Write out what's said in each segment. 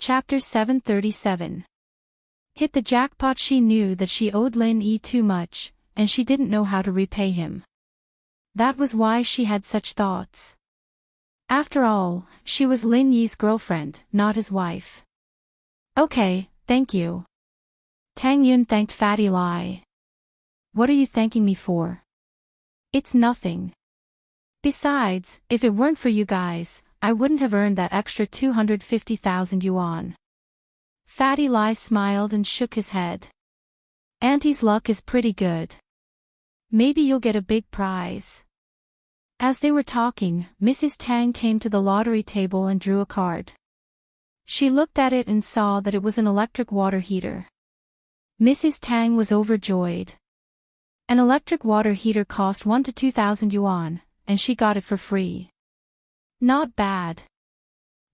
Chapter 737. Hit the jackpot. She knew that she owed Lin Yi too much, and she didn't know how to repay him. That was why she had such thoughts. After all, she was Lin Yi's girlfriend, not his wife. Okay, thank you. Tang Yun thanked Fatty Lai. What are you thanking me for? It's nothing. Besides, if it weren't for you guys, I wouldn't have earned that extra 250,000 yuan. Fatty Lai smiled and shook his head. Auntie's luck is pretty good. Maybe you'll get a big prize. As they were talking, Mrs. Tang came to the lottery table and drew a card. She looked at it and saw that it was an electric water heater. Mrs. Tang was overjoyed. An electric water heater cost 1 to 2,000 yuan, and she got it for free. Not bad.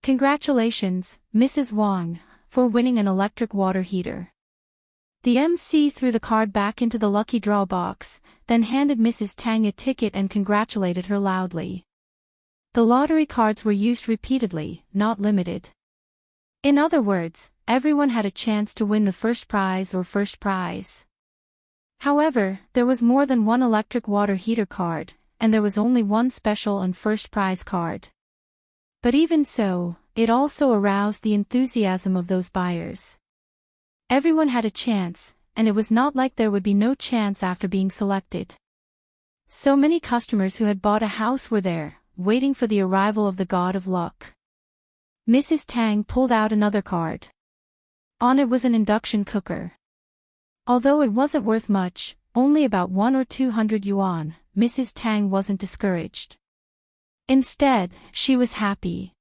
Congratulations, Mrs. Wang, for winning an electric water heater. The MC threw the card back into the lucky draw box, then handed Mrs. Tang a ticket and congratulated her loudly. The lottery cards were used repeatedly, not limited. In other words, everyone had a chance to win the first prize or first prize. However, there was more than one electric water heater card, and there was only one special and first prize card. But even so, it also aroused the enthusiasm of those buyers. Everyone had a chance, and it was not like there would be no chance after being selected. So many customers who had bought a house were there, waiting for the arrival of the god of luck. Mrs. Tang pulled out another card. On it was an induction cooker. Although it wasn't worth much, only about 100 or 200 yuan, Mrs. Tang wasn't discouraged. Instead, she was happy.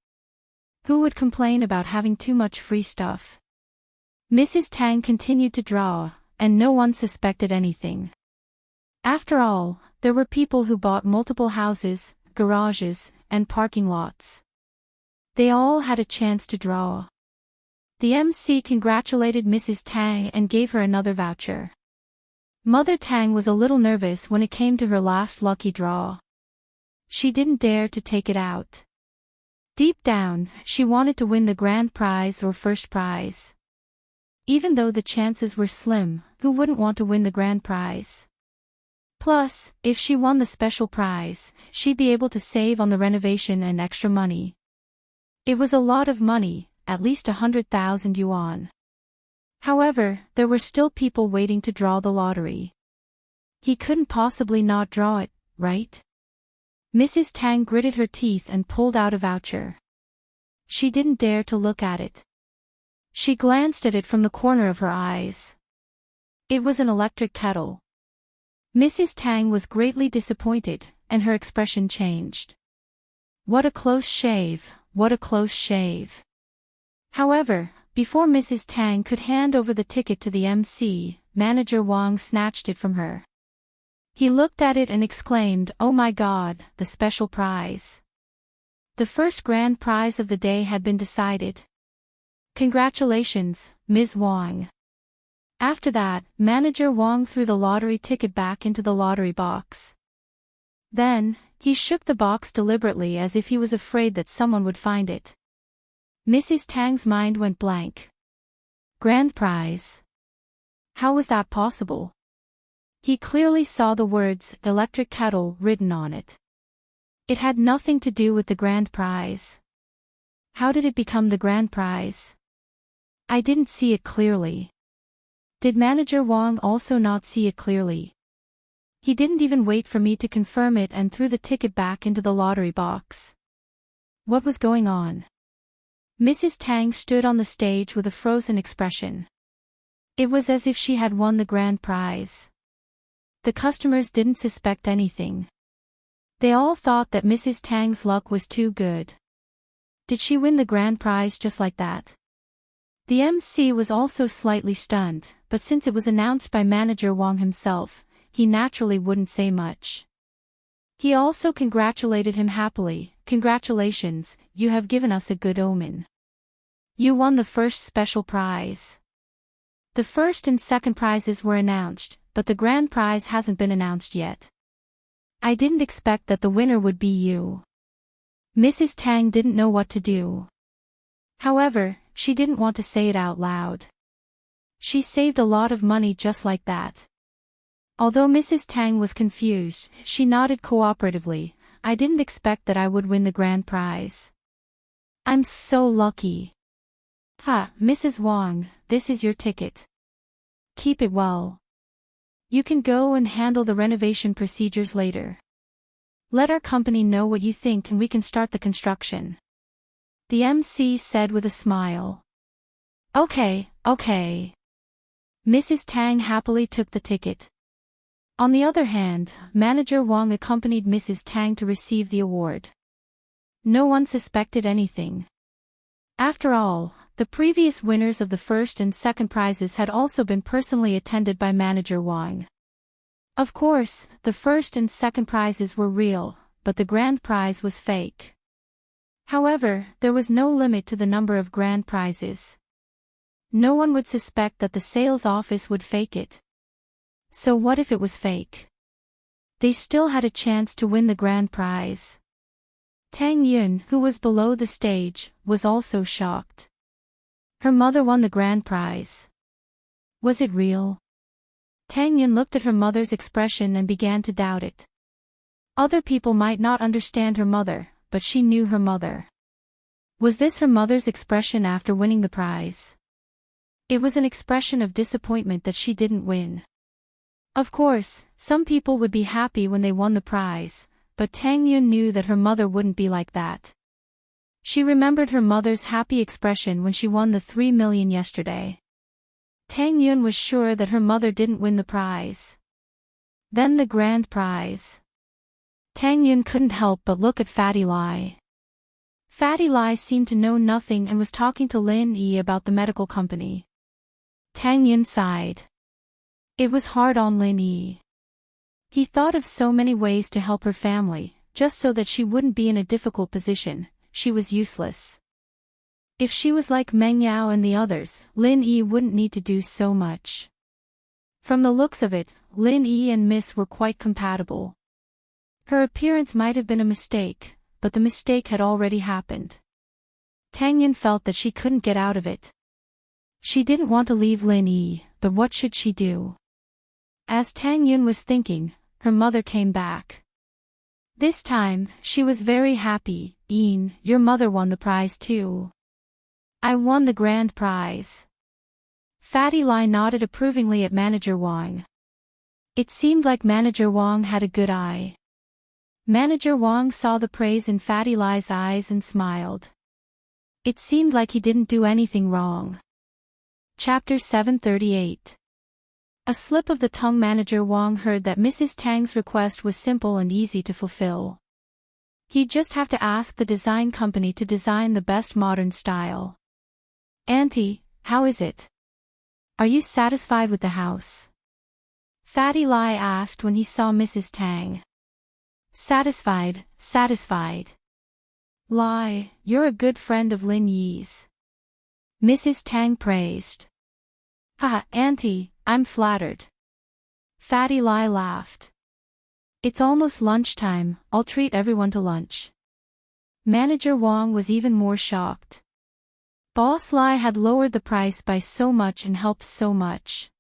Who would complain about having too much free stuff? Mrs. Tang continued to draw, and no one suspected anything. After all, there were people who bought multiple houses, garages, and parking lots. They all had a chance to draw. The MC congratulated Mrs. Tang and gave her another voucher. Mother Tang was a little nervous when it came to her last lucky draw. She didn't dare to take it out. Deep down, she wanted to win the grand prize or first prize. Even though the chances were slim, who wouldn't want to win the grand prize? Plus, if she won the special prize, she'd be able to save on the renovation and extra money. It was a lot of money, at least 100,000 yuan. However, there were still people waiting to draw the lottery. He couldn't possibly not draw it, right? Mrs. Tang gritted her teeth and pulled out a voucher. She didn't dare to look at it. She glanced at it from the corner of her eyes. It was an electric kettle. Mrs. Tang was greatly disappointed, and her expression changed. What a close shave, what a close shave. However, before Mrs. Tang could hand over the ticket to the MC, Manager Wang snatched it from her. He looked at it and exclaimed, "Oh my God, the special prize." The first grand prize of the day had been decided. Congratulations, Ms. Wang. After that, Manager Wang threw the lottery ticket back into the lottery box. Then, he shook the box deliberately as if he was afraid that someone would find it. Mrs. Tang's mind went blank. Grand prize. How was that possible? He clearly saw the words, electric kettle, written on it. It had nothing to do with the grand prize. How did it become the grand prize? I didn't see it clearly. Did Manager Wang also not see it clearly? He didn't even wait for me to confirm it and threw the ticket back into the lottery box. What was going on? Mrs. Tang stood on the stage with a frozen expression. It was as if she had won the grand prize. The customers didn't suspect anything. They all thought that Mrs. Tang's luck was too good. Did she win the grand prize just like that? The MC was also slightly stunned, but since it was announced by Manager Wang himself, he naturally wouldn't say much. He also congratulated him happily. Congratulations, you have given us a good omen. You won the first special prize. The first and second prizes were announced, but the grand prize hasn't been announced yet. I didn't expect that the winner would be you. Mrs. Tang didn't know what to do. However, she didn't want to say it out loud. She saved a lot of money just like that. Although Mrs. Tang was confused, she nodded cooperatively. I didn't expect that I would win the grand prize. I'm so lucky. Ha, Mrs. Wang, this is your ticket. Keep it well. You can go and handle the renovation procedures later. Let our company know what you think and we can start the construction. The MC said with a smile. Okay. Mrs. Tang happily took the ticket. On the other hand, Manager Wang accompanied Mrs. Tang to receive the award. No one suspected anything. After all, the previous winners of the first and second prizes had also been personally attended by Manager Wang. Of course, the first and second prizes were real, but the grand prize was fake. However, there was no limit to the number of grand prizes. No one would suspect that the sales office would fake it. So what if it was fake? They still had a chance to win the grand prize. Tang Yun, who was below the stage, was also shocked. Her mother won the grand prize. Was it real? Tang Yun looked at her mother's expression and began to doubt it. Other people might not understand her mother, but she knew her mother. Was this her mother's expression after winning the prize? It was an expression of disappointment that she didn't win. Of course, some people would be happy when they won the prize, but Tang Yun knew that her mother wouldn't be like that. She remembered her mother's happy expression when she won the 3 million yesterday. Tang Yun was sure that her mother didn't win the prize. Then the grand prize. Tang Yun couldn't help but look at Fatty Lai. Fatty Lai seemed to know nothing and was talking to Lin Yi about the medical company. Tang Yun sighed. It was hard on Lin Yi. He thought of so many ways to help her family, just so that she wouldn't be in a difficult position. She was useless. If she was like Meng Yao and the others, Lin Yi wouldn't need to do so much. From the looks of it, Lin Yi and Miss were quite compatible. Her appearance might have been a mistake, but the mistake had already happened. Tang Yun felt that she couldn't get out of it. She didn't want to leave Lin Yi, but what should she do? As Tang Yun was thinking, her mother came back. This time, she was very happy. Yin, your mother won the prize too. I won the grand prize. Fatty Lai nodded approvingly at Manager Wang. It seemed like Manager Wang had a good eye. Manager Wang saw the praise in Fatty Lai's eyes and smiled. It seemed like he didn't do anything wrong. Chapter 738. A slip of the tongue. Manager Wang heard that Mrs. Tang's request was simple and easy to fulfill. He'd just have to ask the design company to design the best modern style. Auntie, how is it? Are you satisfied with the house? Fatty Lai asked when he saw Mrs. Tang. Satisfied. Lai, you're a good friend of Lin Yi's. Mrs. Tang praised. Haha, Auntie, I'm flattered. Fatty Lai laughed. It's almost lunchtime, I'll treat everyone to lunch. Manager Wang was even more shocked. Boss Lai had lowered the price by so much and helped so much.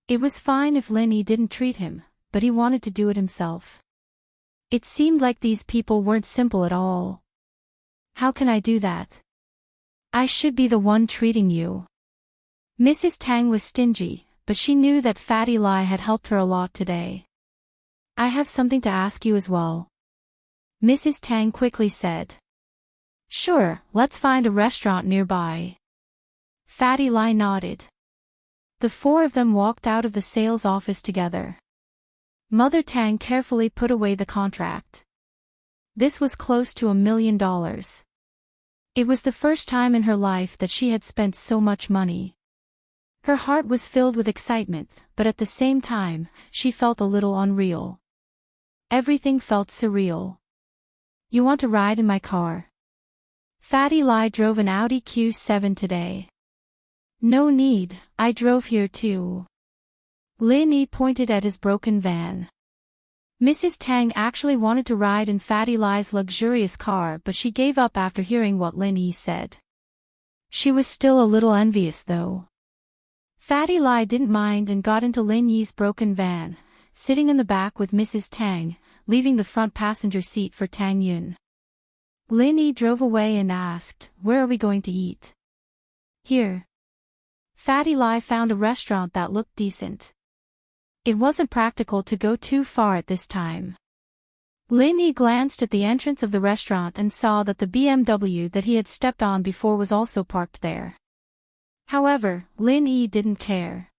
It was fine if Lin Yi didn't treat him, but he wanted to do it himself. It seemed like these people weren't simple at all. How can I do that? I should be the one treating you. Mrs. Tang was stingy, but she knew that Fatty Lai had helped her a lot today. I have something to ask you as well. Mrs. Tang quickly said. Sure, let's find a restaurant nearby. Fatty Lai nodded. The four of them walked out of the sales office together. Mother Tang carefully put away the contract. This was close to $1 million. It was the first time in her life that she had spent so much money. Her heart was filled with excitement, but at the same time, she felt a little unreal. Everything felt surreal. You want to ride in my car? Fatty Lai drove an Audi Q7 today. No need, I drove here too. Lin Yi pointed at his broken van. Mrs. Tang actually wanted to ride in Fatty Lai's luxurious car, but she gave up after hearing what Lin Yi said. She was still a little envious though. Fatty Lai didn't mind and got into Lin Yi's broken van, sitting in the back with Mrs. Tang, leaving the front passenger seat for Tang Yun. Lin Yi drove away and asked, "Where are we going to eat?" "Here." Fatty Lai found a restaurant that looked decent. It wasn't practical to go too far at this time. Lin Yi glanced at the entrance of the restaurant and saw that the BMW that he had stepped on before was also parked there. However, Lin Yi didn't care.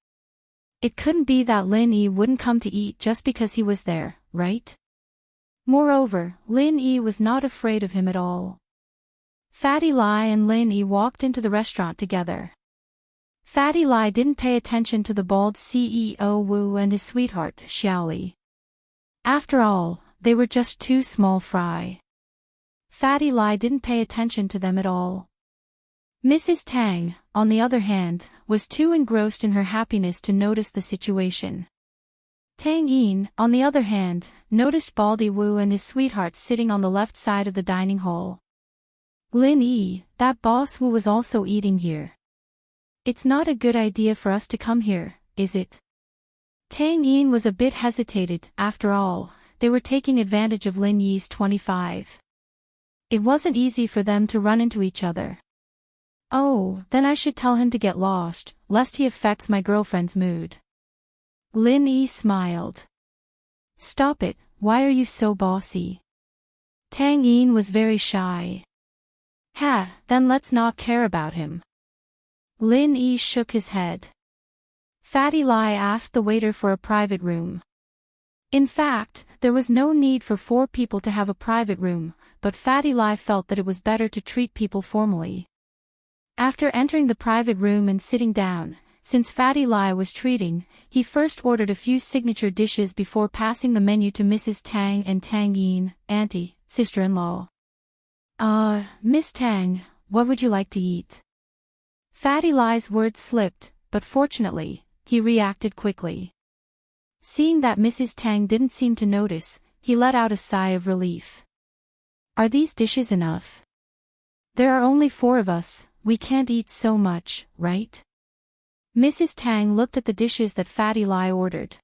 It couldn't be that Lin Yi wouldn't come to eat just because he was there, right? Moreover, Lin Yi was not afraid of him at all. Fatty Lai and Lin Yi walked into the restaurant together. Fatty Lai didn't pay attention to the bald CEO Wu and his sweetheart, Xiaoli. After all, they were just two small fry. Fatty Lai didn't pay attention to them at all. Mrs. Tang, on the other hand, was too engrossed in her happiness to notice the situation. Tang Yin, on the other hand, noticed Baldy Wu and his sweetheart sitting on the left side of the dining hall. "Lin Yi, that boss Wu was also eating here. It's not a good idea for us to come here, is it?" Tang Yin was a bit hesitated. After all, they were taking advantage of Lin Yi's 25. It wasn't easy for them to run into each other. "Oh, then I should tell him to get lost, lest he affects my girlfriend's mood." Lin Yi smiled. "Stop it, why are you so bossy?" Tang Yin was very shy. "Ha, then let's not care about him." Lin Yi shook his head. Fatty Lai asked the waiter for a private room. In fact, there was no need for 4 people to have a private room, but Fatty Lai felt that it was better to treat people formally. After entering the private room and sitting down, since Fatty Lai was treating, he first ordered a few signature dishes before passing the menu to Mrs. Tang and Tang Yin, auntie, sister-in-law. Miss Tang, what would you like to eat?" Fatty Lai's words slipped, but fortunately, he reacted quickly. Seeing that Mrs. Tang didn't seem to notice, he let out a sigh of relief. "Are these dishes enough? There are only 4 of us, we can't eat so much, right?" Mrs. Tang looked at the dishes that Fatty Lai ordered.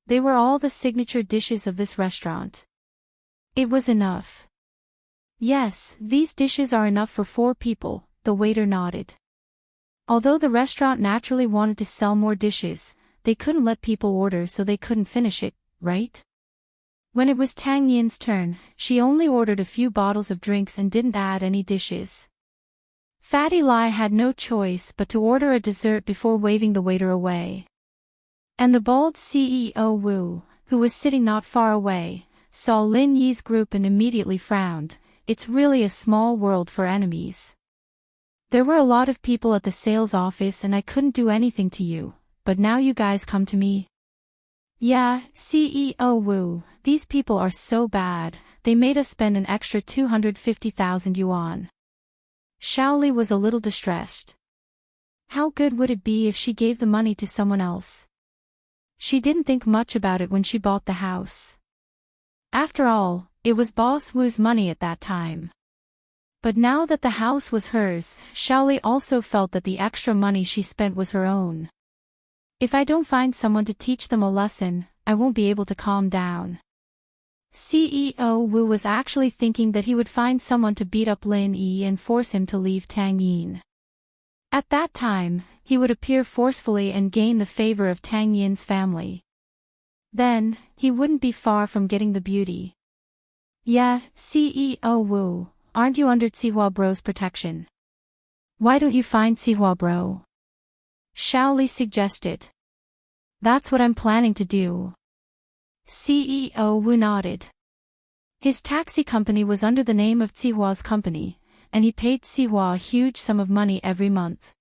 They were all the signature dishes of this restaurant. It was enough. "Yes, these dishes are enough for 4 people, the waiter nodded. Although the restaurant naturally wanted to sell more dishes, they couldn't let people order so they couldn't finish it, right? When it was Tang Yin's turn, she only ordered a few bottles of drinks and didn't add any dishes. Fatty Lai had no choice but to order a dessert before waving the waiter away. And the bald CEO Wu, who was sitting not far away, saw Lin Yi's group and immediately frowned. It's really a small world for enemies. "There were a lot of people at the sales office and I couldn't do anything to you, but now you guys come to me?" "Yeah, CEO Wu, these people are so bad, they made us spend an extra 250,000 yuan. Xiaoli was a little distressed. How good would it be if she gave the money to someone else? She didn't think much about it when she bought the house. After all, it was Boss Wu's money at that time. But now that the house was hers, Xiaoli also felt that the extra money she spent was her own. If I don't find someone to teach them a lesson, I won't be able to calm down. CEO Wu was actually thinking that he would find someone to beat up Lin Yi and force him to leave Tang Yin. At that time, he would appear forcefully and gain the favor of Tang Yin's family. Then, he wouldn't be far from getting the beauty. Yeah, CEO Wu, aren't you under Cihua Bro's protection? Why don't you find Cihua Bro? Xiaoli suggested. That's what I'm planning to do. CEO Wu nodded. His taxi company was under the name of Cihua's company, and he paid Cihua a huge sum of money every month.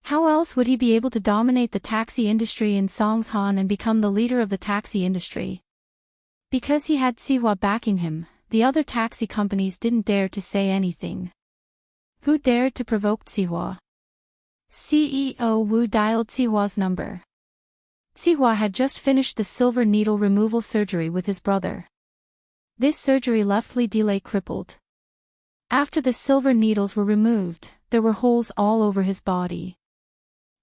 How else would he be able to dominate the taxi industry in Songshan and become the leader of the taxi industry? Because he had Cihua backing him, the other taxi companies didn't dare to say anything. Who dared to provoke Cihua? CEO Wu dialed Cihua's number. Cihua had just finished the silver needle removal surgery with his brother. This surgery left Li Delay crippled. After the silver needles were removed, there were holes all over his body.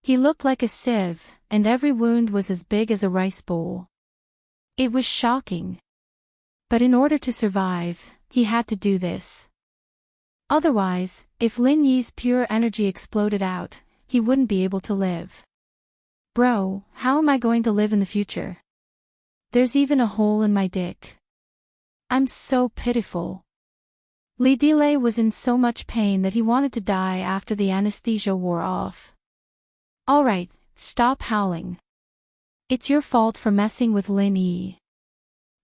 He looked like a sieve, and every wound was as big as a rice bowl. It was shocking. But in order to survive, he had to do this. Otherwise, if Lin Yi's pure energy exploded out, he wouldn't be able to live. Bro, how am I going to live in the future? There's even a hole in my dick. I'm so pitiful. Li Delay was in so much pain that he wanted to die after the anesthesia wore off. Alright, stop howling. It's your fault for messing with Lin Yi.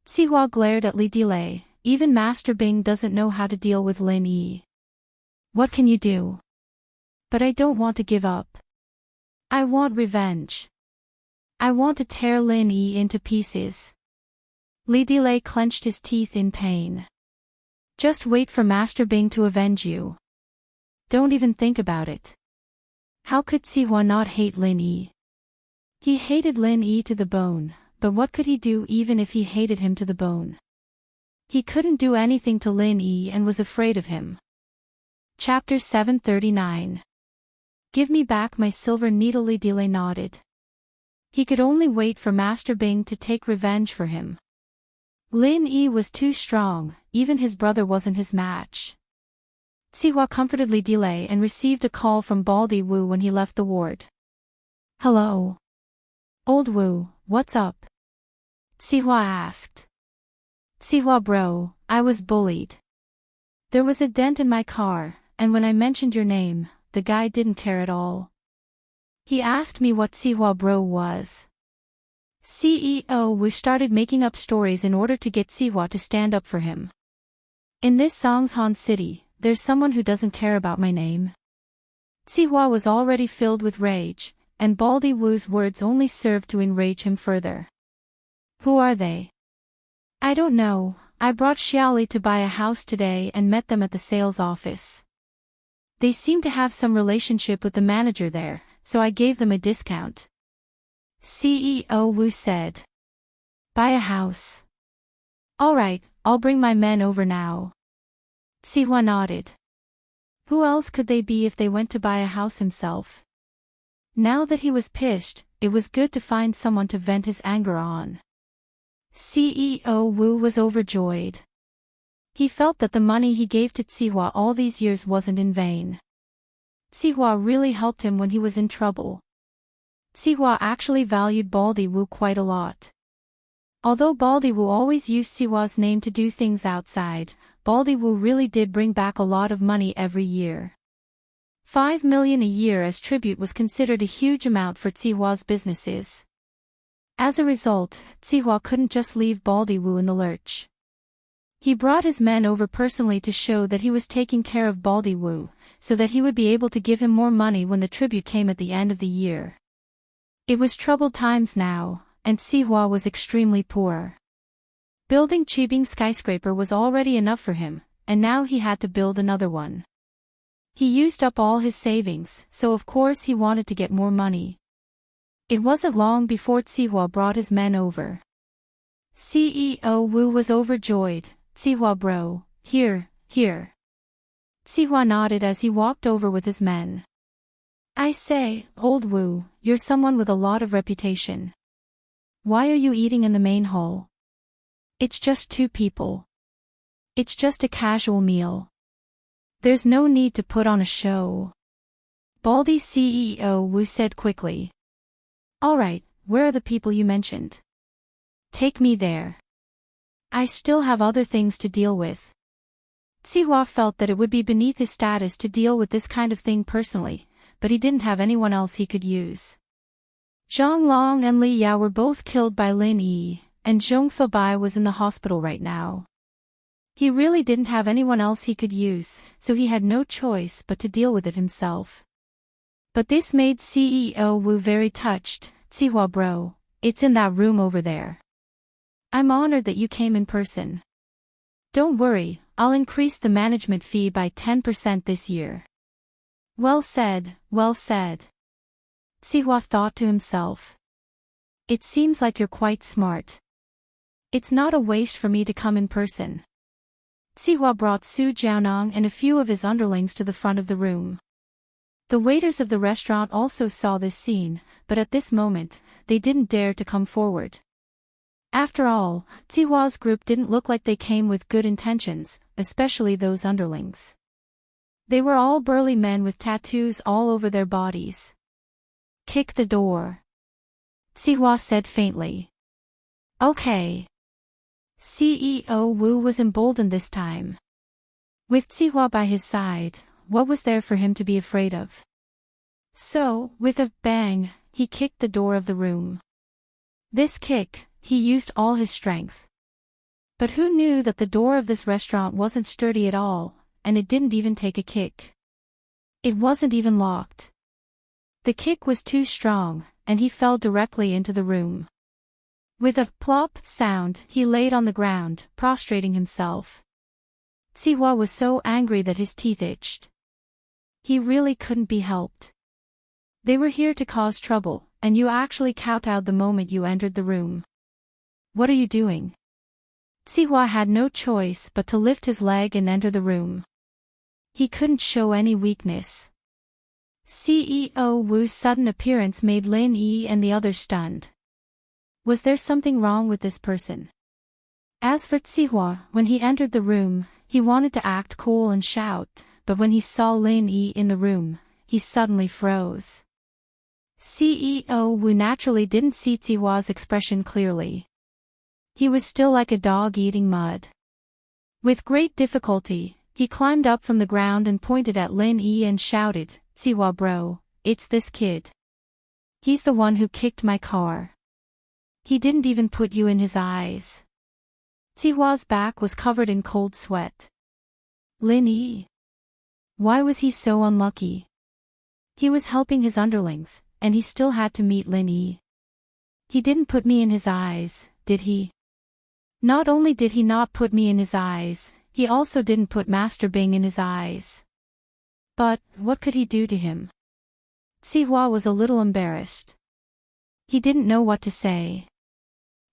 Sihua glared at Li Delay. Even Master Bing doesn't know how to deal with Lin Yi. What can you do? But I don't want to give up. I want revenge. I want to tear Lin Yi into pieces. Li Delay clenched his teeth in pain. Just wait for Master Bing to avenge you. Don't even think about it. How could Sihua not hate Lin Yi? He hated Lin Yi to the bone, but what could he do even if he hated him to the bone? He couldn't do anything to Lin Yi and was afraid of him. Chapter 739. Give me back my silver needle. Li Delay nodded. He could only wait for Master Bing to take revenge for him. Lin Yi was too strong, even his brother wasn't his match. Sihua comforted Li Delay and received a call from Baldy Wu when he left the ward. Hello. Old Wu, what's up? Sihua asked. Sihua bro, I was bullied. There was a dent in my car, and when I mentioned your name, the guy didn't care at all. He asked me what Sihua bro was. CEO Wu started making up stories in order to get Sihua to stand up for him. In this Songshan city, there's someone who doesn't care about my name. Sihua was already filled with rage, and Baldy Wu's words only served to enrage him further. Who are they? I don't know. I brought Xiaoli to buy a house today and met them at the sales office. They seem to have some relationship with the manager there, so I gave them a discount. CEO Wu said. Buy a house. Alright, I'll bring my men over now. Sihua nodded. Who else could they be if they went to buy a house himself? Now that he was pissed, it was good to find someone to vent his anger on. CEO Wu was overjoyed. He felt that the money he gave to Sihua all these years wasn't in vain. Sihua really helped him when he was in trouble. Sihua actually valued Baldy Wu quite a lot. Although Baldy Wu always used Sihua's name to do things outside, Baldy Wu really did bring back a lot of money every year. 5 million a year as tribute was considered a huge amount for Sihua's businesses. As a result, Sihua couldn't just leave Baldy Wu in the lurch. He brought his men over personally to show that he was taking care of Baldy Wu, so that he would be able to give him more money when the tribute came at the end of the year. It was troubled times now, and Sihua was extremely poor. Building Qibing skyscraper was already enough for him, and now he had to build another one. He used up all his savings, so of course he wanted to get more money. It wasn't long before Sihua brought his men over. CEO Wu was overjoyed. Sihua bro, here. Sihua nodded as he walked over with his men. I say, old Wu, you're someone with a lot of reputation. Why are you eating in the main hall? It's just 2 people. It's just a casual meal. There's no need to put on a show. Baldy CEO Wu said quickly. Alright, where are the people you mentioned? Take me there. I still have other things to deal with. Sihua felt that it would be beneath his status to deal with this kind of thing personally, but he didn't have anyone else he could use. Zhang Long and Li Yao were both killed by Lin Yi, and Zhong Fabai was in the hospital right now. He really didn't have anyone else he could use, so he had no choice but to deal with it himself. But this made CEO Wu very touched. Sihua bro, it's in that room over there. I'm honored that you came in person. Don't worry, I'll increase the management fee by 10% this year. Well said, well said. Sihua thought to himself. It seems like you're quite smart. It's not a waste for me to come in person. Sihua brought Su Jiaonong and a few of his underlings to the front of the room. The waiters of the restaurant also saw this scene, but at this moment, they didn't dare to come forward. After all, Sihua's group didn't look like they came with good intentions, especially those underlings. They were all burly men with tattoos all over their bodies. "Kick the door," Sihua said faintly. "Okay." CEO Wu was emboldened this time. With Sihua by his side, what was there for him to be afraid of? So, with a bang, he kicked the door of the room. This kick, he used all his strength. But who knew that the door of this restaurant wasn't sturdy at all, and it didn't even take a kick. It wasn't even locked. The kick was too strong, and he fell directly into the room. With a plop sound, he laid on the ground, prostrating himself. Sihua was so angry that his teeth itched. He really couldn't be helped. They were here to cause trouble, and you actually kowtowed the moment you entered the room. What are you doing? Sihua had no choice but to lift his leg and enter the room. He couldn't show any weakness. CEO Wu's sudden appearance made Lin Yi and the others stunned. Was there something wrong with this person? As for Sihua, when he entered the room, he wanted to act cool and shout, but when he saw Lin Yi in the room, he suddenly froze. CEO Wu naturally didn't see Sihua's expression clearly. He was still like a dog eating mud. With great difficulty, he climbed up from the ground and pointed at Lin Yi and shouted, "Sihua bro, it's this kid. He's the one who kicked my car. He didn't even put you in his eyes." Sihua's back was covered in cold sweat. Lin Yi. Why was he so unlucky? He was helping his underlings, and he still had to meet Lin Yi. He didn't put me in his eyes, did he? Not only did he not put me in his eyes, he also didn't put Master Bing in his eyes. But, what could he do to him? Sihua was a little embarrassed. He didn't know what to say.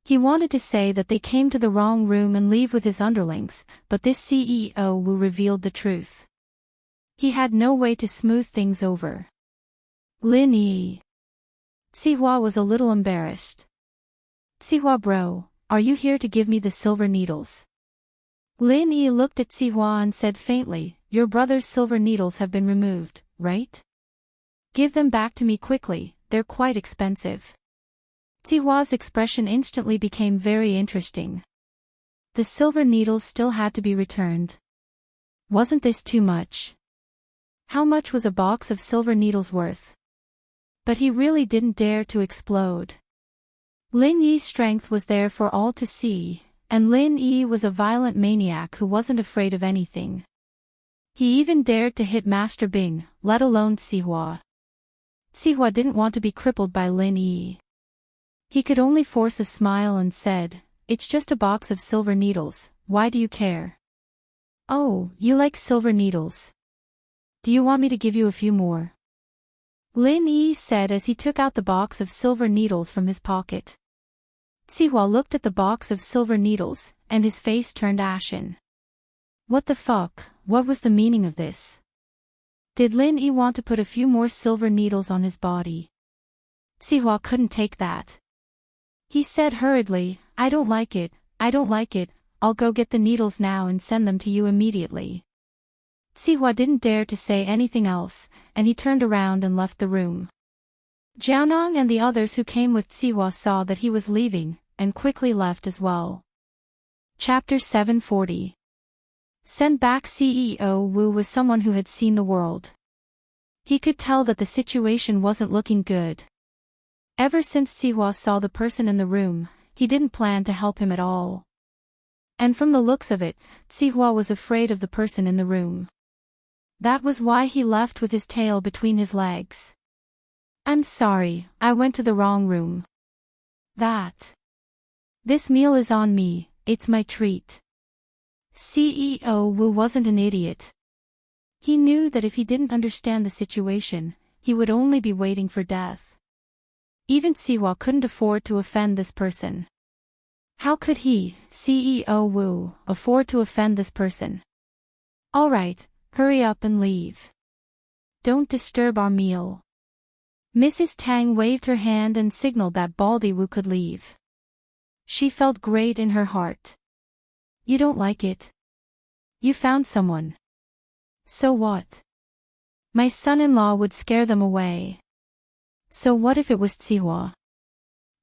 He wanted to say that they came to the wrong room and leave with his underlings, but this CEO Wu revealed the truth. He had no way to smooth things over. Lin Yi. Sihua was a little embarrassed. "Sihua bro, are you here to give me the silver needles?" Lin Yi looked at Sihua and said faintly, "Your brother's silver needles have been removed, right? Give them back to me quickly, they're quite expensive." Sihua's expression instantly became very interesting. The silver needles still had to be returned. Wasn't this too much? How much was a box of silver needles worth? But he really didn't dare to explode. Lin Yi's strength was there for all to see, and Lin Yi was a violent maniac who wasn't afraid of anything. He even dared to hit Master Bing, let alone Sihua. Sihua didn't want to be crippled by Lin Yi. He could only force a smile and said, "It's just a box of silver needles, why do you care?" "Oh, you like silver needles. Do you want me to give you a few more?" Lin Yi said as he took out the box of silver needles from his pocket. Sihua looked at the box of silver needles, and his face turned ashen. What the fuck, what was the meaning of this? Did Lin Yi want to put a few more silver needles on his body? Sihua couldn't take that. He said hurriedly, I don't like it, I'll go get the needles now and send them to you immediately." Sihua didn't dare to say anything else, and he turned around and left the room. Jianong and the others who came with Sihua saw that he was leaving, and quickly left as well. Chapter 740. Sent back. CEO Wu was someone who had seen the world. He could tell that the situation wasn't looking good. Ever since Sihua saw the person in the room, he didn't plan to help him at all. And from the looks of it, Sihua was afraid of the person in the room. That was why he left with his tail between his legs. "I'm sorry, I went to the wrong room. This meal is on me, it's my treat." CEO Wu wasn't an idiot. He knew that if he didn't understand the situation, he would only be waiting for death. Even Sihua couldn't afford to offend this person. How could he, CEO Wu, afford to offend this person? "All right, hurry up and leave." Don't disturb our meal. Mrs. Tang waved her hand and signaled that Baldy Wu could leave. She felt great in her heart. You don't like it? You found someone. So what? My son-in-law would scare them away. So what if it was Zihua?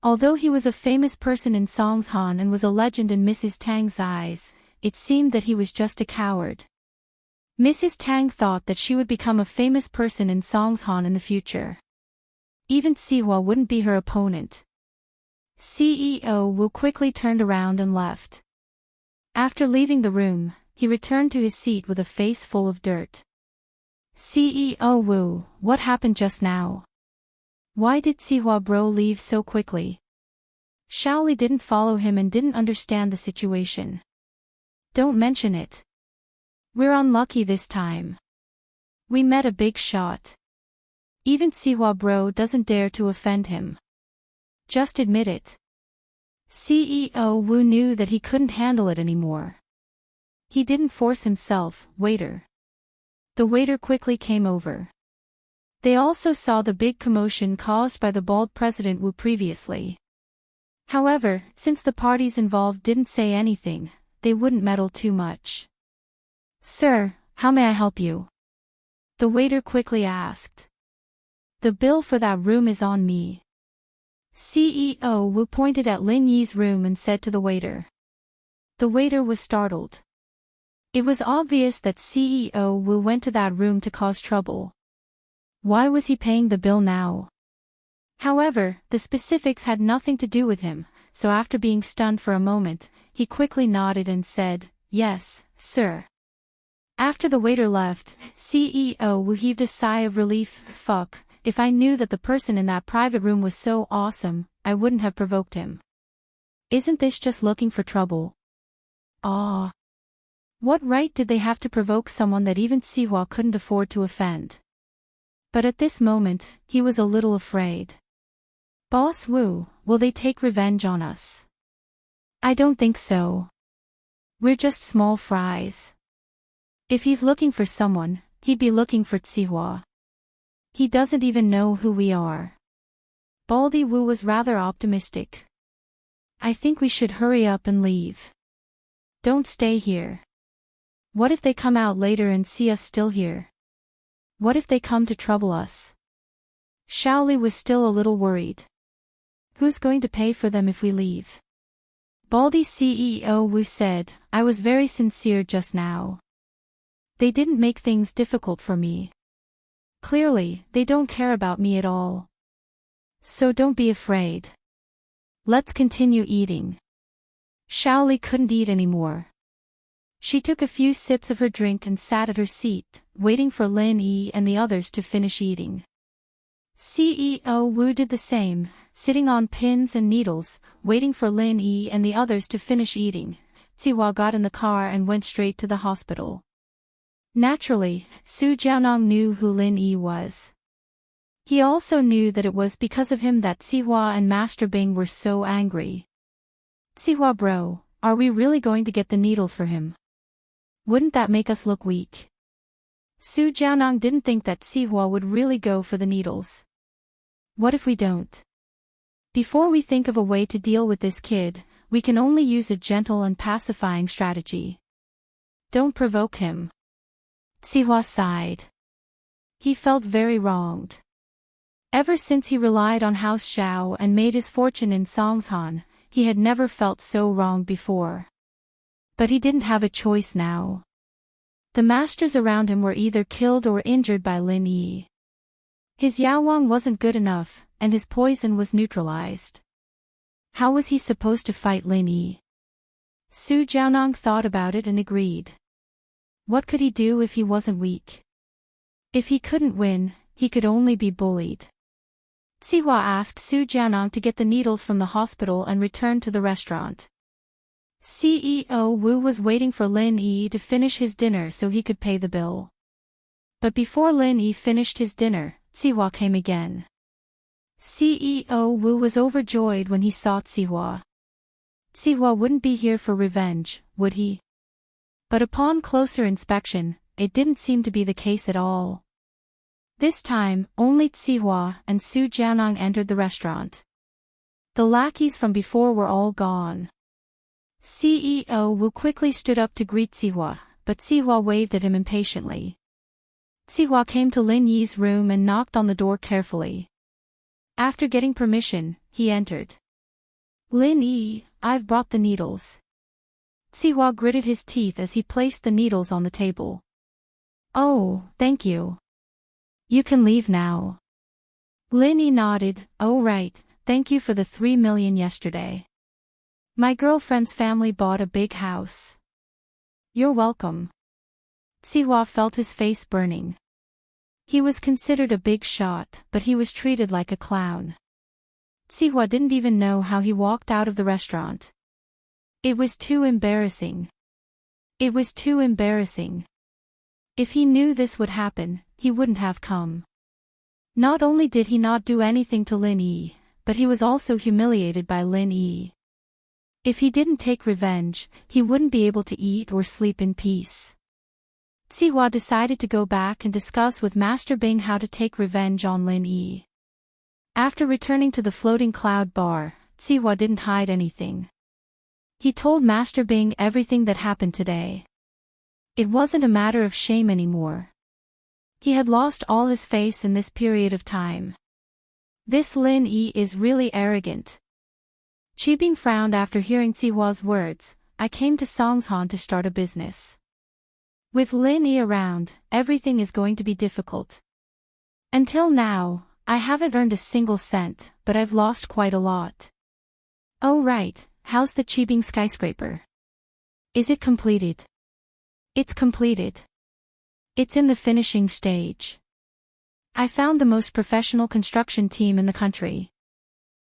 Although he was a famous person in Songshan and was a legend in Mrs. Tang's eyes, it seemed that he was just a coward. Mrs. Tang thought that she would become a famous person in Songshan in the future. Even Zihua wouldn't be her opponent. CEO Wu quickly turned around and left. After leaving the room, he returned to his seat with a face full of dirt. CEO Wu, what happened just now? Why did Zihua bro leave so quickly? Shaoli didn't follow him and didn't understand the situation. Don't mention it. We're unlucky this time. We met a big shot. Even Zihua bro doesn't dare to offend him. Just admit it. CEO Wu knew that he couldn't handle it anymore. He didn't force himself. Waiter. The waiter quickly came over. They also saw the big commotion caused by the bald President Wu previously. However, since the parties involved didn't say anything, they wouldn't meddle too much. Sir, how may I help you? The waiter quickly asked. The bill for that room is on me. CEO Wu pointed at Lin Yi's room and said to the waiter. The waiter was startled. It was obvious that CEO Wu went to that room to cause trouble. Why was he paying the bill now? However, the specifics had nothing to do with him, so after being stunned for a moment, he quickly nodded and said, Yes, sir. After the waiter left, CEO Wu heaved a sigh of relief. Fuck, if I knew that the person in that private room was so awesome, I wouldn't have provoked him. Isn't this just looking for trouble? Ah. What right did they have to provoke someone that even Zihua couldn't afford to offend? But at this moment, he was a little afraid. Boss Wu, will they take revenge on us? I don't think so. We're just small fries. If he's looking for someone, he'd be looking for Zihua. He doesn't even know who we are. Baldy Wu was rather optimistic. I think we should hurry up and leave. Don't stay here. What if they come out later and see us still here? What if they come to trouble us? Shaoli was still a little worried. Who's going to pay for them if we leave? Baldy CEO Wu said, I was very sincere just now. They didn't make things difficult for me. Clearly, they don't care about me at all. So don't be afraid. Let's continue eating. Shaoli couldn't eat anymore. She took a few sips of her drink and sat at her seat, waiting for Lin Yi and the others to finish eating. CEO Wu did the same, sitting on pins and needles, waiting for Lin Yi and the others to finish eating. Zihua got in the car and went straight to the hospital. Naturally, Su Jiaonong knew who Lin Yi was. He also knew that it was because of him that Zihua and Master Bing were so angry. Zihua bro, are we really going to get the needles for him? Wouldn't that make us look weak? Su Jiaonong didn't think that Zihua would really go for the needles. What if we don't? Before we think of a way to deal with this kid, we can only use a gentle and pacifying strategy. Don't provoke him. Zihua sighed. He felt very wronged. Ever since he relied on House Xiao and made his fortune in Songshan, he had never felt so wronged before. But he didn't have a choice now. The masters around him were either killed or injured by Lin Yi. His Yaowang wasn't good enough, and his poison was neutralized. How was he supposed to fight Lin Yi? Su Jiaonong thought about it and agreed. What could he do if he wasn't weak? If he couldn't win, he could only be bullied. Zihua asked Su Jiaonong to get the needles from the hospital and returned to the restaurant. CEO Wu was waiting for Lin Yi to finish his dinner so he could pay the bill. But before Lin Yi finished his dinner, Zihua came again. CEO Wu was overjoyed when he saw Zihua. Zihua wouldn't be here for revenge, would he? But upon closer inspection, it didn't seem to be the case at all. This time, only Tsihua and Su Jianong entered the restaurant. The lackeys from before were all gone. CEO Wu quickly stood up to greet Tsihua, but Tsihua waved at him impatiently. Tsihua came to Lin Yi's room and knocked on the door carefully. After getting permission, he entered. Lin Yi, I've brought the needles. Tsihua gritted his teeth as he placed the needles on the table. Oh, thank you. You can leave now. Lin Yi nodded. Oh right, thank you for the 3 million yesterday. My girlfriend's family bought a big house. You're welcome. Tsihua felt his face burning. He was considered a big shot, but he was treated like a clown. Tsihua didn't even know how he walked out of the restaurant. It was too embarrassing. It was too embarrassing. If he knew this would happen, he wouldn't have come. Not only did he not do anything to Lin Yi, but he was also humiliated by Lin Yi. If he didn't take revenge, he wouldn't be able to eat or sleep in peace. Tsihua decided to go back and discuss with Master Bing how to take revenge on Lin Yi. After returning to the floating cloud bar, Tsihua didn't hide anything. He told Master Bing everything that happened today. It wasn't a matter of shame anymore. He had lost all his face in this period of time. This Lin Yi is really arrogant. Qibing frowned after hearing Tsihua's words. I came to Songshan to start a business. With Lin Yi around, everything is going to be difficult. Until now, I haven't earned a single cent, but I've lost quite a lot. Oh right, how's the Qibing skyscraper? Is it completed? It's completed. It's in the finishing stage. I found the most professional construction team in the country.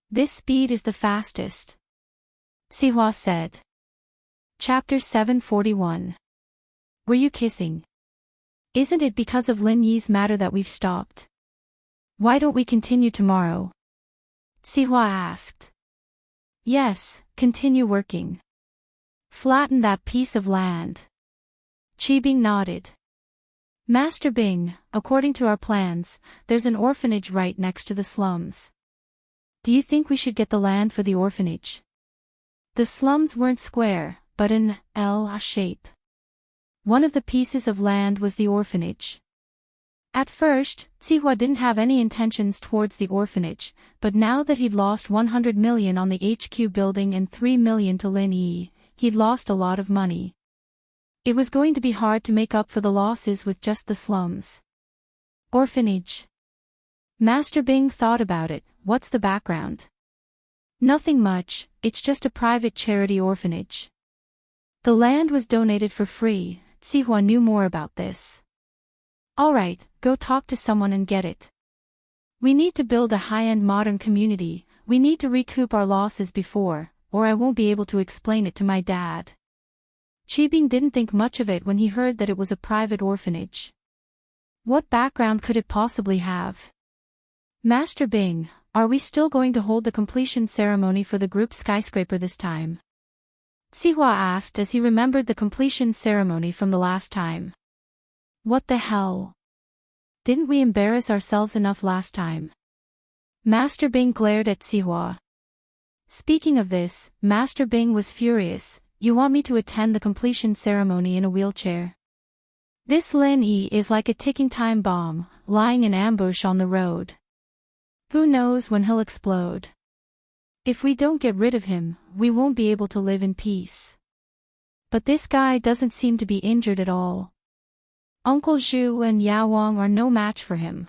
This speed is the fastest. Tsihua said. Chapter 741. Were you kissing? Isn't it because of Lin Yi's matter that we've stopped? Why don't we continue tomorrow? Tsihua asked. Yes, continue working. Flatten that piece of land. Qibing nodded. Master Bing, according to our plans, there's an orphanage right next to the slums. Do you think we should get the land for the orphanage? The slums weren't square, but an L shape. One of the pieces of land was the orphanage. At first, Tsihua didn't have any intentions towards the orphanage, but now that he'd lost 100 million on the HQ building and 3 million to Lin Yi, he'd lost a lot of money. It was going to be hard to make up for the losses with just the slums. Orphanage. Master Bing thought about it. What's the background? Nothing much, it's just a private charity orphanage. The land was donated for free. Tsihua knew more about this. Alright, go talk to someone and get it. We need to build a high-end modern community. We need to recoup our losses before, or I won't be able to explain it to my dad. Qibing didn't think much of it when he heard that it was a private orphanage. What background could it possibly have? Master Bing, are we still going to hold the completion ceremony for the group skyscraper this time? Tsihua asked as he remembered the completion ceremony from the last time. What the hell? Didn't we embarrass ourselves enough last time? Master Bing glared at Tsihua. Speaking of this, Master Bing was furious. You want me to attend the completion ceremony in a wheelchair? This Lin Yi is like a ticking time bomb, lying in ambush on the road. Who knows when he'll explode? If we don't get rid of him, we won't be able to live in peace. But this guy doesn't seem to be injured at all. Uncle Zhu and Yao Wang are no match for him.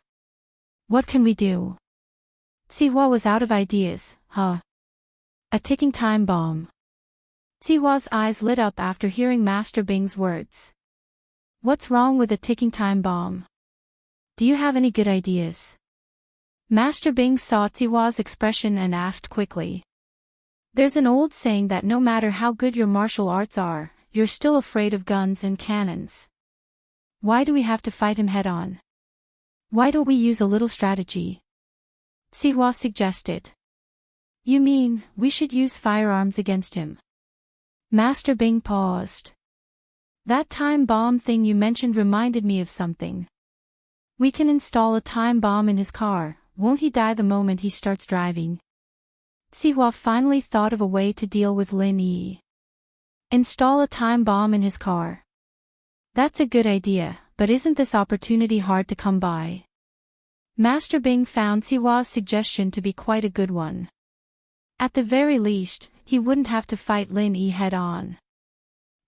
What can we do? Tsihua was out of ideas. A ticking time bomb. Tsihua's eyes lit up after hearing Master Bing's words. What's wrong with a ticking time bomb? Do you have any good ideas? Master Bing saw Tsihua's expression and asked quickly. There's an old saying that no matter how good your martial arts are, you're still afraid of guns and cannons. Why do we have to fight him head-on? Why don't we use a little strategy? Tsihua suggested. You mean, we should use firearms against him? Master Bing paused. That time bomb thing you mentioned reminded me of something. We can install a time bomb in his car, won't he die the moment he starts driving? Sihua finally thought of a way to deal with Lin Yi. Install a time bomb in his car. That's a good idea, but isn't this opportunity hard to come by? Master Bing found Sihua's suggestion to be quite a good one. At the very least, he wouldn't have to fight Lin Yi head-on.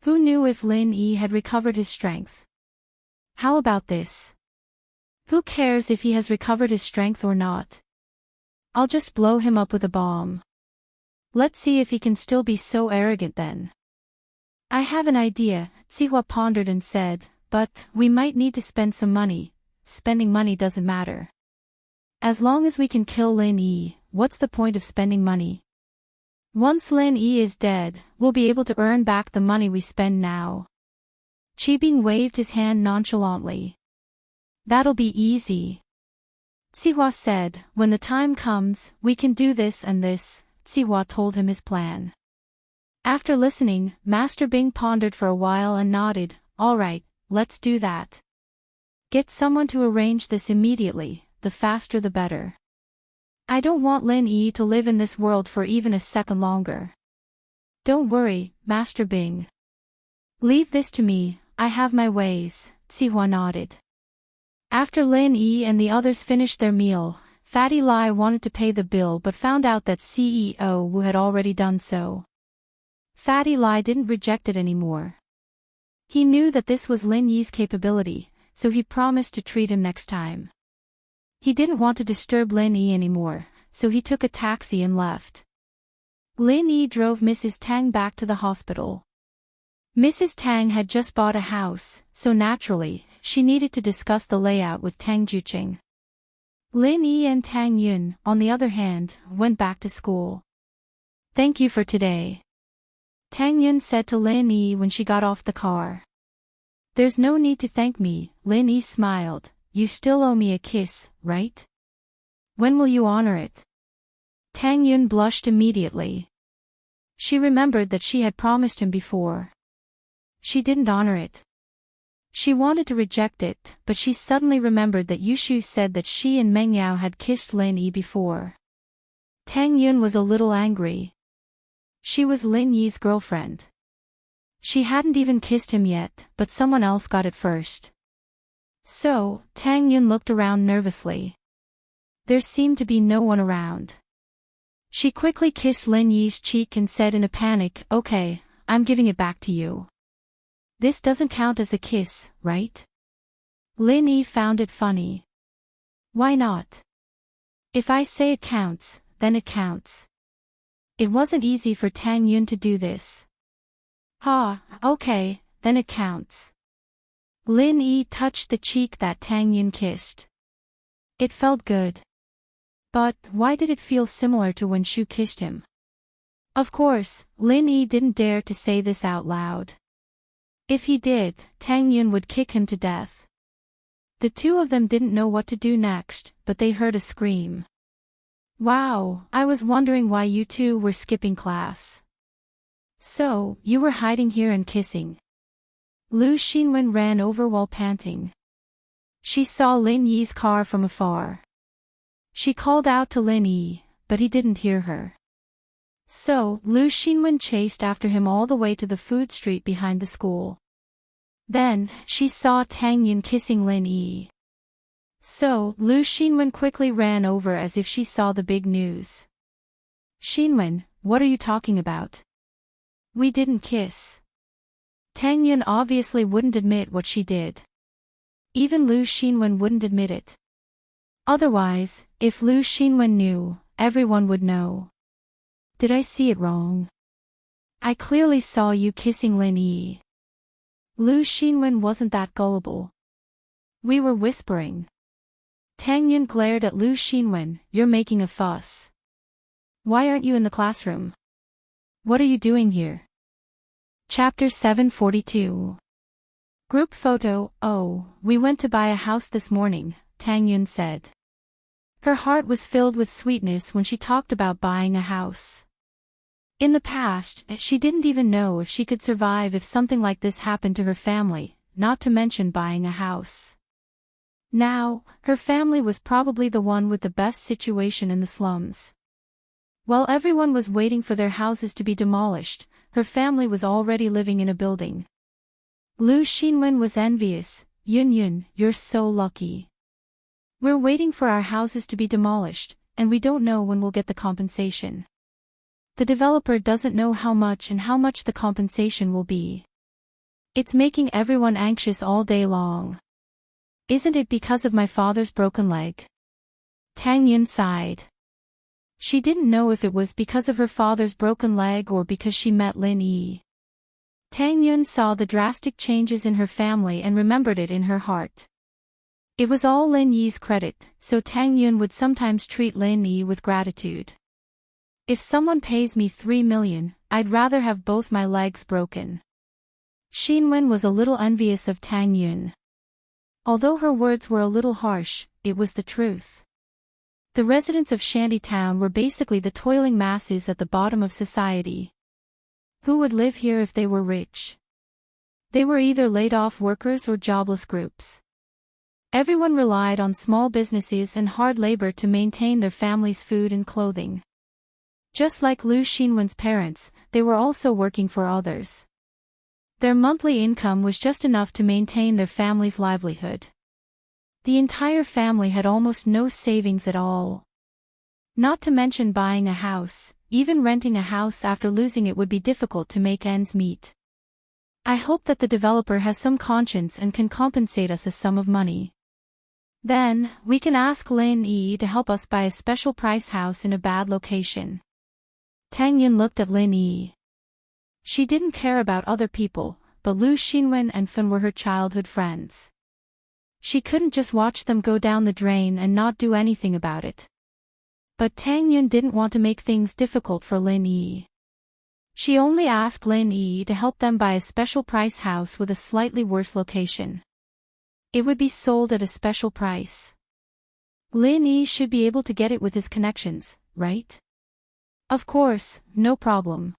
Who knew if Lin Yi had recovered his strength? How about this? Who cares if he has recovered his strength or not? I'll just blow him up with a bomb. Let's see if he can still be so arrogant then. I have an idea, Sihua pondered and said, but we might need to spend some money. Spending money doesn't matter. As long as we can kill Lin Yi, what's the point of spending money? Once Lin Yi is dead, we'll be able to earn back the money we spend now. Qibing waved his hand nonchalantly. That'll be easy. Sihua said, when the time comes, we can do this and this. Sihua told him his plan. After listening, Master Bing pondered for a while and nodded, all right, let's do that. Get someone to arrange this immediately, the faster the better. I don't want Lin Yi to live in this world for even a second longer. Don't worry, Master Bing. Leave this to me, I have my ways, Sihua nodded. After Lin Yi and the others finished their meal, Fatty Lai wanted to pay the bill but found out that CEO Wu had already done so. Fatty Lai didn't reject it anymore. He knew that this was Lin Yi's capability, so he promised to treat him next time. He didn't want to disturb Lin Yi anymore, so he took a taxi and left. Lin Yi drove Mrs. Tang back to the hospital. Mrs. Tang had just bought a house, so naturally, she needed to discuss the layout with Tang Juqing. Lin Yi and Tang Yun, on the other hand, went back to school. Thank you for today. Tang Yun said to Lin Yi when she got off the car. There's no need to thank me, Lin Yi smiled. You still owe me a kiss, right? When will you honor it? Tang Yun blushed immediately. She remembered that she had promised him before. She didn't honor it. She wanted to reject it, but she suddenly remembered that Yushu said that she and Meng Yao had kissed Lin Yi before. Tang Yun was a little angry. She was Lin Yi's girlfriend. She hadn't even kissed him yet, but someone else got it first. So, Tang Yun looked around nervously. There seemed to be no one around. She quickly kissed Lin Yi's cheek and said in a panic, okay, I'm giving it back to you. This doesn't count as a kiss, right? Lin Yi found it funny. Why not? If I say it counts, then it counts. It wasn't easy for Tang Yun to do this. Okay, then it counts. Lin Yi touched the cheek that Tang Yun kissed. It felt good. But why did it feel similar to when Shu kissed him? Of course, Lin Yi didn't dare to say this out loud. If he did, Tang Yun would kick him to death. The two of them didn't know what to do next, but they heard a scream. Wow, I was wondering why you two were skipping class. So, you were hiding here and kissing. Lu Xinwen ran over while panting. She saw Lin Yi's car from afar. She called out to Lin Yi, but he didn't hear her. So, Lu Xinwen chased after him all the way to the food street behind the school. Then, she saw Tang Yun kissing Lin Yi. So, Lu Xinwen quickly ran over as if she saw the big news. Xinwen, what are you talking about? We didn't kiss. Tang Yun obviously wouldn't admit what she did. Even Lu Xinwen wouldn't admit it. Otherwise, if Lu Xinwen knew, everyone would know. Did I see it wrong? I clearly saw you kissing Lin Yi. Lu Xinwen wasn't that gullible. We were whispering. Tang Yun glared at Lu Xinwen, you're making a fuss. Why aren't you in the classroom? What are you doing here? Chapter 742. Group photo. Oh, we went to buy a house this morning, Tang Yun said. Her heart was filled with sweetness when she talked about buying a house. In the past, she didn't even know if she could survive if something like this happened to her family, not to mention buying a house. Now, her family was probably the one with the best situation in the slums. While everyone was waiting for their houses to be demolished, her family was already living in a building. Lu Xinwen was envious. Yun Yun, you're so lucky. We're waiting for our houses to be demolished, and we don't know when we'll get the compensation. The developer doesn't know how much the compensation will be. It's making everyone anxious all day long. Isn't it because of my father's broken leg? Tang Yun sighed. She didn't know if it was because of her father's broken leg or because she met Lin Yi. Tang Yun saw the drastic changes in her family and remembered it in her heart. It was all Lin Yi's credit, so Tang Yun would sometimes treat Lin Yi with gratitude. If someone pays me 3 million, I'd rather have both my legs broken. Xinwen was a little envious of Tang Yun. Although her words were a little harsh, it was the truth. The residents of Shantytown were basically the toiling masses at the bottom of society. Who would live here if they were rich? They were either laid-off workers or jobless groups. Everyone relied on small businesses and hard labor to maintain their family's food and clothing. Just like Lu Xinwen's parents, they were also working for others. Their monthly income was just enough to maintain their family's livelihood. The entire family had almost no savings at all. Not to mention buying a house, even renting a house after losing it would be difficult to make ends meet. I hope that the developer has some conscience and can compensate us a sum of money. Then, we can ask Lin Yi to help us buy a special price house in a bad location. Tang Yun looked at Lin Yi. She didn't care about other people, but Lu Xinwen and Fen were her childhood friends. She couldn't just watch them go down the drain and not do anything about it. But Tang Yun didn't want to make things difficult for Lin Yi. She only asked Lin Yi to help them buy a special price house with a slightly worse location. It would be sold at a special price. Lin Yi should be able to get it with his connections, right? Of course, no problem.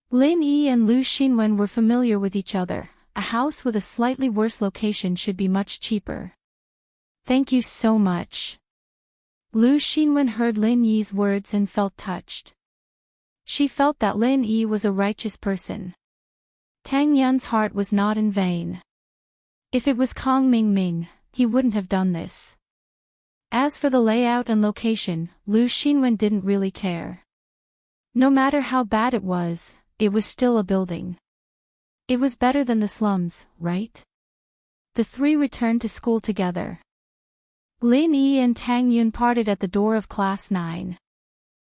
Lin Yi and Lu Xinwen were familiar with each other. A house with a slightly worse location should be much cheaper. Thank you so much. Lu Xinwen heard Lin Yi's words and felt touched. She felt that Lin Yi was a righteous person. Tang Yun's heart was not in vain. If it was Kong Ming, he wouldn't have done this. As for the layout and location, Lu Xinwen didn't really care. No matter how bad it was still a building. It was better than the slums, right? The three returned to school together. Lin Yi and Tang Yun parted at the door of Class 9.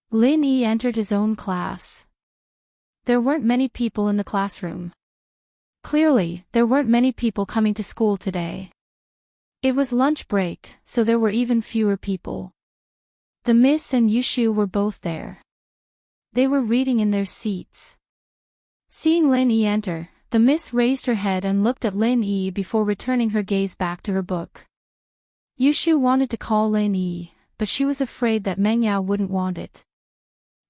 Lin Yi entered his own class. There weren't many people in the classroom. Clearly, there weren't many people coming to school today. It was lunch break, so there were even fewer people. The Miss and Yushu were both there. They were reading in their seats. Seeing Lin Yi enter, the Miss raised her head and looked at Lin Yi before returning her gaze back to her book. Yushu wanted to call Lin Yi, but she was afraid that Meng Yao wouldn't want it.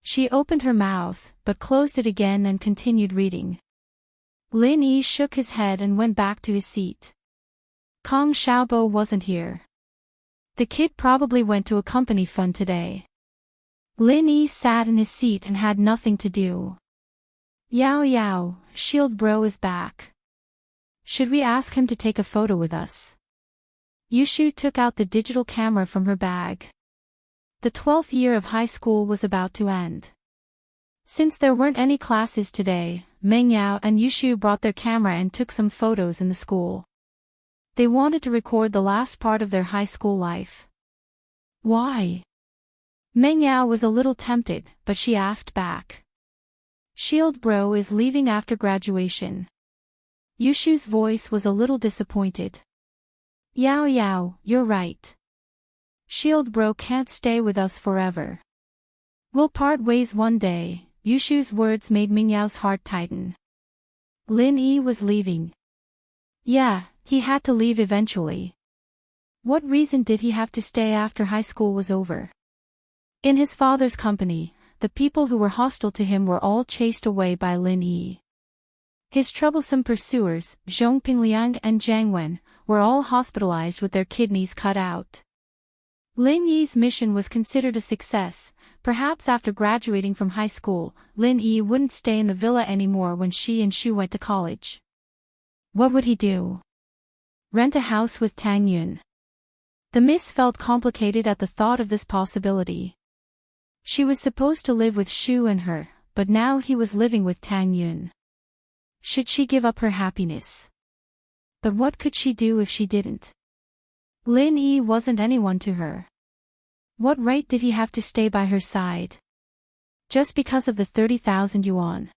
She opened her mouth, but closed it again and continued reading. Lin Yi shook his head and went back to his seat. Kong Xiaobo wasn't here. The kid probably went to a company fun today. Lin Yi sat in his seat and had nothing to do. Yao, Shield Bro is back. Should we ask him to take a photo with us? Yushu took out the digital camera from her bag. The 12th year of high school was about to end. Since there weren't any classes today, Meng Yao and Yushu brought their camera and took some photos in the school. They wanted to record the last part of their high school life. Why? Meng Yao was a little tempted, but she asked back. Shield Bro is leaving after graduation. Yushu's voice was a little disappointed. Yao, you're right. Shield Bro can't stay with us forever. We'll part ways one day. Yushu's words made Ming Yao's heart tighten. Lin Yi was leaving. Yeah, he had to leave eventually. What reason did he have to stay after high school was over? In his father's company, the people who were hostile to him were all chased away by Lin Yi. His troublesome pursuers, Zhong Pingliang and Jiang Wen, were all hospitalized with their kidneys cut out. Lin Yi's mission was considered a success. Perhaps after graduating from high school, Lin Yi wouldn't stay in the villa anymore when she and Shu went to college. What would he do? Rent a house with Tang Yun. The miss felt complicated at the thought of this possibility. She was supposed to live with Shu and her, but now he was living with Tang Yun. Should she give up her happiness? But what could she do if she didn't? Lin Yi wasn't anyone to her. What right did he have to stay by her side? Just because of the 30,000 yuan.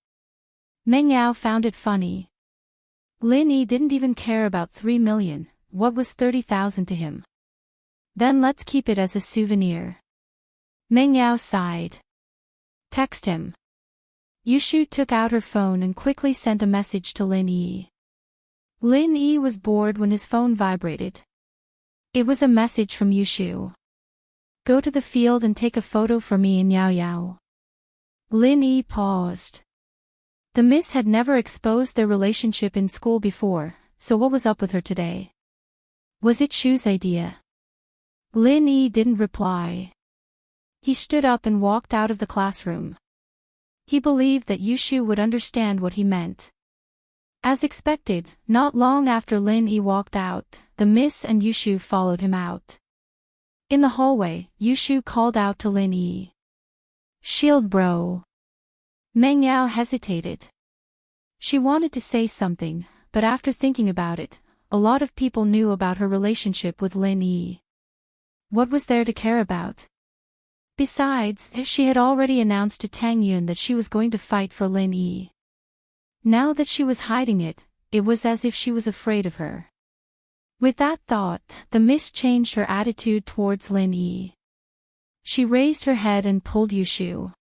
Meng Yao found it funny. Lin Yi didn't even care about 3 million, what was 30,000 to him? Then let's keep it as a souvenir. Meng Yao sighed. Text him. Yushu took out her phone and quickly sent a message to Lin Yi. Lin Yi was bored when his phone vibrated. It was a message from Yushu. Go to the field and take a photo for me and Yao Yao. Lin Yi paused. The miss had never exposed their relationship in school before, so what was up with her today? Was it Shu's idea? Lin Yi didn't reply. He stood up and walked out of the classroom. He believed that Yushu would understand what he meant. As expected, not long after Lin Yi walked out, the miss and Yushu followed him out. In the hallway, Yushu called out to Lin Yi. Shield bro. Meng Yao hesitated. She wanted to say something, but after thinking about it, a lot of people knew about her relationship with Lin Yi. What was there to care about? Besides, she had already announced to Tang Yun that she was going to fight for Lin Yi. Now that she was hiding it, it was as if she was afraid of her. With that thought, the miss changed her attitude towards Lin Yi. She raised her head and pulled Yushu.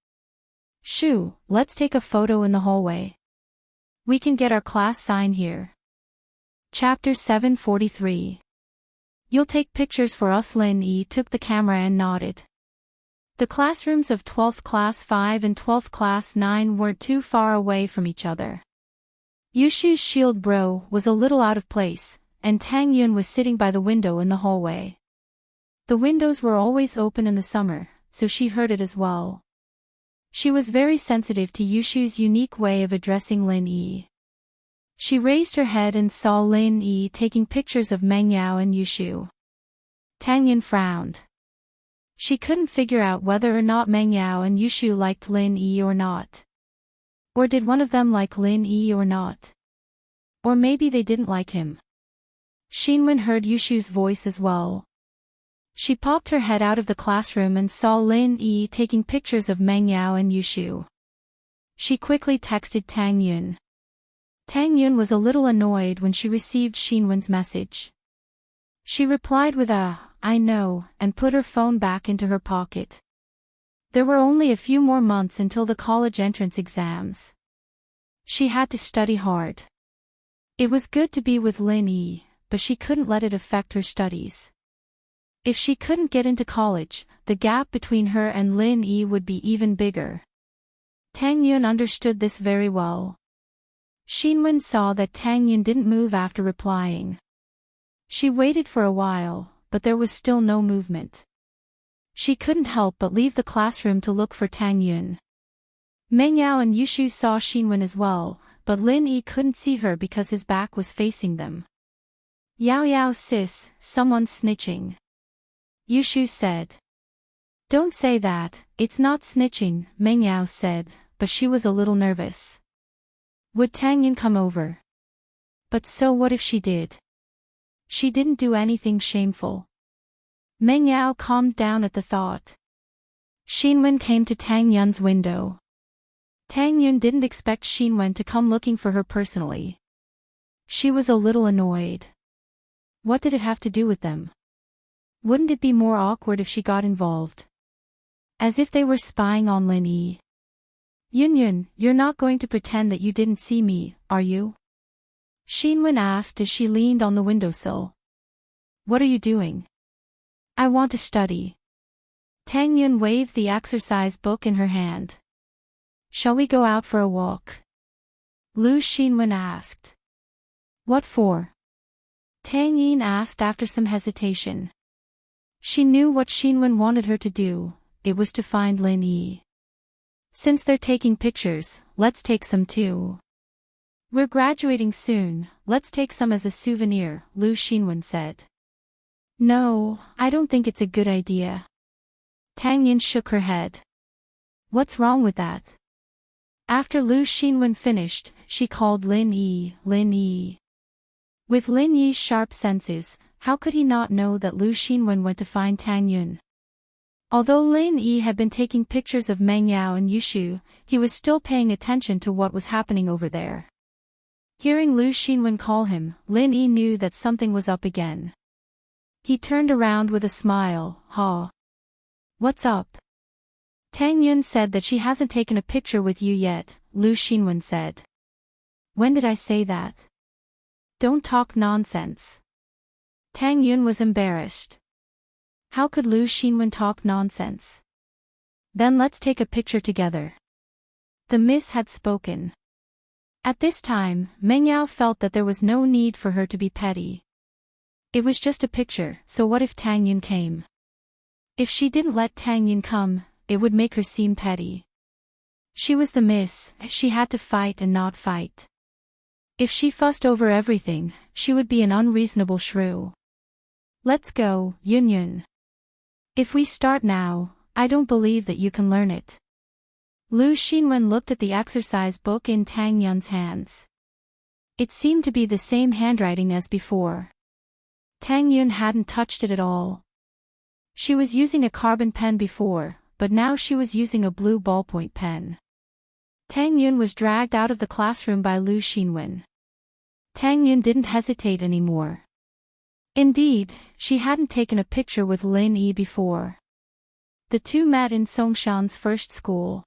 Shu, let's take a photo in the hallway. We can get our class sign here. Chapter 743. You'll take pictures for us. Lin Yi took the camera and nodded. The classrooms of 12th Class 5 and 12th Class 9 weren't too far away from each other. Yushu's shield bro was a little out of place, and Tang Yun was sitting by the window in the hallway. The windows were always open in the summer, so she heard it as well. She was very sensitive to Yushu's unique way of addressing Lin Yi. She raised her head and saw Lin Yi taking pictures of Meng Yao and Yushu. Tang Yun frowned. She couldn't figure out whether or not Meng Yao and Yushu liked Lin Yi or not. Or did one of them like Lin Yi or not? Or maybe they didn't like him. Xinwen heard Yushu's voice as well. She popped her head out of the classroom and saw Lin Yi taking pictures of Meng Yao and Yushu. She quickly texted Tang Yun. Tang Yun was a little annoyed when she received Xinwen's message. She replied with a, I know, and put her phone back into her pocket. There were only a few more months until the college entrance exams. She had to study hard. It was good to be with Lin Yi, but she couldn't let it affect her studies. If she couldn't get into college, the gap between her and Lin Yi would be even bigger. Tang Yun understood this very well. Xinwen saw that Tang Yun didn't move after replying. She waited for a while, but there was still no movement. She couldn't help but leave the classroom to look for Tang Yun. Meng Yao and Yushu saw Xinwen as well, but Lin Yi couldn't see her because his back was facing them. Yao Yao sis, someone's snitching. Yushu said. Don't say that, it's not snitching, Meng Yao said, but she was a little nervous. Would Tang Yun come over? But so what if she did? She didn't do anything shameful. Meng Yao calmed down at the thought. Xinwen came to Tang Yun's window. Tang Yun didn't expect Xinwen to come looking for her personally. She was a little annoyed. What did it have to do with them? Wouldn't it be more awkward if she got involved? As if they were spying on Lin Yi. Yun, you're not going to pretend that you didn't see me, are you? Xinwen asked as she leaned on the windowsill. What are you doing? I want to study. Tang Yun waved the exercise book in her hand. Shall we go out for a walk? Lu Xinwen asked. What for? Tang Yin asked after some hesitation. She knew what Xinwen wanted her to do, it was to find Lin Yi. Since they're taking pictures, let's take some too. We're graduating soon, let's take some as a souvenir, Lu Xinwen said. No, I don't think it's a good idea. Tang Yin shook her head. What's wrong with that? After Lu Xinwen finished, she called Lin Yi, Lin Yi. With Lin Yi's sharp senses, how could he not know that Lu Xinwen went to find Tang Yun? Although Lin Yi had been taking pictures of Meng Yao and Yushu, he was still paying attention to what was happening over there. Hearing Lu Xinwen call him, Lin Yi knew that something was up again. He turned around with a smile. Ha. What's up? Tang Yun said that she hasn't taken a picture with you yet, Lu Xinwen said. When did I say that? Don't talk nonsense. Tang Yun was embarrassed. How could Lu Xinwen talk nonsense? Then let's take a picture together. The miss had spoken. At this time, Meng Yao felt that there was no need for her to be petty. It was just a picture, so what if Tang Yun came? If she didn't let Tang Yun come, it would make her seem petty. She was the miss, she had to fight and not fight. If she fussed over everything, she would be an unreasonable shrew. Let's go, Yun Yun. If we start now, I don't believe that you can learn it. Lu Xinwen looked at the exercise book in Tang Yun's hands. It seemed to be the same handwriting as before. Tang Yun hadn't touched it at all. She was using a carbon pen before, but now she was using a blue ballpoint pen. Tang Yun was dragged out of the classroom by Lu Xinwen. Tang Yun didn't hesitate anymore. Indeed, she hadn't taken a picture with Lin Yi before. The two met in Songshan's first school.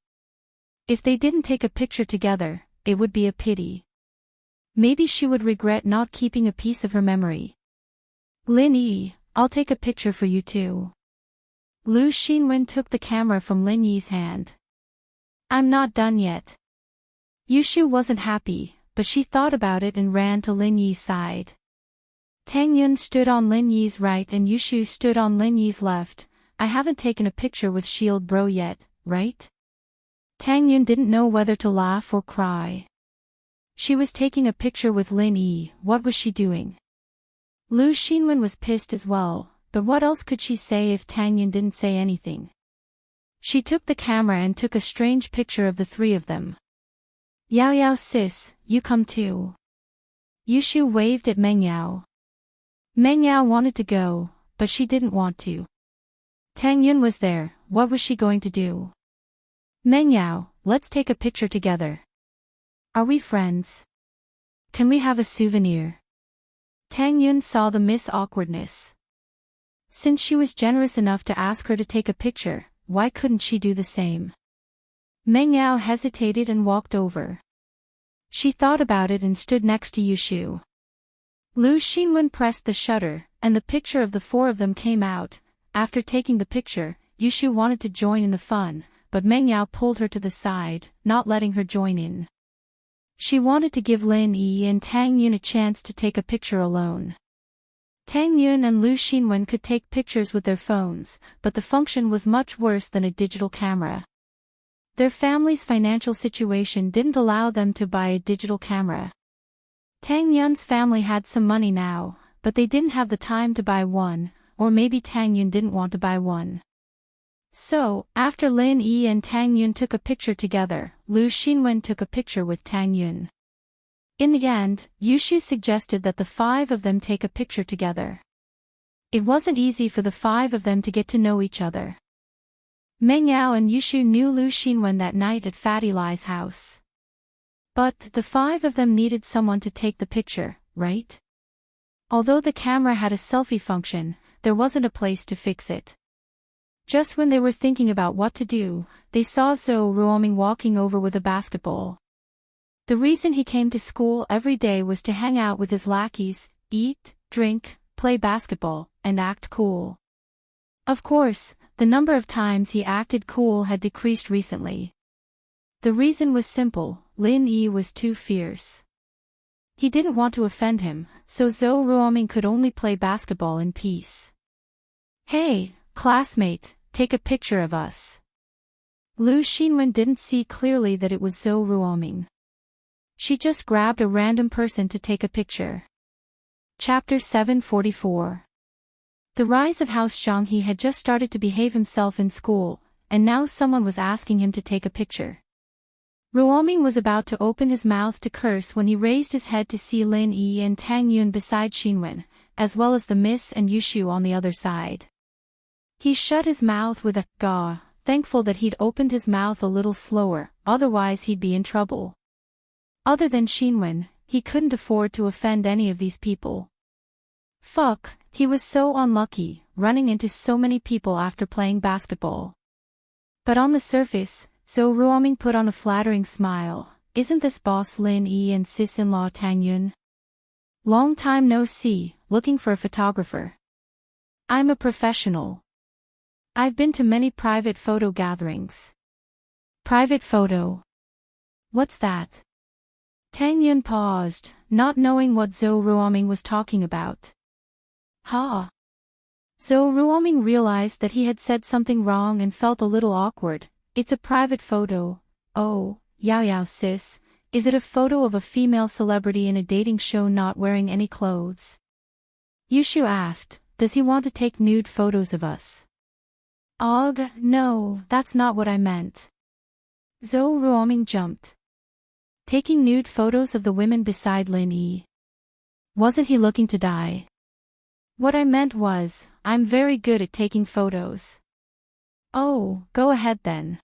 If they didn't take a picture together, it would be a pity. Maybe she would regret not keeping a piece of her memory. Lin Yi, I'll take a picture for you too. Lu Xinwen took the camera from Lin Yi's hand. I'm not done yet. Yushu wasn't happy, but she thought about it and ran to Lin Yi's side. Tang Yun stood on Lin Yi's right and Yushu stood on Lin Yi's left. I haven't taken a picture with Shield Bro yet, right? Tang Yun didn't know whether to laugh or cry. She was taking a picture with Lin Yi, what was she doing? Lu Xinwen was pissed as well, but what else could she say if Tang Yun didn't say anything? She took the camera and took a strange picture of the three of them. Yao Yao sis, you come too. Yushu waved at Meng Yao. Meng Yao wanted to go, but she didn't want to. Tang Yun was there, what was she going to do? Meng Yao, let's take a picture together. Are we friends? Can we have a souvenir? Tang Yun saw the miss awkwardness. Since she was generous enough to ask her to take a picture, why couldn't she do the same? Meng Yao hesitated and walked over. She thought about it and stood next to Yushu. Lu Xinwen pressed the shutter, and the picture of the four of them came out. After taking the picture, Yushu wanted to join in the fun, but Meng Yao pulled her to the side, not letting her join in. She wanted to give Lin Yi and Tang Yun a chance to take a picture alone. Tang Yun and Lu Xinwen could take pictures with their phones, but the function was much worse than a digital camera. Their family's financial situation didn't allow them to buy a digital camera. Tang Yun's family had some money now, but they didn't have the time to buy one, or maybe Tang Yun didn't want to buy one. So, after Lin Yi and Tang Yun took a picture together, Lu Xinwen took a picture with Tang Yun. In the end, Yushu suggested that the five of them take a picture together. It wasn't easy for the five of them to get to know each other. Meng Yao and Yushu knew Lu Xinwen that night at Fatty Lai's house. But the five of them needed someone to take the picture, right? Although the camera had a selfie function, there wasn't a place to fix it. Just when they were thinking about what to do, they saw Zhou Ruoming walking over with a basketball. The reason he came to school every day was to hang out with his lackeys, eat, drink, play basketball, and act cool. Of course, the number of times he acted cool had decreased recently. The reason was simple, Lin Yi was too fierce. He didn't want to offend him, so Zhou Ruoming could only play basketball in peace. Hey, classmate, take a picture of us. Lu Xinwen didn't see clearly that it was Zhou Ruoming. She just grabbed a random person to take a picture. Chapter 744. The rise of House Zhanghe had just started to behave himself in school, and now someone was asking him to take a picture. Ruoming was about to open his mouth to curse when he raised his head to see Lin Yi and Tang Yun beside Xinwen, as well as the Miss and Yushu on the other side. He shut his mouth with a gah, thankful that he'd opened his mouth a little slower, otherwise he'd be in trouble. Other than Xinwen, he couldn't afford to offend any of these people. Fuck, he was so unlucky, running into so many people after playing basketball. But on the surface, Zhou Ruoming put on a flattering smile. Isn't this boss Lin Yi and sis-in-law Tang Yun? Long time no see, looking for a photographer. I'm a professional. I've been to many private photo gatherings. Private photo? What's that? Tang Yun paused, not knowing what Zhou Ruoming was talking about. Ha! Zhou Ruoming realized that he had said something wrong and felt a little awkward. It's a private photo. Oh, Yao sis, is it a photo of a female celebrity in a dating show not wearing any clothes? Yushu asked, does he want to take nude photos of us? Ugh, no, that's not what I meant. Zhou Ruoming jumped. Taking nude photos of the women beside Lin Yi. Wasn't he looking to die? What I meant was, I'm very good at taking photos. Oh, go ahead then.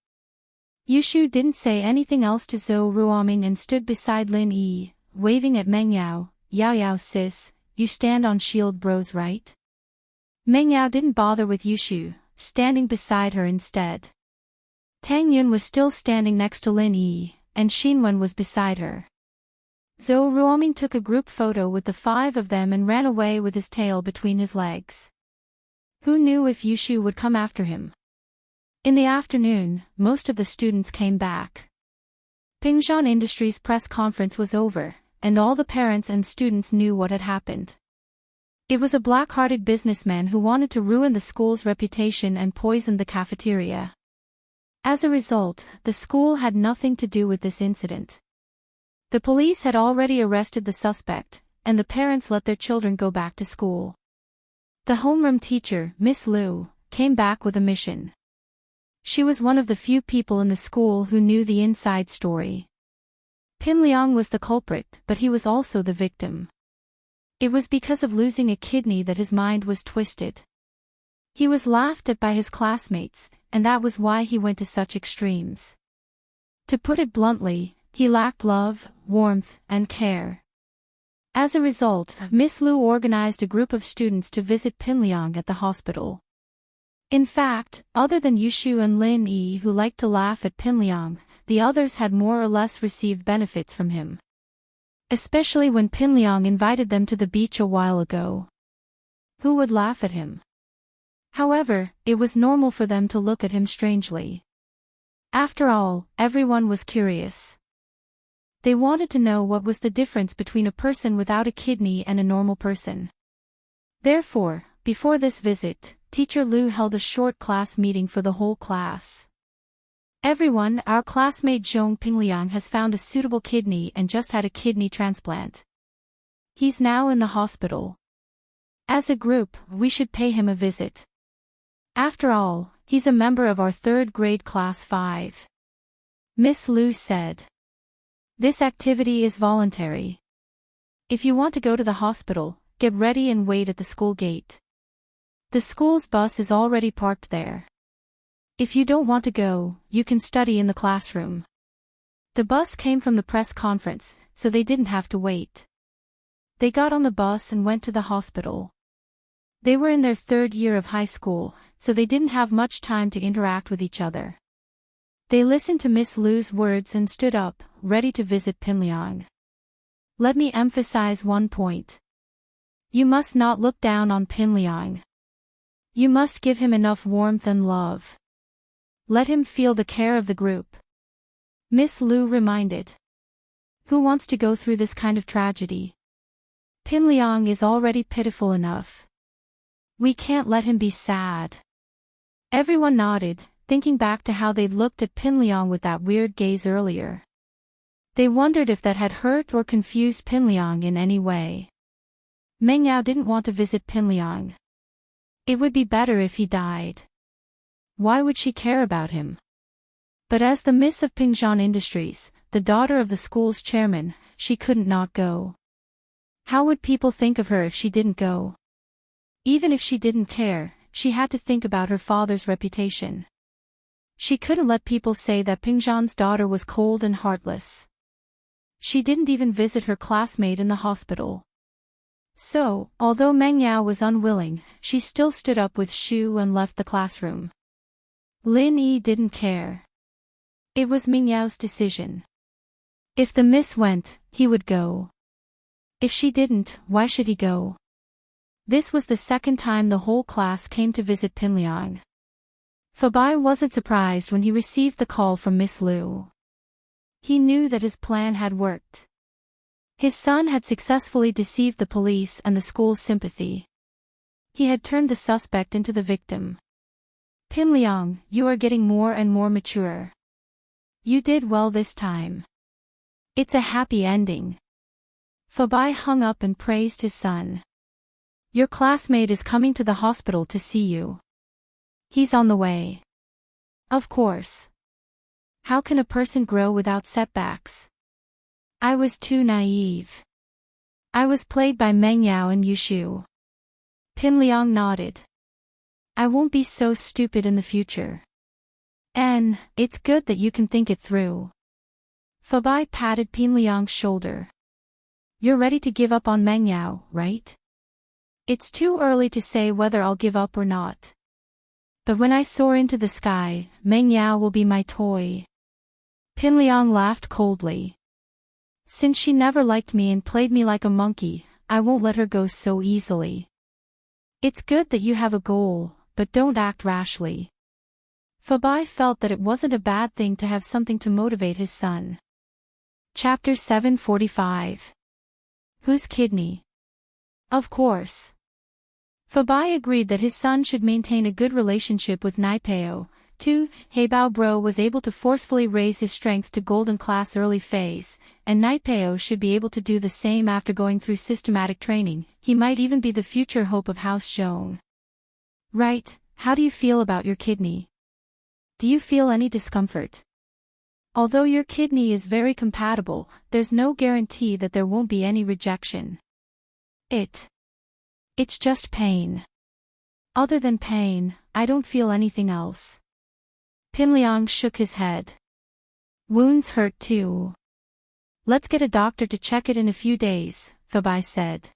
Yushu didn't say anything else to Zhou Ruoming and stood beside Lin Yi, waving at Meng Yao. Yao sis, you stand on shield bros right? Meng Yao didn't bother with Yushu, standing beside her instead. Tang Yun was still standing next to Lin Yi, and Xinwen was beside her. Zhou Ruoming took a group photo with the 5 of them and ran away with his tail between his legs. Who knew if Yushu would come after him? In the afternoon, most of the students came back. Pingshan Industries' press conference was over, and all the parents and students knew what had happened. It was a black-hearted businessman who wanted to ruin the school's reputation and poisoned the cafeteria. As a result, the school had nothing to do with this incident. The police had already arrested the suspect, and the parents let their children go back to school. The homeroom teacher, Miss Liu, came back with a mission. She was one of the few people in the school who knew the inside story. Pin Liang was the culprit, but he was also the victim. It was because of losing a kidney that his mind was twisted. He was laughed at by his classmates, and that was why he went to such extremes. To put it bluntly, he lacked love, warmth, and care. As a result, Miss Liu organized a group of students to visit Pin Liang at the hospital. In fact, other than Yushu and Lin Yi who liked to laugh at Pin Liang, the others had more or less received benefits from him. Especially when Pin Liang invited them to the beach a while ago. Who would laugh at him? However, it was normal for them to look at him strangely. After all, everyone was curious. They wanted to know what was the difference between a person without a kidney and a normal person. Therefore, before this visit, Teacher Liu held a short class meeting for the whole class. Everyone, our classmate Zhong Pingliang has found a suitable kidney and just had a kidney transplant. He's now in the hospital. As a group, we should pay him a visit. After all, he's a member of our 3rd grade class 5. Miss Liu said. This activity is voluntary. If you want to go to the hospital, get ready and wait at the school gate. The school's bus is already parked there. If you don't want to go, you can study in the classroom. The bus came from the press conference, so they didn't have to wait. They got on the bus and went to the hospital. They were in their 3rd year of high school, so they didn't have much time to interact with each other. They listened to Miss Liu's words and stood up, ready to visit Pin Liang. Let me emphasize one point. You must not look down on Pin Liang. You must give him enough warmth and love. Let him feel the care of the group. Miss Lu reminded. Who wants to go through this kind of tragedy? Pin Liang is already pitiful enough. We can't let him be sad. Everyone nodded, thinking back to how they'd looked at Pin Liang with that weird gaze earlier. They wondered if that had hurt or confused Pin Liang in any way. Meng Yao didn't want to visit Pin Liang. It would be better if he died. Why would she care about him? But as the Miss of Pingzhan Industries, the daughter of the school's chairman, she couldn't not go. How would people think of her if she didn't go? Even if she didn't care, she had to think about her father's reputation. She couldn't let people say that Pingzhan's daughter was cold and heartless. She didn't even visit her classmate in the hospital. So, although Meng Yao was unwilling, she still stood up with Shu and left the classroom. Lin Yi didn't care. It was Meng Yao's decision. If the miss went, he would go. If she didn't, why should he go? This was the second time the whole class came to visit Pin Liang. Fabai wasn't surprised when he received the call from Miss Lu. He knew that his plan had worked. His son had successfully deceived the police and the school's sympathy. He had turned the suspect into the victim. Pin Liang, you are getting more and more mature. You did well this time. It's a happy ending. Fabai hung up and praised his son. Your classmate is coming to the hospital to see you. He's on the way. Of course. How can a person grow without setbacks? I was too naive. I was played by Meng Yao and Yushu. Pin Liang nodded. I won't be so stupid in the future. And, it's good that you can think it through. Fabai patted Pin Liang's shoulder. You're ready to give up on Meng Yao, right? It's too early to say whether I'll give up or not. But when I soar into the sky, Meng Yao will be my toy. Pin Liang laughed coldly. Since she never liked me and played me like a monkey, I won't let her go so easily. It's good that you have a goal, but don't act rashly. Fabai felt that it wasn't a bad thing to have something to motivate his son. Chapter 745. Whose kidney? Of course. Fabai agreed that his son should maintain a good relationship with Naipeo. 2. Heibao Bro was able to forcefully raise his strength to golden class early phase, and Naipeo should be able to do the same after going through systematic training. He might even be the future hope of House Zhong. Right, how do you feel about your kidney? Do you feel any discomfort? Although your kidney is very compatible, there's no guarantee that there won't be any rejection. It's just pain. Other than pain, I don't feel anything else. Pin Liang shook his head. Wounds hurt too. Let's get a doctor to check it in a few days, Fabai said.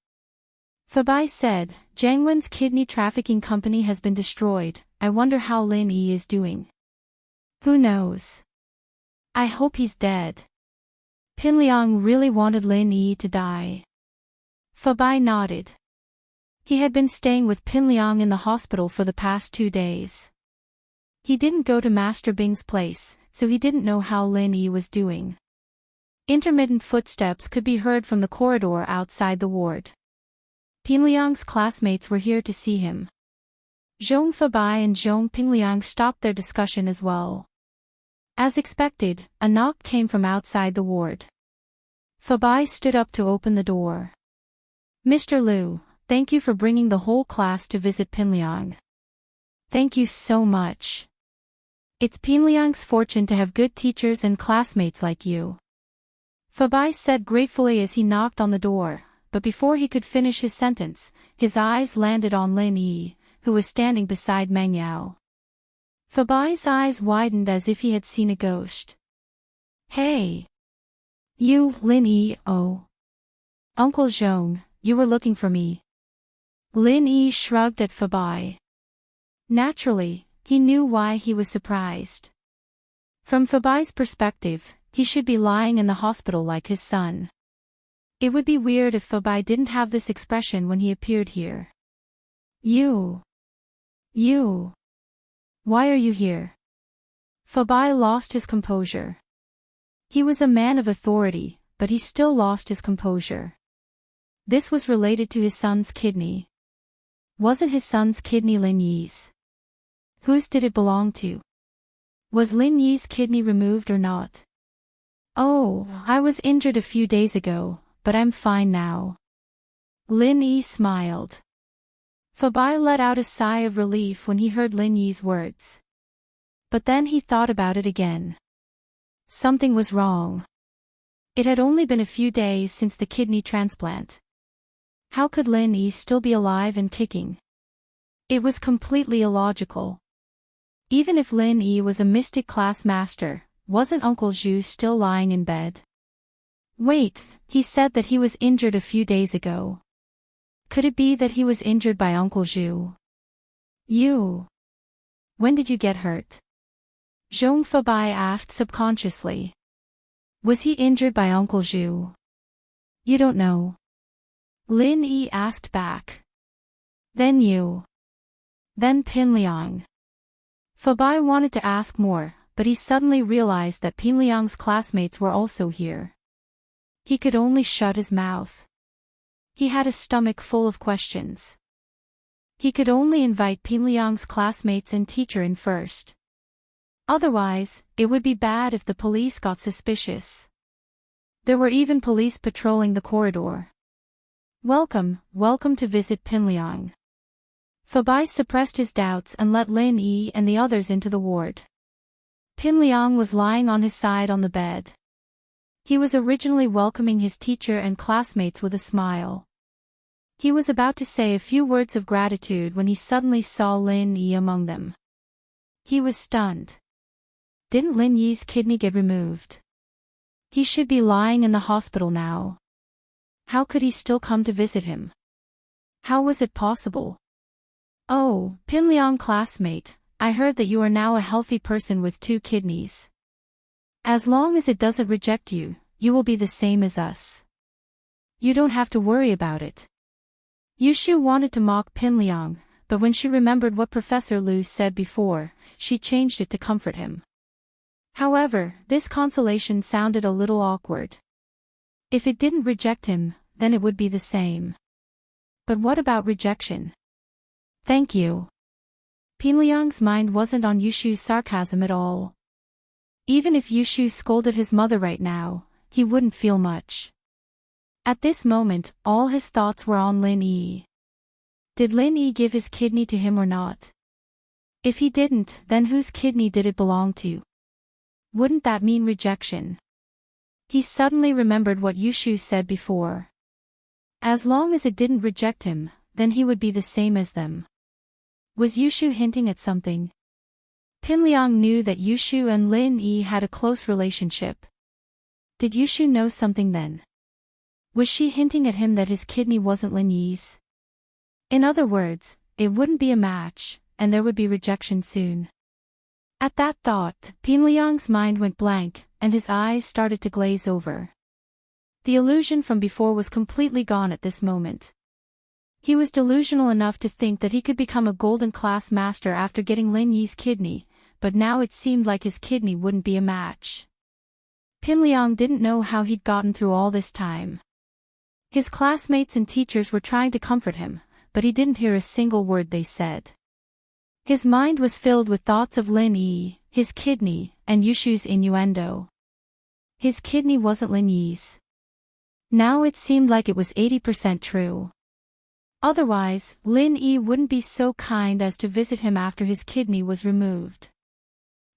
Fabai said, Jiangwen's kidney trafficking company has been destroyed. I wonder how Lin Yi is doing. Who knows? I hope he's dead. Pin Liang really wanted Lin Yi to die. Fabai nodded. He had been staying with Pin Liang in the hospital for the past 2 days. He didn't go to Master Bing's place, so he didn't know how Lin Yi was doing. Intermittent footsteps could be heard from the corridor outside the ward. Pin Liang's classmates were here to see him. Zhong Fabai and Zhong Pingliang stopped their discussion as well. As expected, a knock came from outside the ward. Fabai stood up to open the door. Mr. Liu, thank you for bringing the whole class to visit Pin Liang. Thank you so much. It's Pin Liang's fortune to have good teachers and classmates like you. Fabai said gratefully as he knocked on the door, but before he could finish his sentence, his eyes landed on Lin Yi, who was standing beside Meng Yao. Fabai's eyes widened as if he had seen a ghost. Hey! You, Lin Yi, oh. Uncle Zhong, you were looking for me. Lin Yi shrugged at Fabai. Naturally, he knew why he was surprised. From Fabai's perspective, he should be lying in the hospital like his son. It would be weird if Fabai didn't have this expression when he appeared here. You. Why are you here? Fabai lost his composure. He was a man of authority, but he still lost his composure. This was related to his son's kidney. Wasn't his son's kidney Lin Yi's? Whose did it belong to? Was Lin Yi's kidney removed or not? Oh, I was injured a few days ago, but I'm fine now. Lin Yi smiled. Fabai let out a sigh of relief when he heard Lin Yi's words. But then he thought about it again. Something was wrong. It had only been a few days since the kidney transplant. How could Lin Yi still be alive and kicking? It was completely illogical. Even if Lin Yi was a mystic class master, wasn't Uncle Zhu still lying in bed? Wait, he said that he was injured a few days ago. Could it be that he was injured by Uncle Zhu? When did you get hurt? Zhong Fabai asked subconsciously. Was he injured by Uncle Zhu? You don't know. Lin Yi asked back. Then Pinliang. Fabai wanted to ask more, but he suddenly realized that Pinliang's classmates were also here. He could only shut his mouth. He had a stomach full of questions. He could only invite Pinliang's classmates and teacher in first. Otherwise, it would be bad if the police got suspicious. There were even police patrolling the corridor. Welcome to visit Pinliang. Fabai suppressed his doubts and let Lin Yi and the others into the ward. Pinliang was lying on his side on the bed. He was originally welcoming his teacher and classmates with a smile. He was about to say a few words of gratitude when he suddenly saw Lin Yi among them. He was stunned. Didn't Lin Yi's kidney get removed? He should be lying in the hospital now. How could he still come to visit him? How was it possible? Oh, Pinliang classmate, I heard that you are now a healthy person with 2 kidneys. As long as it doesn't reject you, you will be the same as us. You don't have to worry about it. Yushu wanted to mock Pinliang, but when she remembered what Professor Lu said before, she changed it to comfort him. However, this consolation sounded a little awkward. If it didn't reject him, then it would be the same. But what about rejection? Thank you. Pinliang's mind wasn't on Yushu's sarcasm at all. Even if Yushu scolded his mother right now, he wouldn't feel much. At this moment, all his thoughts were on Lin Yi. Did Lin Yi give his kidney to him or not? If he didn't, then whose kidney did it belong to? Wouldn't that mean rejection? He suddenly remembered what Yushu said before. As long as it didn't reject him, then he would be the same as them. Was Yushu hinting at something? Pinliang knew that Yushu and Lin Yi had a close relationship. Did Yushu know something then? Was she hinting at him that his kidney wasn't Lin Yi's? In other words, it wouldn't be a match, and there would be rejection soon. At that thought, Pinliang's mind went blank, and his eyes started to glaze over. The illusion from before was completely gone at this moment. He was delusional enough to think that he could become a golden class master after getting Lin Yi's kidney, but now it seemed like his kidney wouldn't be a match. Pinliang didn't know how he'd gotten through all this time. His classmates and teachers were trying to comfort him, but he didn't hear a single word they said. His mind was filled with thoughts of Lin Yi, his kidney, and Yushu's innuendo. His kidney wasn't Lin Yi's. Now it seemed like it was 80% true. Otherwise, Lin Yi wouldn't be so kind as to visit him after his kidney was removed.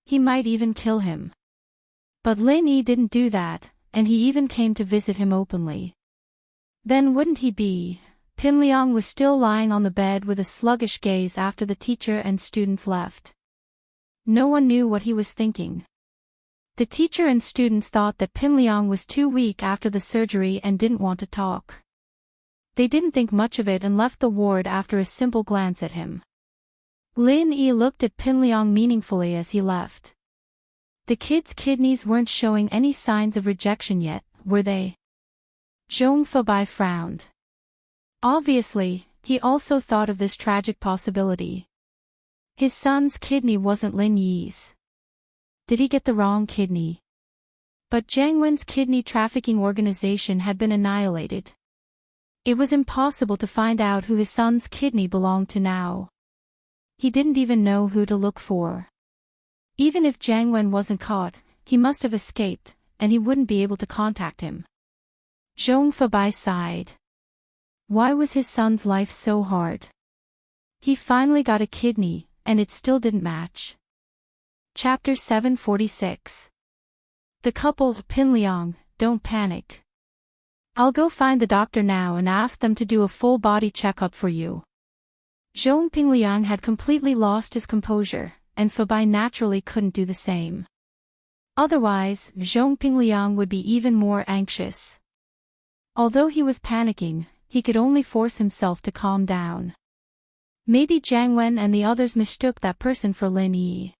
He might even kill him. But Lin Yi didn't do that, and he even came to visit him openly. Then wouldn't he be? Pinliang was still lying on the bed with a sluggish gaze after the teacher and students left. No one knew what he was thinking. The teacher and students thought that Pinliang was too weak after the surgery and didn't want to talk. They didn't think much of it and left the ward after a simple glance at him. Lin Yi looked at Pinliang meaningfully as he left. The kid's kidneys weren't showing any signs of rejection yet, were they? Zhong Fabai frowned. Obviously, he also thought of this tragic possibility. His son's kidney wasn't Lin Yi's. Did he get the wrong kidney? But Jiang Wen's kidney trafficking organization had been annihilated. It was impossible to find out who his son's kidney belonged to now. He didn't even know who to look for. Even if Jiang Wen wasn't caught, he must have escaped, and he wouldn't be able to contact him. Zhong Fabai sighed. Why was his son's life so hard? He finally got a kidney, and it still didn't match. Chapter 746. The couple, Pin Liang, don't panic. I'll go find the doctor now and ask them to do a full body checkup for you. Zhong Pingliang had completely lost his composure, and Fabai naturally couldn't do the same. Otherwise, Zhong Pingliang would be even more anxious. Although he was panicking, he could only force himself to calm down. Maybe Jiang Wen and the others mistook that person for Lin Yi.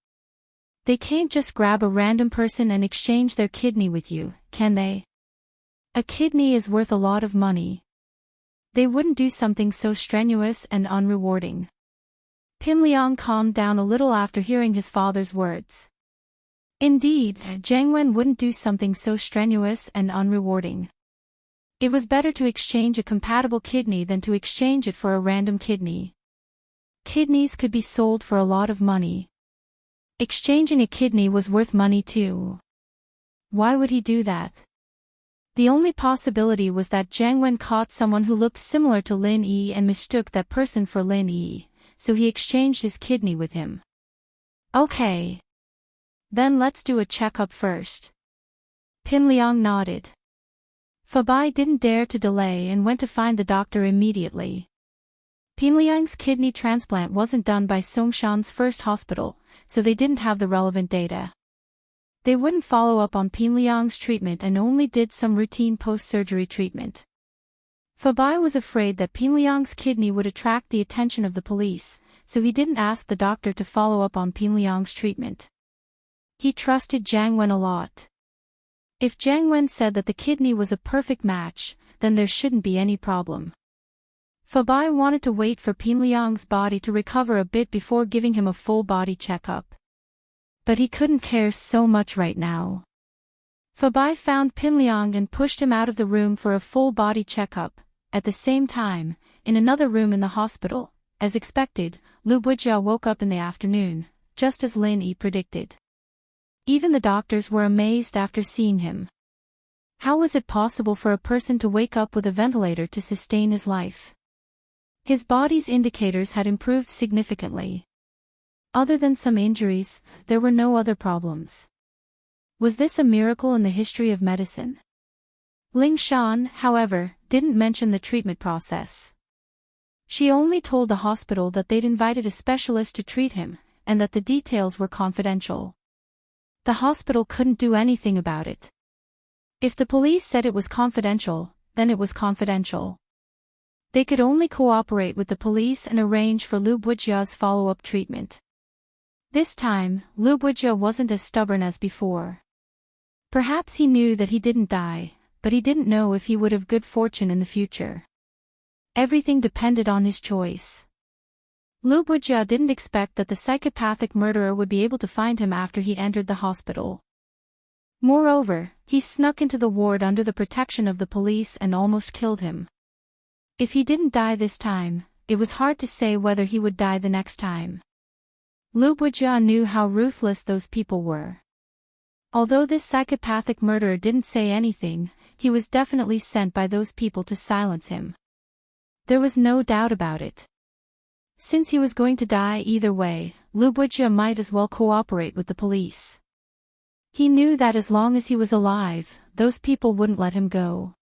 They can't just grab a random person and exchange their kidney with you, can they? A kidney is worth a lot of money. They wouldn't do something so strenuous and unrewarding. Pin Liang calmed down a little after hearing his father's words. Indeed, Jiang Wen wouldn't do something so strenuous and unrewarding. It was better to exchange a compatible kidney than to exchange it for a random kidney. Kidneys could be sold for a lot of money. Exchanging a kidney was worth money too. Why would he do that? The only possibility was that Jiang Wen caught someone who looked similar to Lin Yi and mistook that person for Lin Yi, so he exchanged his kidney with him. Okay. Then let's do a checkup first. Pin Liang nodded. Fabai didn't dare to delay and went to find the doctor immediately. Pin Liang's kidney transplant wasn't done by Songshan's first hospital, so they didn't have the relevant data. They wouldn't follow up on Pin Liang's treatment and only did some routine post-surgery treatment. Fabai was afraid that Pin Liang's kidney would attract the attention of the police, so he didn't ask the doctor to follow up on Pin Liang's treatment. He trusted Jiang Wen a lot. If Jiang Wen said that the kidney was a perfect match, then there shouldn't be any problem. Fabai wanted to wait for Pin Liang's body to recover a bit before giving him a full body checkup. But he couldn't care so much right now. Fabai found Pin Liang and pushed him out of the room for a full body checkup. At the same time, in another room in the hospital, as expected, Lu Bujia woke up in the afternoon, just as Lin Yi predicted. Even the doctors were amazed after seeing him. How was it possible for a person to wake up with a ventilator to sustain his life? His body's indicators had improved significantly. Other than some injuries, there were no other problems. Was this a miracle in the history of medicine? Ling Shan, however, didn't mention the treatment process. She only told the hospital that they'd invited a specialist to treat him, and that the details were confidential. The hospital couldn't do anything about it. If the police said it was confidential, then it was confidential. They could only cooperate with the police and arrange for Lu Bujia's follow-up treatment. This time, Lu Bujia wasn't as stubborn as before. Perhaps he knew that he didn't die, but he didn't know if he would have good fortune in the future. Everything depended on his choice. Lu Bujia didn't expect that the psychopathic murderer would be able to find him after he entered the hospital. Moreover, he snuck into the ward under the protection of the police and almost killed him. If he didn't die this time, it was hard to say whether he would die the next time. Lu Bujia knew how ruthless those people were. Although this psychopathic murderer didn't say anything, he was definitely sent by those people to silence him. There was no doubt about it. Since he was going to die either way, Lu Bujia might as well cooperate with the police. He knew that as long as he was alive, those people wouldn't let him go.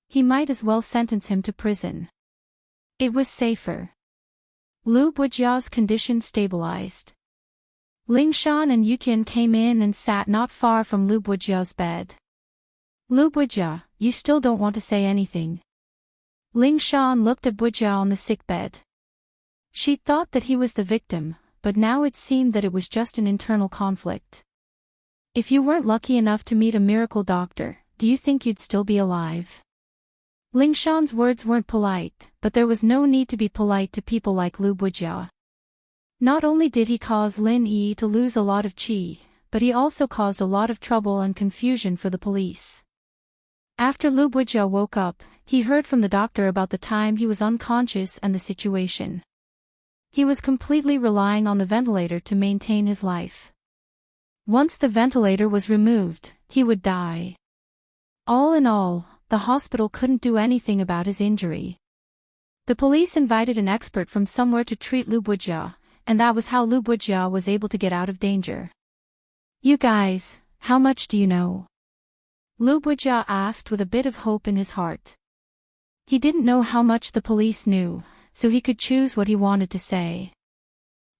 He might as well sentence him to prison. It was safer. Lu Bujia's condition stabilized. Ling Shan and Yutian came in and sat not far from Lu Bujia's bed. Lu Bujia, you still don't want to say anything. Ling Shan looked at Bujia on the sickbed. She thought that he was the victim, but now it seemed that it was just an internal conflict. If you weren't lucky enough to meet a miracle doctor, do you think you'd still be alive? Ling Shan's words weren't polite, but there was no need to be polite to people like Lu Bujia. Not only did he cause Lin Yi to lose a lot of qi, but he also caused a lot of trouble and confusion for the police. After Lu Bujia woke up, he heard from the doctor about the time he was unconscious and the situation. He was completely relying on the ventilator to maintain his life. Once the ventilator was removed, he would die. All in all, the hospital couldn't do anything about his injury. The police invited an expert from somewhere to treat Lu Bujia, and that was how Lu Bujia was able to get out of danger. "You guys, how much do you know?" Lu Bujia asked with a bit of hope in his heart. He didn't know how much the police knew, so he could choose what he wanted to say.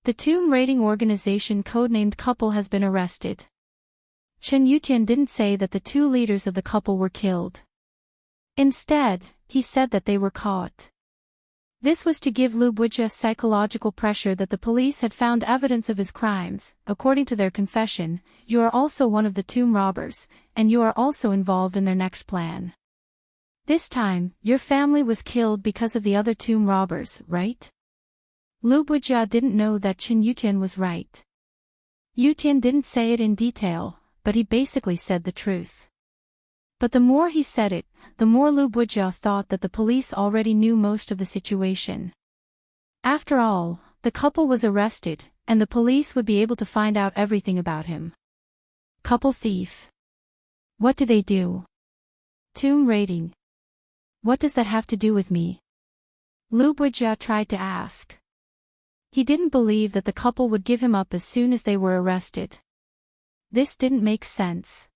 The tomb raiding organization codenamed couple has been arrested. Chen Yutian didn't say that the two leaders of the couple were killed. Instead, he said that they were caught. This was to give Lu Bujia psychological pressure that the police had found evidence of his crimes. According to their confession, you are also one of the tomb robbers, and you are also involved in their next plan. This time, your family was killed because of the other tomb robbers, right? Lu Bujia didn't know that Chen Yutian was right. Yutian didn't say it in detail, but he basically said the truth. But the more he said it, the more Lu Bujia thought that the police already knew most of the situation. After all, the couple was arrested, and the police would be able to find out everything about him. Couple thief. What do they do? Tomb raiding. What does that have to do with me? Lu Bujia tried to ask. He didn't believe that the couple would give him up as soon as they were arrested. This didn't make sense.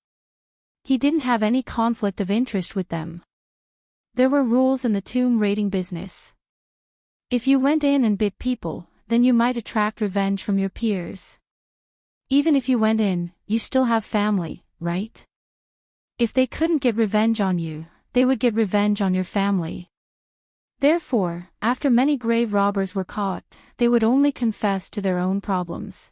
He didn't have any conflict of interest with them. There were rules in the tomb raiding business. If you went in and bit people, then you might attract revenge from your peers. Even if you went in, you still have family, right? If they couldn't get revenge on you, they would get revenge on your family. Therefore, after many grave robbers were caught, they would only confess to their own problems.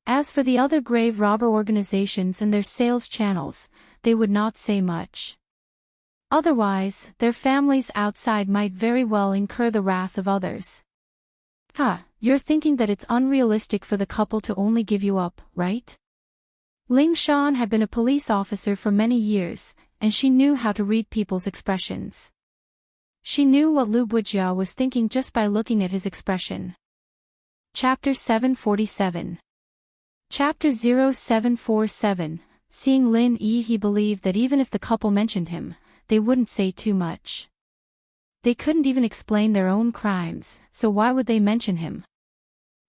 As for the other grave robber organizations and their sales channels, they would not say much. Otherwise, their families outside might very well incur the wrath of others. You're thinking that it's unrealistic for the couple to only give you up, right? Ling Shan had been a police officer for many years, and she knew how to read people's expressions. She knew what Lu Bujia was thinking just by looking at his expression. Chapter 747. Chapter 0747, seeing Lin Yi, he believed that even if the couple mentioned him, they wouldn't say too much. They couldn't even explain their own crimes, so why would they mention him?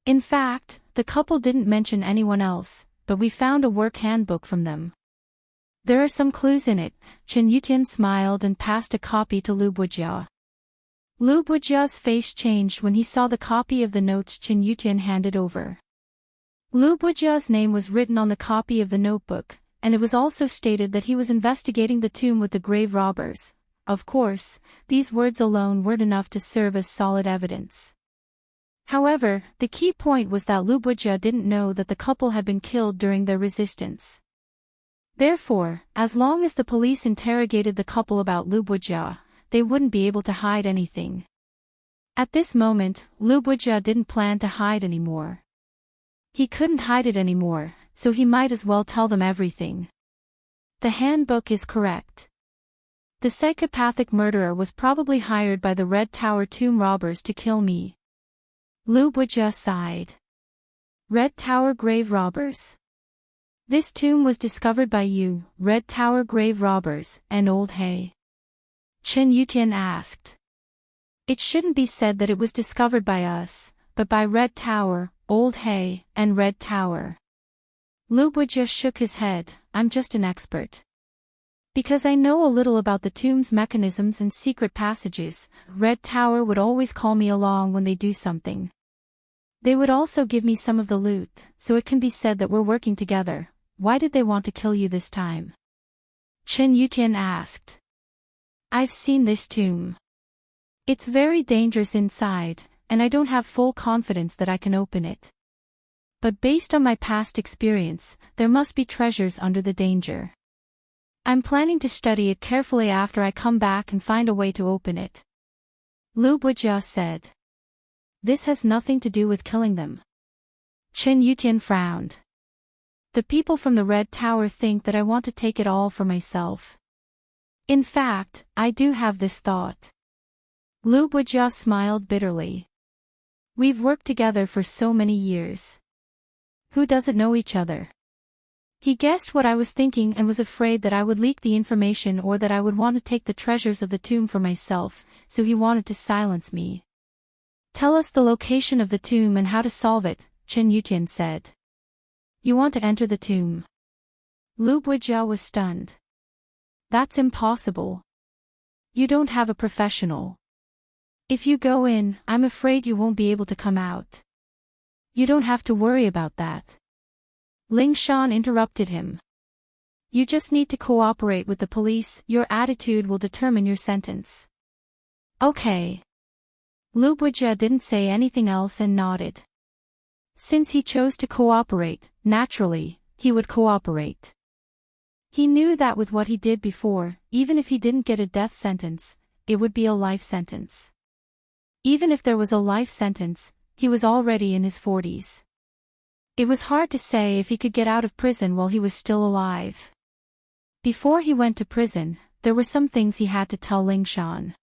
In fact, the couple didn't mention anyone else, but we found a work handbook from them. There are some clues in it. Chen Yutian smiled and passed a copy to Lu Bujia. Lu Bujia's face changed when he saw the copy of the notes Chen Yutian handed over. Lu Bujia's name was written on the copy of the notebook, and it was also stated that he was investigating the tomb with the grave robbers. Of course, these words alone weren't enough to serve as solid evidence. However, the key point was that Lu Bujia didn't know that the couple had been killed during their resistance. Therefore, as long as the police interrogated the couple about Lu Bujia, they wouldn't be able to hide anything. At this moment, Lu Bujia didn't plan to hide anymore. He couldn't hide it anymore, so he might as well tell them everything. The handbook is correct. The psychopathic murderer was probably hired by the Red Tower tomb robbers to kill me. Lu Bujia sighed. Red Tower grave robbers. This tomb was discovered by you, Red Tower grave robbers, and Old Hay? Chen Yutian asked. It shouldn't be said that it was discovered by us, but by Red Tower, Old Hay, and Red Tower. Lu Bujia shook his head. I'm just an expert. Because I know a little about the tomb's mechanisms and secret passages, Red Tower would always call me along when they do something. They would also give me some of the loot, so it can be said that we're working together. Why did they want to kill you this time? Chen Yutian asked. I've seen this tomb. It's very dangerous inside, and I don't have full confidence that I can open it. But based on my past experience, there must be treasures under the danger. I'm planning to study it carefully after I come back and find a way to open it. Lu Bujia said. This has nothing to do with killing them. Chen Yutian frowned. The people from the Red Tower think that I want to take it all for myself. In fact, I do have this thought. Lu Buijia smiled bitterly. We've worked together for so many years. Who doesn't know each other? He guessed what I was thinking and was afraid that I would leak the information or that I would want to take the treasures of the tomb for myself, so he wanted to silence me. Tell us the location of the tomb and how to solve it, Chen Yutian said. You want to enter the tomb? Lu Buijia was stunned. That's impossible. You don't have a professional. If you go in, I'm afraid you won't be able to come out. You don't have to worry about that. Ling Shan interrupted him. You just need to cooperate with the police, your attitude will determine your sentence. Okay. Lu Buijia didn't say anything else and nodded. Since he chose to cooperate, naturally, he would cooperate. He knew that with what he did before, even if he didn't get a death sentence, it would be a life sentence. Even if there was a life sentence, he was already in his 40s. It was hard to say if he could get out of prison while he was still alive. Before he went to prison, there were some things he had to tell Ling Shan.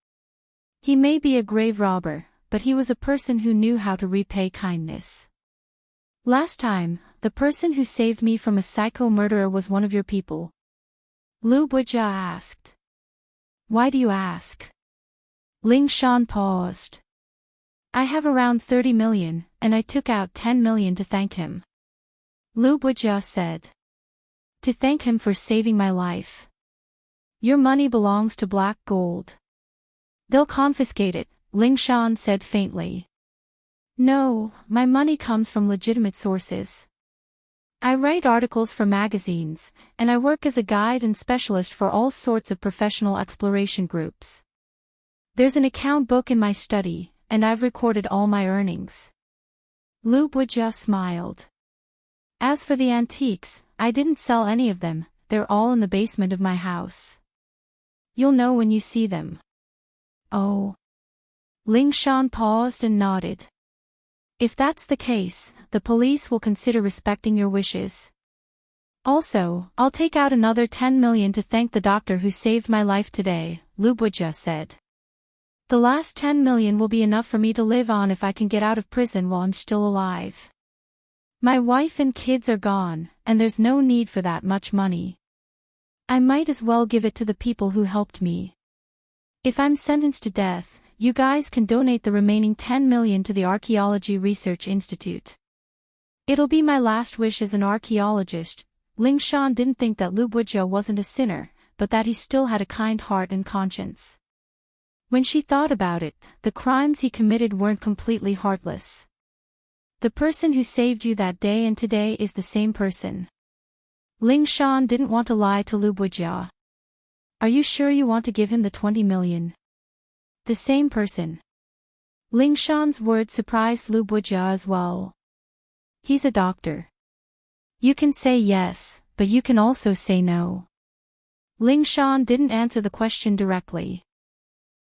He may be a grave robber, but he was a person who knew how to repay kindness. Last time, the person who saved me from a psycho murderer was one of your people. Lu Buijia asked. Why do you ask? Ling Shan paused. I have around 30 million, and I took out 10 million to thank him. Lu Buijia said. To thank him for saving my life. Your money belongs to Black Gold. They'll confiscate it, Ling Shan said faintly. No, my money comes from legitimate sources. I write articles for magazines, and I work as a guide and specialist for all sorts of professional exploration groups. There's an account book in my study, and I've recorded all my earnings. Lu Buijia smiled. As for the antiques, I didn't sell any of them, they're all in the basement of my house. You'll know when you see them. Oh. Ling Shan paused and nodded. If that's the case, the police will consider respecting your wishes. Also, I'll take out another 10 million to thank the doctor who saved my life today, Lu Buijia said. The last 10 million will be enough for me to live on if I can get out of prison while I'm still alive. My wife and kids are gone, and there's no need for that much money. I might as well give it to the people who helped me. If I'm sentenced to death, you guys can donate the remaining 10 million to the Archaeology Research Institute. It'll be my last wish as an archaeologist. Ling Shan didn't think that Lu Buijia wasn't a sinner, but that he still had a kind heart and conscience. When she thought about it, the crimes he committed weren't completely heartless. The person who saved you that day and today is the same person. Ling Shan didn't want to lie to Lu Buijia. Are you sure you want to give him the 20 million? The same person. Ling Shan's words surprised Lu Buijia as well. He's a doctor. You can say yes, but you can also say no. Ling Shan didn't answer the question directly.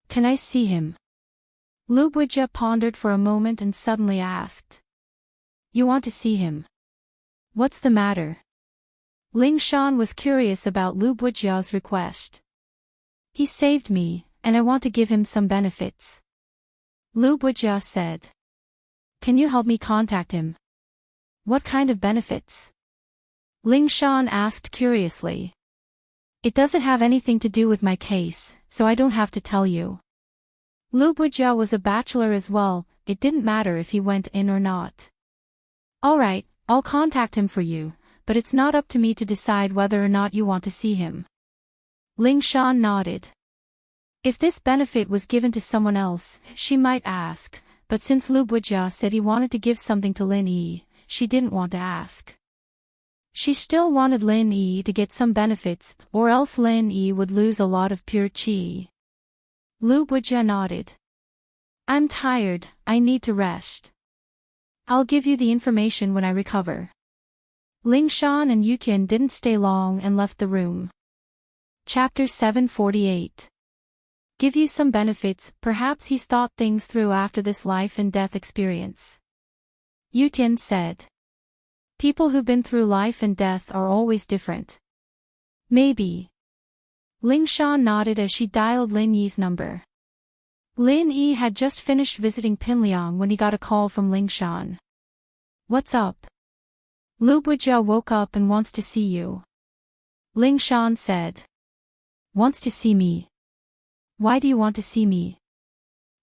Can I see him? Lu Buijia pondered for a moment and suddenly asked. You want to see him? What's the matter? Ling Shan was curious about Lu Buijia's request. He saved me, and I want to give him some benefits. Lu Buijia said. Can you help me contact him? What kind of benefits? Ling Shan asked curiously. It doesn't have anything to do with my case, so I don't have to tell you. Lu Buijia was a bachelor as well, it didn't matter if he went in or not. Alright, I'll contact him for you, but it's not up to me to decide whether or not you want to see him. Ling Shan nodded. If this benefit was given to someone else, she might ask, but since Lu Buijia said he wanted to give something to Lin Yi, she didn't want to ask. She still wanted Lin Yi to get some benefits, or else Lin Yi would lose a lot of pure qi. Lu Buijia nodded. I'm tired, I need to rest. I'll give you the information when I recover. Ling Shan and Yutian didn't stay long and left the room. Chapter 748. Give you some benefits, perhaps he's thought things through after this life and death experience. Yutian said. People who've been through life and death are always different. Maybe. Ling Shan nodded as she dialed Lin Yi's number. Lin Yi had just finished visiting Pinliang when he got a call from Ling Shan. What's up? Lu Bujia woke up and wants to see you. Ling Shan said. Wants to see me? Why do you want to see me?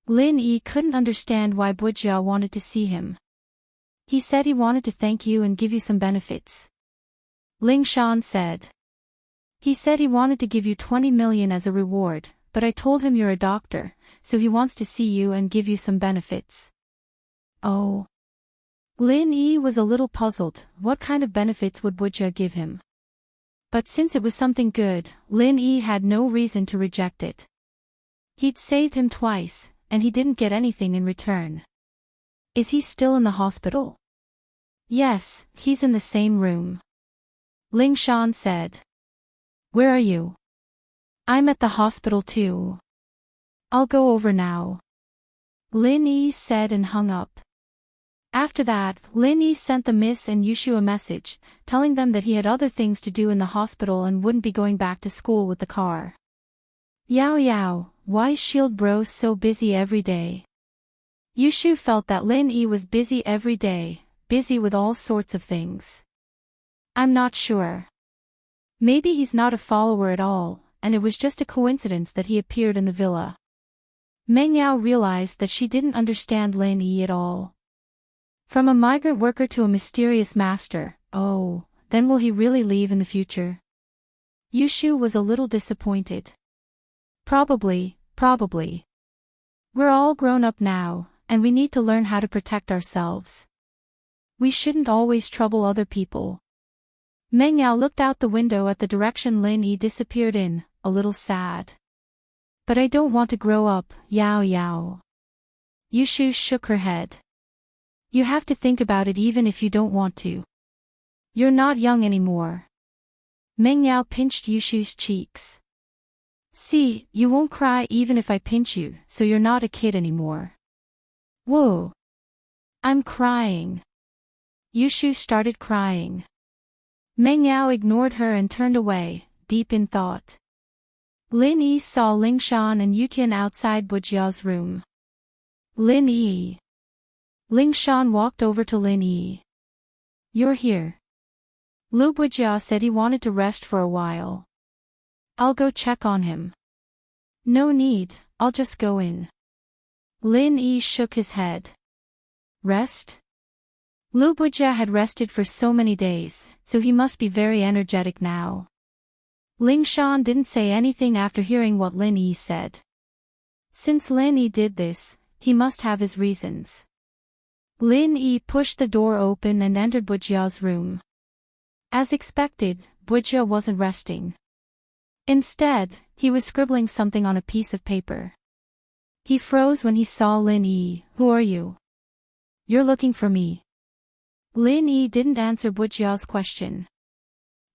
Lin Yi couldn't understand why Bujia wanted to see him. He said he wanted to thank you and give you some benefits. Ling Shan said. He said he wanted to give you 20 million as a reward, but I told him you're a doctor, so he wants to see you and give you some benefits. Oh. Lin Yi was a little puzzled. What kind of benefits would Bujia give him? But since it was something good, Lin Yi had no reason to reject it. He'd saved him twice, and he didn't get anything in return. Is he still in the hospital? Yes, he's in the same room. Ling Shan said. Where are you? I'm at the hospital too. I'll go over now. Lin Yi said and hung up. After that, Lin Yi sent the Miss and Yushu a message, telling them that he had other things to do in the hospital and wouldn't be going back to school with the car. Yao, why is Shield Bro so busy every day? Yushu felt that Lin Yi was busy every day, busy with all sorts of things. I'm not sure. Maybe he's not a follower at all, and it was just a coincidence that he appeared in the villa. Meng Yao realized that she didn't understand Lin Yi at all. From a migrant worker to a mysterious master, oh, then will he really leave in the future? Yushu was a little disappointed. Probably. We're all grown up now, and we need to learn how to protect ourselves. We shouldn't always trouble other people. Meng Yao looked out the window at the direction Lin Yi disappeared in, a little sad. But I don't want to grow up, Yao. Yushu shook her head. You have to think about it even if you don't want to. You're not young anymore. Meng Yao pinched Yushu's cheeks. See, you won't cry even if I pinch you, so you're not a kid anymore. Whoa. I'm crying. Yushu started crying. Meng Yao ignored her and turned away, deep in thought. Lin Yi saw Ling Shan and Yutian outside Bujia's room. Lin Yi. Ling Shan walked over to Lin Yi. You're here. Lu Bujia said he wanted to rest for a while. I'll go check on him. No need, I'll just go in. Lin Yi shook his head. Rest? Lu Bujia had rested for so many days, so he must be very energetic now. Ling Shan didn't say anything after hearing what Lin Yi said. Since Lin Yi did this, he must have his reasons. Lin Yi pushed the door open and entered Bujia's room. As expected, Bujia wasn't resting. Instead, he was scribbling something on a piece of paper. He froze when he saw Lin Yi. Who are you? You're looking for me. Lin Yi didn't answer Bujia's question.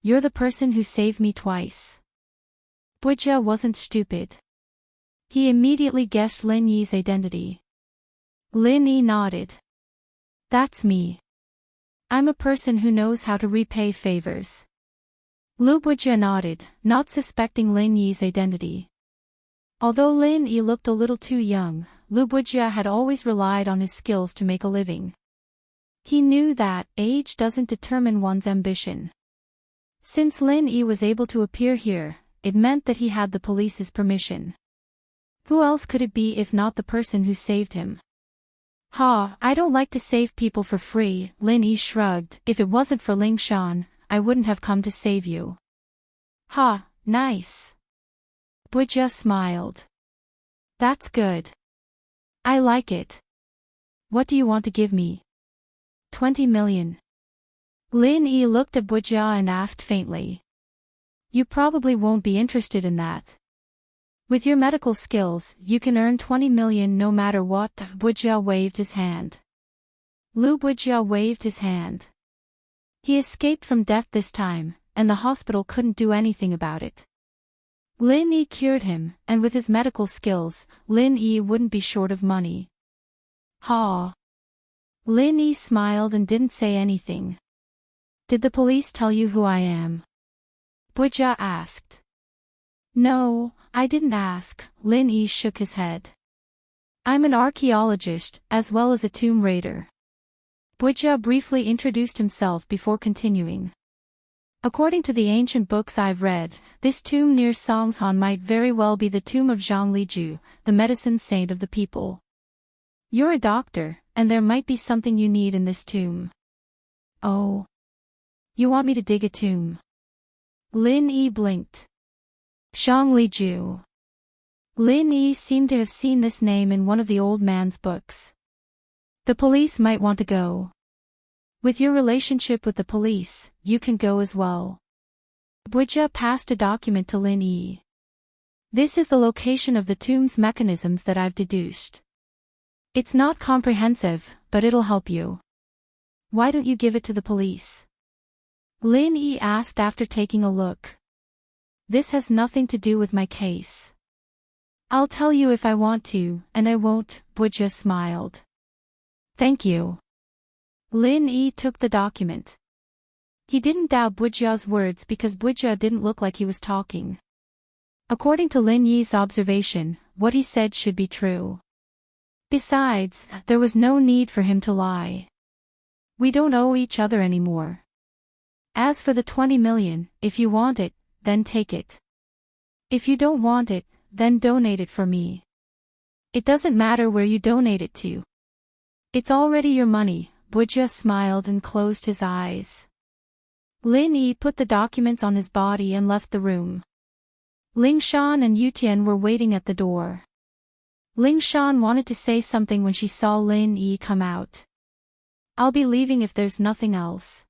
You're the person who saved me twice. Bujia wasn't stupid. He immediately guessed Lin Yi's identity. Lin Yi nodded. That's me. I'm a person who knows how to repay favors. Lu Bujia nodded, not suspecting Lin Yi's identity. Although Lin Yi looked a little too young, Lu Bujia had always relied on his skills to make a living. He knew that age doesn't determine one's ambition. Since Lin Yi was able to appear here, it meant that he had the police's permission. Who else could it be if not the person who saved him? I don't like to save people for free, Lin Yi shrugged. If it wasn't for Ling Shan, I wouldn't have come to save you. Nice. Bujia smiled. That's good. I like it. What do you want to give me? 20 million. Lin Yi looked at Bujia and asked faintly. You probably won't be interested in that. With your medical skills, you can earn 20 million no matter what. Bujia waved his hand. Lu Bujia waved his hand. He escaped from death this time, and the hospital couldn't do anything about it. Lin Yi cured him, and with his medical skills, Lin Yi wouldn't be short of money. Lin Yi smiled and didn't say anything. Did the police tell you who I am? Bujia asked. No, I didn't ask, Lin Yi shook his head. I'm an archaeologist, as well as a tomb raider. Bujia briefly introduced himself before continuing. According to the ancient books I've read, this tomb near Songshan might very well be the tomb of Zhang Liju, the medicine saint of the people. You're a doctor, and there might be something you need in this tomb. Oh. You want me to dig a tomb? Lin Yi blinked. Zhang Liju. Lin Yi seemed to have seen this name in one of the old man's books. The police might want to go. With your relationship with the police, you can go as well. Bujia passed a document to Lin Yi. This is the location of the tomb's mechanisms that I've deduced. It's not comprehensive, but it'll help you. Why don't you give it to the police? Lin Yi asked after taking a look. This has nothing to do with my case. I'll tell you if I want to, and I won't, Bujia smiled. Thank you. Lin Yi took the document. He didn't doubt Bujia's words because Bujia didn't look like he was talking. According to Lin Yi's observation, what he said should be true. Besides, there was no need for him to lie. We don't owe each other anymore. As for the 20 million, if you want it, then take it. If you don't want it, then donate it for me. It doesn't matter where you donate it to. It's already your money, Bujia smiled and closed his eyes. Lin Yi put the documents on his body and left the room. Ling Shan and Yutian were waiting at the door. Ling Shan wanted to say something when she saw Lin Yi come out. I'll be leaving if there's nothing else.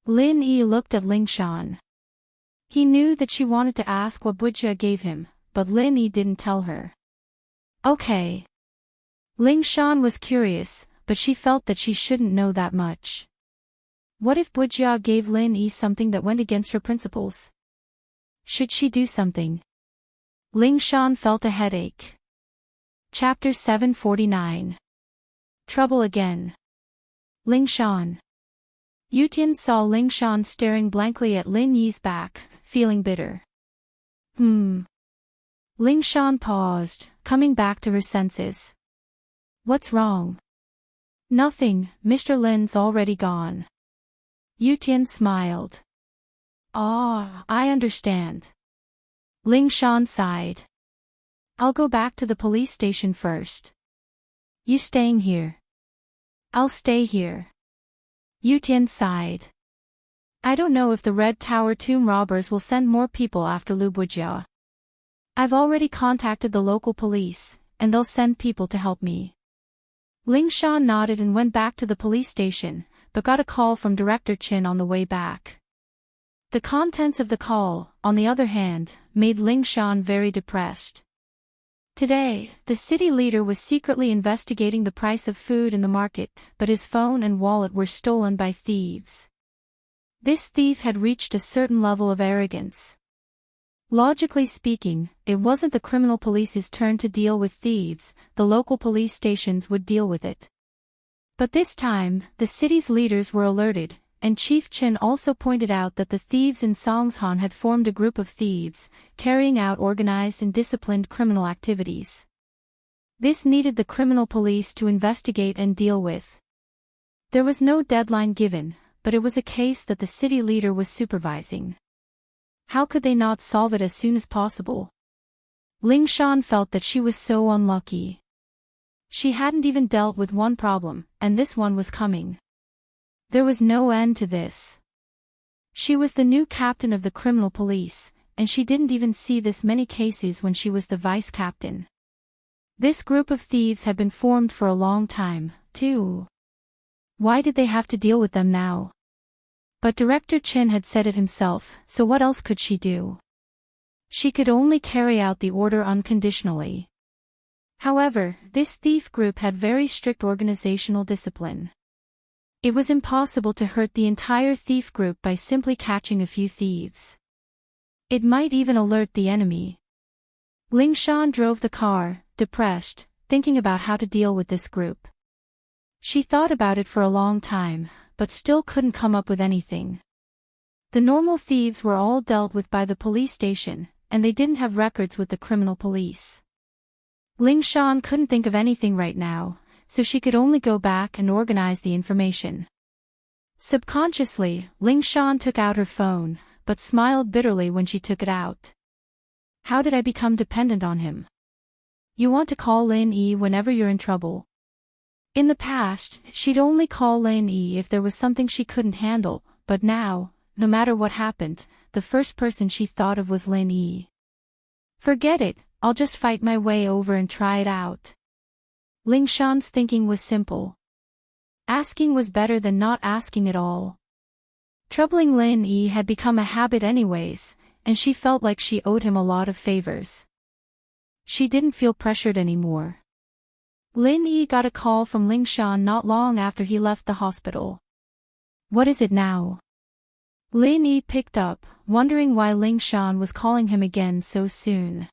Lin Yi looked at Ling Shan. He knew that she wanted to ask what Bujia gave him, but Lin Yi didn't tell her. Okay. Ling Shan was curious, but she felt that she shouldn't know that much. What if Bujia gave Lin Yi something that went against her principles? Should she do something? Ling Shan felt a headache. Chapter 749. Trouble again. Ling Shan. Yutian saw Ling Shan staring blankly at Lin Yi's back, feeling bitter. Ling Shan paused, coming back to her senses. What's wrong? Nothing, Mr. Lin's already gone. Yutian smiled. Ah, I understand. Ling Shan sighed. I'll go back to the police station first. You staying here? I'll stay here. Yutian sighed. I don't know if the Red Tower tomb robbers will send more people after Lu Bujia. I've already contacted the local police, and they'll send people to help me. Ling Shan nodded and went back to the police station, but got a call from Director Chin on the way back. The contents of the call, on the other hand, made Ling Shan very depressed. Today, the city leader was secretly investigating the price of food in the market, but his phone and wallet were stolen by thieves. This thief had reached a certain level of arrogance. Logically speaking, it wasn't the criminal police's turn to deal with thieves, the local police stations would deal with it. But this time, the city's leaders were alerted, and Chief Chin also pointed out that the thieves in Songshan had formed a group of thieves, carrying out organized and disciplined criminal activities. This needed the criminal police to investigate and deal with. There was no deadline given, but it was a case that the city leader was supervising. How could they not solve it as soon as possible? Ling Shan felt that she was so unlucky. She hadn't even dealt with one problem, and this one was coming. There was no end to this. She was the new captain of the criminal police, and she didn't even see this many cases when she was the vice captain. This group of thieves had been formed for a long time, too. Why did they have to deal with them now? But Director Chin had said it himself, so what else could she do? She could only carry out the order unconditionally. However, this thief group had very strict organizational discipline. It was impossible to hurt the entire thief group by simply catching a few thieves. It might even alert the enemy. Ling Shan drove the car, depressed, thinking about how to deal with this group. She thought about it for a long time, but still couldn't come up with anything. The normal thieves were all dealt with by the police station, and they didn't have records with the criminal police. Ling Shan couldn't think of anything right now, so she could only go back and organize the information. Subconsciously, Ling Shan took out her phone, but smiled bitterly when she took it out. How did I become dependent on him? You want to call Lin Yi whenever you're in trouble. In the past, she'd only call Lin Yi if there was something she couldn't handle, but now, no matter what happened, the first person she thought of was Lin Yi. Forget it, I'll just fight my way over and try it out. Ling Shan's thinking was simple. Asking was better than not asking at all. Troubling Lin Yi had become a habit anyways, and she felt like she owed him a lot of favors. She didn't feel pressured anymore. Lin Yi got a call from Ling Shan not long after he left the hospital. What is it now? Lin Yi picked up, wondering why Ling Shan was calling him again so soon.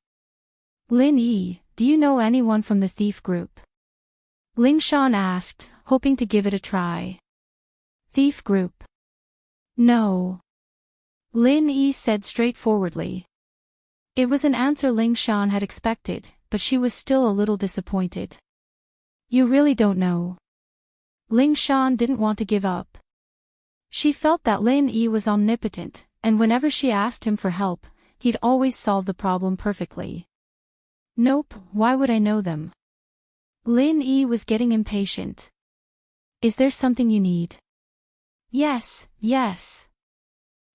Lin Yi, do you know anyone from the thief group? Ling Shan asked, hoping to give it a try. Thief group? No. Lin Yi said straightforwardly. It was an answer Ling Shan had expected, but she was still a little disappointed. You really don't know? Ling Shan didn't want to give up. She felt that Lin Yi was omnipotent, and whenever she asked him for help, he'd always solve the problem perfectly. Nope, why would I know them? Lin Yi was getting impatient. Is there something you need? Yes, yes.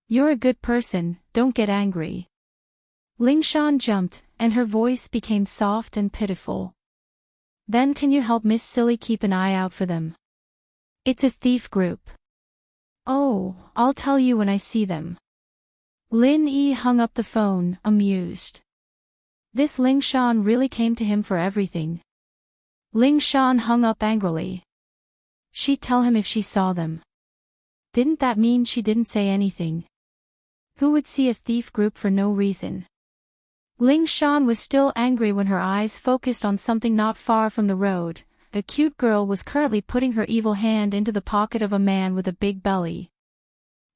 You're a good person, don't get angry. Ling Shan jumped, and her voice became soft and pitiful. Then can you help Miss Silly keep an eye out for them? It's a thief group. Oh, I'll tell you when I see them. Lin Yi hung up the phone, amused. This Ling Shan really came to him for everything. Ling Shan hung up angrily. She'd tell him if she saw them. Didn't that mean she didn't say anything? Who would see a thief group for no reason? Ling Shan was still angry when her eyes focused on something not far from the road. A cute girl was currently putting her evil hand into the pocket of a man with a big belly.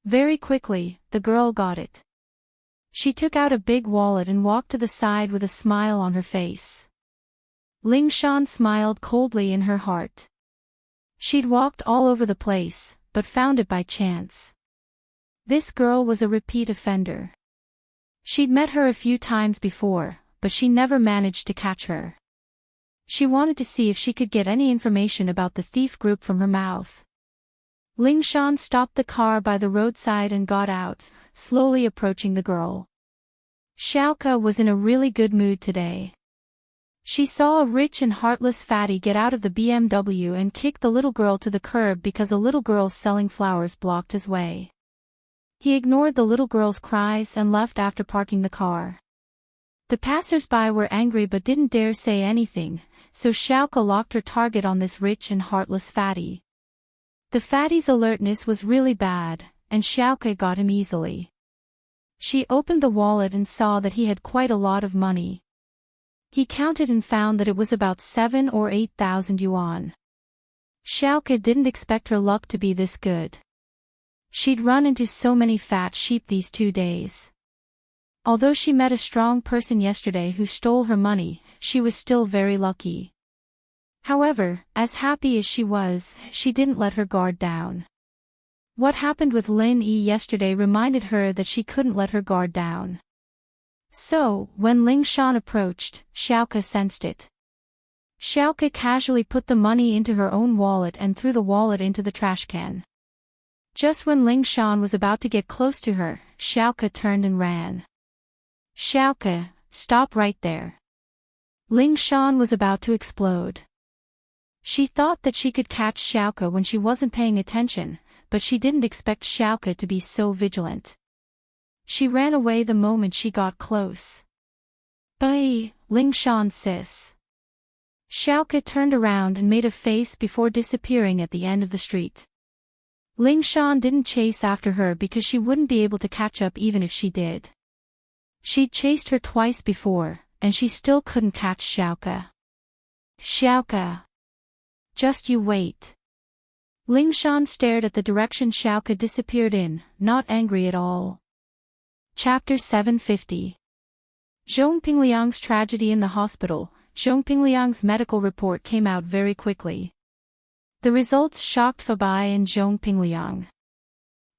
Very quickly, the girl got it. She took out a big wallet and walked to the side with a smile on her face. Ling Shan smiled coldly in her heart. She'd walked all over the place, but found it by chance. This girl was a repeat offender. She'd met her a few times before, but she never managed to catch her. She wanted to see if she could get any information about the thief group from her mouth. Ling Shan stopped the car by the roadside and got out, slowly approaching the girl. Xiaoke was in a really good mood today. She saw a rich and heartless fatty get out of the BMW and kick the little girl to the curb because a little girl selling flowers blocked his way. He ignored the little girl's cries and left after parking the car. The passers-by were angry but didn't dare say anything, so Xiaoke locked her target on this rich and heartless fatty. The fatty's alertness was really bad, and Xiaoke got him easily. She opened the wallet and saw that he had quite a lot of money. He counted and found that it was about 7,000 or 8,000 yuan. Xiaoke didn't expect her luck to be this good. She'd run into so many fat sheep these 2 days. Although she met a strong person yesterday who stole her money, she was still very lucky. However, as happy as she was, she didn't let her guard down. What happened with Lin Yi yesterday reminded her that she couldn't let her guard down. So, when Ling Shan approached, Xiaoke sensed it. Xiaoke casually put the money into her own wallet and threw the wallet into the trash can. Just when Ling Shan was about to get close to her, Xiaoke turned and ran. Xiaoke, stop right there. Ling Shan was about to explode. She thought that she could catch Xiaoke when she wasn't paying attention, but she didn't expect Xiaoke to be so vigilant. She ran away the moment she got close. Bye, Ling Shan sis. Xiaoke turned around and made a face before disappearing at the end of the street. Ling Shan didn't chase after her because she wouldn't be able to catch up even if she did. She'd chased her twice before, and she still couldn't catch Xiaoke. Xiaoke. Just you wait. Ling Shan stared at the direction Xiaoke disappeared in, not angry at all. Chapter 750. Zhong Pingliang's tragedy in the hospital. Zhong Pingliang's medical report came out very quickly. The results shocked Fabai and Zhong Pingliang.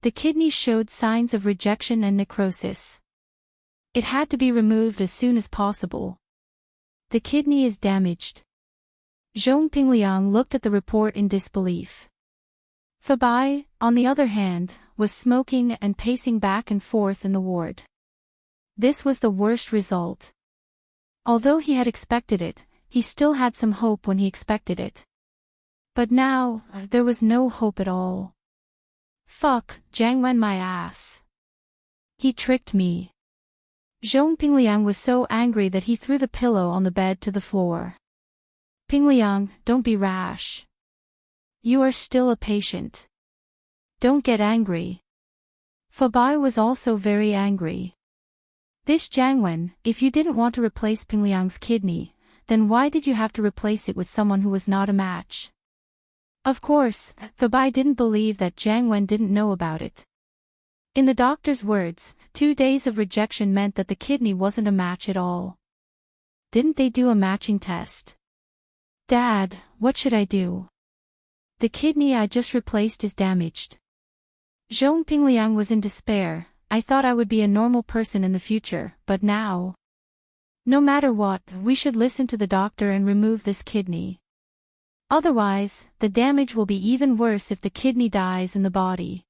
The kidney showed signs of rejection and necrosis. It had to be removed as soon as possible. The kidney is damaged. Zhong Pingliang looked at the report in disbelief. Fabai, on the other hand, was smoking and pacing back and forth in the ward. This was the worst result. Although he had expected it, he still had some hope when he expected it. But now, there was no hope at all. Fuck, Jiang Wen my ass. He tricked me. Zhong Pingliang was so angry that he threw the pillow on the bed to the floor. Pingliang, don't be rash. You are still a patient. Don't get angry. Fabai was also very angry. This Jiang Wen, if you didn't want to replace Pingliang's kidney, then why did you have to replace it with someone who was not a match? Of course, Fabai didn't believe that Jiang Wen didn't know about it. In the doctor's words, 2 days of rejection meant that the kidney wasn't a match at all. Didn't they do a matching test? Dad, what should I do? The kidney I just replaced is damaged. Zhong Pingliang was in despair. I thought I would be a normal person in the future, but now. No matter what, we should listen to the doctor and remove this kidney. Otherwise, the damage will be even worse if the kidney dies in the body.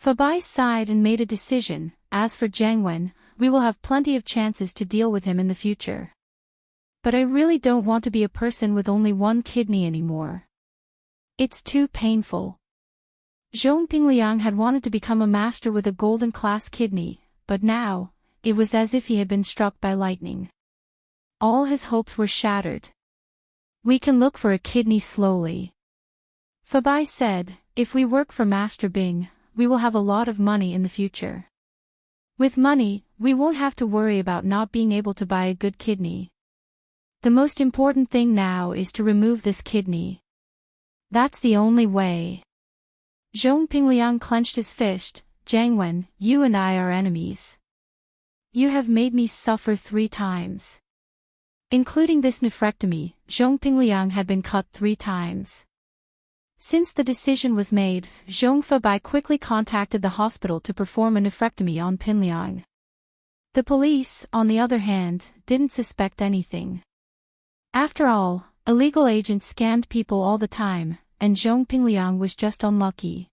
Fabai sighed and made a decision. As for Jiang Wen, we will have plenty of chances to deal with him in the future. But I really don't want to be a person with only one kidney anymore. It's too painful. Zhong Pingliang had wanted to become a master with a golden class kidney, but now, it was as if he had been struck by lightning. All his hopes were shattered. We can look for a kidney slowly. Fabai said, if we work for Master Bing, we will have a lot of money in the future. With money, we won't have to worry about not being able to buy a good kidney. The most important thing now is to remove this kidney. That's the only way. Zhong Pingliang clenched his fist. Jiang Wen, you and I are enemies. You have made me suffer 3 times. Including this nephrectomy, Zhong Pingliang had been cut 3 times. Since the decision was made, Zhong Fabai quickly contacted the hospital to perform a nephrectomy on Pingliang. The police, on the other hand, didn't suspect anything. After all, illegal agents scammed people all the time, and Zhong Pingliang was just unlucky.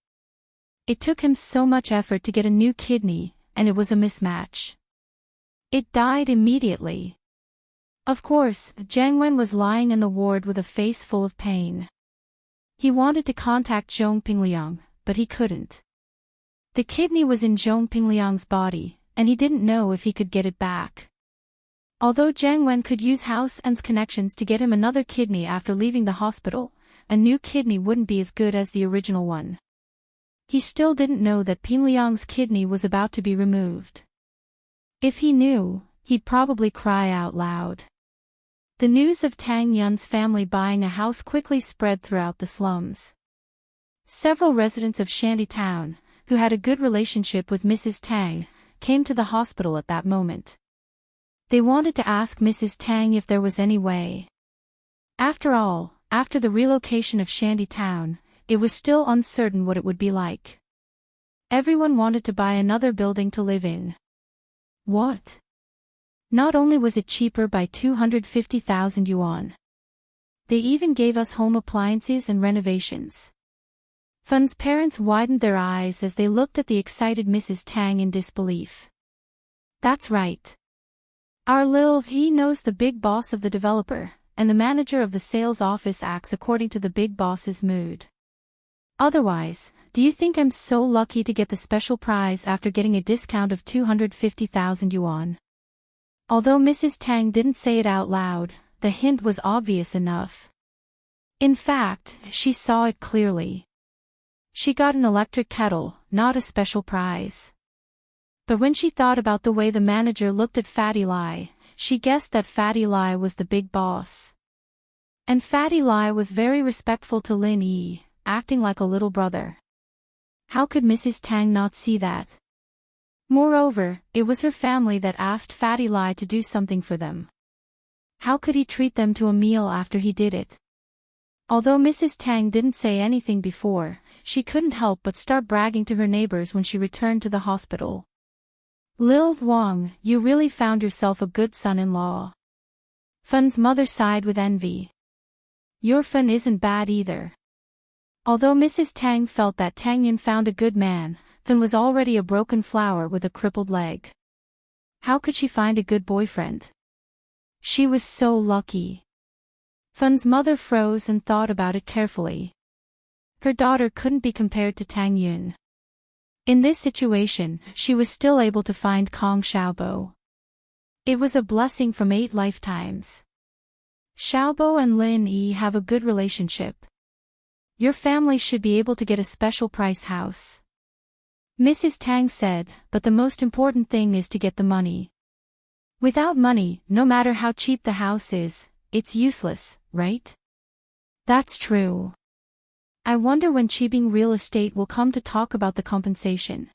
It took him so much effort to get a new kidney, and it was a mismatch. It died immediately. Of course, Jiang Wen was lying in the ward with a face full of pain. He wanted to contact Zhong Pingliang, but he couldn't. The kidney was in Zhong Pingliang's body, and he didn't know if he could get it back. Although Jiang Wen could use House N's connections to get him another kidney after leaving the hospital, a new kidney wouldn't be as good as the original one. He still didn't know that Pingliang's kidney was about to be removed. If he knew, he'd probably cry out loud. The news of Tang Yun's family buying a house quickly spread throughout the slums. Several residents of Shantytown, who had a good relationship with Mrs. Tang, came to the hospital at that moment. They wanted to ask Mrs. Tang if there was any way. After all, after the relocation of Shantytown, it was still uncertain what it would be like. Everyone wanted to buy another building to live in. What? Not only was it cheaper by 250,000 yuan. They even gave us home appliances and renovations. Fun's parents widened their eyes as they looked at the excited Mrs. Tang in disbelief. That's right. Our Lil he knows the big boss of the developer, and the manager of the sales office acts according to the big boss's mood. Otherwise, do you think I'm so lucky to get the special prize after getting a discount of 250,000 yuan? Although Mrs. Tang didn't say it out loud, the hint was obvious enough. In fact, she saw it clearly. She got an electric kettle, not a special prize. But when she thought about the way the manager looked at Fatty Lai, she guessed that Fatty Lai was the big boss. And Fatty Lai was very respectful to Lin Yi, acting like a little brother. How could Mrs. Tang not see that? Moreover, it was her family that asked Fatty Lai to do something for them. How could he treat them to a meal after he did it? Although Mrs. Tang didn't say anything before, she couldn't help but start bragging to her neighbors when she returned to the hospital. Lil Wang, you really found yourself a good son-in-law. Fun's mother sighed with envy. Your Fun isn't bad either. Although Mrs. Tang felt that Tang Yun found a good man, Fun was already a broken flower with a crippled leg. How could she find a good boyfriend? She was so lucky. Fun's mother froze and thought about it carefully. Her daughter couldn't be compared to Tang Yun. In this situation, she was still able to find Kong Xiaobo. It was a blessing from 8 lifetimes. Xiaobo and Lin Yi have a good relationship. Your family should be able to get a special price house. Mrs. Tang said, but the most important thing is to get the money. Without money, no matter how cheap the house is, it's useless, right? That's true. I wonder when Qibing Real Estate will come to talk about the compensation.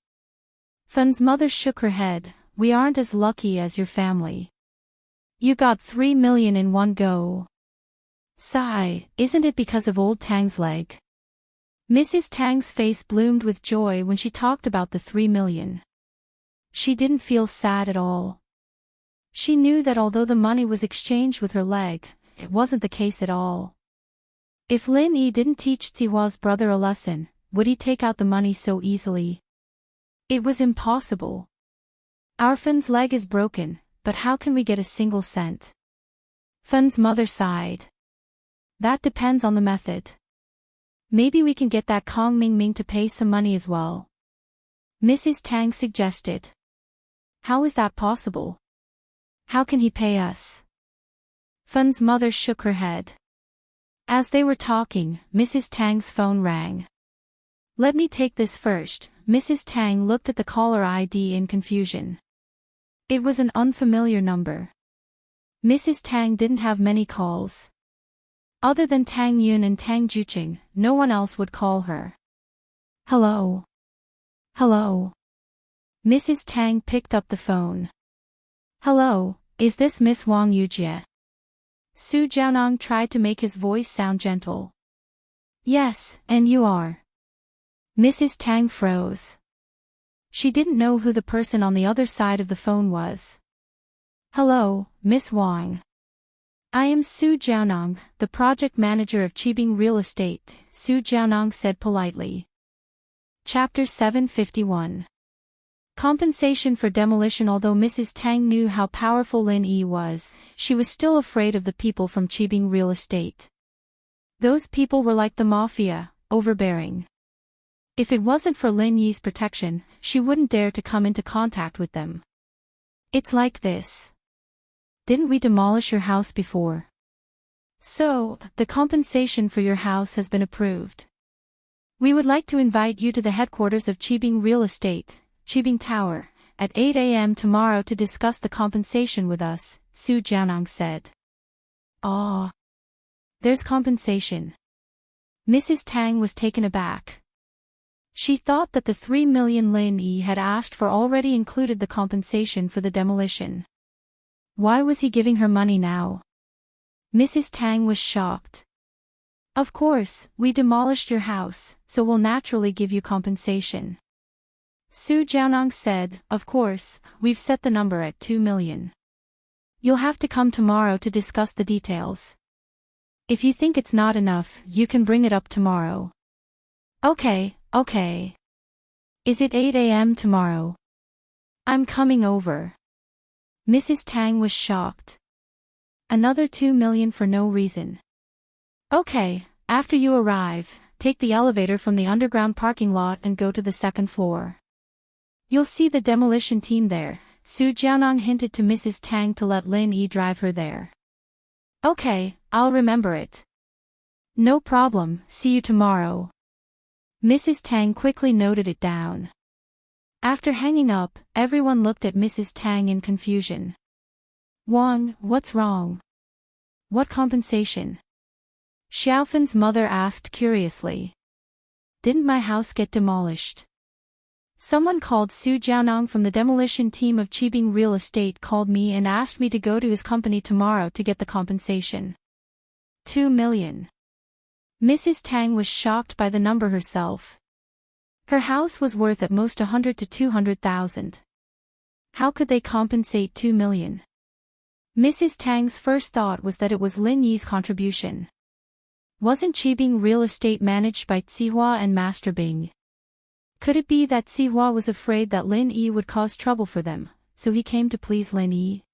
Fun's mother shook her head. We aren't as lucky as your family. You got 3 million in one go. Sigh, isn't it because of old Tang's leg? Mrs. Tang's face bloomed with joy when she talked about the 3 million. She didn't feel sad at all. She knew that although the money was exchanged with her leg, it wasn't the case at all. If Lin Yi didn't teach Zihua's brother a lesson, would he take out the money so easily? It was impossible. Our Fun's leg is broken, but how can we get a single cent? Fun's mother sighed. That depends on the method. Maybe we can get that Kong Mingming to pay some money as well. Mrs. Tang suggested. How is that possible? How can he pay us? Fun's mother shook her head. As they were talking, Mrs. Tang's phone rang. Let me take this first. Mrs. Tang looked at the caller ID in confusion. It was an unfamiliar number. Mrs. Tang didn't have many calls. Other than Tang Yun and Tang Juqing, no one else would call her. Hello? Hello? Mrs. Tang picked up the phone. Hello, is this Miss Wang Yujie? Su Jiaonong tried to make his voice sound gentle. Yes, and you are. Mrs. Tang froze. She didn't know who the person on the other side of the phone was. Hello, Miss Wang. I am Su Jiaonong, the project manager of Qibing Real Estate, Su Jiaonong said politely. Chapter 751. Compensation for demolition. Although Mrs. Tang knew how powerful Lin Yi was, she was still afraid of the people from Qibing Real Estate. Those people were like the mafia, overbearing. If it wasn't for Lin Yi's protection, she wouldn't dare to come into contact with them. It's like this. Didn't we demolish your house before? So, the compensation for your house has been approved. We would like to invite you to the headquarters of Qibing Real Estate, Qibing Tower, at 8 a.m. tomorrow to discuss the compensation with us, Su Jiaonong said. Ah. There's compensation. Mrs. Tang was taken aback. She thought that the 3 million Lin Yi had asked for already included the compensation for the demolition. Why was he giving her money now? Mrs. Tang was shocked. Of course, we demolished your house, so we'll naturally give you compensation. Su Jiaonong said, of course, we've set the number at 2 million. You'll have to come tomorrow to discuss the details. If you think it's not enough, you can bring it up tomorrow. Okay. Is it 8 a.m. tomorrow? I'm coming over. Mrs. Tang was shocked. Another 2 million for no reason. Okay, after you arrive, take the elevator from the underground parking lot and go to the 2nd floor. You'll see the demolition team there. Su Jiaonong hinted to Mrs. Tang to let Lin Yi drive her there. Okay, I'll remember it. No problem, see you tomorrow. Mrs. Tang quickly noted it down. After hanging up, everyone looked at Mrs. Tang in confusion. Wang, what's wrong? What compensation? Xiaofan's mother asked curiously. Didn't my house get demolished? Someone called Su Jiaonong from the demolition team of Qibing Real Estate called me and asked me to go to his company tomorrow to get the compensation. 2 million. Mrs. Tang was shocked by the number herself. Her house was worth at most 100 to 200,000. How could they compensate 2 million? Mrs. Tang's first thought was that it was Lin Yi's contribution. Wasn't Qibing Real Estate managed by Zihua and Master Bing? Could it be that Zihua was afraid that Lin Yi would cause trouble for them, so he came to please Lin Yi?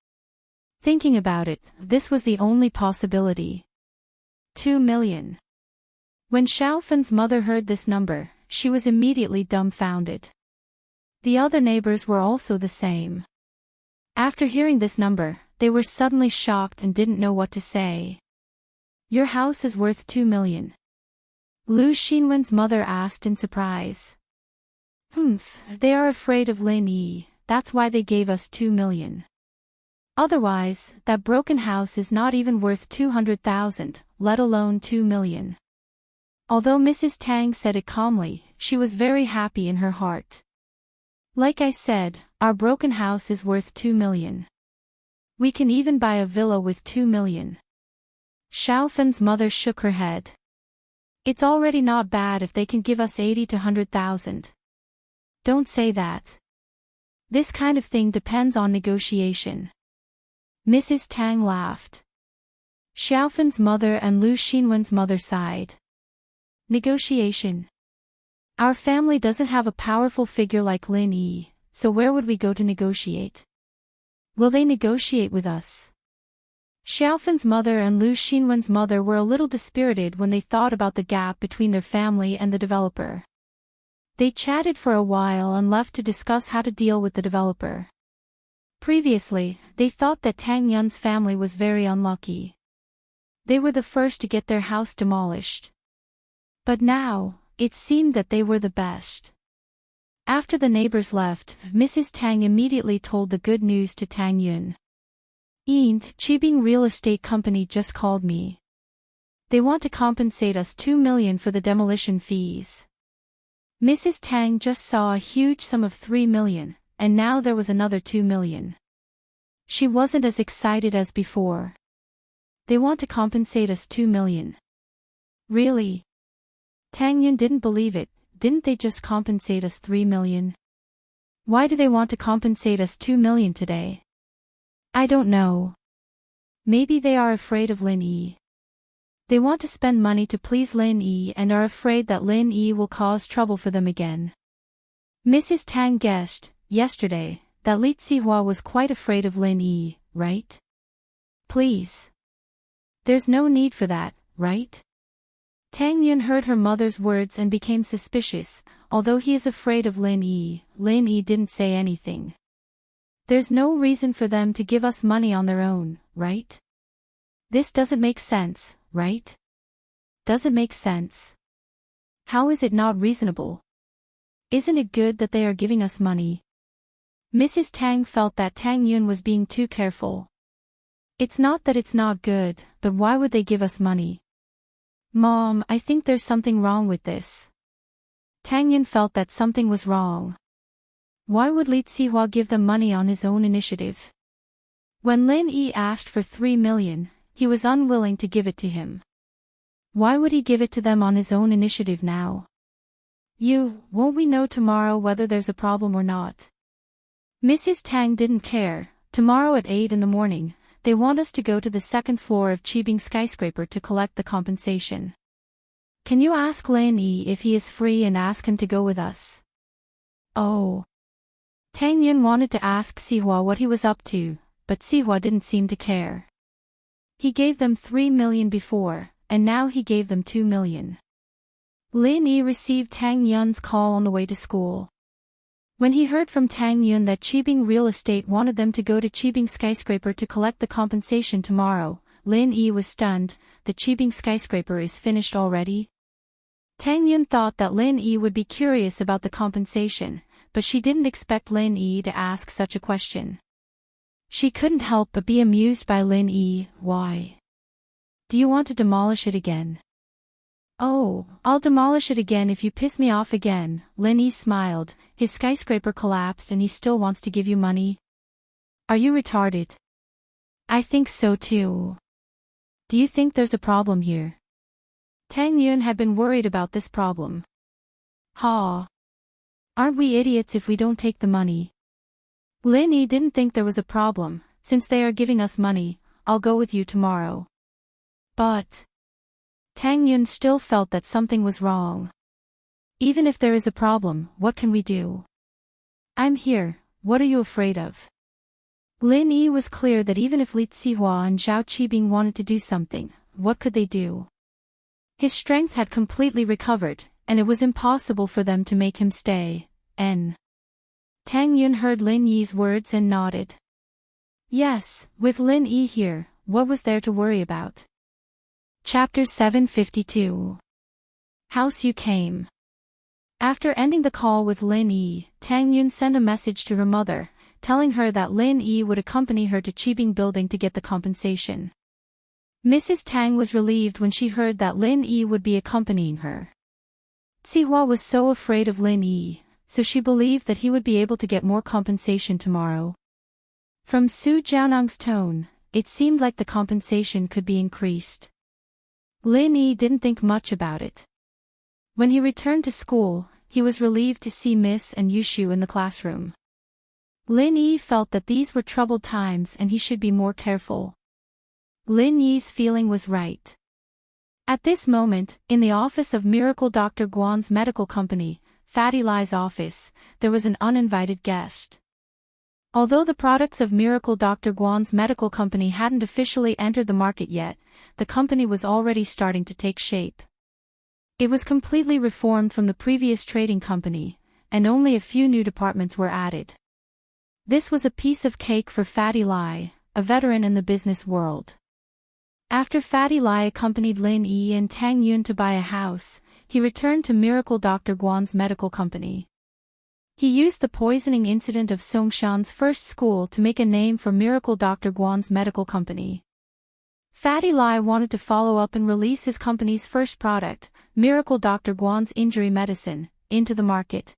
Thinking about it, this was the only possibility. 2 million. When Xiaofen's mother heard this number, she was immediately dumbfounded. The other neighbors were also the same. After hearing this number, they were suddenly shocked and didn't know what to say. Your house is worth 2 million. Lu Xinwen's mother asked in surprise. They are afraid of Lin Yi, that's why they gave us 2 million. Otherwise, that broken house is not even worth 200,000, let alone 2 million. Although Mrs. Tang said it calmly, she was very happy in her heart. Like I said, our broken house is worth 2 million. We can even buy a villa with 2 million. Xiaofen's mother shook her head. It's already not bad if they can give us 80 to 100,000. Don't say that. This kind of thing depends on negotiation. Mrs. Tang laughed. Xiaofen's mother and Lu Xinwen's mother sighed. Negotiation. Our family doesn't have a powerful figure like Lin Yi, so where would we go to negotiate? Will they negotiate with us? Xiaofen's mother and Lu Xinwen's mother were a little dispirited when they thought about the gap between their family and the developer. They chatted for a while and left to discuss how to deal with the developer. Previously, they thought that Tang Yun's family was very unlucky. They were the first to get their house demolished. But now, it seemed that they were the best. After the neighbors left, Mrs. Tang immediately told the good news to Tang Yun. Qibing Real Estate Company just called me. They want to compensate us 2 million for the demolition fees. Mrs. Tang just saw a huge sum of 3 million, and now there was another 2 million. She wasn't as excited as before. They want to compensate us 2 million. Really? Tang Yun didn't believe it. Didn't they just compensate us 3 million? Why do they want to compensate us 2 million today? I don't know. Maybe they are afraid of Lin Yi. They want to spend money to please Lin Yi and are afraid that Lin Yi will cause trouble for them again. Mrs. Tang guessed, yesterday, that Li Zihua was quite afraid of Lin Yi, right? Please. There's no need for that, right? Tang Yun heard her mother's words and became suspicious. Although he is afraid of Lin Yi didn't say anything. There's no reason for them to give us money on their own, right? This doesn't make sense, right? Does it make sense? How is it not reasonable? Isn't it good that they are giving us money? Mrs. Tang felt that Tang Yun was being too careful. It's not that it's not good, but why would they give us money? Mom, I think there's something wrong with this. Tang Yun felt that something was wrong. Why would Li Zihua give them money on his own initiative? When Lin Yi asked for 3 million, he was unwilling to give it to him. Why would he give it to them on his own initiative now? Won't we know tomorrow whether there's a problem or not? Mrs. Tang didn't care. Tomorrow at 8 in the morning, they want us to go to the second floor of Qibing skyscraper to collect the compensation. Can you ask Lin Yi if he is free and ask him to go with us? Oh. Tang Yun wanted to ask Zihua what he was up to, but Zihua didn't seem to care. He gave them 3 million before, and now he gave them 2 million. Lin Yi received Tang Yun's call on the way to school. When he heard from Tang Yun that Qibing Real Estate wanted them to go to Qibing skyscraper to collect the compensation tomorrow, Lin Yi was stunned. The Qibing skyscraper is finished already? Tang Yun thought that Lin Yi would be curious about the compensation, but she didn't expect Lin Yi to ask such a question. She couldn't help but be amused by Lin Yi. Why? Do you want to demolish it again? Oh, I'll demolish it again if you piss me off again, Lin Yi smiled. His skyscraper collapsed and he still wants to give you money? Are you retarded? I think so too. Do you think there's a problem here? Tang Yun had been worried about this problem. Ha! Aren't we idiots if we don't take the money? Lin Yi didn't think there was a problem. Since they are giving us money, I'll go with you tomorrow. But Tang Yun still felt that something was wrong. Even if there is a problem, what can we do? I'm here, what are you afraid of? Lin Yi was clear that even if Li Zihua and Zhao Qibing wanted to do something, what could they do? His strength had completely recovered, and it was impossible for them to make him stay. Tang Yun heard Lin Yi's words and nodded. Yes, with Lin Yi here, what was there to worry about? Chapter 752. House You Came. After ending the call with Lin Yi, Tang Yun sent a message to her mother, telling her that Lin Yi would accompany her to Qibing Building to get the compensation. Mrs. Tang was relieved when she heard that Lin Yi would be accompanying her. Zihua was so afraid of Lin Yi, so she believed that he would be able to get more compensation tomorrow. From Su Jiaonang's tone, it seemed like the compensation could be increased. Lin Yi didn't think much about it. When he returned to school, he was relieved to see Miss and Yushu in the classroom. Lin Yi felt that these were troubled times and he should be more careful. Lin Yi's feeling was right. At this moment, in the office of Miracle Dr. Guan's medical company, Fatty Lai's office, there was an uninvited guest. Although the products of Miracle Dr. Guan's medical company hadn't officially entered the market yet, the company was already starting to take shape. It was completely reformed from the previous trading company, and only a few new departments were added. This was a piece of cake for Fatty Lai, a veteran in the business world. After Fatty Lai accompanied Lin Yi and Tang Yun to buy a house, he returned to Miracle Dr. Guan's medical company. He used the poisoning incident of Songshan's first school to make a name for Miracle Dr. Guan's medical company. Fatty Lai wanted to follow up and release his company's first product, Miracle Dr. Guan's injury medicine, into the market.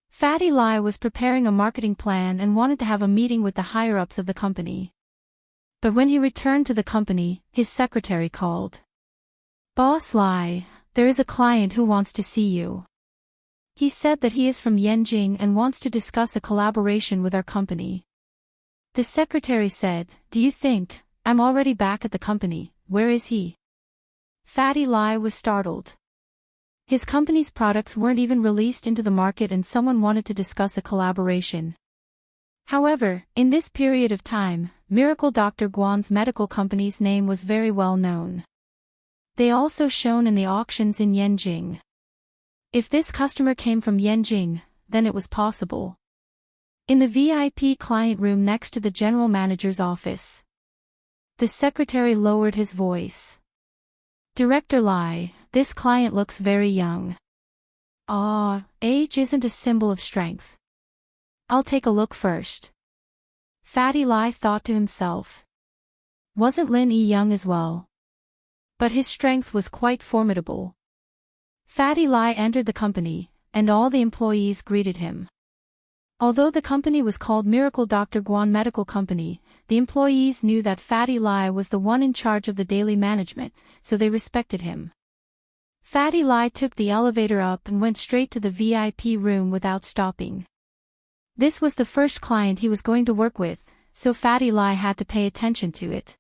Fatty Lai was preparing a marketing plan and wanted to have a meeting with the higher-ups of the company. But when he returned to the company, his secretary called. Boss Lai, there is a client who wants to see you. He said that he is from Yanjing and wants to discuss a collaboration with our company. The secretary said, Do you think, I'm already back at the company, where is he? Fatty Lai was startled. His company's products weren't even released into the market and someone wanted to discuss a collaboration. However, in this period of time, Miracle Dr. Guan's medical company's name was very well known. They also shone in the auctions in Yanjing. If this customer came from Yanjing, then it was possible. In the VIP client room next to the general manager's office, the secretary lowered his voice. Director Lai, this client looks very young. Age isn't a symbol of strength. I'll take a look first. Fatty Lai thought to himself. Wasn't Lin Yi young as well? But his strength was quite formidable. Fatty Lai entered the company, and all the employees greeted him. Although the company was called Miracle Dr. Guan Medical Company, the employees knew that Fatty Lai was the one in charge of the daily management, so they respected him. Fatty Lai took the elevator up and went straight to the VIP room without stopping. This was the first client he was going to work with, so Fatty Lai had to pay attention to it.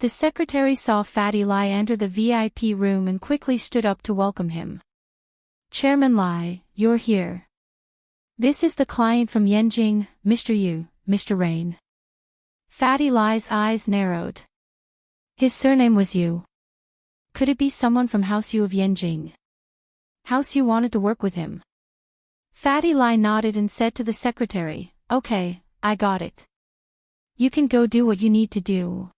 The secretary saw Fatty Lai enter the VIP room and quickly stood up to welcome him. Chairman Lai, you're here. This is the client from Yanjing, Mr. Yu, Mr. Rain. Fatty Lai's eyes narrowed. His surname was Yu. Could it be someone from House Yu of Yanjing? House Yu wanted to work with him. Fatty Lai nodded and said to the secretary, Okay, I got it. You can go do what you need to do.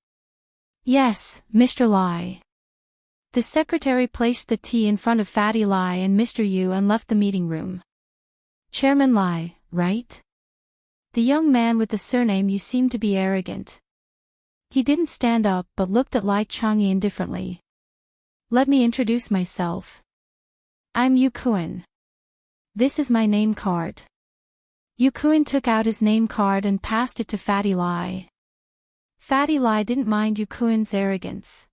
Yes, Mr. Lai. The secretary placed the tea in front of Fatty Lai and Mr. Yu and left the meeting room. Chairman Lai, right? The young man with the surname Yu seemed to be arrogant. He didn't stand up but looked at Lai Changyi indifferently. Let me introduce myself. I'm Yukuin. This is my name card. Yukuin took out his name card and passed it to Fatty Lai. Fatty Lai didn't mind Yukuin's arrogance.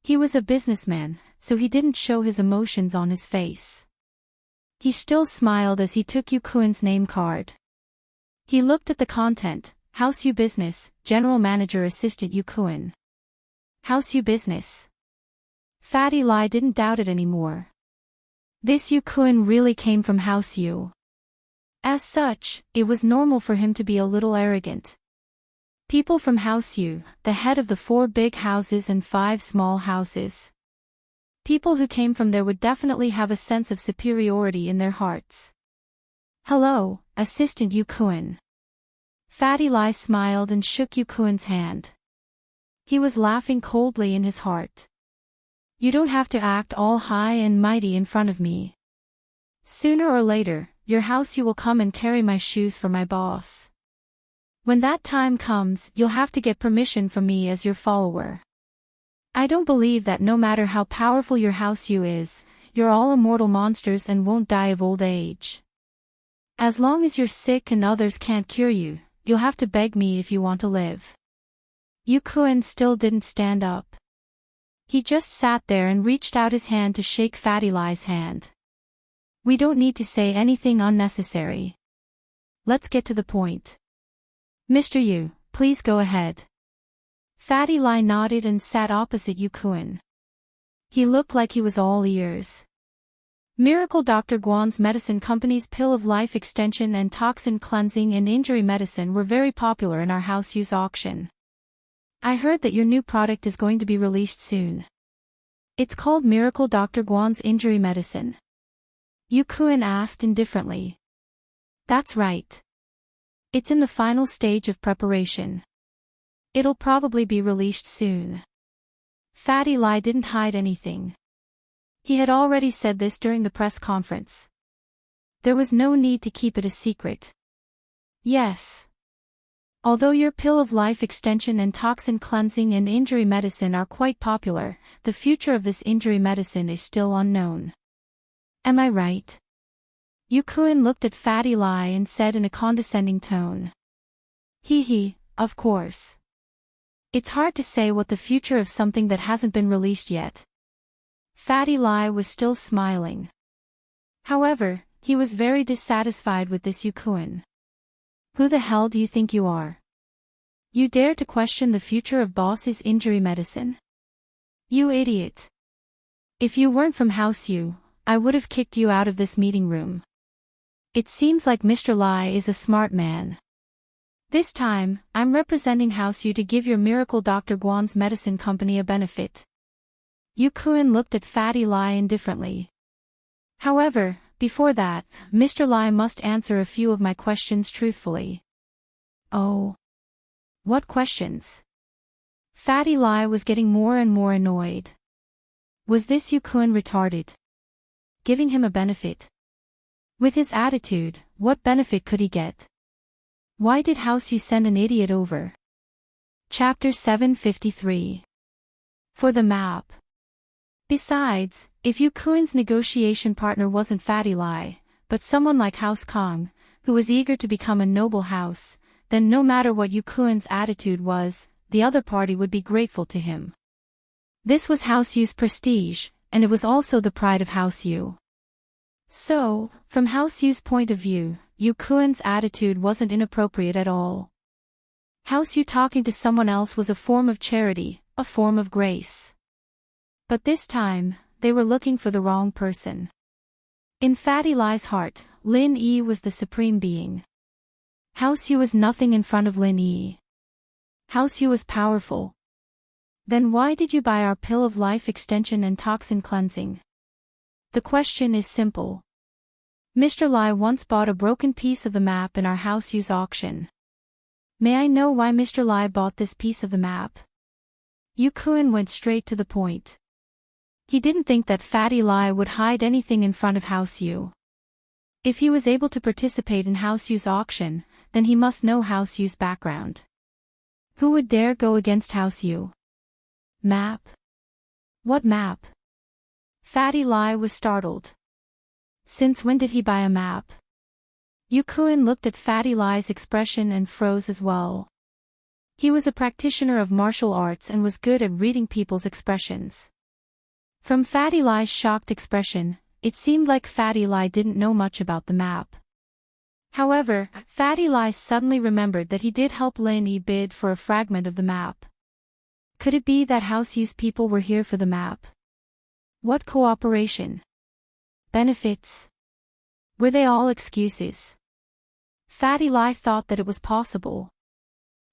He was a businessman, so he didn't show his emotions on his face. He still smiled as he took Yukuin's name card. He looked at the content, House U Business, General Manager Assistant Yukuin. House U Business. Fatty Lai didn't doubt it anymore. This Yukuin really came from House U. As such, it was normal for him to be a little arrogant. People from House U, the head of the 4 big houses and 5 small houses. People who came from there would definitely have a sense of superiority in their hearts. Hello, Assistant Yukuin. Fatty Lai smiled and shook Yukuin's hand. He was laughing coldly in his heart. You don't have to act all high and mighty in front of me. Sooner or later, your House U will come and carry my shoes for my boss. When that time comes, you'll have to get permission from me as your follower. I don't believe that no matter how powerful your House U is, you're all immortal monsters and won't die of old age. As long as you're sick and others can't cure you, you'll have to beg me if you want to live. Yukuin still didn't stand up. He just sat there and reached out his hand to shake Fatty Lai's hand. We don't need to say anything unnecessary. Let's get to the point. Mr. Yu, please go ahead. Fatty Lai nodded and sat opposite Yukuin. He looked like he was all ears. Miracle Dr. Guan's Medicine Company's Pill of Life Extension and Toxin Cleansing and Injury Medicine were very popular in our House U's auction. I heard that your new product is going to be released soon. It's called Miracle Dr. Guan's Injury Medicine. Yukuin asked indifferently. That's right. It's in the final stage of preparation. It'll probably be released soon. Fatty Lai didn't hide anything. He had already said this during the press conference. There was no need to keep it a secret. Yes. Although your Pill of Life Extension and Toxin Cleansing and Injury Medicine are quite popular, the future of this injury medicine is still unknown. Am I right? Yukuin looked at Fatty Lai and said in a condescending tone. Of course. It's hard to say what the future of something that hasn't been released yet. Fatty Lai was still smiling. However, he was very dissatisfied with this Yukuin. Who the hell do you think you are? You dare to question the future of Boss's injury medicine? You idiot. If you weren't from House U, I would have kicked you out of this meeting room. It seems like Mr. Lai is a smart man. This time, I'm representing House U to give your Miracle Dr. Guan's Medicine Company a benefit. Yukuin looked at Fatty Lai indifferently. However, before that, Mr. Lai must answer a few of my questions truthfully. Oh. What questions? Fatty Lai was getting more and more annoyed. Was this Yukuin retarded? Giving him a benefit? With his attitude, what benefit could he get? Why did House U send an idiot over? Chapter 753. For the map. Besides, if Yukuin's negotiation partner wasn't Fatty Lai, but someone like House Kong, who was eager to become a noble house, then no matter what Yukuin's attitude was, the other party would be grateful to him. This was House U's prestige, and it was also the pride of House U. So, from House U's point of view, Yukuin's attitude wasn't inappropriate at all. House U talking to someone else was a form of charity, a form of grace. But this time, they were looking for the wrong person. In Fatty Lai's heart, Lin Yi was the supreme being. House U was nothing in front of Lin Yi. House U was powerful. Then why did you buy our Pill of Life Extension and Toxin Cleansing? The question is simple. Mr. Lai once bought a broken piece of the map in our House U's auction. May I know why Mr. Lai bought this piece of the map? Yukuin went straight to the point. He didn't think that Fatty Lai would hide anything in front of House U. If he was able to participate in House U's auction, then he must know House U's background. Who would dare go against House U? Map? What map? Fatty Lie was startled. Since when did he buy a map? Yukuin looked at Fatty Lie's expression and froze as well. He was a practitioner of martial arts and was good at reading people's expressions. From Fatty Lie's shocked expression, it seemed like Fatty Lie didn't know much about the map. However, Fatty Lie suddenly remembered that he did help Lin Yi bid for a fragment of the map. Could it be that House Yu's people were here for the map? What cooperation? Benefits? Were they all excuses? Fatty Lie thought that it was possible.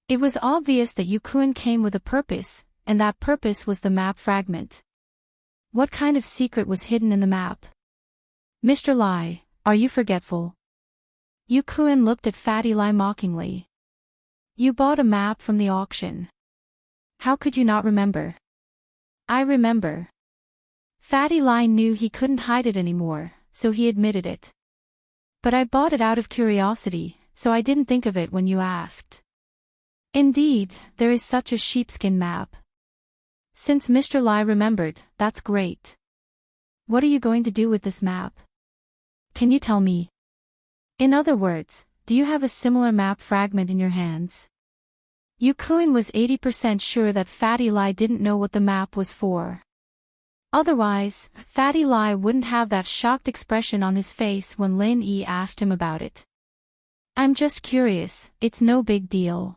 It was obvious that Yukuin came with a purpose, and that purpose was the map fragment. What kind of secret was hidden in the map? Mr. Lie, are you forgetful? Yukuin looked at Fatty Lie mockingly. You bought a map from the auction. How could you not remember? I remember. Fatty Lie knew he couldn't hide it anymore, so he admitted it. But I bought it out of curiosity, so I didn't think of it when you asked. Indeed, there is such a sheepskin map. Since Mr. Lie remembered, that's great. What are you going to do with this map? Can you tell me? In other words, do you have a similar map fragment in your hands? Yukuin was 80% sure that Fatty Lie didn't know what the map was for. Otherwise, Fatty Lie wouldn't have that shocked expression on his face when Lin Yi asked him about it. I'm just curious, it's no big deal.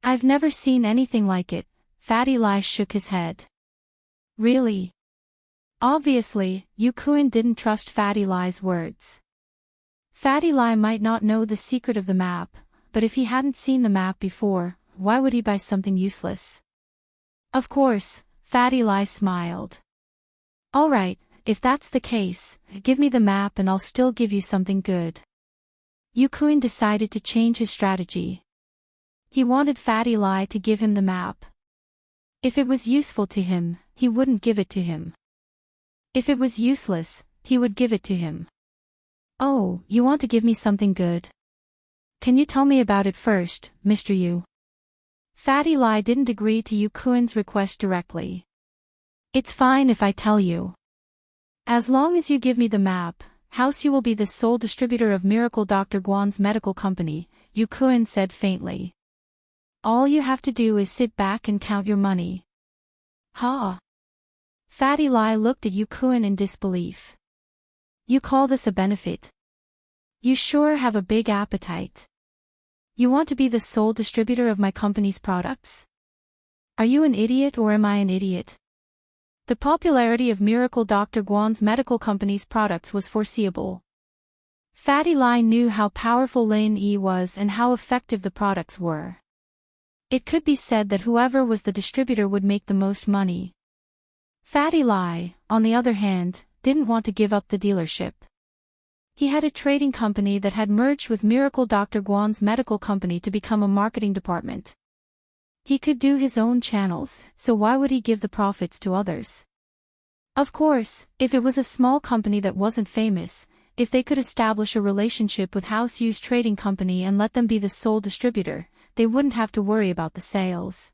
I've never seen anything like it. Fatty Lie shook his head. Really? Obviously, Yukuin didn't trust Fatty Lie's words. Fatty Lie might not know the secret of the map, but if he hadn't seen the map before, why would he buy something useless? Of course, Fatty Lie smiled. Alright, if that's the case, give me the map and I'll still give you something good. Yukuin decided to change his strategy. He wanted Fatty Lie to give him the map. If it was useful to him, he wouldn't give it to him. If it was useless, he would give it to him. Oh, you want to give me something good? Can you tell me about it first, Mr. Yu? Fatty Lie didn't agree to Yukuin's request directly. It's fine if I tell you. As long as you give me the map, House Yu will be the sole distributor of Miracle Dr. Guan's medical company, Yukuin said faintly. All you have to do is sit back and count your money. Ha! Fatty Lie looked at Yukuin in disbelief. You call this a benefit? You sure have a big appetite. You want to be the sole distributor of my company's products? Are you an idiot or am I an idiot? The popularity of Miracle Dr. Guan's medical company's products was foreseeable. Fatty Lie knew how powerful Lin Yi was and how effective the products were. It could be said that whoever was the distributor would make the most money. Fatty Lie, on the other hand, didn't want to give up the dealership. He had a trading company that had merged with Miracle Dr. Guan's medical company to become a marketing department. He could do his own channels, so why would he give the profits to others? Of course, if it was a small company that wasn't famous, if they could establish a relationship with House Yu's trading company and let them be the sole distributor, they wouldn't have to worry about the sales.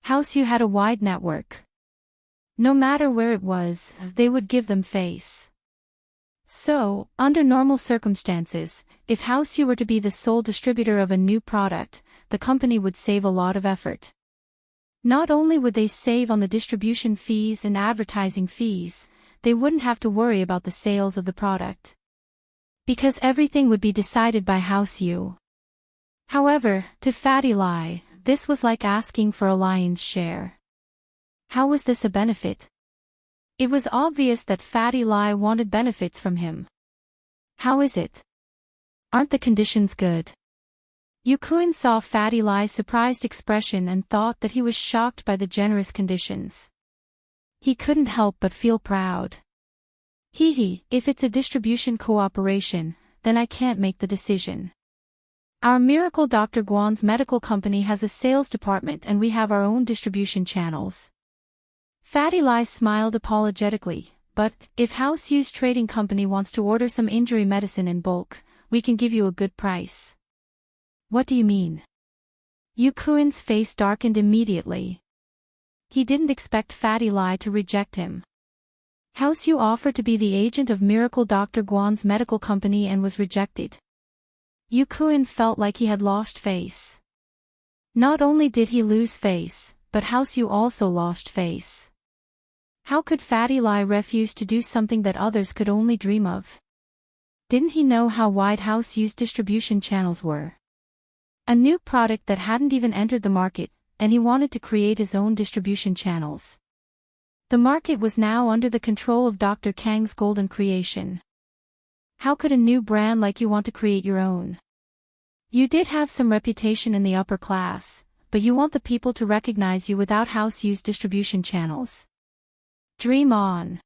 House Yu had a wide network. No matter where it was, they would give them face. So, under normal circumstances, if House Yu were to be the sole distributor of a new product, the company would save a lot of effort. Not only would they save on the distribution fees and advertising fees, they wouldn't have to worry about the sales of the product. Because everything would be decided by House Yu. However, to Fatty Lie, this was like asking for a lion's share. How was this a benefit? It was obvious that Fatty Lie wanted benefits from him. How is it? Aren't the conditions good? Yukuin saw Fatty Lie's surprised expression and thought that he was shocked by the generous conditions. He couldn't help but feel proud. If it's a distribution cooperation, then I can't make the decision. Our Miracle Dr. Guan's medical company has a sales department and we have our own distribution channels. Fatty Lie smiled apologetically, but, if House Yu's trading company wants to order some injury medicine in bulk, we can give you a good price. What do you mean? Yukuin's face darkened immediately. He didn't expect Fatty Lie to reject him. House Yu offered to be the agent of Miracle Dr. Guan's medical company and was rejected. Yu Kun felt like he had lost face. Not only did he lose face, but House Yu also lost face. How could Fatty Lai refuse to do something that others could only dream of? Didn't he know how wide House Yu's distribution channels were? A new product that hadn't even entered the market, and he wanted to create his own distribution channels. The market was now under the control of Dr. Kang's golden creation. How could a new brand like you want to create your own? You did have some reputation in the upper class, but you want the people to recognize you without House Yu's distribution channels. Dream on.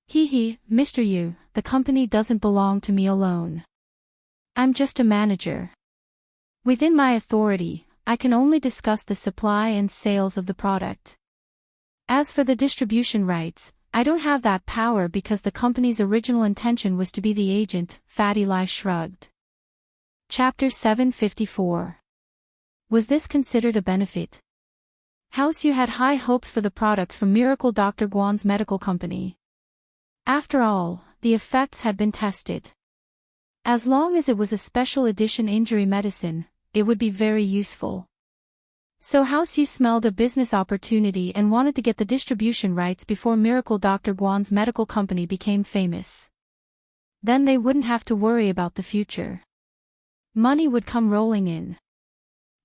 Hee, Mr. Yu, the company doesn't belong to me alone. I'm just a manager. Within my authority, I can only discuss the supply and sales of the product. As for the distribution rights, I don't have that power because the company's original intention was to be the agent, Fatty Lai shrugged. Chapter 754. Was this considered a benefit? House Yu had high hopes for the products from Miracle Dr. Guan's medical company. After all, the effects had been tested. As long as it was a special edition injury medicine, it would be very useful. So House Yu smelled a business opportunity and wanted to get the distribution rights before Miracle Dr. Guan's medical company became famous. Then they wouldn't have to worry about the future. Money would come rolling in.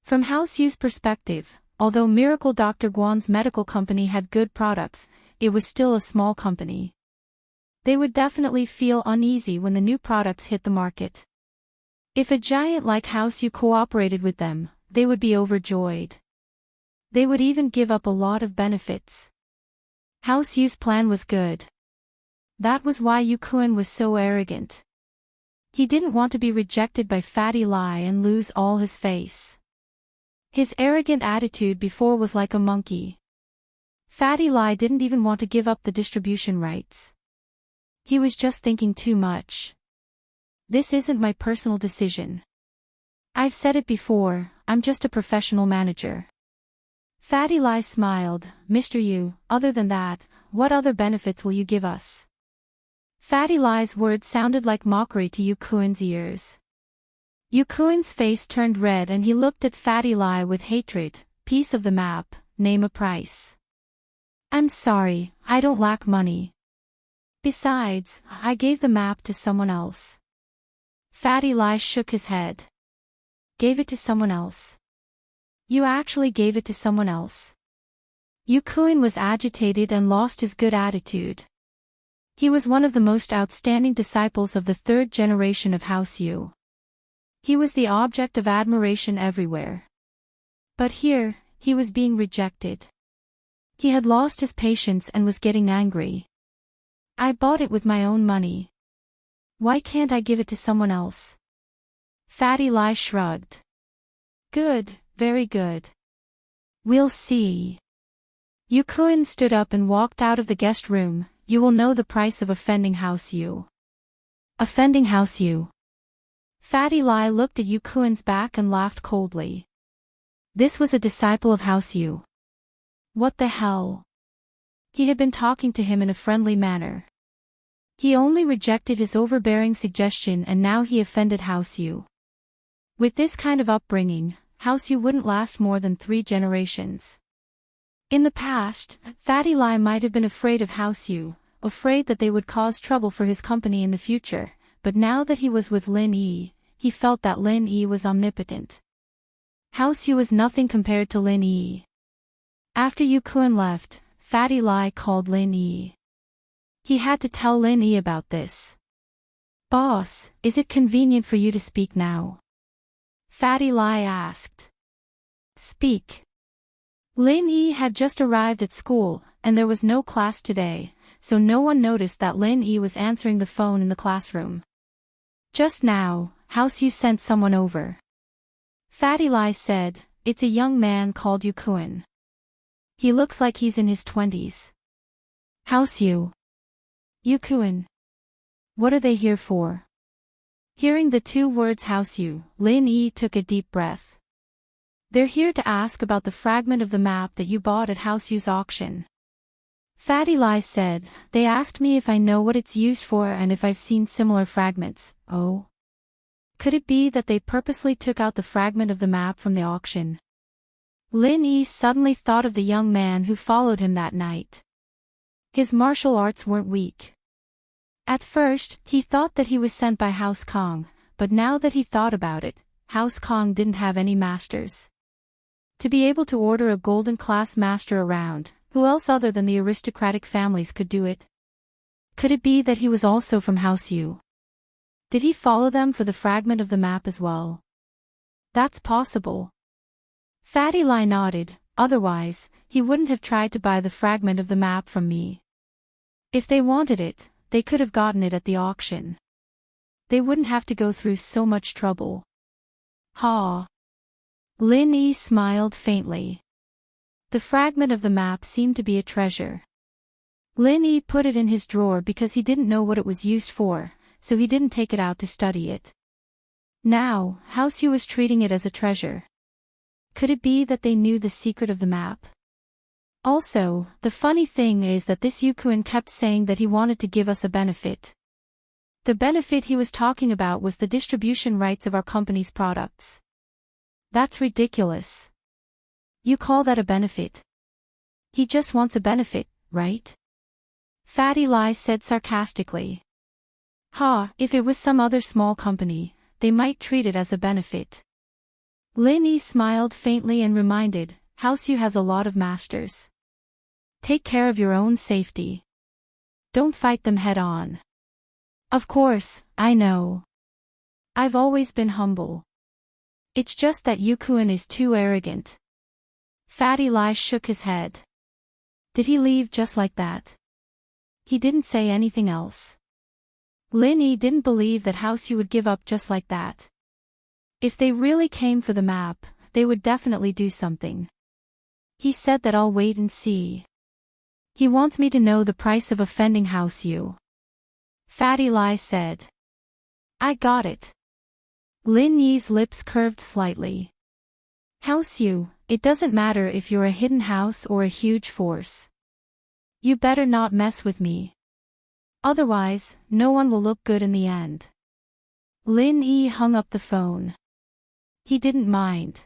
From House Yu's perspective, although Miracle Dr. Guan's medical company had good products, it was still a small company. They would definitely feel uneasy when the new products hit the market. If a giant like House Yu cooperated with them, they would be overjoyed. They would even give up a lot of benefits. House Yu's plan was good. That was why Yu Kun was so arrogant. He didn't want to be rejected by Fatty Lai and lose all his face. His arrogant attitude before was like a monkey. Fatty Lai didn't even want to give up the distribution rights. He was just thinking too much. This isn't my personal decision. I've said it before, I'm just a professional manager. Fatty Lai smiled. Mr. Yu, other than that, what other benefits will you give us? Fatty Lai's words sounded like mockery to Yu Kun's ears. Yu Kun's face turned red and he looked at Fatty Lai with hatred. Piece of the map, name a price. I'm sorry, I don't lack money. Besides, I gave the map to someone else. Fatty Lai shook his head. Gave it to someone else. You actually gave it to someone else. Yu Kun was agitated and lost his good attitude. He was one of the most outstanding disciples of the third generation of House Yu. He was the object of admiration everywhere. But here, he was being rejected. He had lost his patience and was getting angry. I bought it with my own money. Why can't I give it to someone else? Fatty Lai shrugged. Good, very good. We'll see. Yu Kun stood up and walked out of the guest room. You will know the price of offending House Yu. Offending House Yu. Fatty Lai looked at Yu Kun's back and laughed coldly. This was a disciple of House Yu. What the hell? He had been talking to him in a friendly manner. He only rejected his overbearing suggestion and now he offended House Yu. With this kind of upbringing, House Yu wouldn't last more than 3 generations. In the past, Fatty Lai might have been afraid of House Yu, afraid that they would cause trouble for his company in the future, but now that he was with Lin Yi, he felt that Lin Yi was omnipotent. House Yu was nothing compared to Lin Yi. After Yu Kun left, Fatty Lai called Lin Yi. He had to tell Lin Yi about this. Boss, is it convenient for you to speak now? Fatty Lai asked. Speak. Lin Yi had just arrived at school, and there was no class today, so no one noticed that Lin Yi was answering the phone in the classroom. Just now, House Yu sent someone over. Fatty Lai said, it's a young man called Yu Kun. He looks like he's in his 20s. House Yu. Yu Kun. What are they here for? Hearing the 2 words House Yu, Lin Yi took a deep breath. They're here to ask about the fragment of the map that you bought at House Yu's auction. Fatty Lie said, "They asked me if I know what it's used for and if I've seen similar fragments." Oh. Could it be that they purposely took out the fragment of the map from the auction? Lin Yi suddenly thought of the young man who followed him that night. His martial arts weren't weak. At first, he thought that he was sent by House Kong, but now that he thought about it, House Kong didn't have any masters. To be able to order a golden class master around, who else other than the aristocratic families could do it? Could it be that he was also from House Yu? Did he follow them for the fragment of the map as well? That's possible. Fatty Lie nodded, otherwise, he wouldn't have tried to buy the fragment of the map from me. If they wanted it, they could have gotten it at the auction. They wouldn't have to go through so much trouble. Ha! Lin Yi smiled faintly. The fragment of the map seemed to be a treasure. Lin Yi put it in his drawer because he didn't know what it was used for, so he didn't take it out to study it. Now, House Yu was treating it as a treasure. Could it be that they knew the secret of the map? Also, the funny thing is that this Yukuin kept saying that he wanted to give us a benefit. The benefit he was talking about was the distribution rights of our company's products. That's ridiculous. You call that a benefit? He just wants a benefit, right? Fatty Lie said sarcastically. Ha, if it was some other small company, they might treat it as a benefit. Lin Yi smiled faintly and reminded, House Yu has a lot of masters. Take care of your own safety. Don't fight them head on. Of course, I know. I've always been humble. It's just that Yukuin is too arrogant. Fatty Lie shook his head. Did he leave just like that? He didn't say anything else. Lin Yi didn't believe that House Yu would give up just like that. If they really came for the map, they would definitely do something. He said that I'll wait and see. He wants me to know the price of offending House Yu. Fatty Lie said. I got it. Lin Yi's lips curved slightly. House Yu, it doesn't matter if you're a hidden house or a huge force. You better not mess with me. Otherwise, no one will look good in the end. Lin Yi hung up the phone. He didn't mind.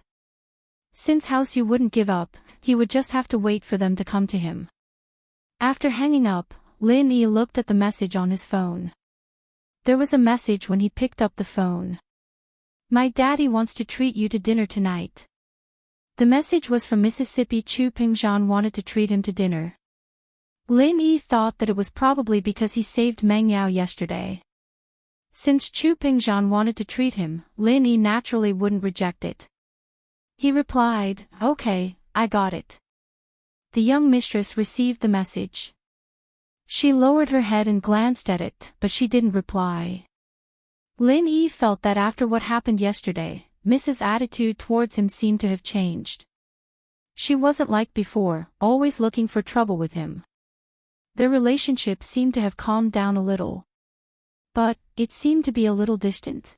Since House Yu wouldn't give up, he would just have to wait for them to come to him. After hanging up, Lin Yi looked at the message on his phone. There was a message when he picked up the phone. My daddy wants to treat you to dinner tonight. The message was from Mississippi. Chu Pingzhan wanted to treat him to dinner. Lin Yi thought that it was probably because he saved Meng Yao yesterday. Since Chu Pingzhan wanted to treat him, Lin Yi naturally wouldn't reject it. He replied, Okay, I got it. The young mistress received the message. She lowered her head and glanced at it, but she didn't reply. Lin Yi felt that after what happened yesterday, Mrs.'s attitude towards him seemed to have changed. She wasn't like before, always looking for trouble with him. Their relationship seemed to have calmed down a little. But, it seemed to be a little distant.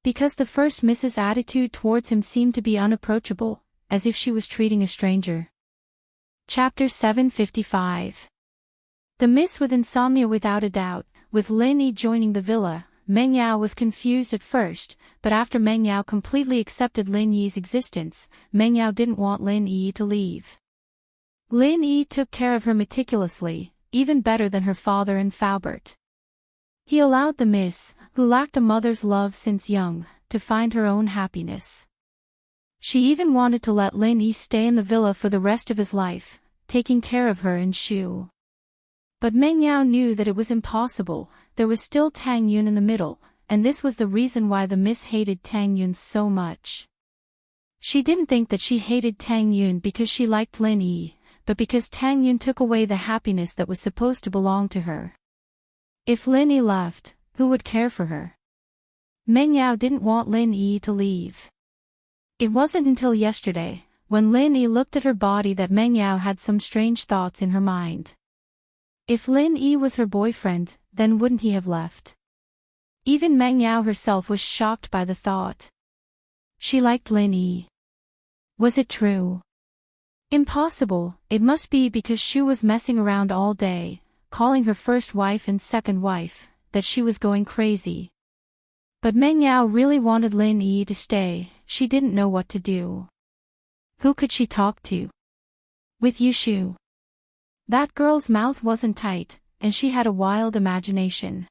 Because the first Mrs.'s attitude towards him seemed to be unapproachable, as if she was treating a stranger. Chapter 755. The miss with insomnia. Without a doubt, with Lin Yi joining the villa, Meng Yao was confused at first, but after Meng Yao completely accepted Lin Yi's existence, Meng Yao didn't want Lin Yi to leave. Lin Yi took care of her meticulously, even better than her father and Faubert. He allowed the miss, who lacked a mother's love since young, to find her own happiness. She even wanted to let Lin Yi stay in the villa for the rest of his life, taking care of her and Shu. But Meng Yao knew that it was impossible. There was still Tang Yun in the middle, and this was the reason why the miss hated Tang Yun so much. She didn't think that she hated Tang Yun because she liked Lin Yi, but because Tang Yun took away the happiness that was supposed to belong to her. If Lin Yi left, who would care for her? Meng Yao didn't want Lin Yi to leave. It wasn't until yesterday, when Lin Yi looked at her body, that Meng Yao had some strange thoughts in her mind. If Lin Yi was her boyfriend, then wouldn't he have left? Even Meng Yao herself was shocked by the thought. She liked Lin Yi. Was it true? Impossible, it must be because Shu was messing around all day, calling her first wife and second wife, that she was going crazy. But Meng Yao really wanted Lin Yi to stay, she didn't know what to do. Who could she talk to? With Yushu. That girl's mouth wasn't tight, and she had a wild imagination.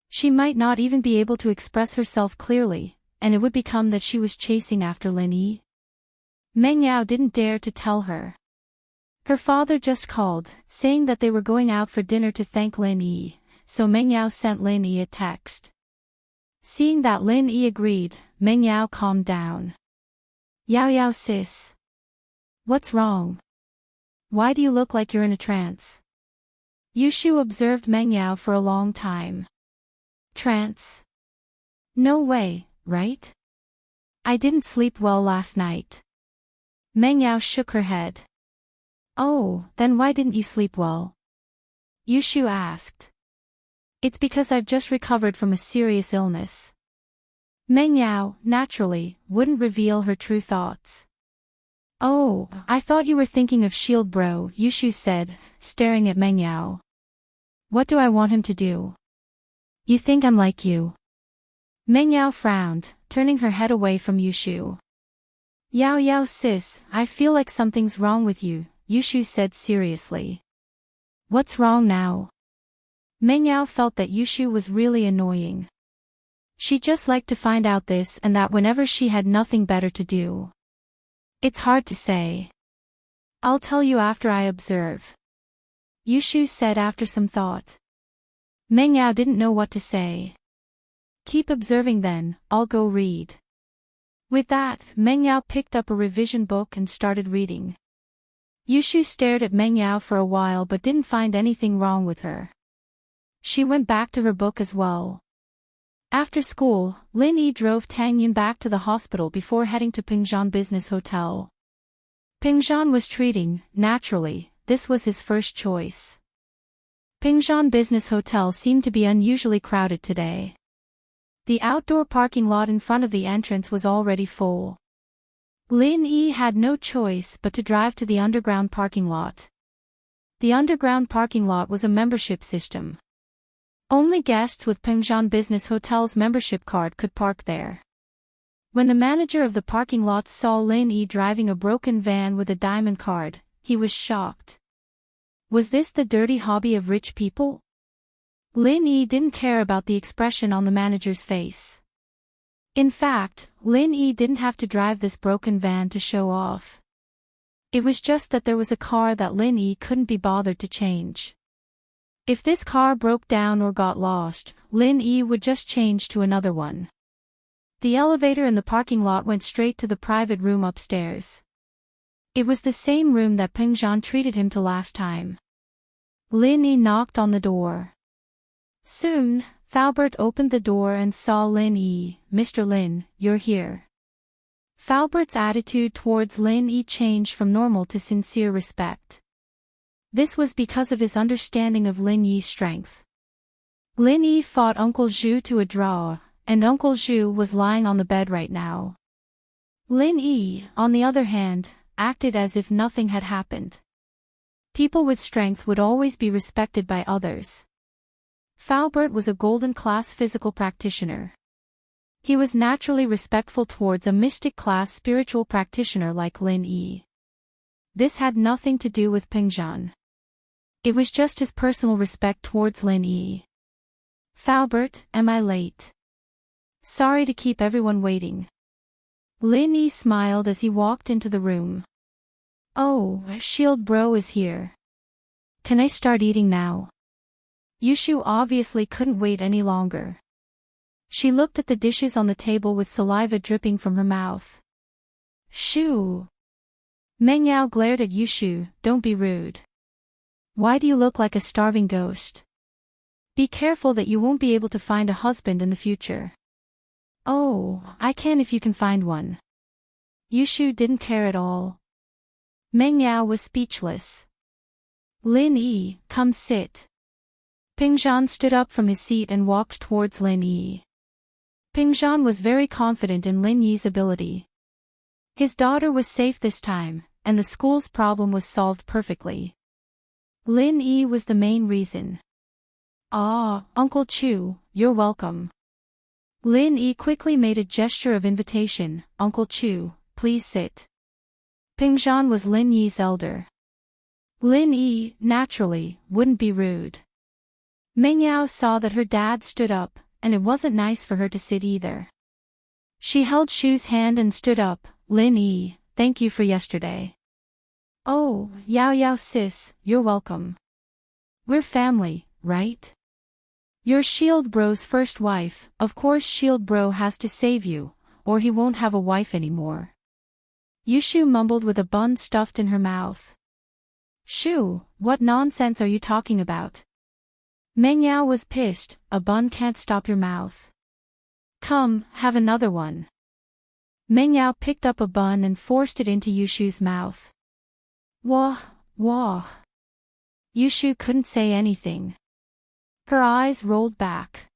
She might not even be able to express herself clearly, and it would become that she was chasing after Lin Yi. Meng Yao didn't dare to tell her. Her father just called, saying that they were going out for dinner to thank Lin Yi, so Meng Yao sent Lin Yi a text. Seeing that Lin Yi agreed, Meng Yao calmed down. Yao sis. What's wrong? Why do you look like you're in a trance? Yushu observed Meng Yao for a long time. Trance? No way, right? I didn't sleep well last night. Meng Yao shook her head. Oh, then why didn't you sleep well? Yushu asked. It's because I've just recovered from a serious illness. Meng Yao, naturally, wouldn't reveal her true thoughts. Oh, I thought you were thinking of Shield Bro, Yushu said, staring at Meng Yao. What do I want him to do? You think I'm like you? Meng Yao frowned, turning her head away from Yushu. Yao sis, I feel like something's wrong with you, Yushu said seriously. What's wrong now? Meng Yao felt that Yushu was really annoying. She just liked to find out this and that whenever she had nothing better to do. It's hard to say. I'll tell you after I observe. Yushu said after some thought. Meng Yao didn't know what to say. Keep observing then, I'll go read. With that, Meng Yao picked up a revision book and started reading. Yushu stared at Meng Yao for a while but didn't find anything wrong with her. She went back to her book as well. After school, Lin Yi drove Tang Yun back to the hospital before heading to Pingzhan Business Hotel. Pingzhan was treating, naturally, this was his first choice. Pingzhan Business Hotel seemed to be unusually crowded today. The outdoor parking lot in front of the entrance was already full. Lin Yi had no choice but to drive to the underground parking lot. The underground parking lot was a membership system. Only guests with Pingzhan Business Hotel's membership card could park there. When the manager of the parking lot saw Lin Yi driving a broken van with a diamond card, he was shocked. Was this the dirty hobby of rich people? Lin Yi didn't care about the expression on the manager's face. In fact, Lin Yi didn't have to drive this broken van to show off. It was just that there was a car that Lin Yi couldn't be bothered to change. If this car broke down or got lost, Lin Yi would just change to another one. The elevator in the parking lot went straight to the private room upstairs. It was the same room that Pingzhan treated him to last time. Lin Yi knocked on the door. Soon, Faubert opened the door and saw Lin Yi. Mr. Lin, you're here. Faubert's attitude towards Lin Yi changed from normal to sincere respect. This was because of his understanding of Lin Yi's strength. Lin Yi fought Uncle Zhu to a draw, and Uncle Zhu was lying on the bed right now. Lin Yi, on the other hand, acted as if nothing had happened. People with strength would always be respected by others. Faubert was a golden-class physical practitioner. He was naturally respectful towards a mystic-class spiritual practitioner like Lin Yi. This had nothing to do with Pingzhan. It was just his personal respect towards Lin Yi. Faubert, am I late? Sorry to keep everyone waiting. Lin Yi smiled as he walked into the room. Oh, Shield Bro is here. Can I start eating now? Yushu obviously couldn't wait any longer. She looked at the dishes on the table with saliva dripping from her mouth. Shoo! Meng Yao glared at Yushu, don't be rude. Why do you look like a starving ghost? Be careful that you won't be able to find a husband in the future. Oh, I can if you can find one. Yushu didn't care at all. Meng Yao was speechless. Lin Yi, come sit. Pingzhan stood up from his seat and walked towards Lin Yi. Pingzhan was very confident in Lin Yi's ability. His daughter was safe this time, and the school's problem was solved perfectly. Lin Yi was the main reason. "Ah, Uncle Chu, you're welcome." Lin Yi quickly made a gesture of invitation. "Uncle Chu, please sit." Pingzhan was Lin Yi's elder. Lin Yi, naturally, wouldn't be rude. Mengyao saw that her dad stood up, and it wasn't nice for her to sit either. She held Shu's hand and stood up. "Lin Yi, thank you for yesterday." "Oh, Yao Yao sis, you're welcome. We're family, right? You're Shield Bro's first wife, of course Shield Bro has to save you, or he won't have a wife anymore." Yushu mumbled with a bun stuffed in her mouth. "Shu, what nonsense are you talking about?" Mengyao was pissed. "A bun can't stop your mouth. Come, have another one." Mengyao picked up a bun and forced it into Yushu's mouth. "Wah, wah." Yushu couldn't say anything. Her eyes rolled back.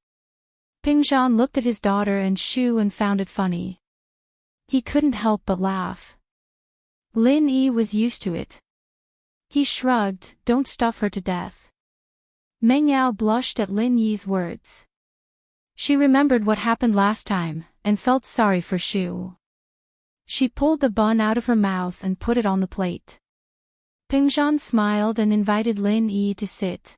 Pingzhan looked at his daughter and Shu and found it funny. He couldn't help but laugh. Lin Yi was used to it. He shrugged. "Don't stuff her to death." Mengyao blushed at Lin Yi's words. She remembered what happened last time, and felt sorry for Shu. She pulled the bun out of her mouth and put it on the plate. Pingzhan smiled and invited Lin Yi to sit.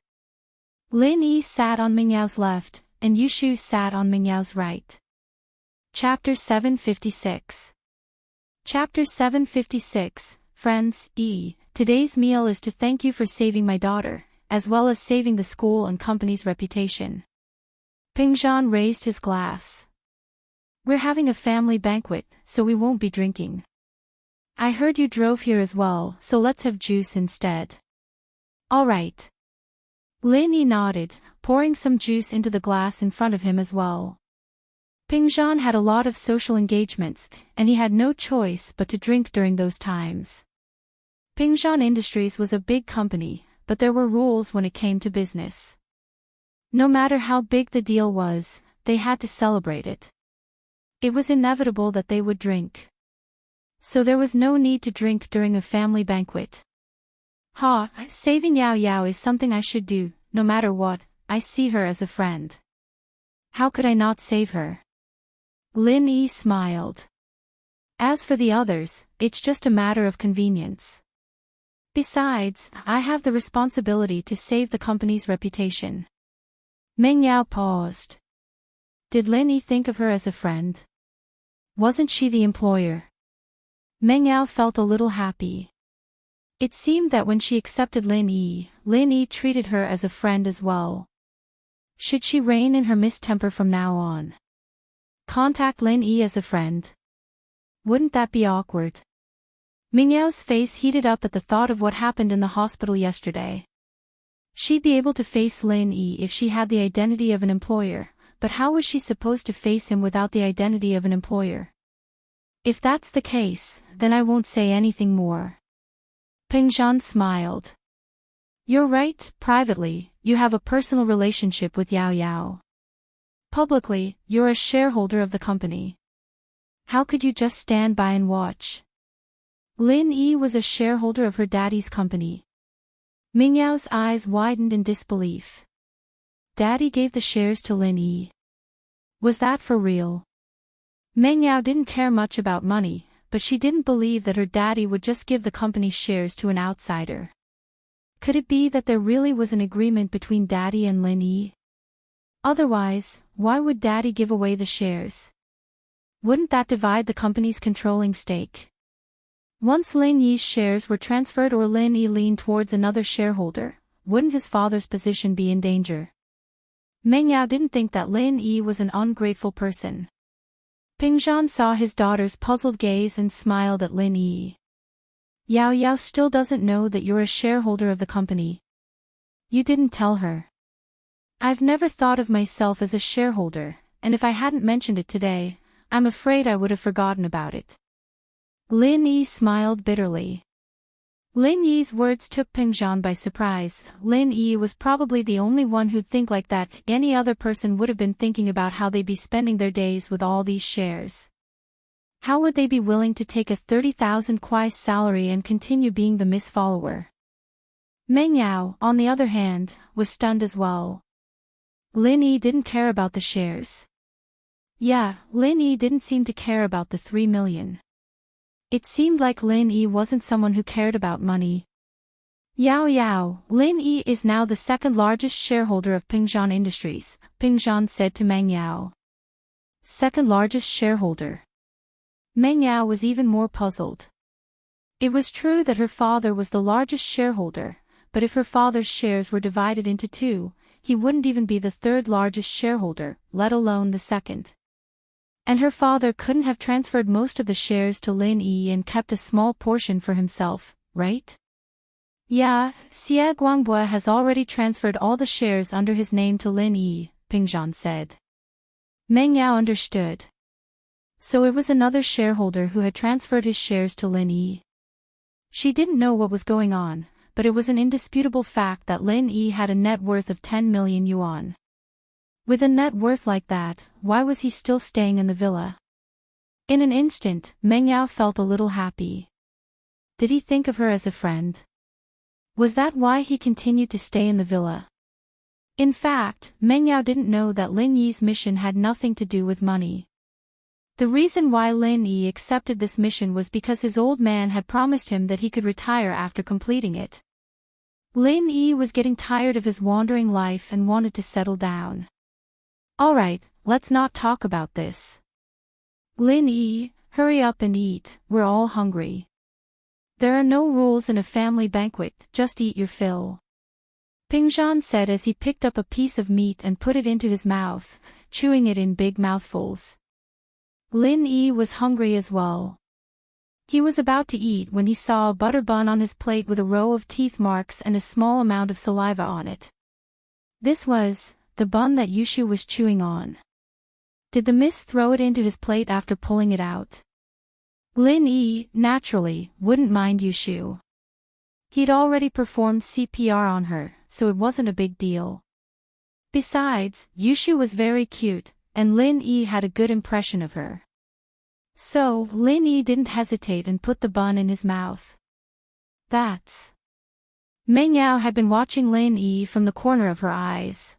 Lin Yi sat on Mingyao's left, and Yushu sat on Mingyao's right. Chapter 756. Chapter 756, Friends, today's meal is to thank you for saving my daughter, as well as saving the school and company's reputation. Pingzhan raised his glass. "We're having a family banquet, so we won't be drinking. I heard you drove here as well, so let's have juice instead." "All right." Lin Yi nodded, pouring some juice into the glass in front of him as well. Pingzhan had a lot of social engagements, and he had no choice but to drink during those times. Pingzhan Industries was a big company, but there were rules when it came to business. No matter how big the deal was, they had to celebrate it. It was inevitable that they would drink. So there was no need to drink during a family banquet. Saving Yao Yao is something I should do, no matter what. I see her as a friend. How could I not save her? Lin Yi smiled. As for the others, it's just a matter of convenience. Besides, I have the responsibility to save the company's reputation. Mengyao paused. Did Lin Yi think of her as a friend? Wasn't she the employer? Mengyao felt a little happy. It seemed that when she accepted Lin Yi treated her as a friend as well. Should she rein in her mistemper from now on? Contact Lin Yi as a friend? Wouldn't that be awkward? Mingyao's face heated up at the thought of what happened in the hospital yesterday. She'd be able to face Lin Yi if she had the identity of an employer, but how was she supposed to face him without the identity of an employer? If that's the case, then I won't say anything more. Pingzhan smiled. You're right. Privately, you have a personal relationship with Yao Yao. Publicly, you're a shareholder of the company. How could you just stand by and watch? Lin Yi was a shareholder of her daddy's company. Mingyao's eyes widened in disbelief. Daddy gave the shares to Lin Yi. Was that for real? Mengyao didn't care much about money, but she didn't believe that her daddy would just give the company's shares to an outsider. Could it be that there really was an agreement between daddy and Lin Yi? Otherwise, why would daddy give away the shares? Wouldn't that divide the company's controlling stake? Once Lin Yi's shares were transferred or Lin Yi leaned towards another shareholder, wouldn't his father's position be in danger? Mengyao didn't think that Lin Yi was an ungrateful person. Pingzhan saw his daughter's puzzled gaze and smiled at Lin Yi. Yao Yao still doesn't know that you're a shareholder of the company. You didn't tell her. I've never thought of myself as a shareholder, and if I hadn't mentioned it today, I'm afraid I would have forgotten about it. Lin Yi smiled bitterly. Lin Yi's words took Pingzhan by surprise. Lin Yi was probably the only one who'd think like that. Any other person would have been thinking about how they'd be spending their days with all these shares. How would they be willing to take a 30,000 kwai salary and continue being the Miss follower? Meng Yao, on the other hand, was stunned as well. Lin Yi didn't care about the shares. Yeah, Lin Yi didn't seem to care about the 3 million. It seemed like Lin Yi wasn't someone who cared about money. Yao, Lin Yi is now the second largest shareholder of Pingzhan Industries, Pingzhan said to Meng Yao. Second largest shareholder. Meng Yao was even more puzzled. It was true that her father was the largest shareholder, but if her father's shares were divided into two, he wouldn't even be the third largest shareholder, let alone the second. And her father couldn't have transferred most of the shares to Lin Yi and kept a small portion for himself, right? Yeah, Xie Guangbue has already transferred all the shares under his name to Lin Yi, Pingzhan said. Meng Yao understood. So it was another shareholder who had transferred his shares to Lin Yi. She didn't know what was going on, but it was an indisputable fact that Lin Yi had a net worth of 10 million yuan. With a net worth like that, why was he still staying in the villa? In an instant, Meng Yao felt a little happy. Did he think of her as a friend? Was that why he continued to stay in the villa? In fact, Meng Yao didn't know that Lin Yi's mission had nothing to do with money. The reason why Lin Yi accepted this mission was because his old man had promised him that he could retire after completing it. Lin Yi was getting tired of his wandering life and wanted to settle down. Alright, let's not talk about this. Lin Yi, hurry up and eat, we're all hungry. There are no rules in a family banquet, just eat your fill. Pingzhan said as he picked up a piece of meat and put it into his mouth, chewing it in big mouthfuls. Lin Yi was hungry as well. He was about to eat when he saw a butter bun on his plate with a row of teeth marks and a small amount of saliva on it. This was the bun that Yushu was chewing on. Did the miss throw it into his plate after pulling it out? Lin Yi, naturally, wouldn't mind Yushu. He'd already performed CPR on her, so it wasn't a big deal. Besides, Yushu was very cute, and Lin Yi had a good impression of her. So, Lin Yi didn't hesitate and put the bun in his mouth. That's... Meng Yao had been watching Lin Yi from the corner of her eyes.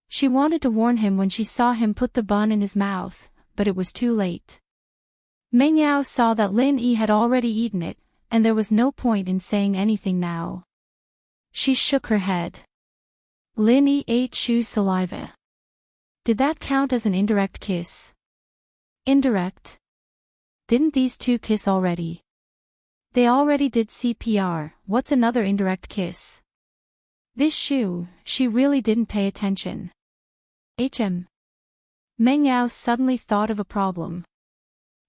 She wanted to warn him when she saw him put the bun in his mouth, but it was too late. Meng Yao saw that Lin Yi had already eaten it, and there was no point in saying anything now. She shook her head. Lin Yi ate Shu's saliva. Did that count as an indirect kiss? Indirect? Didn't these two kiss already? They already did CPR, what's another indirect kiss? This Shu, she really didn't pay attention. Meng Yao suddenly thought of a problem.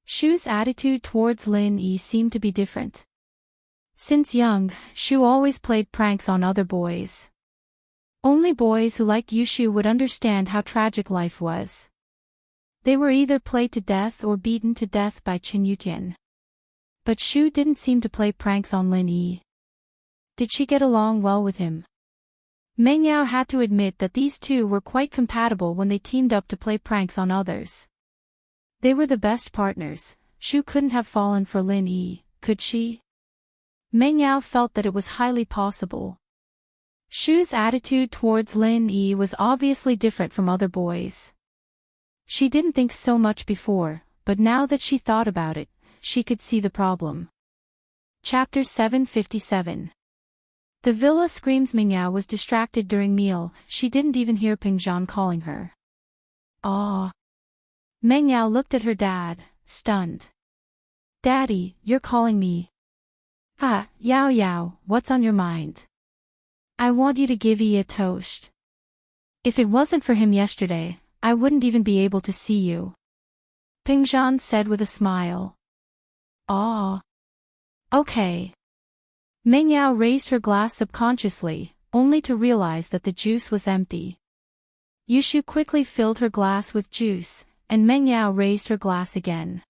Shu's attitude towards Lin Yi seemed to be different. Since young, Shu always played pranks on other boys. Only boys who liked Yushu would understand how tragic life was. They were either played to death or beaten to death by Qin Yutian. But Shu didn't seem to play pranks on Lin Yi. Did she get along well with him? Meng Yao had to admit that these two were quite compatible when they teamed up to play pranks on others. They were the best partners. Shu couldn't have fallen for Lin Yi, could she? Meng Yao felt that it was highly possible. Shu's attitude towards Lin Yi was obviously different from other boys. She didn't think so much before, but now that she thought about it, she could see the problem. Chapter 757. The villa screams. Meng Yao was distracted during meal, she didn't even hear Pingzhan calling her. Ah. Meng Yao looked at her dad, stunned. Daddy, you're calling me. Ah, Yao, what's on your mind? I want you to give Yi a toast. If it wasn't for him yesterday, I wouldn't even be able to see you. Pingzhan said with a smile. Ah. Okay. Meng Yao raised her glass subconsciously, only to realize that the juice was empty. Yushu quickly filled her glass with juice, and Meng Yao raised her glass again.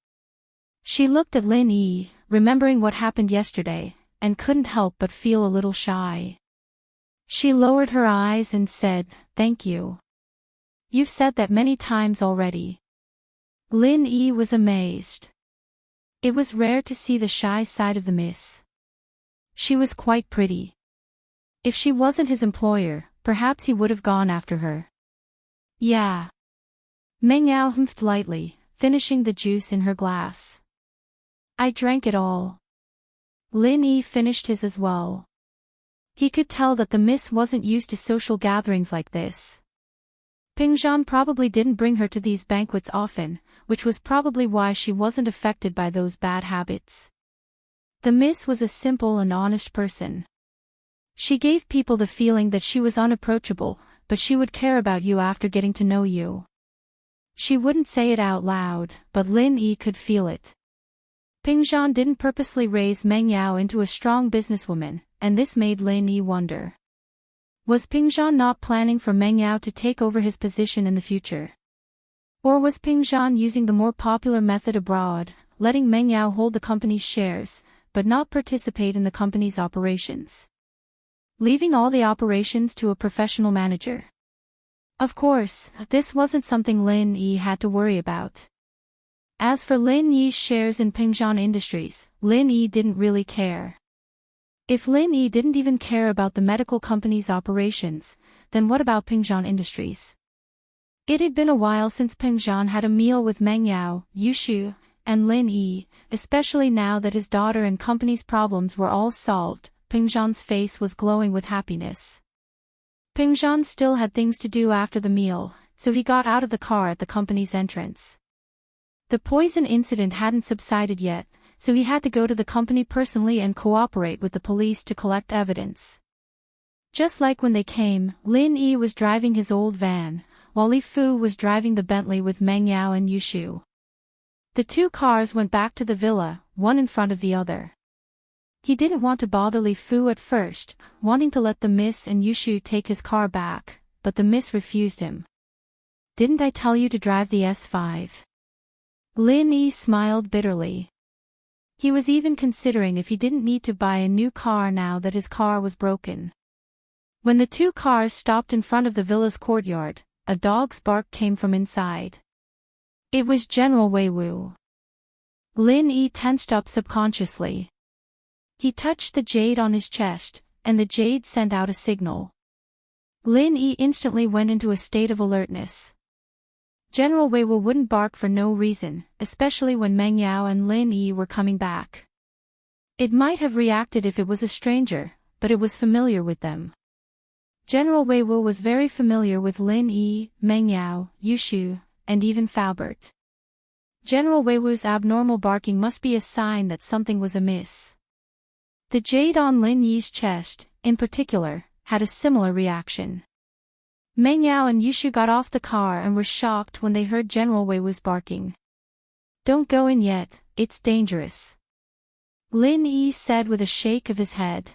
She looked at Lin Yi, remembering what happened yesterday, and couldn't help but feel a little shy. She lowered her eyes and said, "Thank you. You've said that many times already." Lin Yi was amazed. It was rare to see the shy side of the miss. She was quite pretty. If she wasn't his employer, perhaps he would have gone after her. Yeah. Meng Yao humphed lightly, finishing the juice in her glass. I drank it all. Lin Yi finished his as well. He could tell that the miss wasn't used to social gatherings like this. Pingzhan probably didn't bring her to these banquets often, which was probably why she wasn't affected by those bad habits. The miss was a simple and honest person. She gave people the feeling that she was unapproachable, but she would care about you after getting to know you. She wouldn't say it out loud, but Lin Yi could feel it. Pingzhan didn't purposely raise Meng Yao into a strong businesswoman, and this made Lin Yi wonder. Was Pingzhan not planning for Meng Yao to take over his position in the future? Or was Pingzhan using the more popular method abroad, letting Meng Yao hold the company's shares, but not participate in the company's operations? Leaving all the operations to a professional manager. Of course, this wasn't something Lin Yi had to worry about. As for Lin Yi's shares in Pingzhan Industries, Lin Yi didn't really care. If Lin Yi didn't even care about the medical company's operations, then what about Pingzhan Industries? It had been a while since Pingzhan had a meal with Meng Yao, Yushu, and Lin Yi, especially now that his daughter and company's problems were all solved. Pingzhan's face was glowing with happiness. Pingzhan still had things to do after the meal, so he got out of the car at the company's entrance. The poison incident hadn't subsided yet, so he had to go to the company personally and cooperate with the police to collect evidence. Just like when they came, Lin Yi was driving his old van, while Li Fu was driving the Bentley with Meng Yao and Yushu. The two cars went back to the villa, one in front of the other. He didn't want to bother Li Fu at first, wanting to let the miss and Yushu take his car back, but the miss refused him. Didn't I tell you to drive the S5? Lin Yi smiled bitterly. He was even considering if he didn't need to buy a new car now that his car was broken. When the two cars stopped in front of the villa's courtyard, a dog's bark came from inside. It was General Wei Wu. Lin Yi tensed up subconsciously. He touched the jade on his chest, and the jade sent out a signal. Lin Yi instantly went into a state of alertness. General Wei Wu wouldn't bark for no reason, especially when Meng Yao and Lin Yi were coming back. It might have reacted if it was a stranger, but it was familiar with them. General Wei Wu was very familiar with Lin Yi, Meng Yao, Yushu, and even Faubert. General Wei Wu's abnormal barking must be a sign that something was amiss. The jade on Lin Yi's chest, in particular, had a similar reaction. Meng Yao and Yushu got off the car and were shocked when they heard General Wei Wu's barking. Don't go in yet, it's dangerous. Lin Yi said with a shake of his head.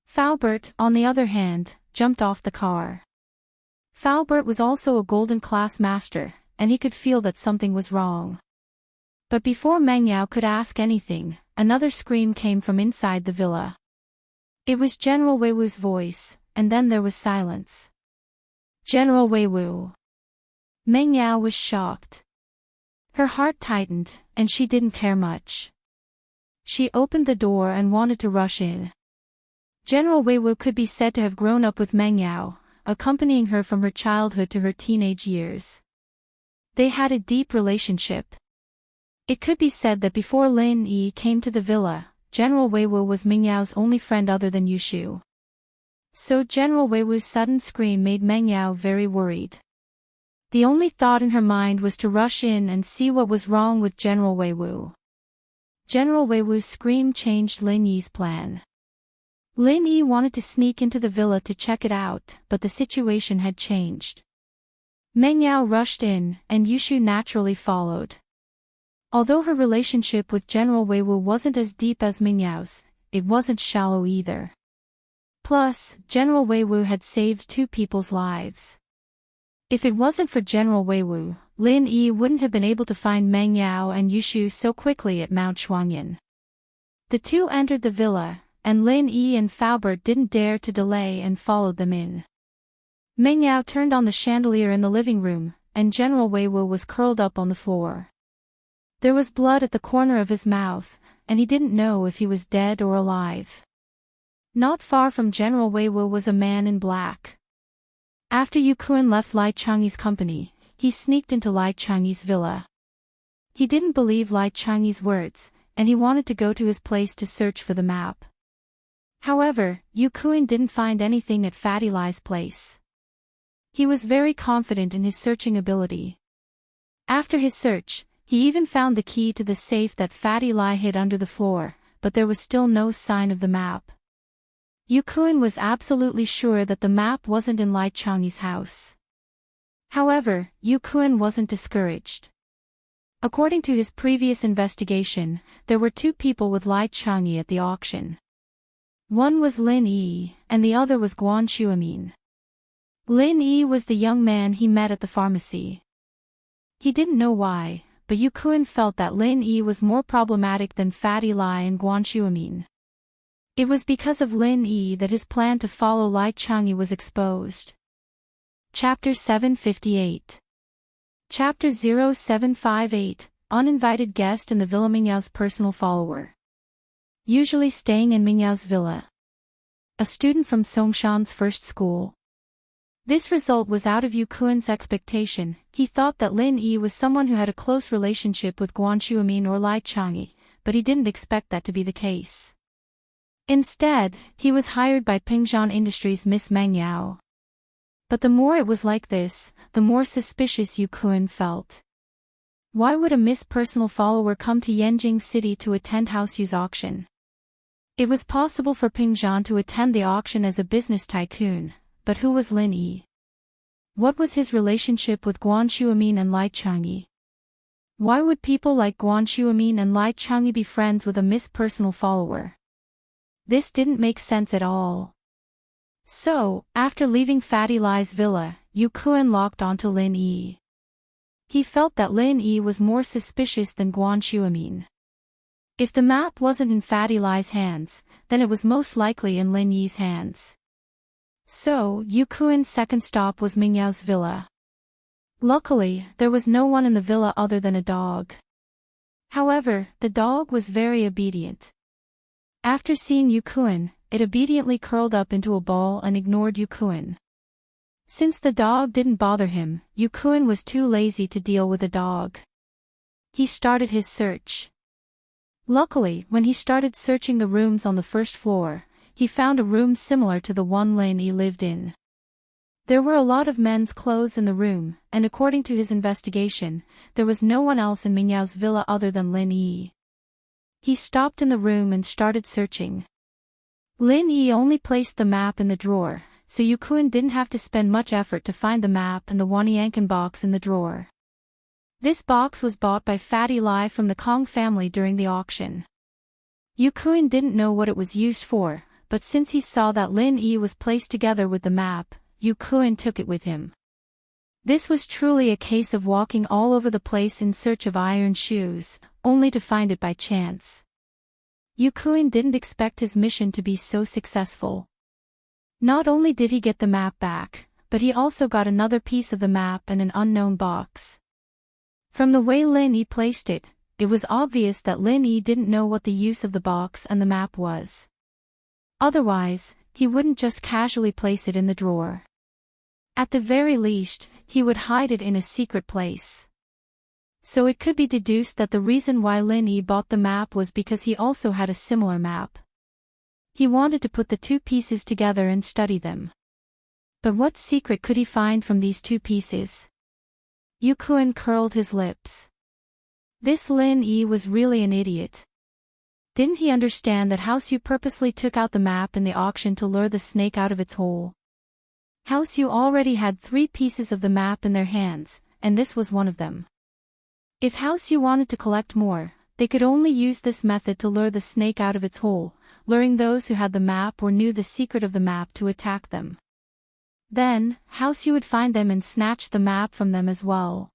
Faubert, on the other hand, jumped off the car. Faubert was also a golden class master, and he could feel that something was wrong. But before Meng Yao could ask anything, another scream came from inside the villa. It was General Wei Wu's voice, and then there was silence. General Wei Wu. Meng Yao was shocked. Her heart tightened, and she didn't care much. She opened the door and wanted to rush in. General Wei Wu could be said to have grown up with Meng Yao, accompanying her from her childhood to her teenage years. They had a deep relationship. It could be said that before Lin Yi came to the villa, General Wei Wu was Meng Yao's only friend other than Yushu. So General Wei Wu's sudden scream made Meng Yao very worried. The only thought in her mind was to rush in and see what was wrong with General Wei Wu. General Wei Wu's scream changed Lin Yi's plan. Lin Yi wanted to sneak into the villa to check it out, but the situation had changed. Meng Yao rushed in, and Yushu naturally followed. Although her relationship with General Wei Wu wasn't as deep as Meng Yao's, it wasn't shallow either. Plus, General Wei Wu had saved two people's lives. If it wasn't for General Wei Wu, Lin Yi wouldn't have been able to find Meng Yao and Yushu so quickly at Mount Shuangyan. The two entered the villa, and Lin Yi and Faubert didn't dare to delay and followed them in. Meng Yao turned on the chandelier in the living room, and General Wei Wu was curled up on the floor. There was blood at the corner of his mouth, and he didn't know if he was dead or alive. Not far from General Weiwu was a man in black. After Yukuin left Lai Changyi's company, he sneaked into Lai Changyi's villa. He didn't believe Lai Changyi's words, and he wanted to go to his place to search for the map. However, Yukuin didn't find anything at Fatty Lai's place. He was very confident in his searching ability. After his search, he even found the key to the safe that Fatty Lai hid under the floor, but there was still no sign of the map. Yukuin was absolutely sure that the map wasn't in Lai Changyi's house. However, Yukuin wasn't discouraged. According to his previous investigation, there were two people with Lai Changyi at the auction. One was Lin Yi, and the other was Guan Xuemin. Lin Yi was the young man he met at the pharmacy. He didn't know why, but Yukuin felt that Lin Yi was more problematic than Fatty Lai and Guan Xuemin. It was because of Lin Yi that his plan to follow Lai Changyi was exposed. Chapter 758. Chapter 0758, Uninvited Guest and the Villa Mingyao's Personal Follower. Usually staying in Mingyao's villa. A student from Songshan's first school. This result was out of Yukuin's expectation. He thought that Lin Yi was someone who had a close relationship with Guan Xuemin or Lai Changyi, but he didn't expect that to be the case. Instead, he was hired by Pingzhan Industries' Miss Meng Yao. But the more it was like this, the more suspicious Yukuin felt. Why would a Miss Personal Follower come to Yanjing City to attend Houseyu's auction? It was possible for Pingzhan to attend the auction as a business tycoon, but who was Lin Yi? What was his relationship with Guan Xuemin and Lai Changyi? Why would people like Guan Xuemin and Lai Changyi be friends with a Miss Personal Follower? This didn't make sense at all. So, after leaving Fatty Lai's villa, Yukuin locked onto Lin Yi. He felt that Lin Yi was more suspicious than Guan Xuemin. If the map wasn't in Fatty Lai's hands, then it was most likely in Lin Yi's hands. So, Yukuin's second stop was Mingyao's villa. Luckily, there was no one in the villa other than a dog. However, the dog was very obedient. After seeing Yukuin, it obediently curled up into a ball and ignored Yukuin. Since the dog didn't bother him, Yukuin was too lazy to deal with the dog. He started his search. Luckily, when he started searching the rooms on the first floor, he found a room similar to the one Lin Yi lived in. There were a lot of men's clothes in the room, and according to his investigation, there was no one else in Mingyao's villa other than Lin Yi. He stopped in the room and started searching. Lin Yi only placed the map in the drawer, so Yukuin didn't have to spend much effort to find the map and the Wanyankan box in the drawer. This box was bought by Fatty Lai from the Kong family during the auction. Yukuin didn't know what it was used for, but since he saw that Lin Yi was placed together with the map, Yukuin took it with him. This was truly a case of walking all over the place in search of iron shoes, only to find it by chance. Yukuin didn't expect his mission to be so successful. Not only did he get the map back, but he also got another piece of the map and an unknown box. From the way Lin Yi placed it, it was obvious that Lin Yi didn't know what the use of the box and the map was. Otherwise, he wouldn't just casually place it in the drawer. At the very least, he would hide it in a secret place. So it could be deduced that the reason why Lin Yi bought the map was because he also had a similar map. He wanted to put the two pieces together and study them. But what secret could he find from these two pieces? Yukuin curled his lips. This Lin Yi was really an idiot. Didn't he understand that Houseu purposely took out the map in the auction to lure the snake out of its hole? Houseu already had 3 pieces of the map in their hands, and this was one of them. If Houseu wanted to collect more, they could only use this method to lure the snake out of its hole, luring those who had the map or knew the secret of the map to attack them. Then, Houseu would find them and snatch the map from them as well.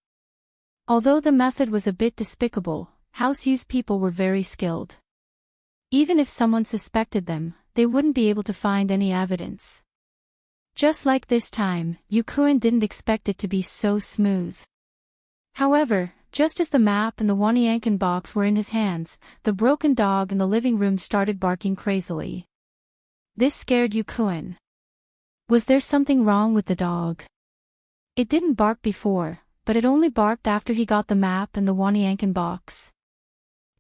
Although the method was a bit despicable, Houseu's people were very skilled. Even if someone suspected them, they wouldn't be able to find any evidence. Just like this time, Yukuin didn't expect it to be so smooth. However, Just as the map and the Waniyankan box were in his hands, the broken dog in the living room started barking crazily. This scared Yukuin. Was there something wrong with the dog? It didn't bark before, but it only barked after he got the map and the Waniyankan box.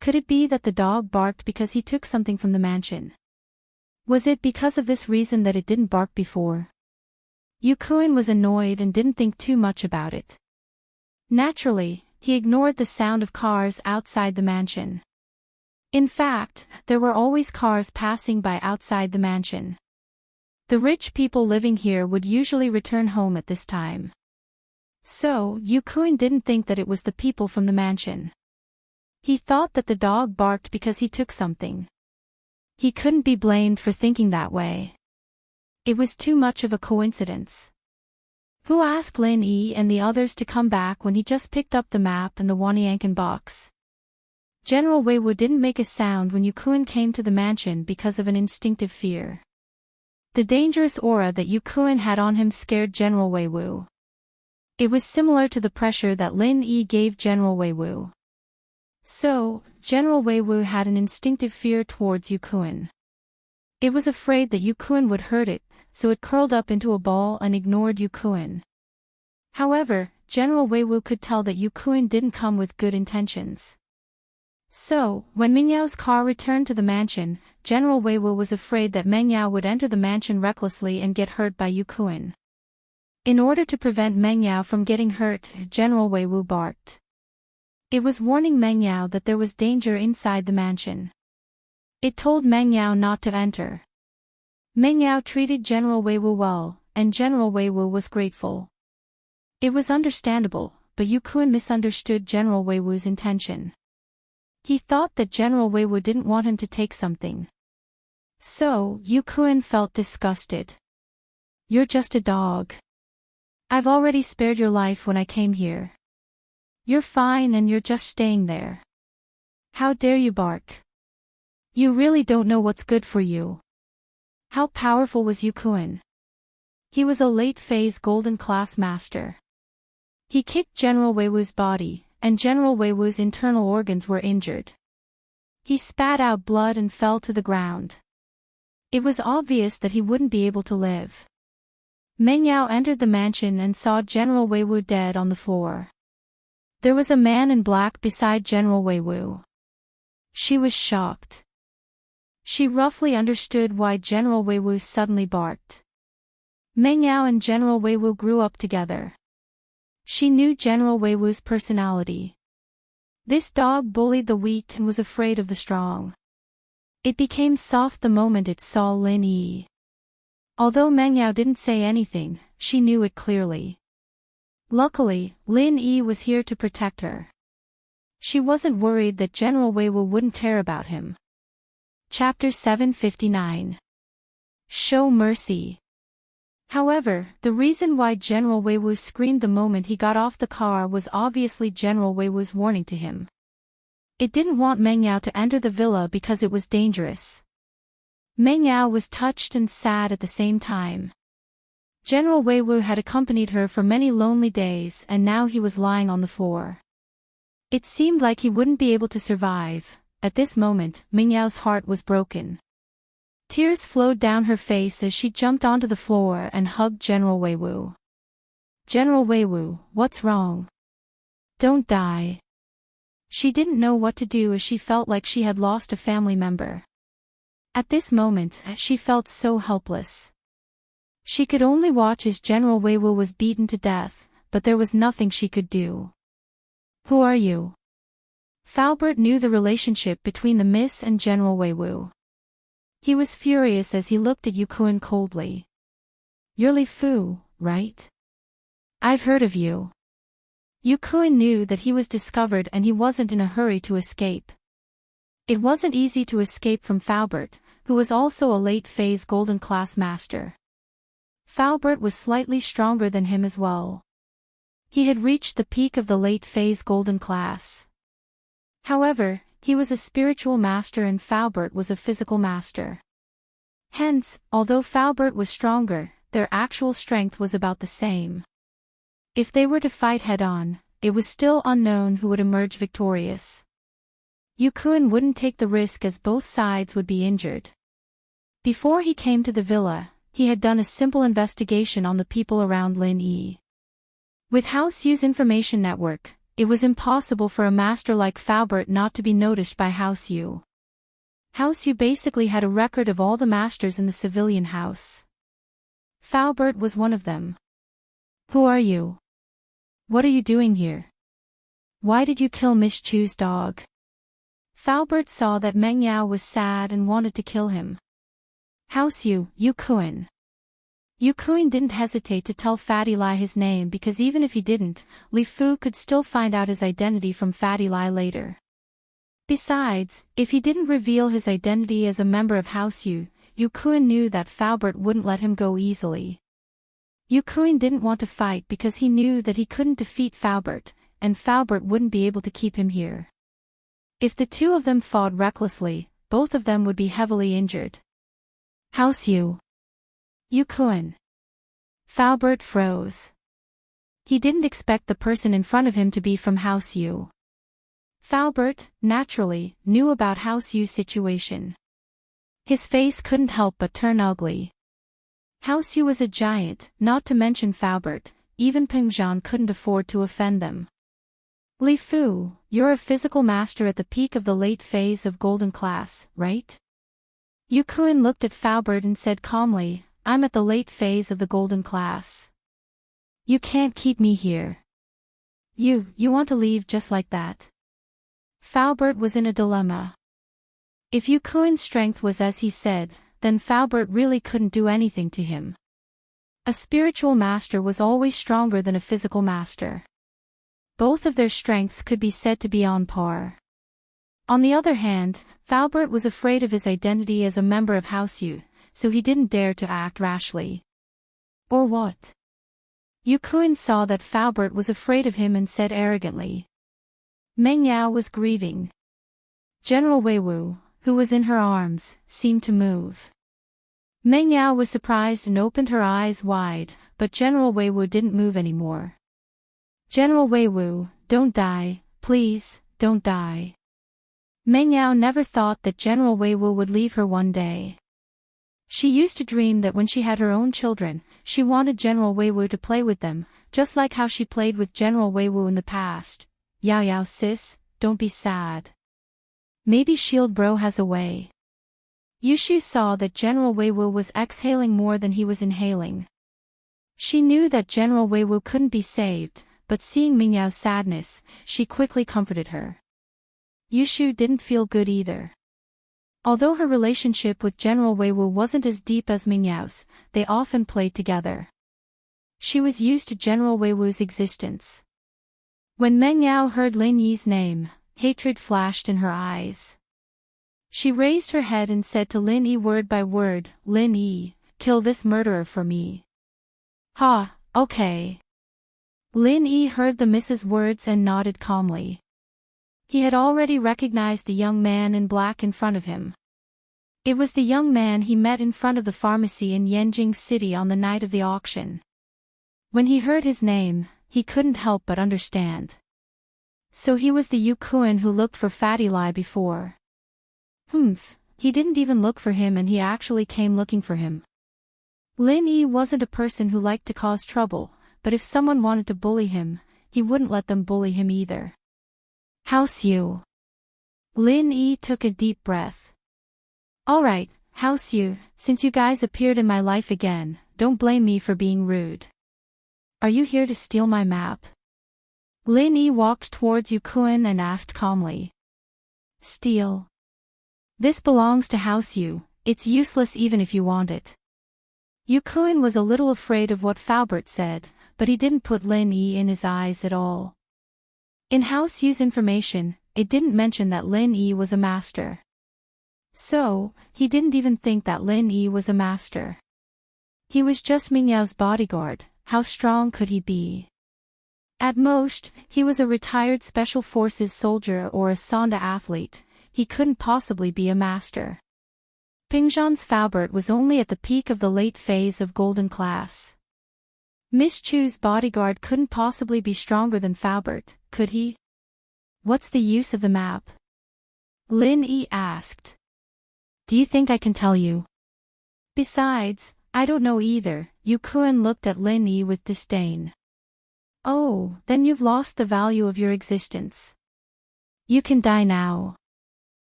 Could it be that the dog barked because he took something from the mansion? Was it because of this reason that it didn't bark before? Yukuin was annoyed and didn't think too much about it. Naturally, he ignored the sound of cars outside the mansion. In fact, there were always cars passing by outside the mansion. The rich people living here would usually return home at this time. So, Yukuin didn't think that it was the people from the mansion. He thought that the dog barked because he took something. He couldn't be blamed for thinking that way. It was too much of a coincidence. Who asked Lin Yi and the others to come back when he just picked up the map and the Waniyankan box? General Weiwu didn't make a sound when Yukuin came to the mansion because of an instinctive fear. The dangerous aura that Yukuin had on him scared General Weiwu. It was similar to the pressure that Lin Yi gave General Weiwu. So, General Weiwu had an instinctive fear towards Yukuin. It was afraid that Yukuin would hurt it, so it curled up into a ball and ignored Yukuin. However, General Weiwu could tell that Yukuin didn't come with good intentions. So, when Mengyau's car returned to the mansion, General Weiwu was afraid that Mengyao would enter the mansion recklessly and get hurt by Yukuin. In order to prevent Mengyao from getting hurt, General Weiwu barked. It was warning Mengyao that there was danger inside the mansion. It told Mengyao not to enter. Mengyao treated General Weiwu well, and General Weiwu was grateful. It was understandable, but Yukuin misunderstood General Weiwu's intention. He thought that General Weiwu didn't want him to take something. So, Yukuin felt disgusted. You're just a dog. I've already spared your life when I came here. You're fine and you're just staying there. How dare you bark? You really don't know what's good for you. How powerful was Yukuin? He was a late-phase golden class master. He kicked General Weiwu's body, and General Weiwu's internal organs were injured. He spat out blood and fell to the ground. It was obvious that he wouldn't be able to live. Mengyao entered the mansion and saw General Weiwu dead on the floor. There was a man in black beside General Weiwu. She was shocked. She roughly understood why General Weiwu suddenly barked. Mengyao and General Weiwu grew up together. She knew General Weiwu's personality. This dog bullied the weak and was afraid of the strong. It became soft the moment it saw Lin Yi. Although Mengyao didn't say anything, she knew it clearly. Luckily, Lin Yi was here to protect her. She wasn't worried that General Weiwu wouldn't care about him. Chapter 759. Show Mercy. However, the reason why General Weiwu screamed the moment he got off the car was obviously General Weiwu's warning to him. It didn't want Mengyao to enter the villa because it was dangerous. Mengyao was touched and sad at the same time. General Weiwu had accompanied her for many lonely days and now he was lying on the floor. It seemed like he wouldn't be able to survive. At this moment, Mengyao's heart was broken. Tears flowed down her face as she jumped onto the floor and hugged General Weiwu. General Weiwu, what's wrong? Don't die. She didn't know what to do as she felt like she had lost a family member. At this moment, she felt so helpless. She could only watch as General Weiwu was beaten to death, but there was nothing she could do. Who are you? Faubert knew the relationship between the Miss and General Weiwu. He was furious as he looked at Yukuin coldly. You're Li Fu, right? I've heard of you. Yukuin knew that he was discovered and he wasn't in a hurry to escape. It wasn't easy to escape from Faubert, who was also a late-phase golden class master. Faubert was slightly stronger than him as well. He had reached the peak of the late-phase golden class. However, he was a spiritual master and Faubert was a physical master. Hence, although Faubert was stronger, their actual strength was about the same. If they were to fight head-on, it was still unknown who would emerge victorious. Yukuin wouldn't take the risk as both sides would be injured. Before he came to the villa, he had done a simple investigation on the people around Lin Yi. With House Yu's information network, it was impossible for a master like Faubert not to be noticed by House Yu. House Yu basically had a record of all the masters in the civilian house. Faubert was one of them. Who are you? What are you doing here? Why did you kill Miss Chu's dog? Faubert saw that Meng Yao was sad and wanted to kill him. House Yu, Yukuin. Yukuin didn't hesitate to tell Fatty Lai his name because even if he didn't, Li Fu could still find out his identity from Fatty Lai later. Besides, if he didn't reveal his identity as a member of House Yu, Yukuin knew that Faubert wouldn't let him go easily. Yukuin didn't want to fight because he knew that he couldn't defeat Faubert, and Faubert wouldn't be able to keep him here. If the two of them fought recklessly, both of them would be heavily injured. House Yu. Yukuin. Faubert froze. He didn't expect the person in front of him to be from House Yu. Faubert, naturally, knew about House Yu's situation. His face couldn't help but turn ugly. House Yu was a giant, not to mention Faubert, even Peng Zhan couldn't afford to offend them. Li Fu, you're a physical master at the peak of the late phase of Golden Class, right? Yukuin looked at Faubert and said calmly, I'm at the late phase of the Golden Class. You can't keep me here. You want to leave just like that? Faubert was in a dilemma. If Yukuin's strength was as he said, then Faubert really couldn't do anything to him. A spiritual master was always stronger than a physical master. Both of their strengths could be said to be on par. On the other hand, Faubert was afraid of his identity as a member of House Yu, so he didn't dare to act rashly. Or what? Yukuin saw that Faubert was afraid of him and said arrogantly. Meng Yao was grieving. General Weiwu, who was in her arms, seemed to move. Meng Yao was surprised and opened her eyes wide, but General Weiwu didn't move anymore. General Weiwu, don't die, please, don't die. Meng Yao never thought that General Weiwu would leave her one day. She used to dream that when she had her own children, she wanted General Weiwu to play with them, just like how she played with General Weiwu in the past. Yao Yao sis, don't be sad. Maybe Shield Bro has a way. Yushu saw that General Weiwu was exhaling more than he was inhaling. She knew that General Weiwu couldn't be saved, but seeing Meng Yao's sadness, she quickly comforted her. Yushu didn't feel good either. Although her relationship with General Weiwu wasn't as deep as Meng Yao's, they often played together. She was used to General Weiwu's existence. When Meng Yao heard Lin Yi's name, hatred flashed in her eyes. She raised her head and said to Lin Yi word by word, Lin Yi, kill this murderer for me. Ha, okay. Lin Yi heard the Mrs. words and nodded calmly. He had already recognized the young man in black in front of him. It was the young man he met in front of the pharmacy in Yanjing City on the night of the auction. When he heard his name, he couldn't help but understand. So he was the Yukuin who looked for Fatty Lai before. He didn't even look for him and he actually came looking for him. Lin Yi wasn't a person who liked to cause trouble, but if someone wanted to bully him, he wouldn't let them bully him either. House Yu. Lin Yi took a deep breath. Alright, House Yu, since you guys appeared in my life again, don't blame me for being rude. Are you here to steal my map? Lin Yi walked towards Yukuin and asked calmly. Steal? This belongs to House Yu, it's useless even if you want it. Yukuin was a little afraid of what Faubert said, but he didn't put Lin Yi in his eyes at all. In House Yu's information, it didn't mention that Lin Yi was a master. So, he didn't even think that Lin Yi was a master. He was just Meng Yao's bodyguard, how strong could he be? At most, he was a retired Special Forces soldier or a Sonda athlete, he couldn't possibly be a master. Ping Zhan's Faubert was only at the peak of the late phase of Golden Class. Miss Chu's bodyguard couldn't possibly be stronger than Faubert, could he? What's the use of the map? Lin Yi asked. Do you think I can tell you? Besides, I don't know either. Yukuan looked at Lin Yi with disdain. Oh, then you've lost the value of your existence. You can die now.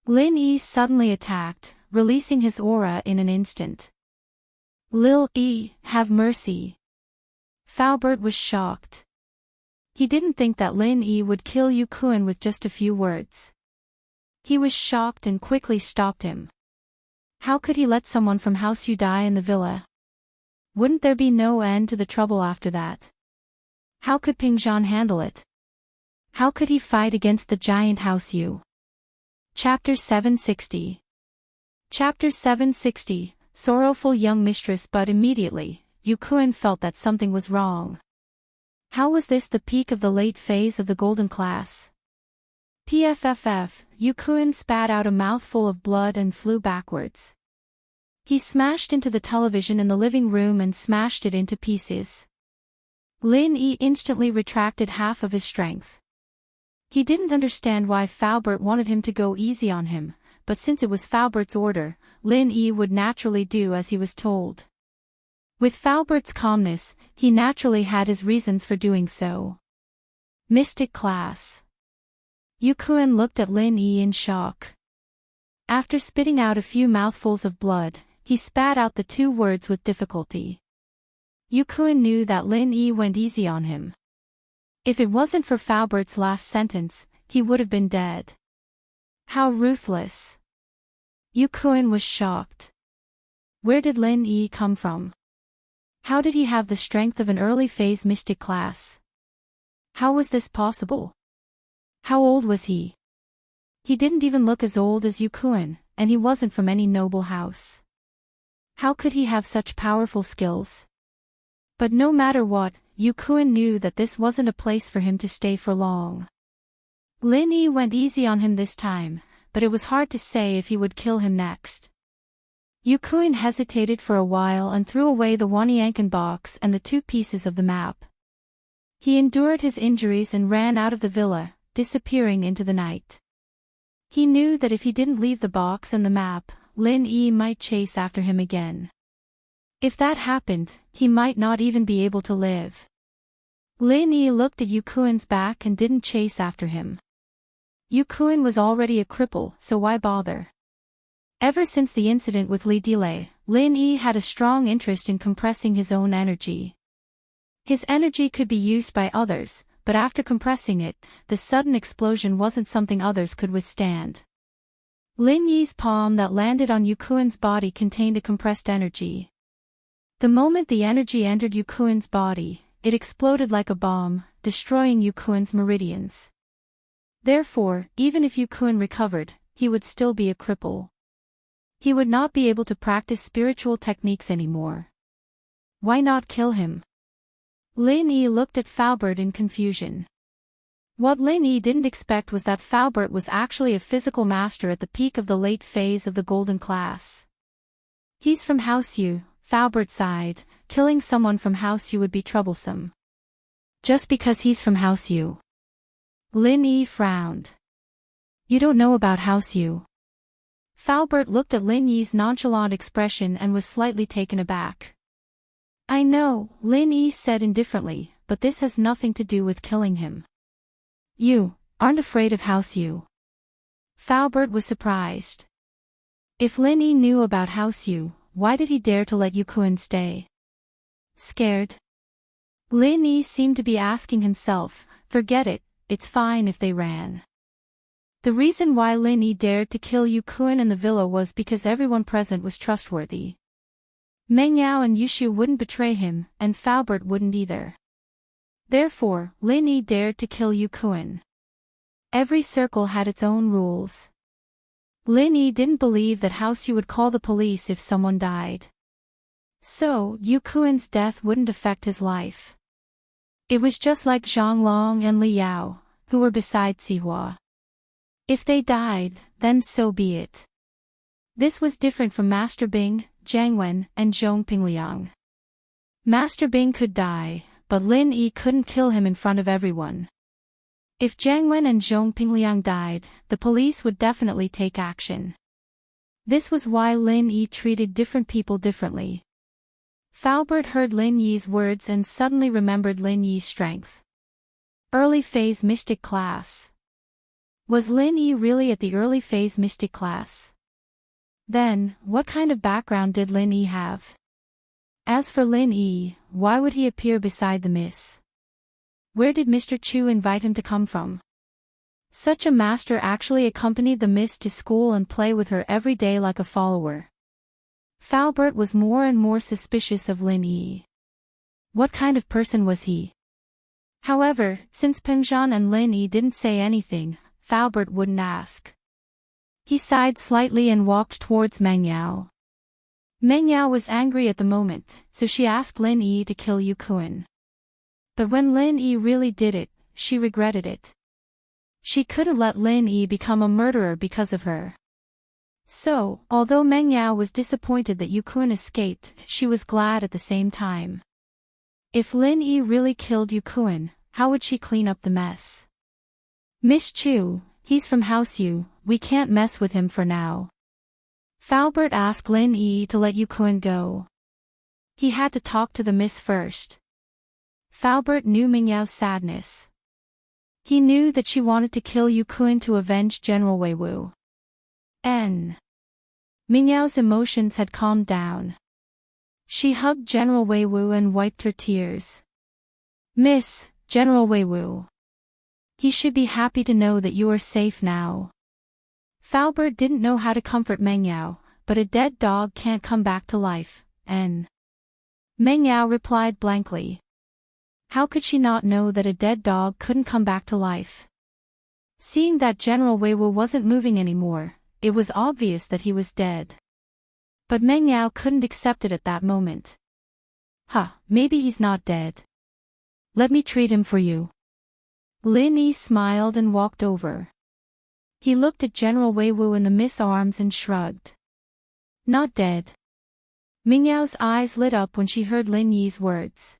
Lin Yi suddenly attacked, releasing his aura in an instant. Lil Yi, have mercy. Faubert was shocked. He didn't think that Lin Yi would kill Yukuan with just a few words. He was shocked and quickly stopped him. How could he let someone from House Yu die in the villa? Wouldn't there be no end to the trouble after that? How could Pingzhan handle it? How could he fight against the giant House Yu? Chapter 760. Chapter 760, Sorrowful Young Mistress. But immediately, Yukuan felt that something was wrong. How was this the peak of the late phase of the golden class? PFFF, Yukuan spat out a mouthful of blood and flew backwards. He smashed into the television in the living room and smashed it into pieces. Lin Yi instantly retracted half of his strength. He didn't understand why Faubert wanted him to go easy on him, but since it was Faubert's order, Lin Yi would naturally do as he was told. With Faubert's calmness, he naturally had his reasons for doing so. Mystic class. Yukuan looked at Lin Yi in shock. After spitting out a few mouthfuls of blood, he spat out the two words with difficulty. Yukuan knew that Lin Yi went easy on him. If it wasn't for Faubert's last sentence, he would have been dead. How ruthless. Yukuan was shocked. Where did Lin Yi come from? How did he have the strength of an early-phase mystic class? How was this possible? How old was he? He didn't even look as old as Yukuan, and he wasn't from any noble house. How could he have such powerful skills? But no matter what, Yukuan knew that this wasn't a place for him to stay for long. Lin Yi went easy on him this time, but it was hard to say if he would kill him next. Yukuan hesitated for a while and threw away the Wanyankan box and the two pieces of the map. He endured his injuries and ran out of the villa, disappearing into the night. He knew that if he didn't leave the box and the map, Lin Yi might chase after him again. If that happened, he might not even be able to live. Lin Yi looked at Yukuan's back and didn't chase after him. Yukuan was already a cripple, so why bother? Ever since the incident with Li Dile, Lin Yi had a strong interest in compressing his own energy. His energy could be used by others, but after compressing it, the sudden explosion wasn't something others could withstand. Lin Yi's palm that landed on Yukuan's body contained a compressed energy. The moment the energy entered Yukuan's body, it exploded like a bomb, destroying Yukuan's meridians. Therefore, even if Yukuan recovered, he would still be a cripple. He would not be able to practice spiritual techniques anymore. Why not kill him? Lin Yi looked at Faubert in confusion. What Lin Yi didn't expect was that Faubert was actually a physical master at the peak of the late phase of the golden class. He's from House Yu, Faubert sighed. Killing someone from House Yu would be troublesome. Just because he's from House Yu. Lin Yi frowned. You don't know about House Yu. Faubert looked at Lin Yi's nonchalant expression and was slightly taken aback. I know, Lin Yi said indifferently, but this has nothing to do with killing him. You aren't afraid of House Yu. Faubert was surprised. If Lin Yi knew about House Yu, why did he dare to let Yukuan stay? Scared? Lin Yi seemed to be asking himself, forget it, it's fine if they ran. The reason why Lin Yi dared to kill Yukuan in the villa was because everyone present was trustworthy. Meng Yao and Yushu wouldn't betray him, and Faubert wouldn't either. Therefore, Lin Yi dared to kill Yukuan. Every circle had its own rules. Lin Yi didn't believe that House Yu would call the police if someone died. So, Yukuan's death wouldn't affect his life. It was just like Zhang Long and Li Yao, who were beside Sihua. If they died, then so be it. This was different from Master Bing, Jiang Wen, and Zhong Pingliang. Master Bing could die, but Lin Yi couldn't kill him in front of everyone. If Jiang Wen and Zhong Pingliang died, the police would definitely take action. This was why Lin Yi treated different people differently. Falbert heard Lin Yi's words and suddenly remembered Lin Yi's strength. Early phase mystic class. Was Lin Yi really at the early phase mystic class? Then, what kind of background did Lin Yi have? As for Lin Yi, why would he appear beside the miss? Where did Mr. Chu invite him to come from? Such a master actually accompanied the miss to school and play with her every day like a follower. Falbert was more and more suspicious of Lin Yi. What kind of person was he? However, since Pengzhan and Lin Yi didn't say anything, Falbert wouldn't ask. He sighed slightly and walked towards Meng Yao. Meng Yao was angry at the moment, so she asked Lin Yi to kill Yu Kuan. But when Lin Yi really did it, she regretted it. She couldn't let Lin Yi become a murderer because of her. So, although Meng Yao was disappointed that Yu Kuan escaped, she was glad at the same time. If Lin Yi really killed Yu Kuan, how would she clean up the mess? Miss Chu, he's from House Yu, we can't mess with him for now. Falbert asked Lin Yi to let Yu Kuan go. He had to talk to the miss first. Falbert knew Meng Yao's sadness. He knew that she wanted to kill Yu Kuan to avenge General Wei Wu. Meng Yao's emotions had calmed down. She hugged General Wei Wu and wiped her tears. Miss, General Wei Wu. He should be happy to know that you are safe now. Falbert didn't know how to comfort Meng Yao, but a dead dog can't come back to life, and Meng Yao replied blankly. How could she not know that a dead dog couldn't come back to life? Seeing that General Wei Wu wasn't moving anymore, it was obvious that he was dead. But Meng Yao couldn't accept it at that moment. Maybe he's not dead. Let me treat him for you. Lin Yi smiled and walked over. He looked at General Wei Wu in the miss arms and shrugged. Not dead. Meng Yao's eyes lit up when she heard Lin Yi's words.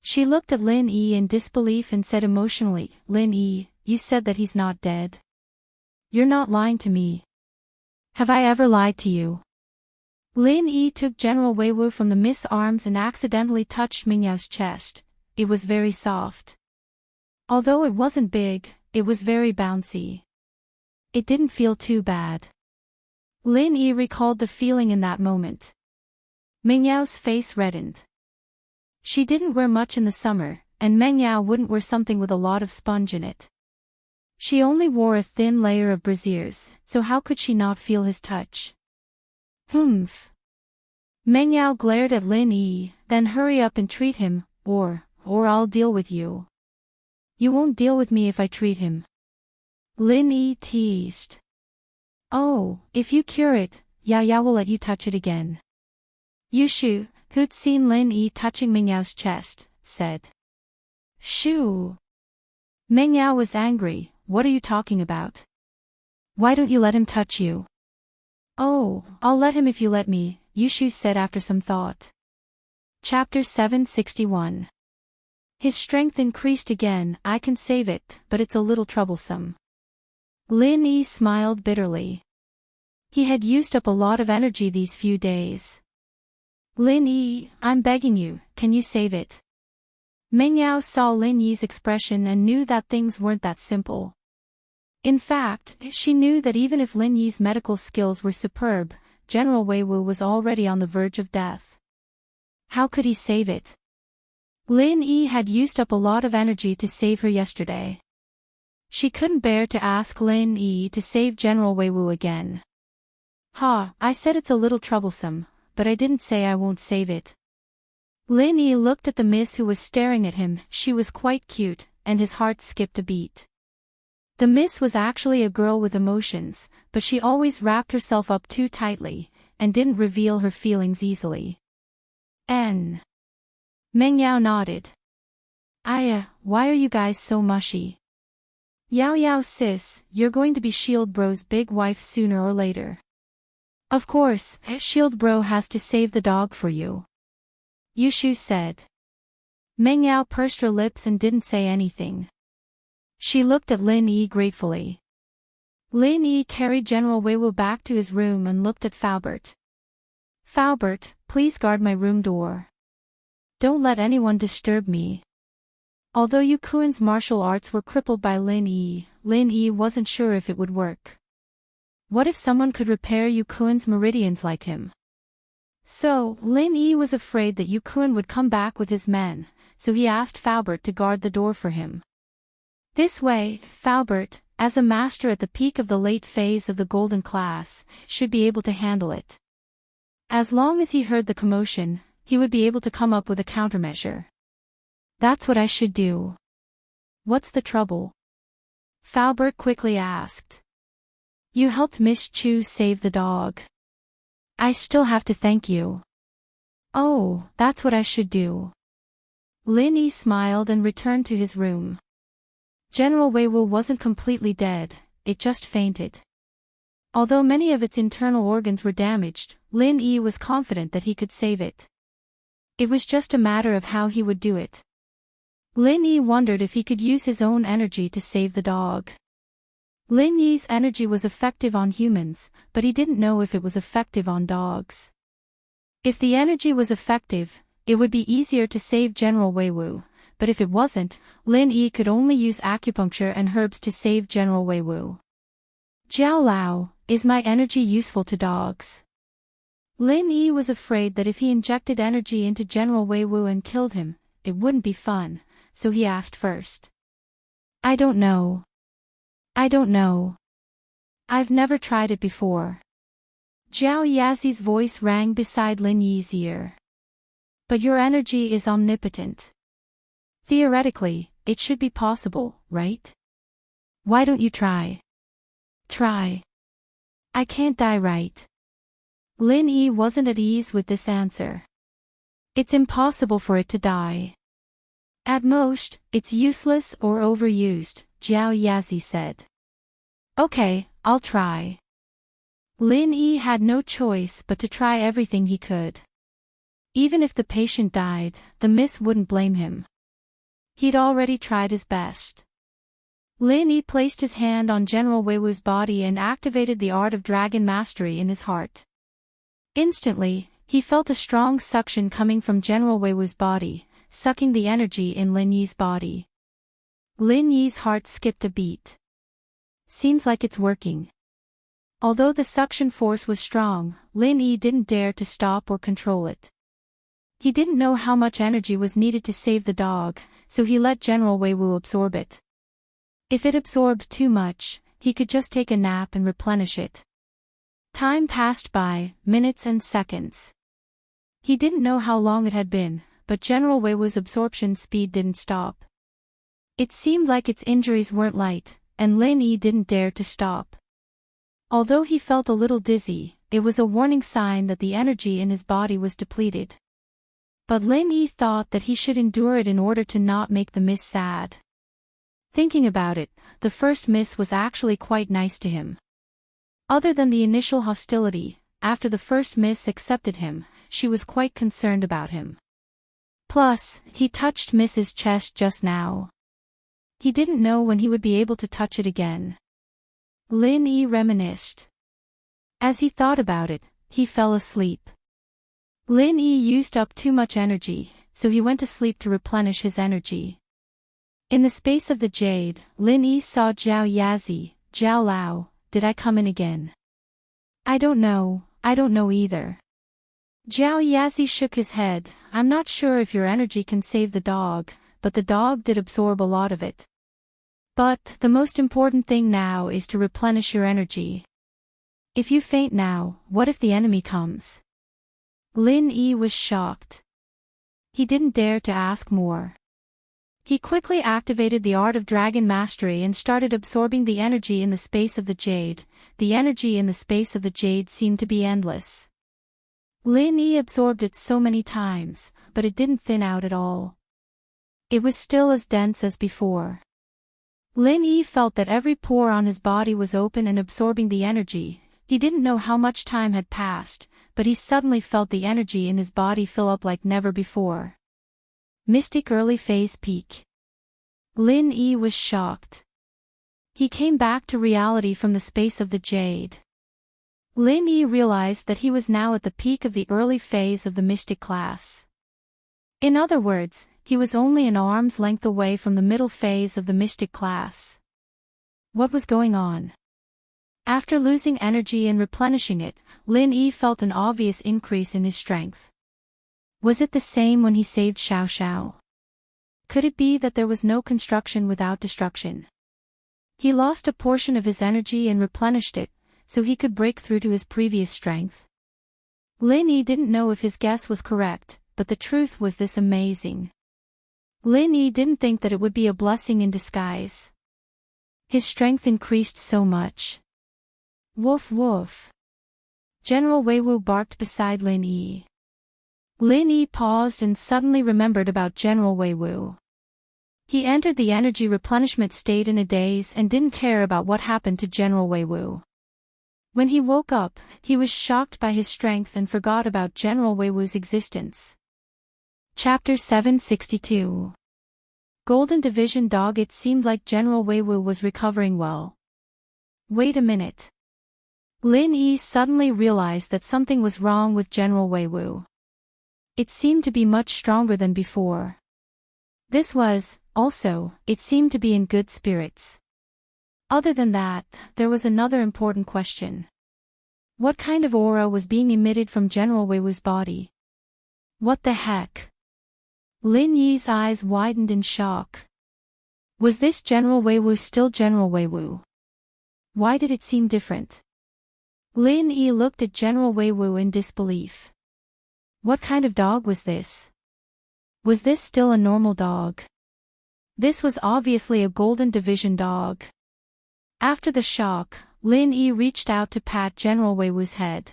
She looked at Lin Yi in disbelief and said emotionally, Lin Yi, you said that he's not dead. You're not lying to me. Have I ever lied to you? Lin Yi took General Wei Wu from the miss arms and accidentally touched Meng Yao's chest. It was very soft. Although it wasn't big, it was very bouncy. It didn't feel too bad. Lin Yi recalled the feeling in that moment. Meng Yao's face reddened. She didn't wear much in the summer, and Meng Yao wouldn't wear something with a lot of sponge in it. She only wore a thin layer of brassieres, so how could she not feel his touch? Humph. Meng Yao glared at Lin Yi, then hurry up and treat him, or I'll deal with you. You won't deal with me if I treat him. Lin Yi teased. Oh, if you cure it, Yao will let you touch it again. Yushu, who'd seen Lin Yi touching Meng Yao's chest, said. Shoo! Meng Yao was angry. What are you talking about? Why don't you let him touch you? Oh, I'll let him if you let me, Yushu said after some thought. Chapter 761. His strength increased again. I can save it, but it's a little troublesome. Lin Yi smiled bitterly. He had used up a lot of energy these few days. Lin Yi, I'm begging you, can you save it? Meng Yao saw Lin Yi's expression and knew that things weren't that simple. In fact, she knew that even if Lin Yi's medical skills were superb, General Wei Wu was already on the verge of death. How could he save it? Lin Yi had used up a lot of energy to save her yesterday. She couldn't bear to ask Lin Yi to save General Wei Wu again. I said it's a little troublesome, but I didn't say I won't save it. Lin Yi looked at the miss who was staring at him. She was quite cute, and his heart skipped a beat. The miss was actually a girl with emotions, but she always wrapped herself up too tightly, and didn't reveal her feelings easily. Meng Yao nodded. Why are you guys so mushy? Yao sis, you're going to be Shield Bro's big wife sooner or later. Of course, Shield Bro has to save the dog for you. Yushu said. Meng Yao pursed her lips and didn't say anything. She looked at Lin Yi gratefully. Lin Yi carried General Weiwu back to his room and looked at Faubert. Faubert, please guard my room door. Don't let anyone disturb me. Although Yu Kuan's martial arts were crippled by Lin Yi wasn't sure if it would work. What if someone could repair Yu Kuan's meridians like him? So, Lin Yi was afraid that Yu Kuan would come back with his men, so he asked Faubert to guard the door for him. This way, Faubert, as a master at the peak of the late phase of the golden class, should be able to handle it. As long as he heard the commotion, he would be able to come up with a countermeasure. That's what I should do. What's the trouble? Faubert quickly asked. You helped Miss Chu save the dog. I still have to thank you. Oh, that's what I should do. Lin Yi smiled and returned to his room. General Weiwu wasn't completely dead, it just fainted. Although many of its internal organs were damaged, Lin Yi was confident that he could save it. It was just a matter of how he would do it. Lin Yi wondered if he could use his own energy to save the dog. Lin Yi's energy was effective on humans, but he didn't know if it was effective on dogs. If the energy was effective, it would be easier to save General Weiwu, but if it wasn't, Lin Yi could only use acupuncture and herbs to save General Weiwu. Jiao Lao, is my energy useful to dogs? Lin Yi was afraid that if he injected energy into General Weiwu and killed him, it wouldn't be fun, so he asked first. I don't know. I've never tried it before. Zhao Yazi's voice rang beside Lin Yi's ear. But your energy is omnipotent. Theoretically, it should be possible, right? Why don't you try? Try. I can't die, right? Lin Yi wasn't at ease with this answer. It's impossible for it to die. At most, it's useless or overused, Zhao Yazi said. Okay, I'll try. Lin Yi had no choice but to try everything he could. Even if the patient died, the miss wouldn't blame him. He'd already tried his best. Lin Yi placed his hand on General Weiwu's body and activated the art of dragon mastery in his heart. Instantly, he felt a strong suction coming from General Weiwu's body, sucking the energy in Lin Yi's body. Lin Yi's heart skipped a beat. Seems like it's working. Although the suction force was strong, Lin Yi didn't dare to stop or control it. He didn't know how much energy was needed to save the dog, so he let General Weiwu absorb it. If it absorbed too much, he could just take a nap and replenish it. Time passed by, minutes and seconds. He didn't know how long it had been, but General Weiwu's absorption speed didn't stop. It seemed like its injuries weren't light, and Lin Yi didn't dare to stop. Although he felt a little dizzy, it was a warning sign that the energy in his body was depleted. But Lin Yi thought that he should endure it in order to not make the miss sad. Thinking about it, the first miss was actually quite nice to him. Other than the initial hostility, after the first miss accepted him, she was quite concerned about him. Plus, he touched Miss's chest just now. He didn't know when he would be able to touch it again. Lin Yi reminisced. As he thought about it, he fell asleep. Lin Yi used up too much energy, so he went to sleep to replenish his energy. In the space of the jade, Lin Yi saw Zhao Yazi. Jiao Lao, did I come in again? I don't know either. Zhao Yazi shook his head. I'm not sure if your energy can save the dog, but the dog did absorb a lot of it. But, the most important thing now is to replenish your energy. If you faint now, what if the enemy comes? Lin Yi was shocked. He didn't dare to ask more. He quickly activated the art of dragon mastery and started absorbing the energy in the space of the jade. The energy in the space of the jade seemed to be endless. Lin Yi absorbed it so many times, but it didn't thin out at all. It was still as dense as before. Lin Yi felt that every pore on his body was open and absorbing the energy. He didn't know how much time had passed, but he suddenly felt the energy in his body fill up like never before. Mystic early phase peak. Lin Yi was shocked. He came back to reality from the space of the jade. Lin Yi realized that he was now at the peak of the early phase of the mystic class. In other words, he was only an arm's length away from the middle phase of the mystic class. What was going on? After losing energy and replenishing it, Lin Yi felt an obvious increase in his strength. Was it the same when he saved Xiao Xiao? Could it be that there was no construction without destruction? He lost a portion of his energy and replenished it, so he could break through to his previous strength. Lin Yi didn't know if his guess was correct, but the truth was this amazing. Lin Yi didn't think that it would be a blessing in disguise. His strength increased so much. Woof woof. General Weiwu barked beside Lin Yi. Lin Yi paused and suddenly remembered about General Weiwu. He entered the energy replenishment state in a daze and didn't care about what happened to General Weiwu. When he woke up, he was shocked by his strength and forgot about General Weiwu's existence. Chapter 762. Golden Division Dog. It seemed like General Weiwu was recovering well. Wait a minute. Lin Yi suddenly realized that something was wrong with General Weiwu. It seemed to be much stronger than before. It seemed to be in good spirits. Other than that, there was another important question. What kind of aura was being emitted from General Weiwu's body? What the heck? Lin Yi's eyes widened in shock. Was this General Weiwu still General Weiwu? Why did it seem different? Lin Yi looked at General Weiwu in disbelief. What kind of dog was this? Was this still a normal dog? This was obviously a Golden Division dog. After the shock, Lin Yi reached out to pat General Weiwu's head.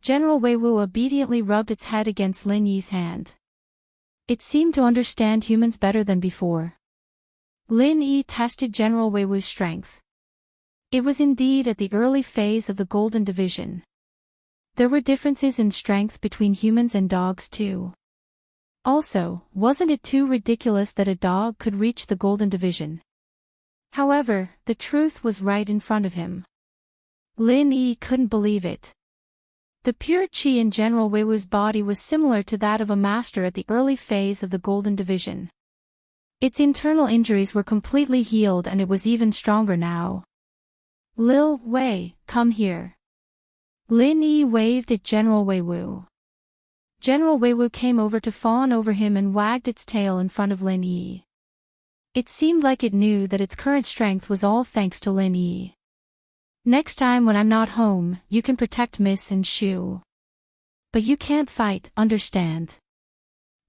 General Weiwu obediently rubbed its head against Lin Yi's hand. It seemed to understand humans better than before. Lin Yi tested General Weiwu's strength. It was indeed at the early phase of the Golden Division. There were differences in strength between humans and dogs too. Also, wasn't it too ridiculous that a dog could reach the Golden Division? However, the truth was right in front of him. Lin Yi couldn't believe it. The pure qi in General Weiwu's body was similar to that of a master at the early phase of the Golden Division. Its internal injuries were completely healed and it was even stronger now. Lil Wei, come here. Lin Yi waved at General Weiwu. General Weiwu came over to fawn over him and wagged its tail in front of Lin Yi. It seemed like it knew that its current strength was all thanks to Lin Yi. Next time when I'm not home, you can protect Miss and Shu. But you can't fight, understand?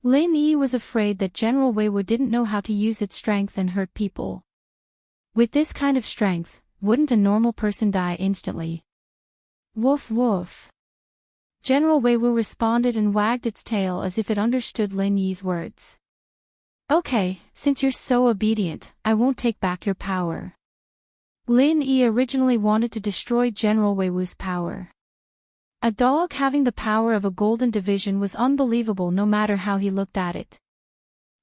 Lin Yi was afraid that General Weiwu didn't know how to use its strength and hurt people. With this kind of strength, wouldn't a normal person die instantly? Woof woof. General Weiwu responded and wagged its tail as if it understood Lin Yi's words. Okay, since you're so obedient, I won't take back your power. Lin Yi originally wanted to destroy General Weiwu's power. A dog having the power of a Golden Division was unbelievable no matter how he looked at it.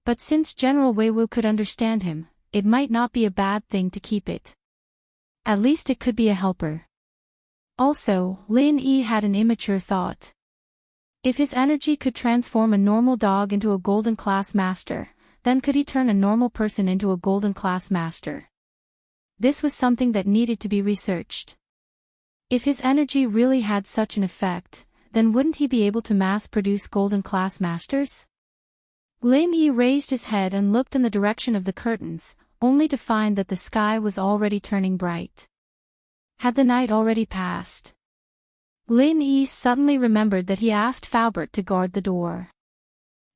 But since General Weiwu could understand him, it might not be a bad thing to keep it. At least it could be a helper. Also, Lin Yi had an immature thought. If his energy could transform a normal dog into a Golden Class Master, then could he turn a normal person into a Golden Class Master? This was something that needed to be researched. If his energy really had such an effect, then wouldn't he be able to mass-produce Golden Class Masters? Lin Yi raised his head and looked in the direction of the curtains, only to find that the sky was already turning bright. Had the night already passed? Lin Yi suddenly remembered that he asked Faubert to guard the door.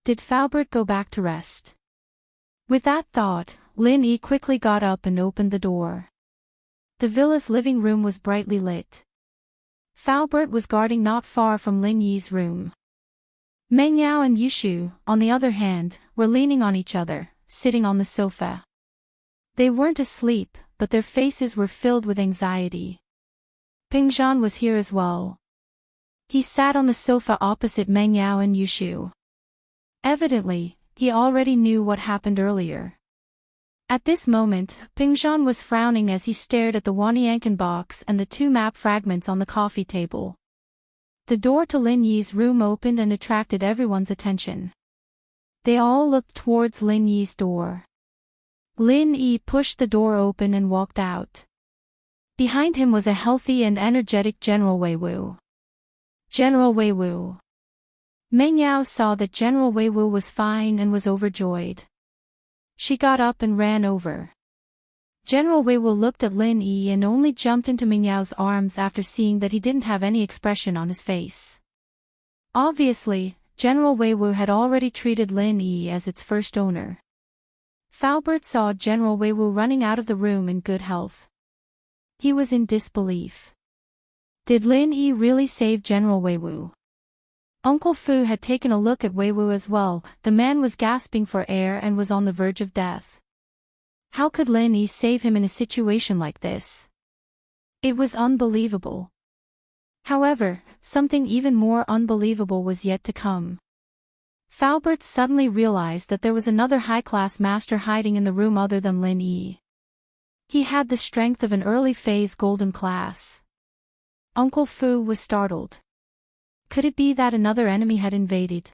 Did Faubert go back to rest? With that thought, Lin Yi quickly got up and opened the door. The villa's living room was brightly lit. Faubert was guarding not far from Lin Yi's room. Meng Yao and Yushu, on the other hand, were leaning on each other, sitting on the sofa. They weren't asleep, but their faces were filled with anxiety. Ping Zhan was here as well. He sat on the sofa opposite Meng Yao and Yushu. Evidently, he already knew what happened earlier. At this moment, Pingzhan was frowning as he stared at the Wanyankan box and the two map fragments on the coffee table. The door to Lin Yi's room opened and attracted everyone's attention. They all looked towards Lin Yi's door. Lin Yi pushed the door open and walked out. Behind him was a healthy and energetic General Wei Wu. General Wei Wu. Meng Yao saw that General Wei Wu was fine and was overjoyed. She got up and ran over. General Wei Wu looked at Lin Yi and only jumped into Meng Yao's arms after seeing that he didn't have any expression on his face. Obviously, General Wei Wu had already treated Lin Yi as its first owner. Faubert saw General Wei Wu running out of the room in good health. He was in disbelief. Did Lin Yi really save General Wei Wu? Uncle Fu had taken a look at Wei Wu as well. The man was gasping for air and was on the verge of death. How could Lin Yi save him in a situation like this? It was unbelievable. However, something even more unbelievable was yet to come. Faubert suddenly realized that there was another high-class master hiding in the room other than Lin Yi. He had the strength of an early phase golden class. Uncle Fu was startled. Could it be that another enemy had invaded?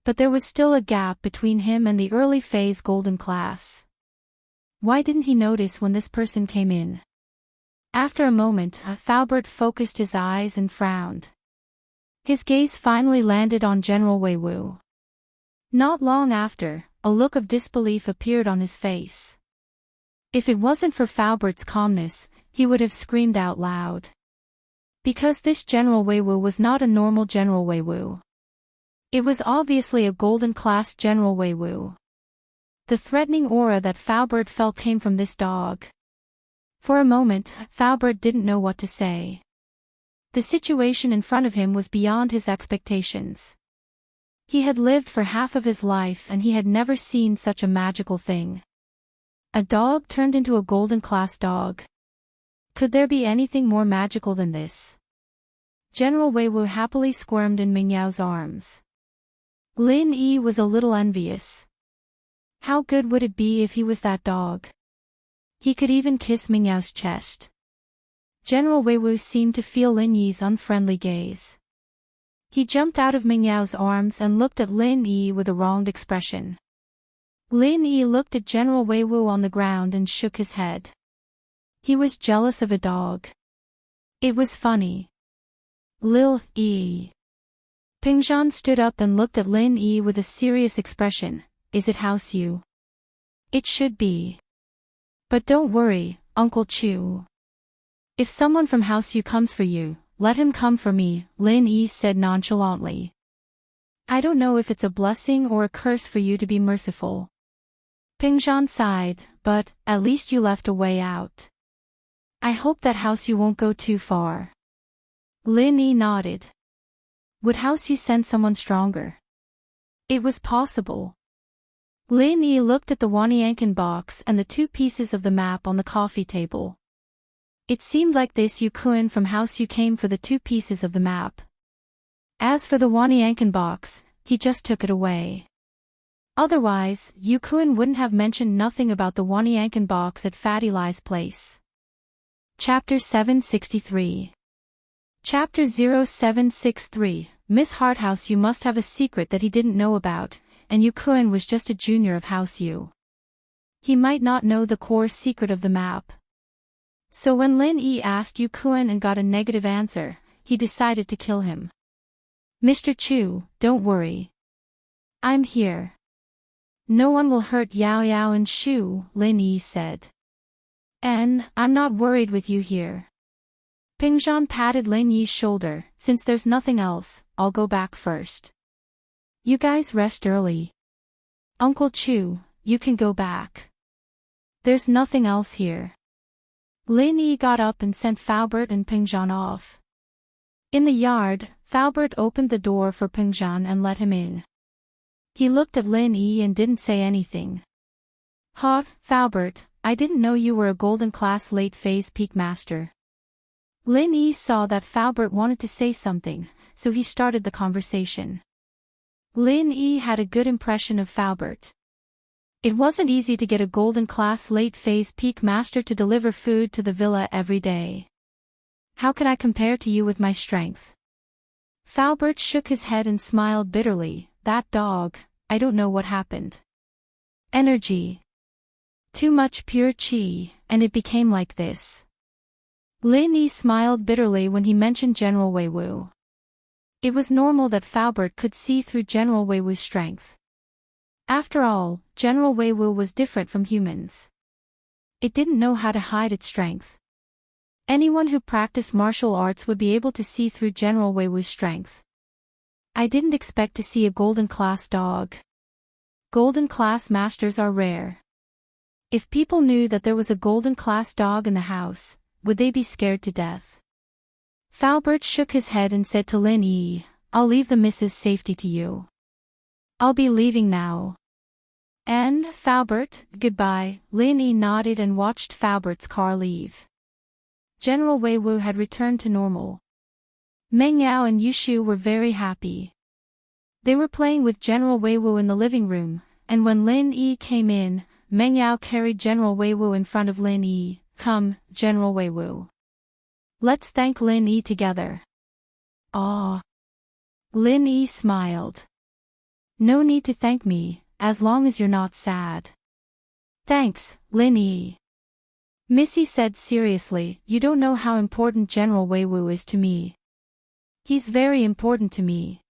But there was still a gap between him and the early phase golden class. Why didn't he notice when this person came in? After a moment, Faubert focused his eyes and frowned. His gaze finally landed on General Wei Wu. Not long after, a look of disbelief appeared on his face. If it wasn't for Faubert's calmness, he would have screamed out loud. Because this General Wei Wu was not a normal General Wei Wu. It was obviously a golden class General Wei Wu. The threatening aura that Faubert felt came from this dog. For a moment, Faubert didn't know what to say. The situation in front of him was beyond his expectations. He had lived for half of his life and he had never seen such a magical thing. A dog turned into a golden class dog. Could there be anything more magical than this? General Wei Wu happily squirmed in Meng Yao's arms. Lin Yi was a little envious. How good would it be if he was that dog? He could even kiss Meng Yao's chest. General Wei Wu seemed to feel Lin Yi's unfriendly gaze. He jumped out of Meng Yao's arms and looked at Lin Yi with a wronged expression. Lin Yi looked at General Wei Wu on the ground and shook his head. He was jealous of a dog. It was funny. Lil Yi. Pingzhan stood up and looked at Lin Yi with a serious expression. Is it House Yu? It should be. But don't worry, Uncle Chu. If someone from House Yu comes for you, let him come for me, Lin Yi said nonchalantly. I don't know if it's a blessing or a curse for you to be merciful. Pingzhan sighed, but at least you left a way out. I hope that House Yu won't go too far. Lin Yi nodded. Would House Yu send someone stronger? It was possible. Lin Yi looked at the Wanyankan box and the two pieces of the map on the coffee table. It seemed like this Yu Kun from House Yu came for the two pieces of the map. As for the Wanyankan box, he just took it away. Otherwise, Yu Kun wouldn't have mentioned nothing about the Wanyankan box at Fatty Lai's place. Chapter 763. Chapter 0763. Miss Harthouse, you must have a secret that he didn't know about, and Yu Kun was just a junior of House Yu. He might not know the core secret of the map. So when Lin Yi asked Yu Kun and got a negative answer, he decided to kill him. Mr. Chu, don't worry. I'm here. No one will hurt Yao Yao and Shu, Lin Yi said. And I'm not worried with you here. Pingzhan patted Lin Yi's shoulder. Since there's nothing else, I'll go back first. You guys rest early. Uncle Chu, you can go back. There's nothing else here. Lin Yi got up and sent Faubert and Pingzhan off. In the yard, Faubert opened the door for Pingzhan and let him in. He looked at Lin Yi and didn't say anything. Faubert, I didn't know you were a golden class late phase peak master. Lin Yi saw that Faubert wanted to say something, so he started the conversation. Lin Yi had a good impression of Faubert. It wasn't easy to get a golden class late phase peak master to deliver food to the villa every day. How can I compare to you with my strength? Faubert shook his head and smiled bitterly. That dog, I don't know what happened. Energy. Too much pure qi, and it became like this. Lin Yi smiled bitterly when he mentioned General Wei Wu. It was normal that Faubert could see through General Wei Wu's strength. After all, General Wei Wu was different from humans. It didn't know how to hide its strength. Anyone who practiced martial arts would be able to see through General Wei Wu's strength. I didn't expect to see a golden class dog. Golden class masters are rare. If people knew that there was a golden class dog in the house, would they be scared to death? Faubert shook his head and said to Lin Yi, I'll leave the Mrs. Safety to you. I'll be leaving now. And, Faubert, goodbye. Lin Yi nodded and watched Faubert's car leave. General Wei Wu had returned to normal. Meng Yao and Yushu were very happy. They were playing with General Wei Wu in the living room, and when Lin Yi came in, Meng Yao carried General Wei Wu in front of Lin Yi. Come, General Wei Wu. Let's thank Lin Yi together. Ah. Lin Yi smiled. No need to thank me, as long as you're not sad. Thanks, Lin Yi. Missy said seriously, you don't know how important General Wei Wu is to me. He's very important to me.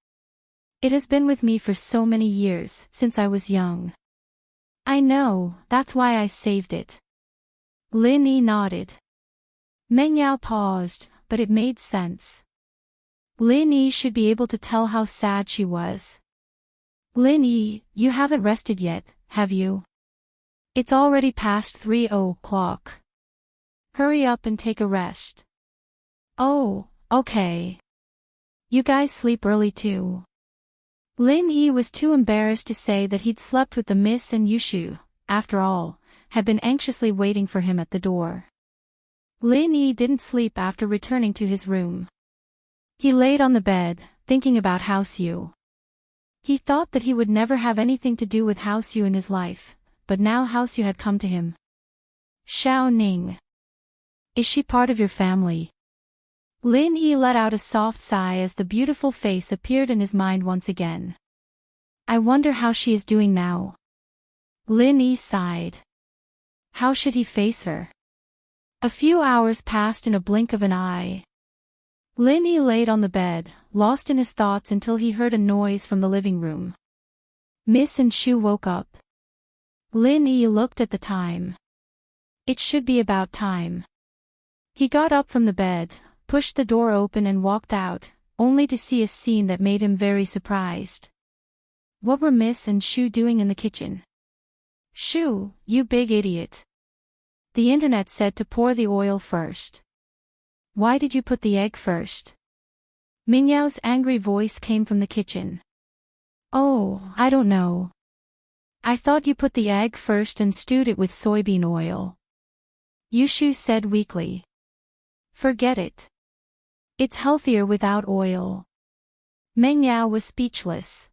It has been with me for so many years, since I was young. I know, that's why I saved it. Lin Yi nodded. Meng Yao paused, but it made sense. Lin Yi should be able to tell how sad she was. Lin Yi, you haven't rested yet, have you? It's already past 3:00. Hurry up and take a rest. Oh, okay. You guys sleep early too. Lin Yi was too embarrassed to say that he'd slept with the Miss and Yushu, after all, had been anxiously waiting for him at the door. Lin Yi didn't sleep after returning to his room. He laid on the bed, thinking about House Yu. He thought that he would never have anything to do with House Yu in his life, but now House Yu had come to him. Xiao Ning. Is she part of your family? Lin Yi let out a soft sigh as the beautiful face appeared in his mind once again. I wonder how she is doing now. Lin Yi sighed. How should he face her? A few hours passed in a blink of an eye. Lin Yi laid on the bed, lost in his thoughts until he heard a noise from the living room. Miss and Shu woke up. Lin Yi looked at the time. It should be about time. He got up from the bed, pushed the door open and walked out, only to see a scene that made him very surprised. What were Miss and Shu doing in the kitchen? Shu, you big idiot. The internet said to pour the oil first. Why did you put the egg first? Mingyao's angry voice came from the kitchen. Oh, I don't know. I thought you put the egg first and stewed it with soybean oil. Yushu said weakly. Forget it. It's healthier without oil. Meng Yao was speechless.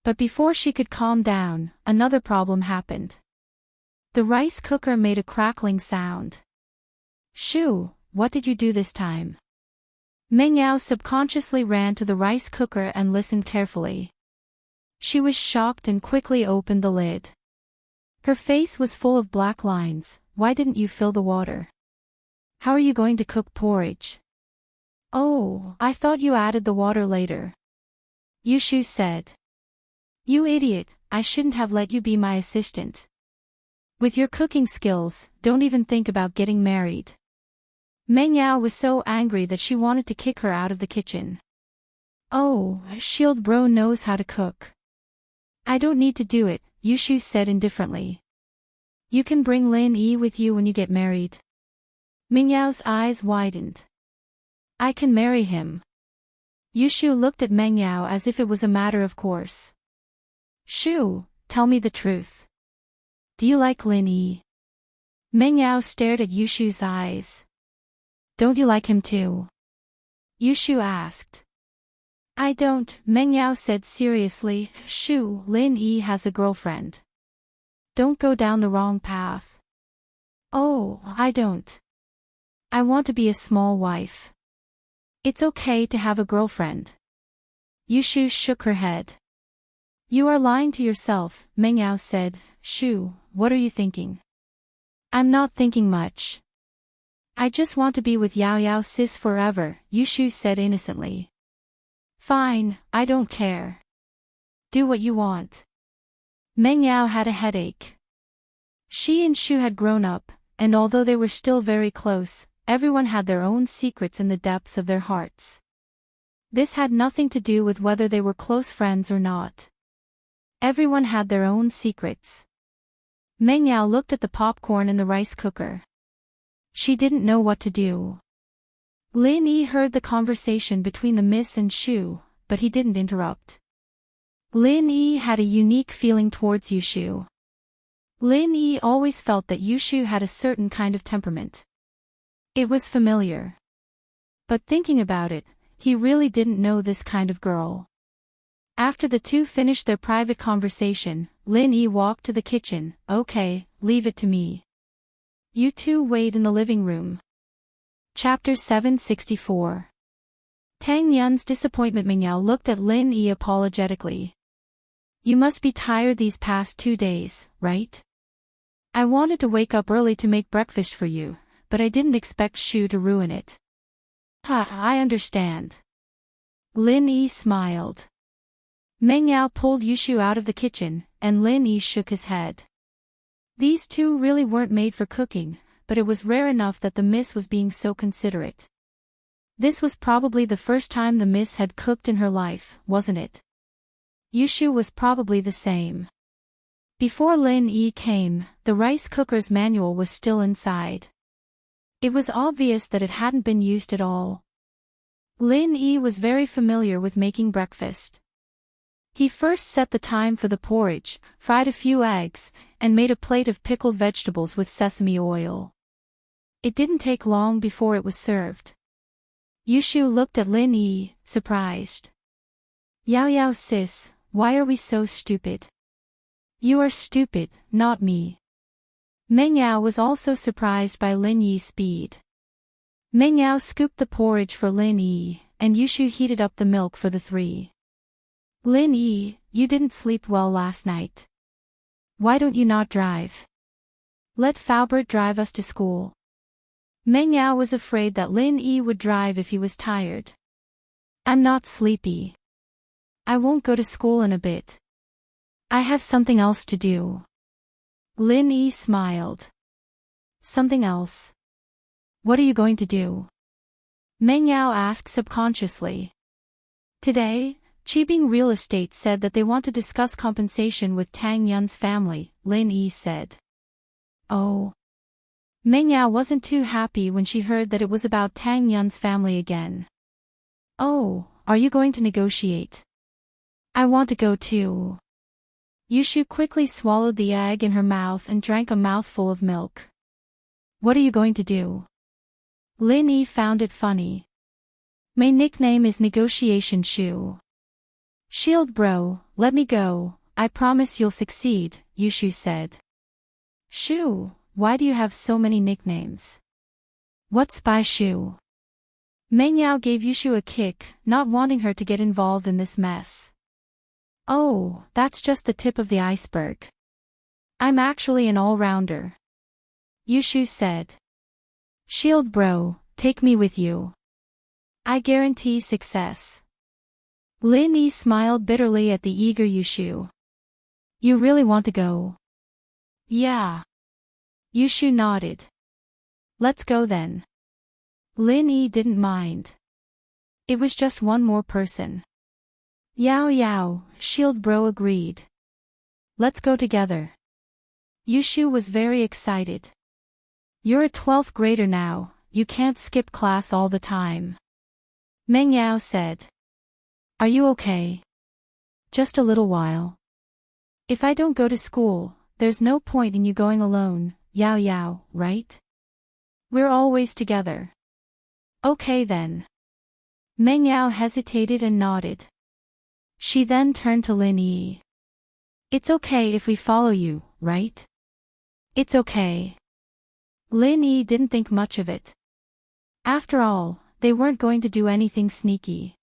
But before she could calm down, another problem happened. The rice cooker made a crackling sound. Shu, what did you do this time? Meng Yao subconsciously ran to the rice cooker and listened carefully. She was shocked and quickly opened the lid. Her face was full of black lines. Why didn't you fill the water? How are you going to cook porridge? Oh, I thought you added the water later. Yushu said. You idiot, I shouldn't have let you be my assistant. With your cooking skills, don't even think about getting married. Meng Yao was so angry that she wanted to kick her out of the kitchen. Oh, Shield Bro knows how to cook. I don't need to do it, Yushu said indifferently. You can bring Lin Yi with you when you get married. Meng Yao's eyes widened. I can marry him. Yushu looked at Meng Yao as if it was a matter of course. Shu, tell me the truth. Do you like Lin Yi? Meng Yao stared at Yushu's eyes. Don't you like him too? Yushu asked. I don't, Meng Yao said seriously. Shoo, Lin Yi has a girlfriend. Don't go down the wrong path. Oh, I don't. I want to be a small wife. It's okay to have a girlfriend. Yushu shook her head. You are lying to yourself, Meng Yao said. Shoo, what are you thinking? I'm not thinking much. I just want to be with Yao Yao sis forever, Yushu said innocently. Fine, I don't care. Do what you want. Meng Yao had a headache. She and Shu had grown up, and although they were still very close, everyone had their own secrets in the depths of their hearts. This had nothing to do with whether they were close friends or not. Everyone had their own secrets. Meng Yao looked at the popcorn in the rice cooker. She didn't know what to do. Lin Yi heard the conversation between the miss and Shu, but he didn't interrupt. Lin Yi had a unique feeling towards Yushu. Lin Yi always felt that Yushu had a certain kind of temperament. It was familiar. But thinking about it, he really didn't know this kind of girl. After the two finished their private conversation, Lin Yi walked to the kitchen. Okay, leave it to me. You two wait in the living room. Chapter 764. Tang Yun's disappointment. Meng Yao looked at Lin Yi apologetically. You must be tired these past 2 days, right? I wanted to wake up early to make breakfast for you, but I didn't expect Shu to ruin it. I understand. Lin Yi smiled. Meng Yao pulled Yushu out of the kitchen, and Lin Yi shook his head. These two really weren't made for cooking, but it was rare enough that the miss was being so considerate. This was probably the first time the miss had cooked in her life, wasn't it? Yushu was probably the same. Before Lin Yi came, the rice cooker's manual was still inside. It was obvious that it hadn't been used at all. Lin Yi was very familiar with making breakfast. He first set the time for the porridge, fried a few eggs, and made a plate of pickled vegetables with sesame oil. It didn't take long before it was served. Yushu looked at Lin Yi, surprised. Yao Yao sis, why are we so stupid? You are stupid, not me. Meng Yao was also surprised by Lin Yi's speed. Meng Yao scooped the porridge for Lin Yi, and Yushu heated up the milk for the three. Lin Yi, you didn't sleep well last night. Why don't you not drive? Let Faubert drive us to school. Meng Yao was afraid that Lin Yi would drive if he was tired. I'm not sleepy. I won't go to school in a bit. I have something else to do. Lin Yi smiled. Something else? What are you going to do? Meng Yao asked subconsciously. Today, Qibing Real Estate said that they want to discuss compensation with Tang Yun's family, Lin Yi said. Oh. Meng Yao wasn't too happy when she heard that it was about Tang Yun's family again. Oh, are you going to negotiate? I want to go too. Yushu quickly swallowed the egg in her mouth and drank a mouthful of milk. What are you going to do? Lin Yi found it funny. My nickname is Negotiation Shu. Shield bro, let me go, I promise you'll succeed, Yushu said. Shu, why do you have so many nicknames? What's by Shu? Meng Yao gave Yushu a kick, not wanting her to get involved in this mess. Oh, that's just the tip of the iceberg. I'm actually an all-rounder. Yushu said. Shield bro, take me with you. I guarantee success. Lin Yi smiled bitterly at the eager Yushu. You really want to go? Yeah. Yushu nodded. Let's go then. Lin Yi didn't mind. It was just one more person. Yao Yao, Shield bro agreed. Let's go together. Yushu was very excited. You're a 12th grader now, you can't skip class all the time. Meng Yao said. Are you okay? Just a little while. If I don't go to school, there's no point in you going alone, Yao Yao, right? We're always together. Okay then. Meng Yao hesitated and nodded. She then turned to Lin Yi. It's okay if we follow you, right? It's okay. Lin Yi didn't think much of it. After all, they weren't going to do anything sneaky.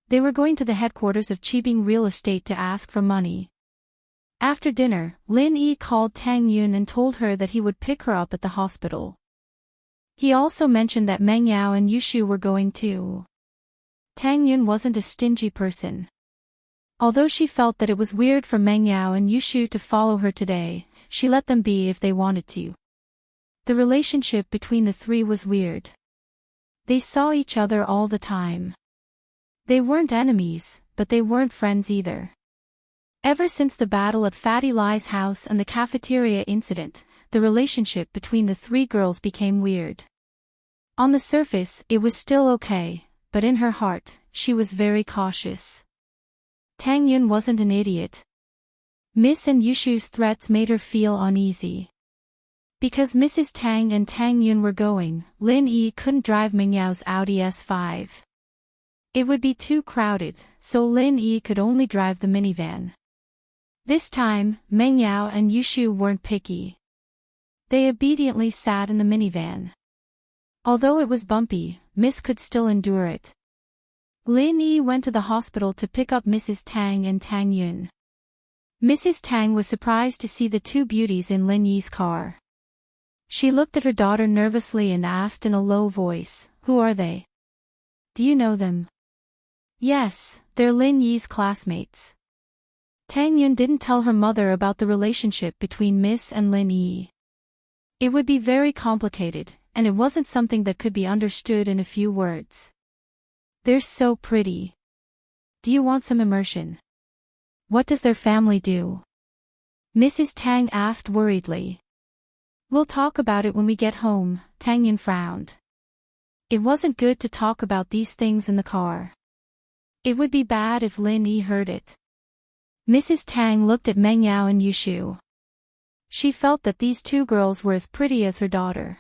They were going to the headquarters of Chibing Real Estate to ask for money. After dinner, Lin Yi called Tang Yun and told her that he would pick her up at the hospital. He also mentioned that Meng Yao and Yushu were going too. Tang Yun wasn't a stingy person. Although she felt that it was weird for Meng Yao and Yushu to follow her today, she let them be if they wanted to. The relationship between the three was weird. They saw each other all the time. They weren't enemies, but they weren't friends either. Ever since the battle at Fatty Lai's house and the cafeteria incident, the relationship between the three girls became weird. On the surface, it was still okay, but in her heart, she was very cautious. Tang Yun wasn't an idiot. Miss and Yushu's threats made her feel uneasy. Because Mrs. Tang and Tang Yun were going, Lin Yi couldn't drive Meng Yao's Audi S5. It would be too crowded, so Lin Yi could only drive the minivan. This time, Meng Yao and Yushu weren't picky. They obediently sat in the minivan. Although it was bumpy, Miss could still endure it. Lin Yi went to the hospital to pick up Mrs. Tang and Tang Yun. Mrs. Tang was surprised to see the two beauties in Lin Yi's car. She looked at her daughter nervously and asked in a low voice, "Who are they? Do you know them?" "Yes, they're Lin Yi's classmates." Tang Yun didn't tell her mother about the relationship between Miss and Lin Yi. It would be very complicated, and it wasn't something that could be understood in a few words. "They're so pretty. Do you want some immersion? What does their family do?" Mrs. Tang asked worriedly. "We'll talk about it when we get home," Tang Yun frowned. It wasn't good to talk about these things in the car. It would be bad if Lin Yi heard it. Mrs. Tang looked at Meng Yao and Yushu. She felt that these two girls were as pretty as her daughter.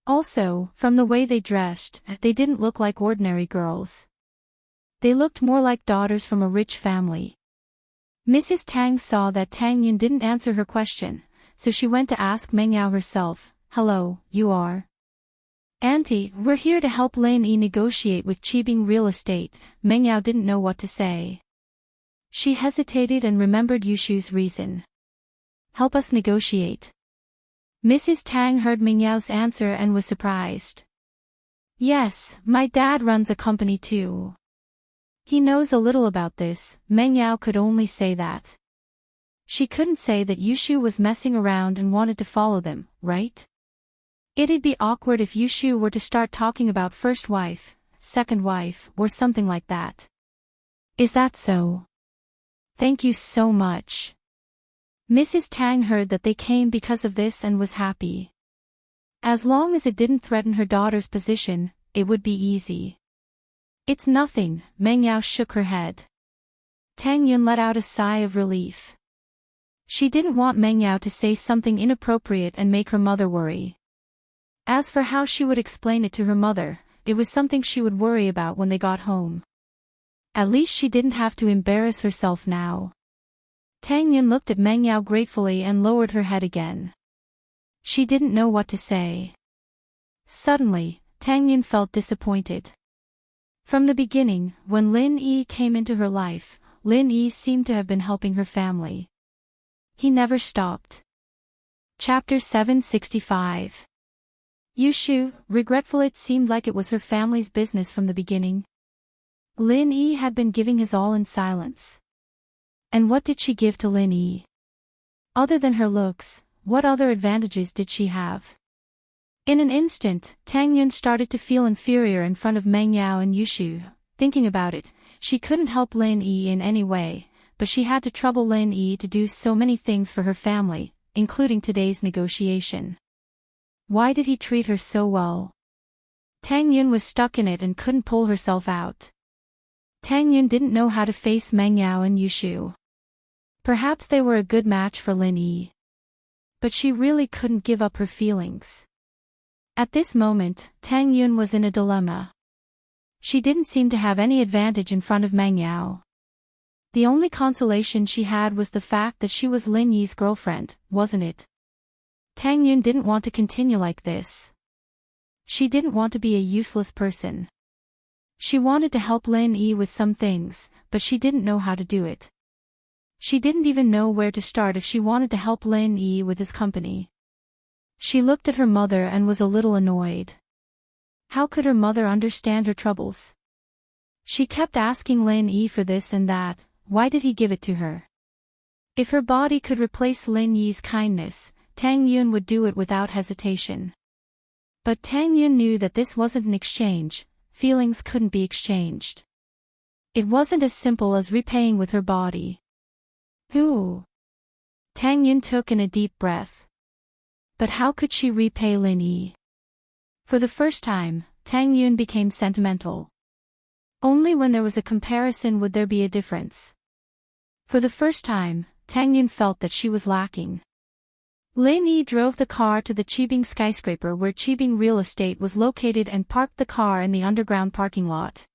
Also, from the way they dressed, they didn't look like ordinary girls. They looked more like daughters from a rich family. Mrs. Tang saw that Tang Yun didn't answer her question, so she went to ask Meng Yao herself, "Hello, you are?" "Auntie, we're here to help Lin Yi negotiate with Chibing Real Estate." Meng Yao didn't know what to say. She hesitated and remembered Yushu's reason. "Help us negotiate." Mrs. Tang heard Meng Yao's answer and was surprised. "Yes, my dad runs a company too. He knows a little about this." Meng Yao could only say that. She couldn't say that Yushu was messing around and wanted to follow them, right? It'd be awkward if Yushu were to start talking about first wife, second wife, or something like that. "Is that so? Thank you so much." Mrs. Tang heard that they came because of this and was happy. As long as it didn't threaten her daughter's position, it would be easy. "It's nothing," Meng Yao shook her head. Tang Yun let out a sigh of relief. She didn't want Meng Yao to say something inappropriate and make her mother worry. As for how she would explain it to her mother, it was something she would worry about when they got home. At least she didn't have to embarrass herself now. Tang Yun looked at Meng Yao gratefully and lowered her head again. She didn't know what to say. Suddenly, Tang Yun felt disappointed. From the beginning, when Lin Yi came into her life, Lin Yi seemed to have been helping her family. He never stopped. Chapter 765. Yushu, regretful. It seemed like it was her family's business from the beginning. Lin Yi had been giving his all in silence. And what did she give to Lin Yi? Other than her looks, what other advantages did she have? In an instant, Tang Yun started to feel inferior in front of Meng Yao and Yushu. Thinking about it, she couldn't help Lin Yi in any way, but she had to trouble Lin Yi to do so many things for her family, including today's negotiation. Why did he treat her so well? Tang Yun was stuck in it and couldn't pull herself out. Tang Yun didn't know how to face Meng Yao and Yushu. Perhaps they were a good match for Lin Yi. But she really couldn't give up her feelings. At this moment, Tang Yun was in a dilemma. She didn't seem to have any advantage in front of Meng Yao. The only consolation she had was the fact that she was Lin Yi's girlfriend, wasn't it? Tang Yun didn't want to continue like this. She didn't want to be a useless person. She wanted to help Lin Yi with some things, but she didn't know how to do it. She didn't even know where to start if she wanted to help Lin Yi with his company. She looked at her mother and was a little annoyed. How could her mother understand her troubles? She kept asking Lin Yi for this and that. Why did he give it to her? If her body could replace Lin Yi's kindness, Tang Yun would do it without hesitation. But Tang Yun knew that this wasn't an exchange, feelings couldn't be exchanged. It wasn't as simple as repaying with her body. Who? Tang Yun took in a deep breath. But how could she repay Lin Yi? For the first time, Tang Yun became sentimental. Only when there was a comparison would there be a difference. For the first time, Tang Yun felt that she was lacking. Lin Yi drove the car to the Qibing skyscraper where Qibing Real Estate was located and parked the car in the underground parking lot.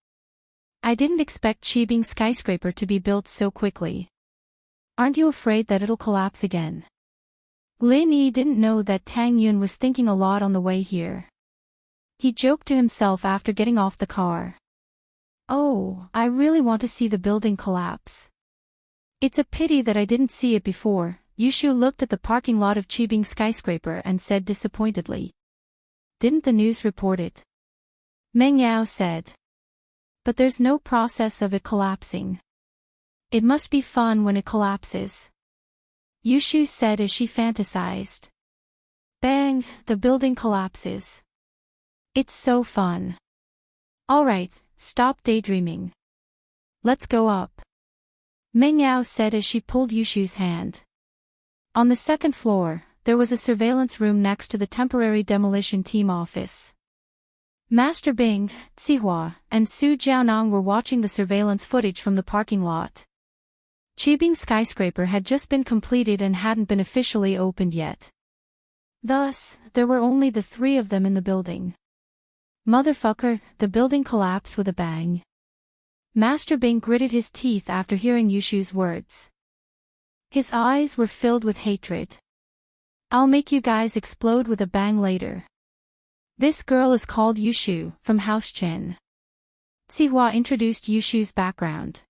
I didn't expect Qibing skyscraper to be built so quickly. Aren't you afraid that it'll collapse again? Lin Yi didn't know that Tang Yun was thinking a lot on the way here. He joked to himself after getting off the car. Oh, I really want to see the building collapse. It's a pity that I didn't see it before. Yushu looked at the parking lot of Qibing skyscraper and said disappointedly. Didn't the news report it? Meng Yao said. But there's no process of it collapsing. It must be fun when it collapses. Yushu said as she fantasized. Bang, the building collapses. It's so fun. Alright, stop daydreaming. Let's go up. Meng Yao said as she pulled Yushu's hand. On the second floor, there was a surveillance room next to the temporary demolition team office. Master Bing, Zihua, and Su Jianong were watching the surveillance footage from the parking lot. Qibing skyscraper had just been completed and hadn't been officially opened yet. Thus, there were only the three of them in the building. Motherfucker, the building collapsed with a bang. Master Bing gritted his teeth after hearing Yushu's words. His eyes were filled with hatred. I'll make you guys explode with a bang later. This girl is called Yushu, from House Chen. Zihua introduced Yushu's background.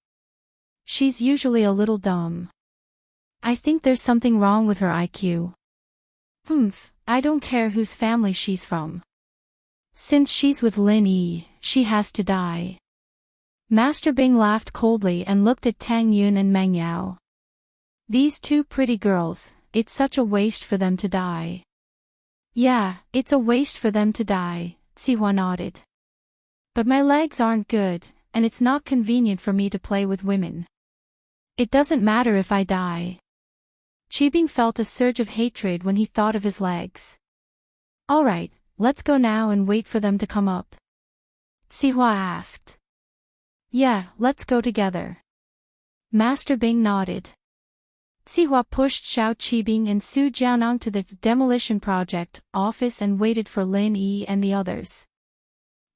She's usually a little dumb. I think there's something wrong with her IQ. I don't care whose family she's from. Since she's with Lin Yi, she has to die. Master Bing laughed coldly and looked at Tang Yun and Meng Yao. These two pretty girls, it's such a waste for them to die. Yeah, it's a waste for them to die, Zihua nodded. But my legs aren't good, and it's not convenient for me to play with women. It doesn't matter if I die. Qibing felt a surge of hatred when he thought of his legs. Alright, let's go now and wait for them to come up. Zihua asked. Yeah, let's go together. Master Bing nodded. Zihua pushed Xiao Qibing and Su Jianong to the demolition project office and waited for Lin Yi and the others.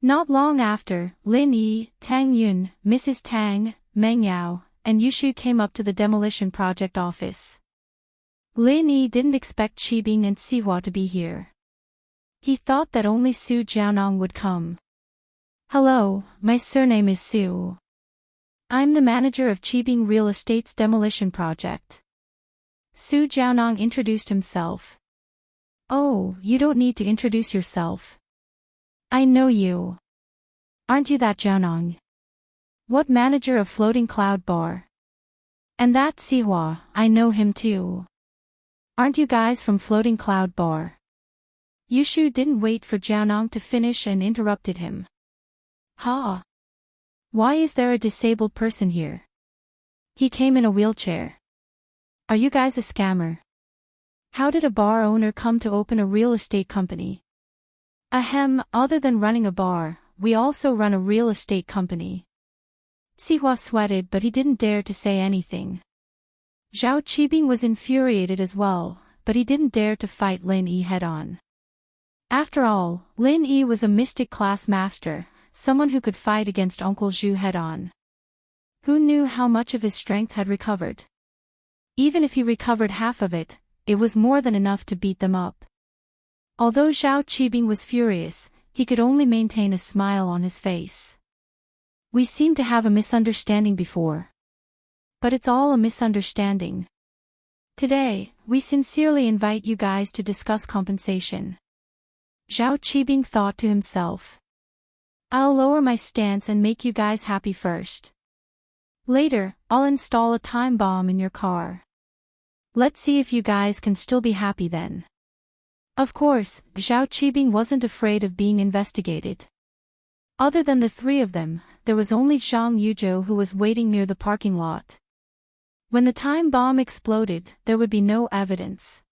Not long after, Lin Yi, Tang Yun, Mrs. Tang, Meng Yao, and Yushu came up to the demolition project office. Lin Yi didn't expect Qibing and Zihua to be here. He thought that only Su Jianong would come. Hello, my surname is Su. I'm the manager of Qibing Real Estate's demolition project. Su Jianong introduced himself. Oh, you don't need to introduce yourself. I know you. Aren't you that Jianong? What manager of Floating Cloud Bar? And that Zihua, I know him too. Aren't you guys from Floating Cloud Bar? Yushu didn't wait for Jianong to finish and interrupted him. Ha! Why is there a disabled person here? He came in a wheelchair. Are you guys a scammer? How did a bar owner come to open a real estate company? Ahem, other than running a bar, we also run a real estate company. Zihua sweated but he didn't dare to say anything. Zhao Qibing was infuriated as well, but he didn't dare to fight Lin Yi head-on. After all, Lin Yi was a mystic class master, someone who could fight against Uncle Zhu head-on. Who knew how much of his strength had recovered? Even if he recovered half of it, it was more than enough to beat them up. Although Zhao Qibing was furious, he could only maintain a smile on his face. We seem to have a misunderstanding before. But it's all a misunderstanding. Today, we sincerely invite you guys to discuss compensation. Zhao Qibing thought to himself. I'll lower my stance and make you guys happy first. Later, I'll install a time bomb in your car. Let's see if you guys can still be happy then. Of course, Zhao Qibing wasn't afraid of being investigated. Other than the three of them, there was only Zhang Yuzhou who was waiting near the parking lot. When the time bomb exploded, there would be no evidence.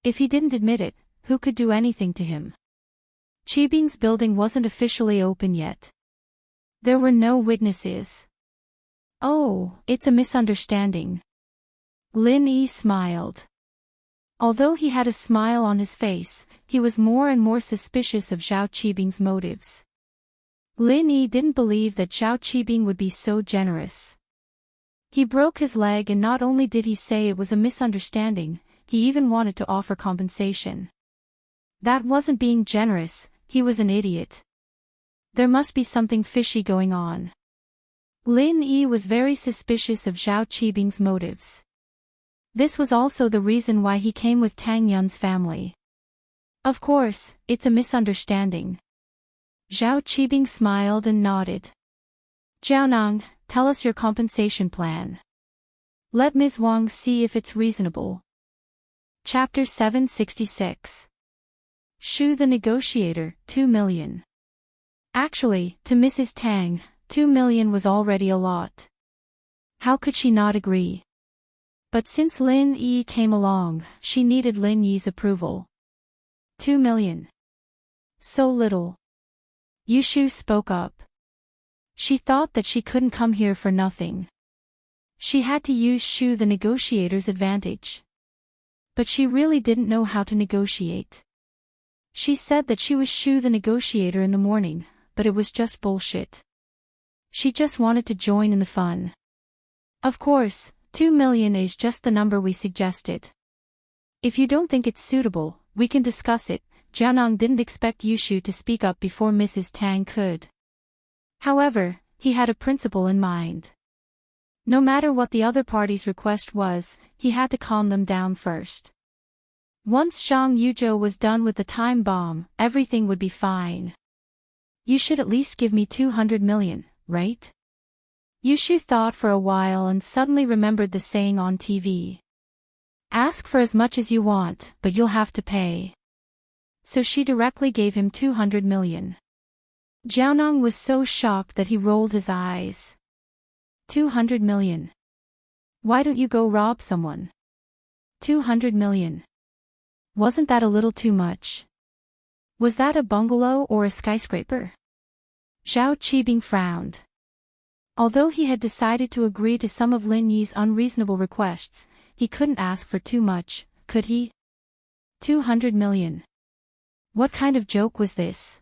If he didn't admit it, who could do anything to him? Qibing's building wasn't officially open yet. There were no witnesses. Oh, it's a misunderstanding. Lin Yi smiled. Although he had a smile on his face, he was more and more suspicious of Zhao Qibing's motives. Lin Yi didn't believe that Zhao Qibing would be so generous. He broke his leg, and not only did he say it was a misunderstanding, he even wanted to offer compensation. That wasn't being generous, he was an idiot. There must be something fishy going on. Lin Yi was very suspicious of Zhao Qibing's motives. This was also the reason why he came with Tang Yun's family. Of course, it's a misunderstanding. Zhao Qibing smiled and nodded. Jiaonang, tell us your compensation plan. Let Ms. Wang see if it's reasonable. Chapter 766. Shu the Negotiator, 2 million. Actually, to Mrs. Tang, 2 million was already a lot. How could she not agree? But since Lin Yi came along, she needed Lin Yi's approval. 2 million. So little. Yushu spoke up. She thought that she couldn't come here for nothing. She had to use Shu the Negotiator's advantage. But she really didn't know how to negotiate. She said that she was Shu the Negotiator in the morning, but it was just bullshit. She just wanted to join in the fun. Of course, 2 million is just the number we suggested. If you don't think it's suitable, we can discuss it. Jiaonang didn't expect Yushu to speak up before Mrs. Tang could. However, he had a principle in mind. No matter what the other party's request was, he had to calm them down first. Once Zhang Yuzhou was done with the time bomb, everything would be fine. You should at least give me 200 million, right? Yushu thought for a while and suddenly remembered the saying on TV. Ask for as much as you want, but you'll have to pay. So she directly gave him 200 million. Jiaonang was so shocked that he rolled his eyes. 200 million. Why don't you go rob someone? 200 million. Wasn't that a little too much? Was that a bungalow or a skyscraper? Zhao Qibing frowned. Although he had decided to agree to some of Lin Yi's unreasonable requests, he couldn't ask for too much, could he? 200 million. What kind of joke was this?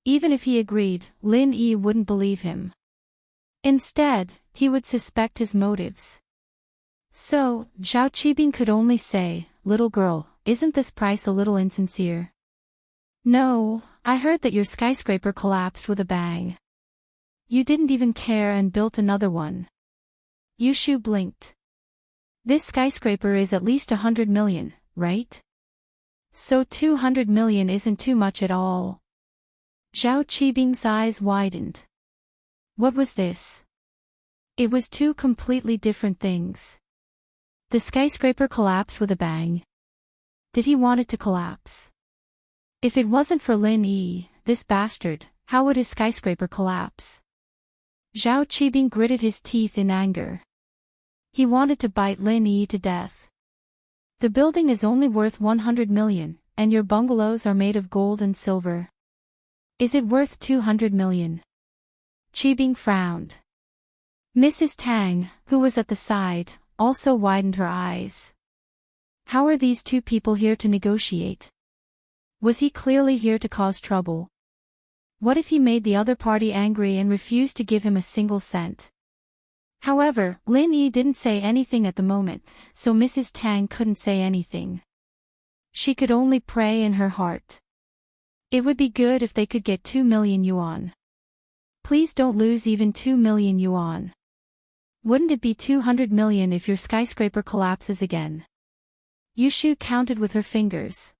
Even if he agreed, Lin Yi wouldn't believe him. Instead, he would suspect his motives. So, Zhao Qibing could only say, "Little girl, isn't this price a little insincere?" "No, I heard that your skyscraper collapsed with a bang. You didn't even care and built another one." Yushu blinked. "This skyscraper is at least 100 million, right? So 200 million isn't too much at all." Zhao Qibing's eyes widened. What was this? It was two completely different things. The skyscraper collapsed with a bang. Did he want it to collapse? If it wasn't for Lin Yi, this bastard, how would his skyscraper collapse? Zhao Qibing gritted his teeth in anger. He wanted to bite Lin Yi to death. The building is only worth 100 million, and your bungalows are made of gold and silver. Is it worth 200 million? Qibing frowned. Mrs. Tang, who was at the side, also widened her eyes. How are these two people here to negotiate? Was he clearly here to cause trouble? What if he made the other party angry and refused to give him a single cent? However, Lin Yi didn't say anything at the moment, so Mrs. Tang couldn't say anything. She could only pray in her heart. It would be good if they could get 2 million yuan. Please don't lose even 2 million yuan. Wouldn't it be 200 million if your skyscraper collapses again? Yushu counted with her fingers.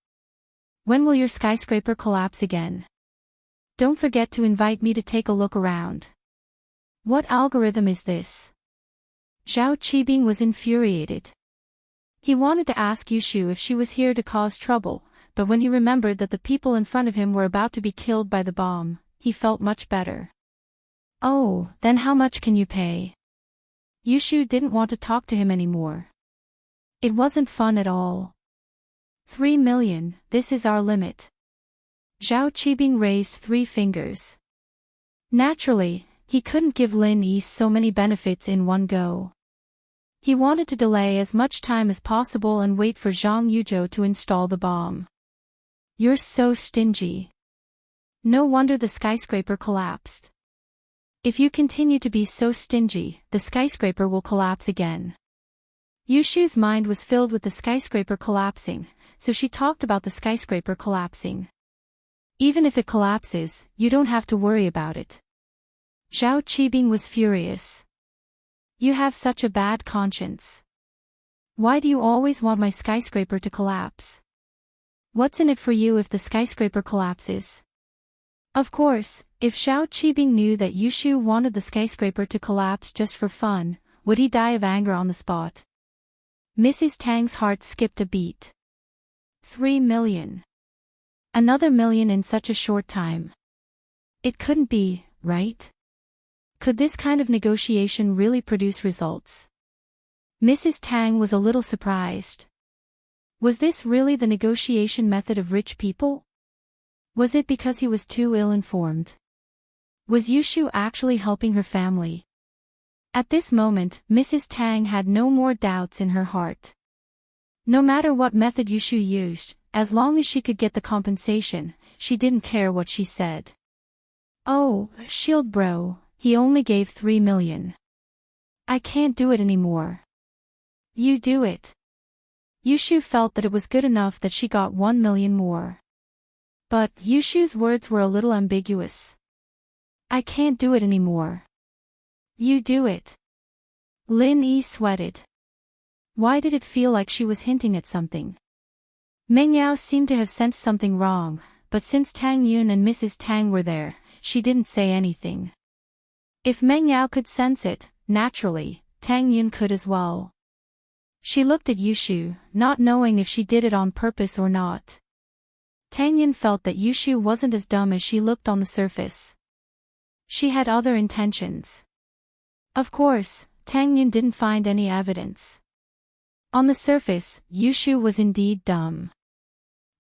When will your skyscraper collapse again? Don't forget to invite me to take a look around. What algorithm is this? Zhao Qibing was infuriated. He wanted to ask Yushu if she was here to cause trouble, but when he remembered that the people in front of him were about to be killed by the bomb, he felt much better. Oh, then how much can you pay? Yushu didn't want to talk to him anymore. It wasn't fun at all. 3 million, this is our limit. Zhao Qibing raised 3 fingers. Naturally, he couldn't give Lin Yi so many benefits in one go. He wanted to delay as much time as possible and wait for Zhang Yuzhou to install the bomb. You're so stingy. No wonder the skyscraper collapsed. If you continue to be so stingy, the skyscraper will collapse again. Yushu's mind was filled with the skyscraper collapsing, so she talked about the skyscraper collapsing. Even if it collapses, you don't have to worry about it. Zhao Qibing was furious. You have such a bad conscience. Why do you always want my skyscraper to collapse? What's in it for you if the skyscraper collapses? Of course, if Zhao Qibing knew that Yushu wanted the skyscraper to collapse just for fun, would he die of anger on the spot? Mrs. Tang's heart skipped a beat. 3 million. Another million in such a short time. It couldn't be, right? Could this kind of negotiation really produce results? Mrs. Tang was a little surprised. Was this really the negotiation method of rich people? Was it because he was too ill-informed? Was Yushu actually helping her family? At this moment, Mrs. Tang had no more doubts in her heart. No matter what method Yushu used, as long as she could get the compensation, she didn't care what she said. Oh, shield bro, he only gave 3 million. I can't do it anymore. You do it. Yushu felt that it was good enough that she got 1 million more. But Yushu's words were a little ambiguous. I can't do it anymore. You do it. Lin Yi sweated. Why did it feel like she was hinting at something? Meng Yao seemed to have sensed something wrong, but since Tang Yun and Mrs. Tang were there, she didn't say anything. If Meng Yao could sense it, naturally, Tang Yun could as well. She looked at Yushu, not knowing if she did it on purpose or not. Tang Yun felt that Yushu wasn't as dumb as she looked on the surface. She had other intentions. Of course, Tang Yun didn't find any evidence. On the surface, Yushu was indeed dumb.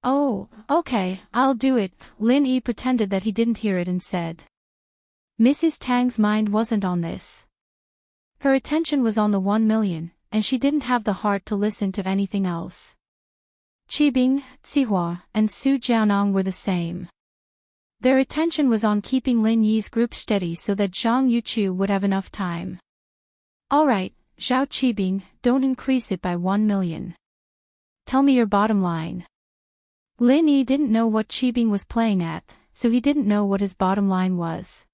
Oh, okay, I'll do it, Lin Yi pretended that he didn't hear it and said. Mrs. Tang's mind wasn't on this. Her attention was on the 1 million, and she didn't have the heart to listen to anything else. Qibing, Zihua, and Su Jianong were the same. Their attention was on keeping Lin Yi's group steady so that Zhang Yuchu would have enough time. Alright, Zhao Qibing, don't increase it by 1 million. Tell me your bottom line. Lin Yi didn't know what Qibing was playing at, so he didn't know what his bottom line was.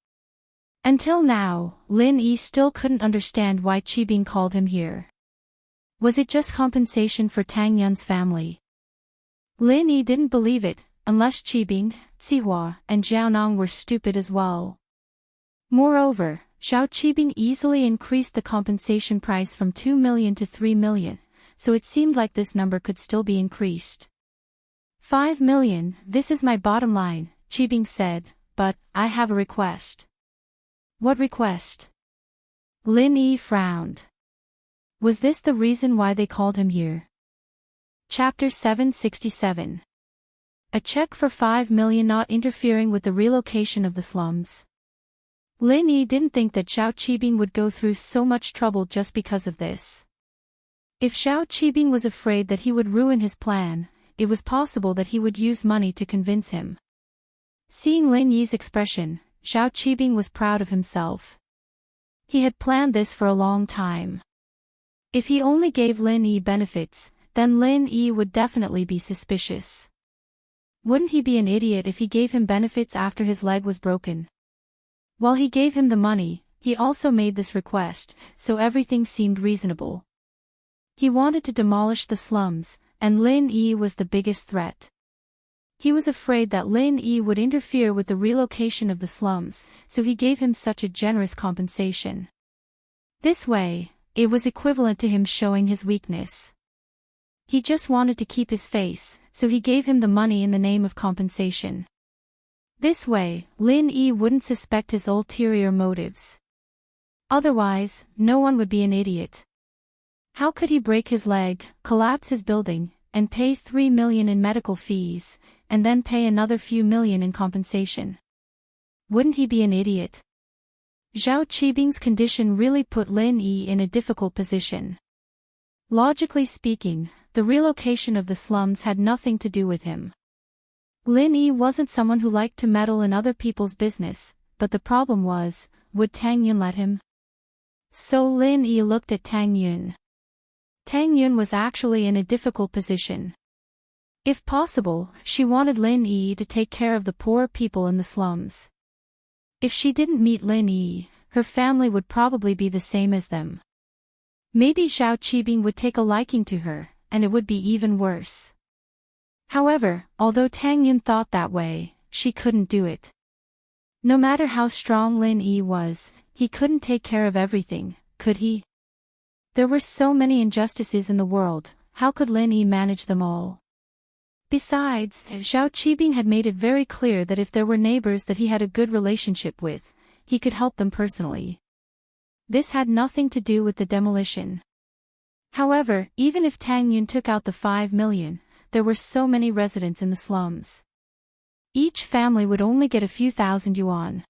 Until now, Lin Yi still couldn't understand why Qibing called him here. Was it just compensation for Tang Yun's family? Lin Yi didn't believe it, unless Qibing, Zihua, and Jiaonong were stupid as well. Moreover, Zhao Qibing easily increased the compensation price from 2 million to 3 million, so it seemed like this number could still be increased. 5 million, this is my bottom line, Qibing said, but I have a request. What request? Lin Yi frowned. Was this the reason why they called him here? Chapter 767. A check for 5 million not interfering with the relocation of the slums. Lin Yi didn't think that Zhao Qibing would go through so much trouble just because of this. If Zhao Qibing was afraid that he would ruin his plan, it was possible that he would use money to convince him. Seeing Lin Yi's expression, Zhao Qibing was proud of himself. He had planned this for a long time. If he only gave Lin Yi benefits, then Lin Yi would definitely be suspicious. Wouldn't he be an idiot if he gave him benefits after his leg was broken? While he gave him the money, he also made this request, so everything seemed reasonable. He wanted to demolish the slums, and Lin Yi was the biggest threat. He was afraid that Lin Yi would interfere with the relocation of the slums, so he gave him such a generous compensation. This way, it was equivalent to him showing his weakness. He just wanted to keep his face, so he gave him the money in the name of compensation. This way, Lin Yi wouldn't suspect his ulterior motives. Otherwise, no one would be an idiot. How could he break his leg, collapse his building, and pay 3 million in medical fees, and then pay another few million in compensation? Wouldn't he be an idiot? Zhao Qibing's condition really put Lin Yi in a difficult position. Logically speaking, the relocation of the slums had nothing to do with him. Lin Yi wasn't someone who liked to meddle in other people's business, but the problem was, would Tang Yun let him? So Lin Yi looked at Tang Yun. Tang Yun was actually in a difficult position. If possible, she wanted Lin Yi to take care of the poor people in the slums. If she didn't meet Lin Yi, her family would probably be the same as them. Maybe Zhao Qibing would take a liking to her, and it would be even worse. However, although Tang Yun thought that way, she couldn't do it. No matter how strong Lin Yi was, he couldn't take care of everything, could he? There were so many injustices in the world, how could Lin Yi manage them all? Besides, Zhao Qibing had made it very clear that if there were neighbors that he had a good relationship with, he could help them personally. This had nothing to do with the demolition. However, even if Tang Yun took out the 5 million, there were so many residents in the slums. Each family would only get a few thousand yuan.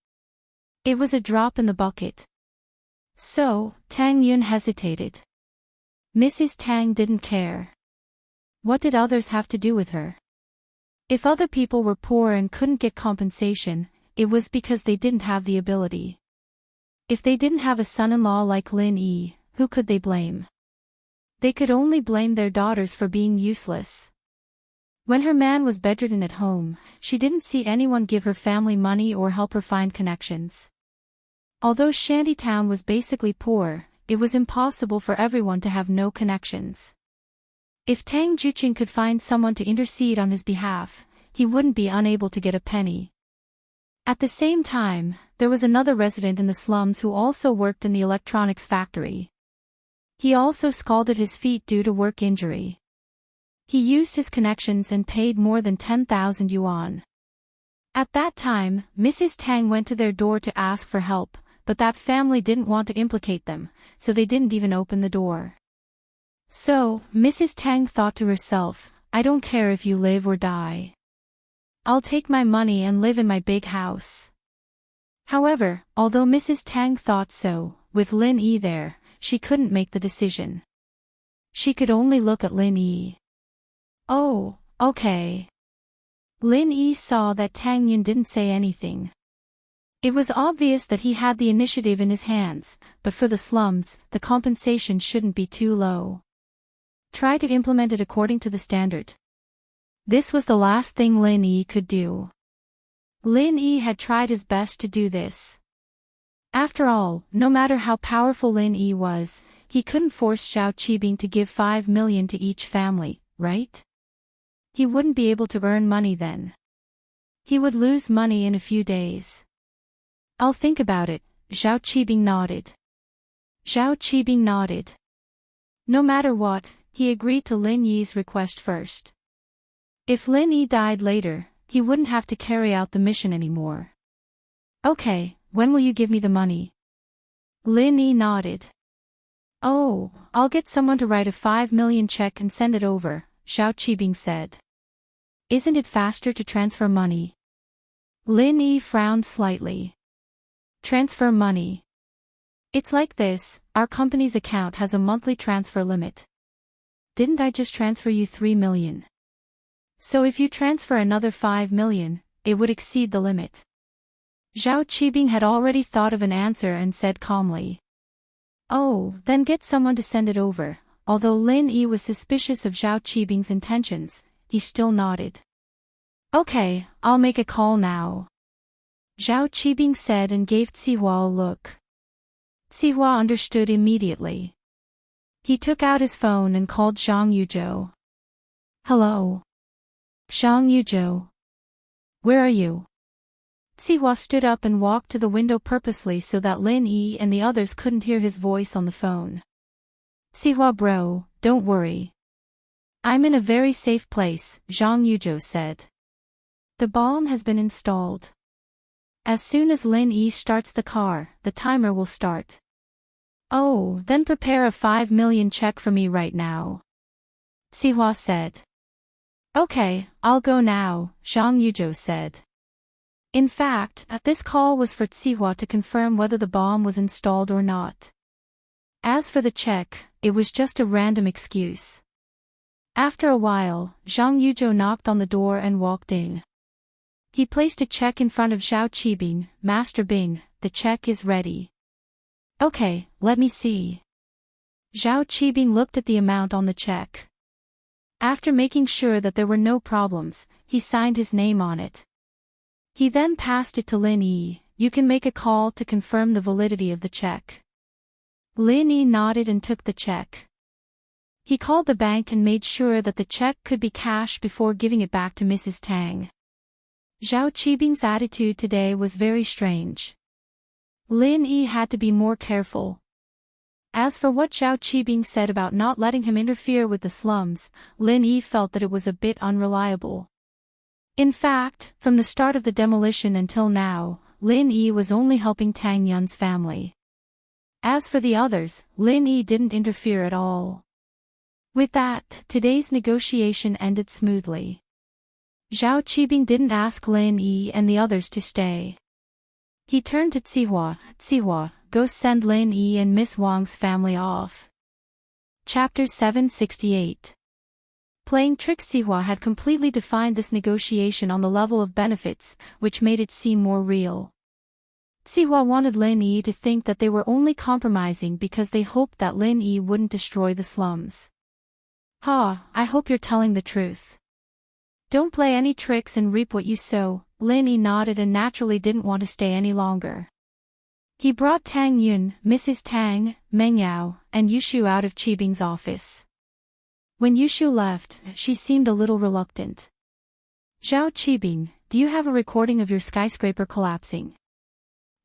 It was a drop in the bucket. So, Tang Yun hesitated. Mrs. Tang didn't care. What did others have to do with her? If other people were poor and couldn't get compensation, it was because they didn't have the ability. If they didn't have a son-in-law like Lin Yi, who could they blame? They could only blame their daughters for being useless. When her man was bedridden at home, she didn't see anyone give her family money or help her find connections. Although Shantytown was basically poor, it was impossible for everyone to have no connections. If Tang Juqing could find someone to intercede on his behalf, he wouldn't be unable to get a penny. At the same time, there was another resident in the slums who also worked in the electronics factory. He also scalded his feet due to work injury. He used his connections and paid more than 10,000 yuan. At that time, Mrs. Tang went to their door to ask for help, but that family didn't want to implicate them, so they didn't even open the door. So, Mrs. Tang thought to herself, I don't care if you live or die. I'll take my money and live in my big house. However, although Mrs. Tang thought so, with Lin Yi there, she couldn't make the decision. She could only look at Lin Yi. Oh, okay. Lin Yi saw that Tang Yun didn't say anything. It was obvious that he had the initiative in his hands, but for the slums, the compensation shouldn't be too low. Try to implement it according to the standard. This was the last thing Lin Yi could do. Lin Yi had tried his best to do this. After all, no matter how powerful Lin Yi was, he couldn't force Zhao Qibing to give 5 million to each family, right? He wouldn't be able to earn money then. He would lose money in a few days. I'll think about it, Zhao Qibing nodded. Zhao Qibing nodded. No matter what, he agreed to Lin Yi's request first. If Lin Yi died later, he wouldn't have to carry out the mission anymore. Okay, when will you give me the money? Lin Yi nodded. Oh, I'll get someone to write a 5 million check and send it over, Zhao Qibing said. Isn't it faster to transfer money? Lin Yi frowned slightly. Transfer money. It's like this, our company's account has a monthly transfer limit. Didn't I just transfer you 3 million? So if you transfer another 5 million, it would exceed the limit. Zhao Qibing had already thought of an answer and said calmly. Oh, then get someone to send it over. Although Lin Yi was suspicious of Zhao Qibing's intentions, he still nodded. Okay, I'll make a call now. Zhao Qibing said and gave Zihua a look. Zihua understood immediately. He took out his phone and called Zhang Yuzhou. Hello. Zhang Yuzhou. Where are you? Zihua stood up and walked to the window purposely so that Lin Yi and the others couldn't hear his voice on the phone. Zihua bro, don't worry. I'm in a very safe place, Zhang Yuzhou said. The bomb has been installed. As soon as Lin Yi starts the car, the timer will start. Oh, then prepare a 5 million check for me right now. Zihua said. Okay, I'll go now, Zhang Yuzhou said. In fact, this call was for Zihua to confirm whether the bomb was installed or not. As for the check, it was just a random excuse. After a while, Zhang Yuzhou knocked on the door and walked in. He placed a check in front of Zhao Qibing. Master Bing, the check is ready. Okay, let me see. Zhao Qibing looked at the amount on the check. After making sure that there were no problems, he signed his name on it. He then passed it to Lin Yi. You can make a call to confirm the validity of the check. Lin Yi nodded and took the check. He called the bank and made sure that the check could be cashed before giving it back to Mrs. Tang. Zhao Qibing's attitude today was very strange. Lin Yi had to be more careful. As for what Zhao Qibing said about not letting him interfere with the slums, Lin Yi felt that it was a bit unreliable. In fact, from the start of the demolition until now, Lin Yi was only helping Tang Yun's family. As for the others, Lin Yi didn't interfere at all. With that, today's negotiation ended smoothly. Zhao Qibing didn't ask Lin Yi and the others to stay. He turned to Zihua. Zihua, go send Lin Yi and Miss Wang's family off. Chapter 768. Playing tricks. Zihua had completely defined this negotiation on the level of benefits, which made it seem more real. Zihua wanted Lin Yi to think that they were only compromising because they hoped that Lin Yi wouldn't destroy the slums. I hope you're telling the truth. Don't play any tricks and reap what you sow. Lin Yi nodded and naturally didn't want to stay any longer. He brought Tang Yun, Mrs. Tang, Meng Yao, and Yushu out of Qibing's office. When Yushu left, she seemed a little reluctant. Zhao Qibing, do you have a recording of your skyscraper collapsing?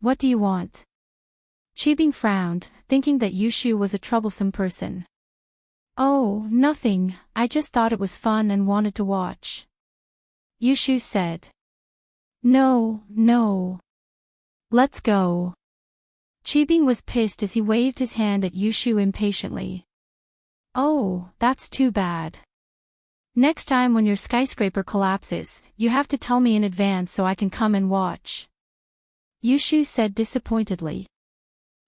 What do you want? Qibing frowned, thinking that Yushu was a troublesome person. Oh, nothing, I just thought it was fun and wanted to watch. Yushu said. No. Let's go. Qibing was pissed as he waved his hand at Yushu impatiently. Oh, that's too bad. Next time when your skyscraper collapses, you have to tell me in advance so I can come and watch. Yushu said disappointedly.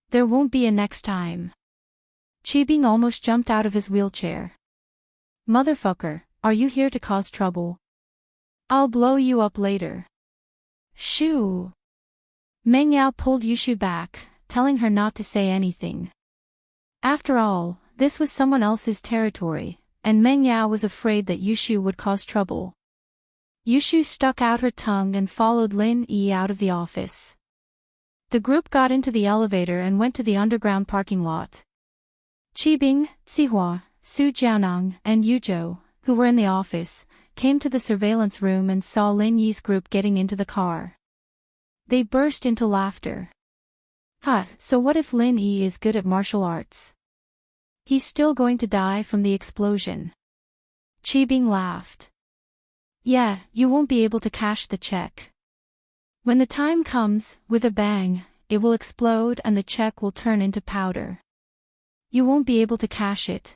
There won't be a next time. Qibing almost jumped out of his wheelchair. Motherfucker, are you here to cause trouble? I'll blow you up later. Shoo! Meng Yao pulled Yushu back, telling her not to say anything. After all, this was someone else's territory, and Meng Yao was afraid that Yushu would cause trouble. Yushu stuck out her tongue and followed Lin Yi out of the office. The group got into the elevator and went to the underground parking lot. Qibing, Zihua, Su Jianong, and Yuzhou, who were in the office, came to the surveillance room and saw Lin Yi's group getting into the car. They burst into laughter. So what if Lin Yi is good at martial arts? He's still going to die from the explosion. Qibing laughed. Yeah, you won't be able to cash the check. When the time comes, with a bang, it will explode and the check will turn into powder. You won't be able to cash it.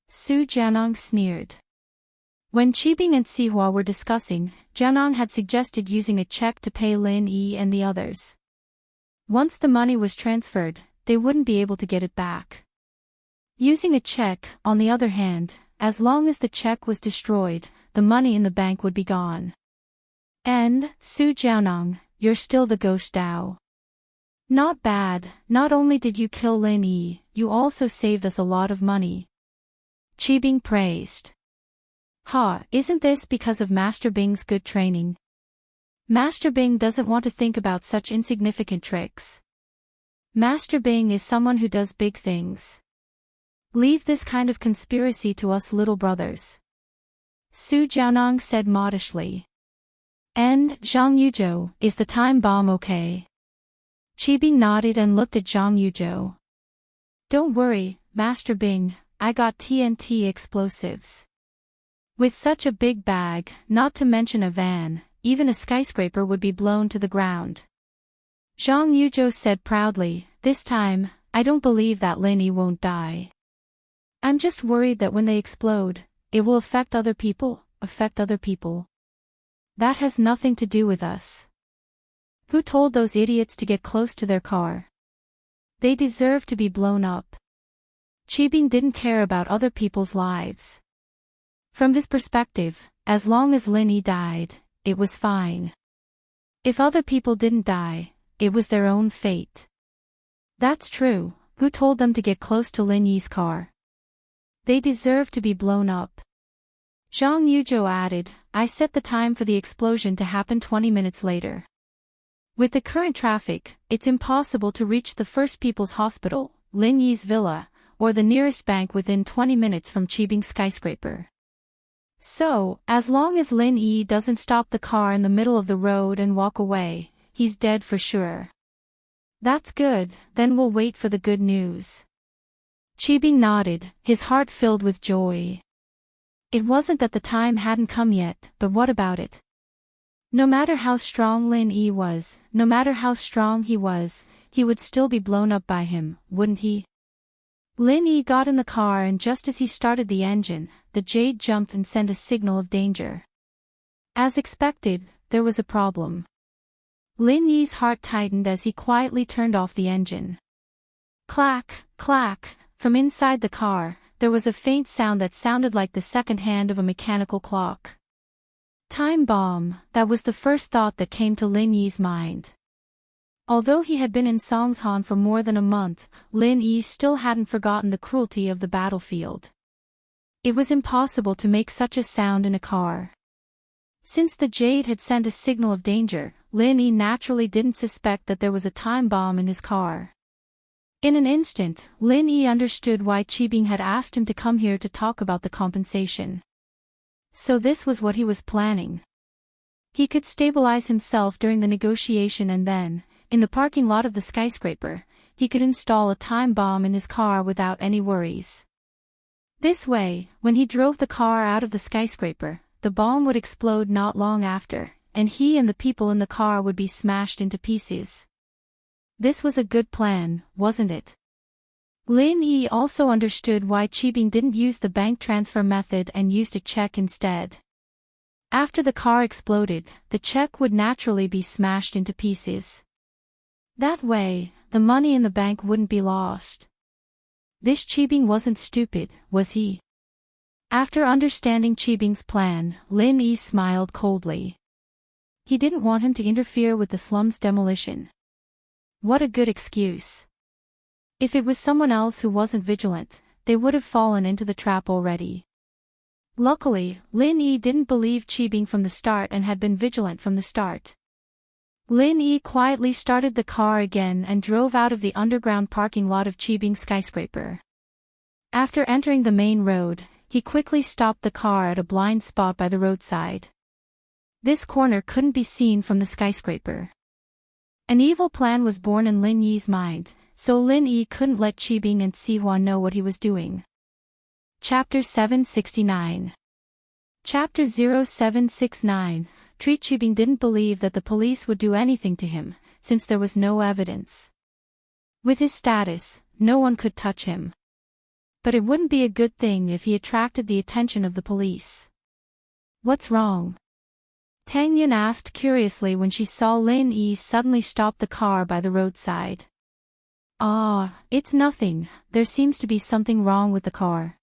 Su Jianong sneered. When Qibing and Zihua were discussing, Jianong had suggested using a check to pay Lin Yi and the others. Once the money was transferred, they wouldn't be able to get it back. Using a check, on the other hand, as long as the check was destroyed, the money in the bank would be gone. And, Su Jianong, you're still the ghost Dao. Not bad, not only did you kill Lin Yi, you also saved us a lot of money. Qibing praised. Ha, isn't this because of Master Bing's good training? Master Bing doesn't want to think about such insignificant tricks. Master Bing is someone who does big things. Leave this kind of conspiracy to us little brothers. Su Jianong said modestly. And, Zhang Yuzhou, is the time bomb okay? Qibing nodded and looked at Zhang Yuzhou. Don't worry, Master Bing, I got TNT explosives. With such a big bag, not to mention a van, even a skyscraper would be blown to the ground. Zhang Yuzhou said proudly, this time, I don't believe that Lin Yi won't die. I'm just worried that when they explode, it will affect other people. That has nothing to do with us. Who told those idiots to get close to their car? They deserve to be blown up. Qibing didn't care about other people's lives. From his perspective, as long as Lin Yi died, it was fine. If other people didn't die, it was their own fate. That's true, who told them to get close to Lin Yi's car? They deserve to be blown up. Zhang Yuzhou added, I set the time for the explosion to happen 20 minutes later. With the current traffic, it's impossible to reach the First People's Hospital, Lin Yi's villa, or the nearest bank within 20 minutes from Qibing's skyscraper. So, as long as Lin Yi doesn't stop the car in the middle of the road and walk away, he's dead for sure. That's good, then we'll wait for the good news. Qibing nodded, his heart filled with joy. It wasn't that the time hadn't come yet, but what about it? No matter how strong Lin Yi was, no matter how strong he was, he would still be blown up by him, wouldn't he? Lin Yi got in the car and just as he started the engine, the Jade jumped and sent a signal of danger. As expected, there was a problem. Lin Yi's heart tightened as he quietly turned off the engine. Clack, clack, from inside the car, there was a faint sound that sounded like the second hand of a mechanical clock. Time bomb, that was the first thought that came to Lin Yi's mind. Although he had been in Songshan for more than a month, Lin Yi still hadn't forgotten the cruelty of the battlefield. It was impossible to make such a sound in a car. Since the Jade had sent a signal of danger, Lin Yi naturally didn't suspect that there was a time bomb in his car. In an instant, Lin Yi understood why Qibing had asked him to come here to talk about the compensation. So this was what he was planning. He could stabilize himself during the negotiation and then, in the parking lot of the skyscraper, he could install a time bomb in his car without any worries. This way, when he drove the car out of the skyscraper, the bomb would explode not long after, and he and the people in the car would be smashed into pieces. This was a good plan, wasn't it? Lin Yi also understood why Qibing didn't use the bank transfer method and used a check instead. After the car exploded, the check would naturally be smashed into pieces. That way, the money in the bank wouldn't be lost. This Qibing wasn't stupid, was he? After understanding Qibing's plan, Lin Yi smiled coldly. He didn't want him to interfere with the slum's demolition. What a good excuse. If it was someone else who wasn't vigilant, they would have fallen into the trap already. Luckily, Lin Yi didn't believe Qibing from the start and had been vigilant from the start. Lin Yi quietly started the car again and drove out of the underground parking lot of Qibing's skyscraper. After entering the main road, he quickly stopped the car at a blind spot by the roadside. This corner couldn't be seen from the skyscraper. An evil plan was born in Lin Yi's mind, so Lin Yi couldn't let Qibing and Sihua know what he was doing. Chapter 769. Chapter 0769. Qibing didn't believe that the police would do anything to him, since there was no evidence. With his status, no one could touch him. But it wouldn't be a good thing if he attracted the attention of the police. What's wrong? Tang Yun asked curiously when she saw Lin Yi suddenly stop the car by the roadside. Ah, it's nothing, there seems to be something wrong with the car.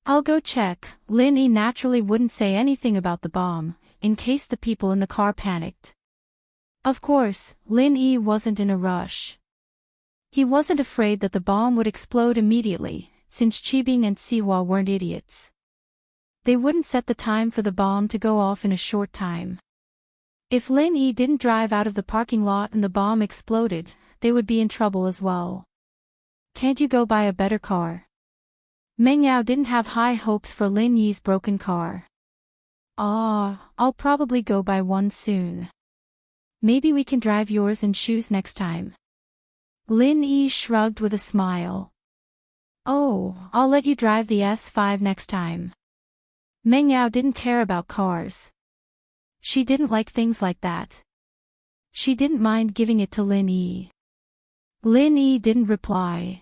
I'll go check. Lin Yi naturally wouldn't say anything about the bomb, in case the people in the car panicked. Of course, Lin Yi wasn't in a rush. He wasn't afraid that the bomb would explode immediately, since Qibing and Siwa weren't idiots. They wouldn't set the time for the bomb to go off in a short time. If Lin Yi didn't drive out of the parking lot and the bomb exploded, they would be in trouble as well. Can't you go buy a better car? Meng Yao didn't have high hopes for Lin Yi's broken car. I'll probably go buy one soon. Maybe we can drive yours and choose next time. Lin Yi shrugged with a smile. Oh, I'll let you drive the S5 next time. Meng Yao didn't care about cars. She didn't like things like that. She didn't mind giving it to Lin Yi. Lin Yi didn't reply.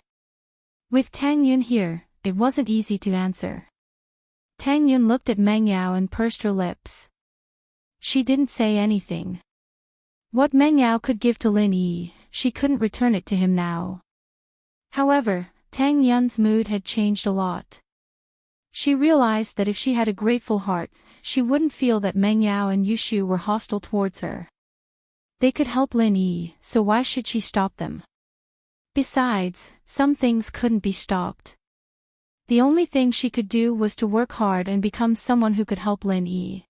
With Tang Yun here, it wasn't easy to answer. Tang Yun looked at Meng Yao and pursed her lips. She didn't say anything. What Meng Yao could give to Lin Yi, she couldn't return it to him now. However, Tang Yun's mood had changed a lot. She realized that if she had a grateful heart, she wouldn't feel that Meng Yao and Yushu were hostile towards her. They could help Lin Yi, so why should she stop them? Besides, some things couldn't be stopped. The only thing she could do was to work hard and become someone who could help Lin Yi.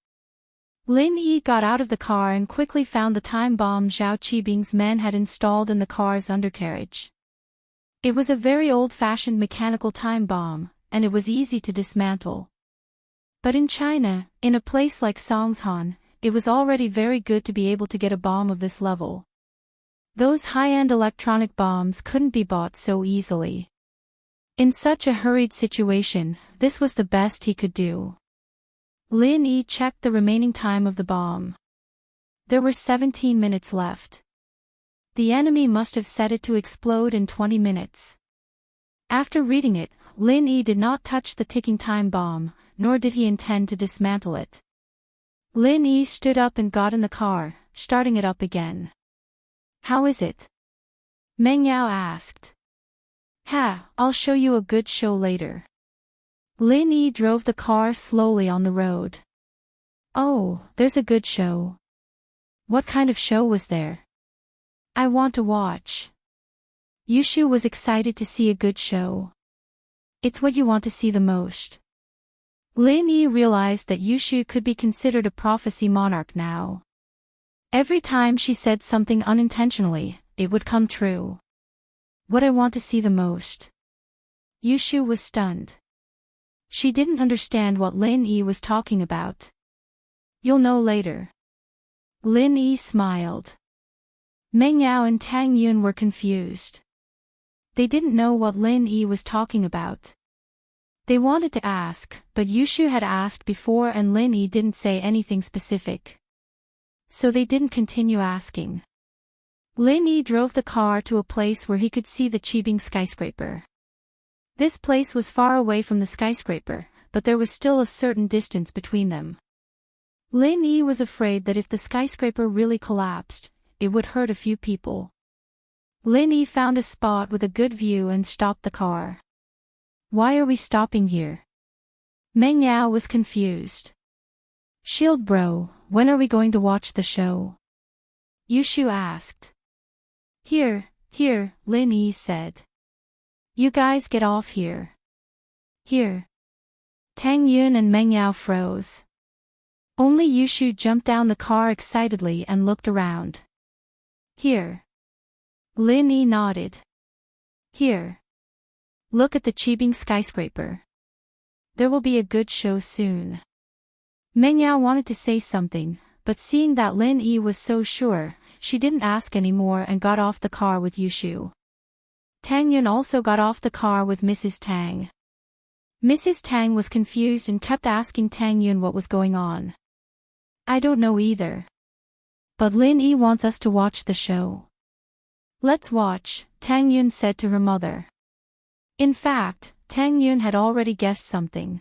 Lin Yi got out of the car and quickly found the time bomb Zhao Qibing's men had installed in the car's undercarriage. It was a very old-fashioned mechanical time bomb, and it was easy to dismantle. But in China, in a place like Songshan, it was already very good to be able to get a bomb of this level. Those high-end electronic bombs couldn't be bought so easily. In such a hurried situation, this was the best he could do. Lin Yi checked the remaining time of the bomb. There were 17 minutes left. The enemy must have set it to explode in 20 minutes. After reading it, Lin Yi did not touch the ticking time bomb, nor did he intend to dismantle it. Lin Yi stood up and got in the car, starting it up again. How is it? Meng Yao asked. I'll show you a good show later. Lin Yi drove the car slowly on the road. Oh, there's a good show. What kind of show was there? I want to watch. Yushu was excited to see a good show. It's what you want to see the most. Lin Yi realized that Yushu could be considered a prophecy monarch now. Every time she said something unintentionally, it would come true. What I want to see the most. Yushu was stunned. She didn't understand what Lin Yi was talking about. You'll know later. Lin Yi smiled. Meng Yao and Tang Yun were confused. They didn't know what Lin Yi was talking about. They wanted to ask, but Yushu had asked before and Lin Yi didn't say anything specific. So they didn't continue asking. Lin Yi drove the car to a place where he could see the Qibing skyscraper. This place was far away from the skyscraper, but there was still a certain distance between them. Lin Yi was afraid that if the skyscraper really collapsed, it would hurt a few people. Lin Yi found a spot with a good view and stopped the car. Why are we stopping here? Meng Yao was confused. Shield bro, when are we going to watch the show? Yushu asked. Here, Lin Yi said. You guys get off here. Here. Tang Yun and Meng Yao froze. Only Yushu jumped down the car excitedly and looked around. Here. Lin Yi nodded. Here. Look at the Qibing skyscraper. There will be a good show soon. Meng Yao wanted to say something, but seeing that Lin Yi was so sure, she didn't ask anymore and got off the car with Yushu. Tang Yun also got off the car with Mrs. Tang. Mrs. Tang was confused and kept asking Tang Yun what was going on. I don't know either. But Lin Yi wants us to watch the show. Let's watch, Tang Yun said to her mother. In fact, Tang Yun had already guessed something.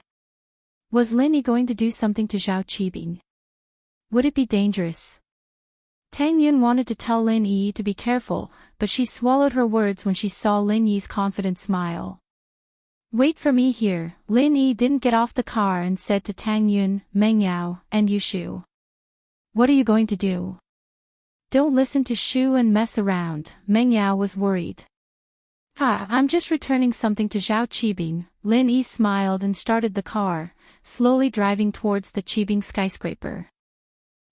Was Lin Yi going to do something to Zhao Qibing? Would it be dangerous? Tang Yun wanted to tell Lin Yi to be careful, but she swallowed her words when she saw Lin Yi's confident smile. Wait for me here. Lin Yi didn't get off the car and said to Tang Yun, Meng Yao, and Yushu. What are you going to do? Don't listen to Shu and mess around, Meng Yao was worried. I'm just returning something to Zhao Qibing. Lin Yi smiled and started the car, slowly driving towards the Qibing skyscraper.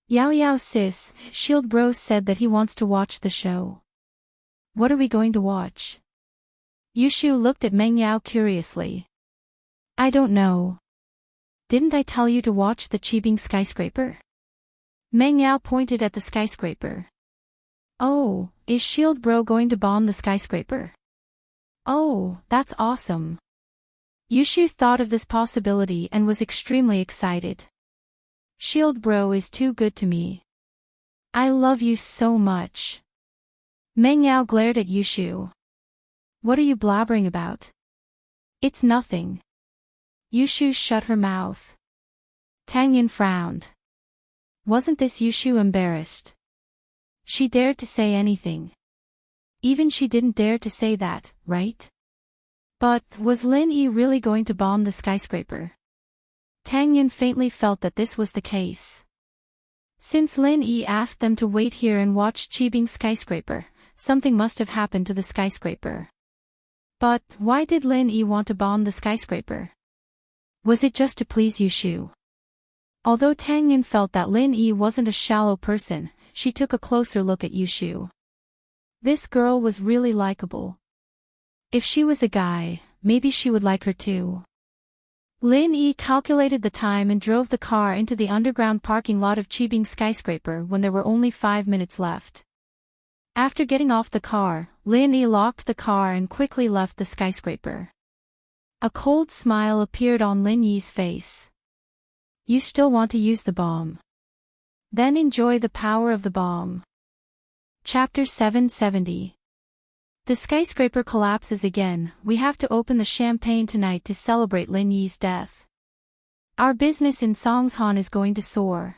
Yao sis, Shield Bro said that he wants to watch the show. What are we going to watch? Yushu looked at Meng Yao curiously. I don't know. Didn't I tell you to watch the Qibing skyscraper? Meng Yao pointed at the skyscraper. Oh, is Shield Bro going to bomb the skyscraper? Oh, that's awesome. Yushu thought of this possibility and was extremely excited. Shield Bro is too good to me. I love you so much. Meng Yao glared at Yushu. What are you blabbering about? It's nothing. Yushu shut her mouth. Tang Yin frowned. Wasn't this Yushu embarrassed? She dared to say anything. Even she didn't dare to say that, right? But, was Lin Yi really going to bomb the skyscraper? Tang Yin faintly felt that this was the case. Since Lin Yi asked them to wait here and watch Qibing skyscraper, something must have happened to the skyscraper. But, why did Lin Yi want to bomb the skyscraper? Was it just to please Yushu? Although Tang Yin felt that Lin Yi wasn't a shallow person, she took a closer look at Yushu. This girl was really likable. If she was a guy, maybe she would like her too. Lin Yi calculated the time and drove the car into the underground parking lot of Qibing skyscraper when there were only 5 minutes left. After getting off the car, Lin Yi locked the car and quickly left the skyscraper. A cold smile appeared on Lin Yi's face. You still want to use the bomb? Then enjoy the power of the bomb. Chapter 770. The skyscraper collapses again. We have to open the champagne tonight to celebrate Lin Yi's death. Our business in Songshan is going to soar.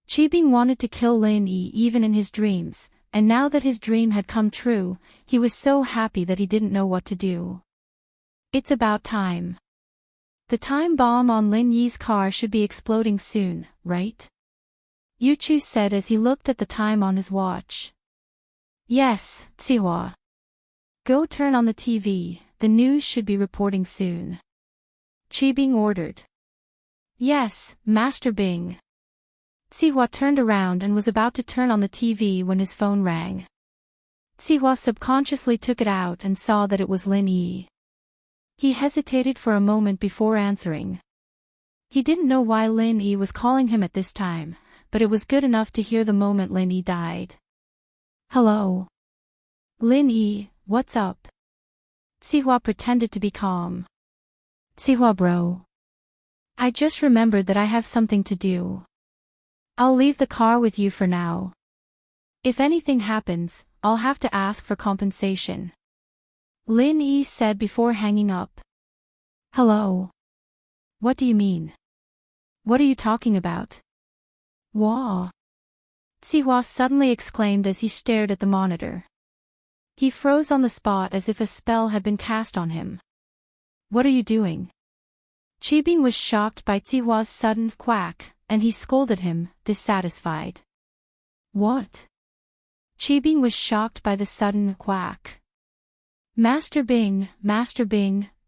Qibing wanted to kill Lin Yi even in his dreams, and now that his dream had come true, he was so happy that he didn't know what to do. It's about time. The time bomb on Lin Yi's car should be exploding soon, right? Yuchu said as he looked at the time on his watch. Yes, Zihua. Go turn on the TV, the news should be reporting soon. Qibing ordered. Yes, Master Bing. Zihua turned around and was about to turn on the TV when his phone rang. Zihua subconsciously took it out and saw that it was Lin Yi. He hesitated for a moment before answering. He didn't know why Lin Yi was calling him at this time, but it was good enough to hear the moment Lin Yi died. Hello. Lin Yi, what's up? Zihua pretended to be calm. Zihua bro. I just remembered that I have something to do. I'll leave the car with you for now. If anything happens, I'll have to ask for compensation. Lin Yi said before hanging up. Hello. What do you mean? What are you talking about? Wah! Zihua suddenly exclaimed as he stared at the monitor. He froze on the spot as if a spell had been cast on him. What are you doing? Qibing was shocked by Zihua's sudden quack, and he scolded him, dissatisfied. What? Qibing was shocked by the sudden quack. Master Bing,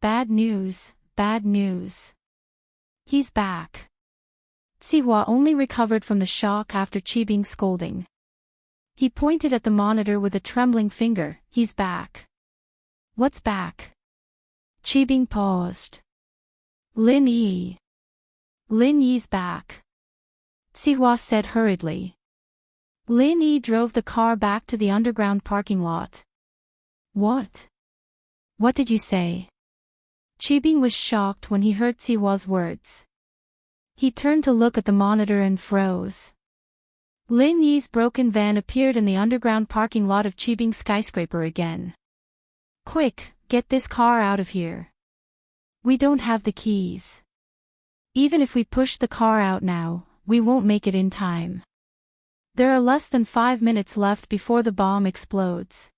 bad news, bad news. He's back. Zihua only recovered from the shock after Qibing's scolding. He pointed at the monitor with a trembling finger. He's back. What's back? Qibing paused. Lin Yi. Lin Yi's back. Zihua said hurriedly. Lin Yi drove the car back to the underground parking lot. What? What did you say? Qibing was shocked when he heard Zihua's words. He turned to look at the monitor and froze. Lin Yi's broken van appeared in the underground parking lot of Qibing skyscraper again. Quick, get this car out of here. We don't have the keys. Even if we push the car out now, we won't make it in time. There are less than 5 minutes left before the bomb explodes.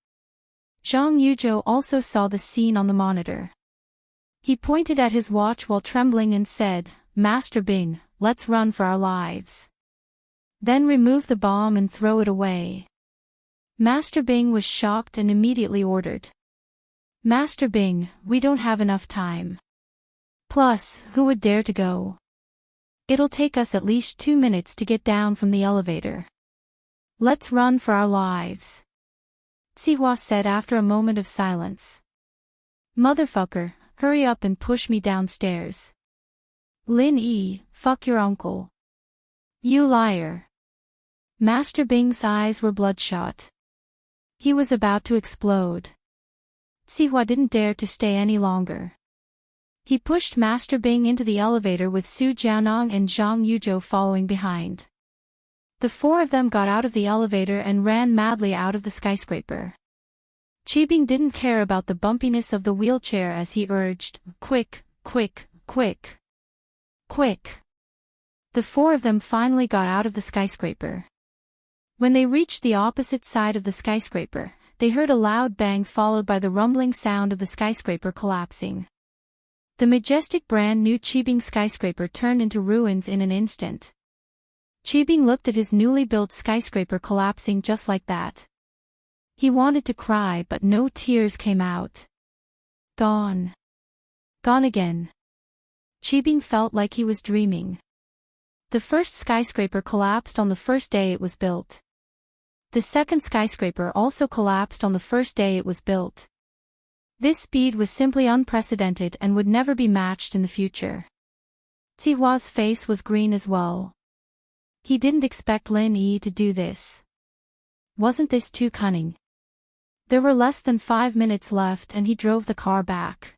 Zhang Yuzhou also saw the scene on the monitor. He pointed at his watch while trembling and said, Master Bing, let's run for our lives. Then remove the bomb and throw it away. Master Bing was shocked and immediately ordered. Master Bing, we don't have enough time. Plus, who would dare to go? It'll take us at least 2 minutes to get down from the elevator. Let's run for our lives. Sihua said after a moment of silence. Motherfucker, hurry up and push me downstairs. Lin Yi, fuck your uncle. You liar. Master Bing's eyes were bloodshot. He was about to explode. Sihua didn't dare to stay any longer. He pushed Master Bing into the elevator with Su Jianong and Zhang Yuzhou following behind. The four of them got out of the elevator and ran madly out of the skyscraper. Qibing didn't care about the bumpiness of the wheelchair as he urged, quick, quick, quick. Quick. The four of them finally got out of the skyscraper. When they reached the opposite side of the skyscraper, they heard a loud bang followed by the rumbling sound of the skyscraper collapsing. The majestic brand new Qibing skyscraper turned into ruins in an instant. Qibing looked at his newly built skyscraper collapsing just like that. He wanted to cry but no tears came out. Gone. Gone again. Qibing felt like he was dreaming. The first skyscraper collapsed on the first day it was built. The second skyscraper also collapsed on the first day it was built. This speed was simply unprecedented and would never be matched in the future. Sihua's face was green as well. He didn't expect Lin Yi to do this. Wasn't this too cunning? There were less than 5 minutes left and he drove the car back.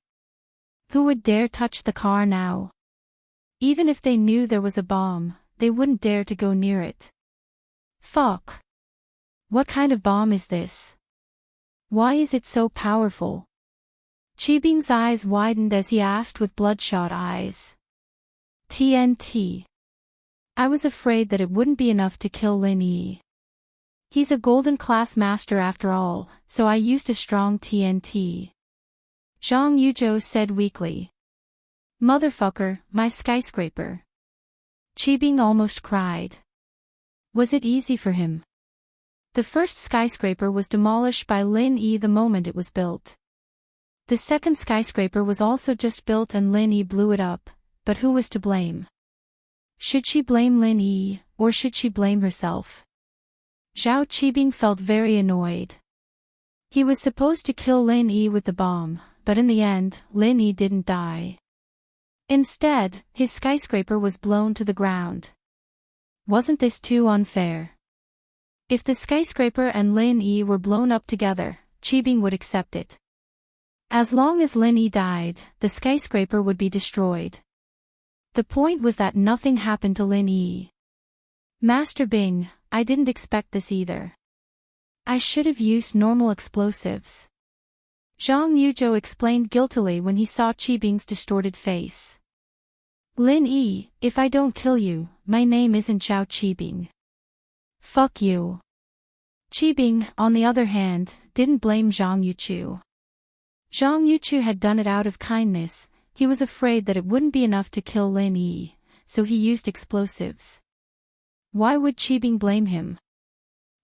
Who would dare touch the car now? Even if they knew there was a bomb, they wouldn't dare to go near it. Fuck. What kind of bomb is this? Why is it so powerful? Qibing's eyes widened as he asked with bloodshot eyes. TNT. I was afraid that it wouldn't be enough to kill Lin Yi. He's a golden class master after all, so I used a strong TNT. Zhang Yuzhou said weakly. Motherfucker, my skyscraper. Qibing almost cried. Was it easy for him? The first skyscraper was demolished by Lin Yi the moment it was built. The second skyscraper was also just built and Lin Yi blew it up, but who was to blame? Should she blame Lin Yi, or should she blame herself? Zhao Qibing felt very annoyed. He was supposed to kill Lin Yi with the bomb, but in the end, Lin Yi didn't die. Instead, his skyscraper was blown to the ground. Wasn't this too unfair? If the skyscraper and Lin Yi were blown up together, Qibing would accept it. As long as Lin Yi died, the skyscraper would be destroyed. The point was that nothing happened to Lin Yi. Master Bing, I didn't expect this either. I should have used normal explosives. Zhang Yuzhou explained guiltily when he saw Qibing's distorted face. Lin Yi, if I don't kill you, my name isn't Zhao Qibing. Fuck you. Qibing, on the other hand, didn't blame Zhang Yuzhou. Zhang Yuzhou had done it out of kindness. He was afraid that it wouldn't be enough to kill Lin Yi, so he used explosives. Why would Qibing blame him?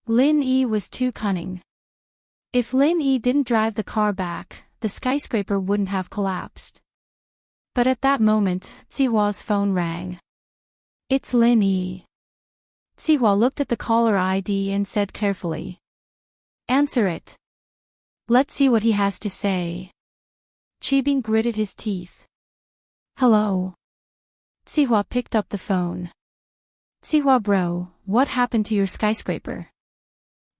Lin Yi was too cunning. If Lin Yi didn't drive the car back, the skyscraper wouldn't have collapsed. But at that moment, Sihua's phone rang. It's Lin Yi. Sihua looked at the caller ID and said carefully. Answer it. Let's see what he has to say. Qibing gritted his teeth. Hello. Sihua picked up the phone. Sihua bro, what happened to your skyscraper?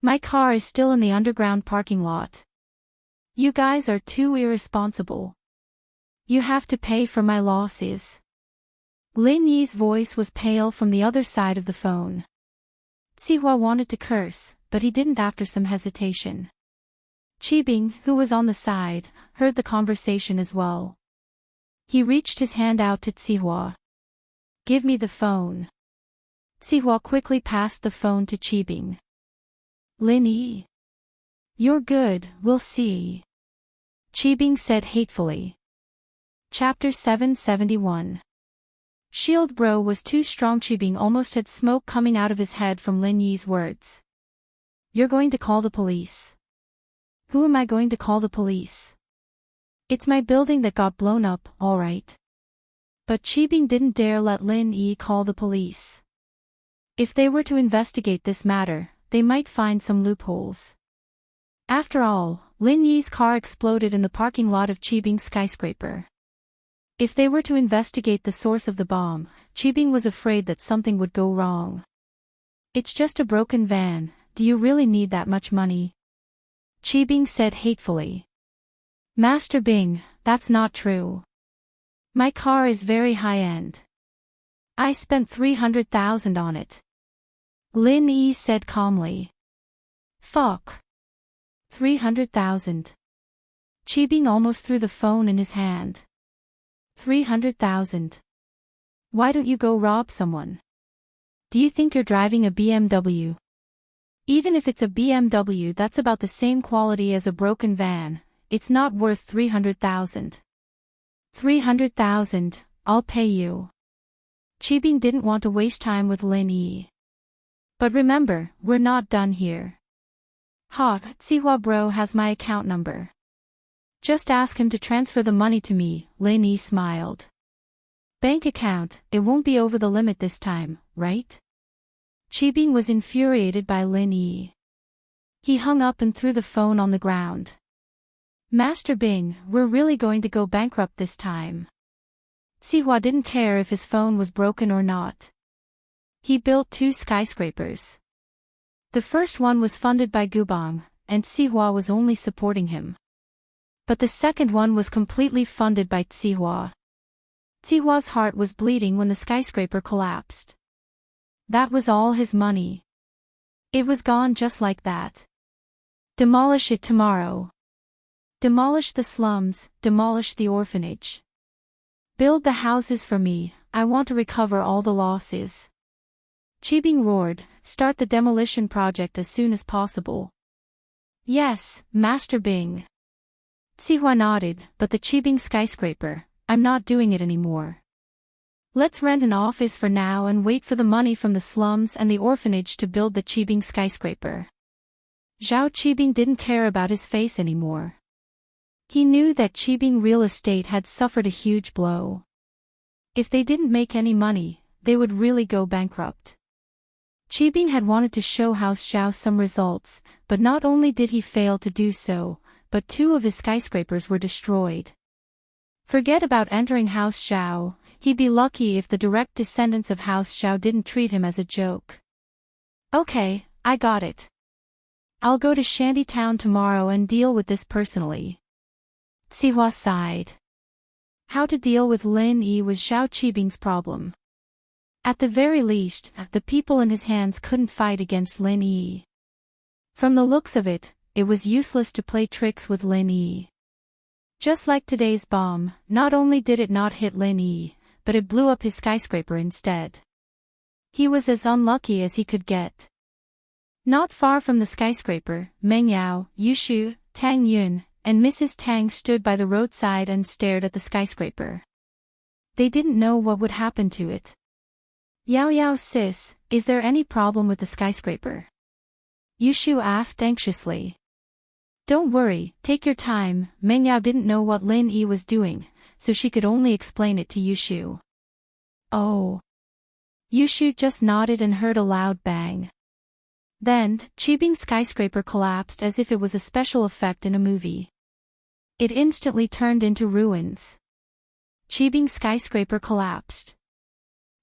My car is still in the underground parking lot. You guys are too irresponsible. You have to pay for my losses. Lin Yi's voice was pale from the other side of the phone. Sihua wanted to curse, but he didn't after some hesitation. Qibing, who was on the side, heard the conversation as well. He reached his hand out to Sihua. Give me the phone. Sihua quickly passed the phone to Qibing. Lin Yi. You're good, we'll see. Qibing said hatefully. Chapter 771. Shield Bro was too strong. Chibing almost had smoke coming out of his head from Lin Yi's words. You're going to call the police. Who am I going to call the police? It's my building that got blown up, alright. But Chibing didn't dare let Lin Yi call the police. If they were to investigate this matter, they might find some loopholes. After all, Lin Yi's car exploded in the parking lot of Chibing's skyscraper. If they were to investigate the source of the bomb, Chibing was afraid that something would go wrong. It's just a broken van, do you really need that much money? Chibing said hatefully. Master Bing, that's not true. My car is very high-end. I spent 300,000 on it. Lin Yi said calmly. Fuck. 300,000. Chibing almost threw the phone in his hand. 300,000. Why don't you go rob someone? Do you think you're driving a BMW? Even if it's a BMW that's about the same quality as a broken van, it's not worth 300,000. 300,000, I'll pay you. Chibing didn't want to waste time with Lin Yi. But remember, we're not done here. Sihua Bro has my account number. Just ask him to transfer the money to me, Lin Yi smiled. Bank account, it won't be over the limit this time, right? Chibing was infuriated by Lin Yi. He hung up and threw the phone on the ground. Master Bing, we're really going to go bankrupt this time. Sihua didn't care if his phone was broken or not. He built 2 skyscrapers. The first one was funded by Gubang, and Sihua was only supporting him. But the second one was completely funded by Sihua. Sihua's heart was bleeding when the skyscraper collapsed. That was all his money. It was gone just like that. Demolish it tomorrow. Demolish the slums, demolish the orphanage. Build the houses for me, I want to recover all the losses. Chibing roared, start the demolition project as soon as possible. Yes, Master Bing. Sihua nodded, but the Chibing skyscraper, I'm not doing it anymore. Let's rent an office for now and wait for the money from the slums and the orphanage to build the Chibing skyscraper. Zhao Chibing didn't care about his face anymore. He knew that Chibing real estate had suffered a huge blow. If they didn't make any money, they would really go bankrupt. Chibing had wanted to show House Zhao some results, but not only did he fail to do so, but 2 of his skyscrapers were destroyed. Forget about entering House Zhao, he'd be lucky if the direct descendants of House Zhao didn't treat him as a joke. Okay, I got it. I'll go to Shantytown tomorrow and deal with this personally. Sihua sighed. How to deal with Lin Yi was Zhao Qibing's problem. At the very least, the people in his hands couldn't fight against Lin Yi. From the looks of it, it was useless to play tricks with Lin Yi. Just like today's bomb, not only did it not hit Lin Yi, but it blew up his skyscraper instead. He was as unlucky as he could get. Not far from the skyscraper, Meng Yao, Yushu, Tang Yun, and Mrs. Tang stood by the roadside and stared at the skyscraper. They didn't know what would happen to it. Yao Yao sis, is there any problem with the skyscraper? Yushu asked anxiously. Don't worry, take your time, Meng Yao didn't know what Lin Yi was doing, so she could only explain it to Yushu. Oh. Yushu just nodded and heard a loud bang. Then, Chibing's skyscraper collapsed as if it was a special effect in a movie. It instantly turned into ruins. Chibing's skyscraper collapsed.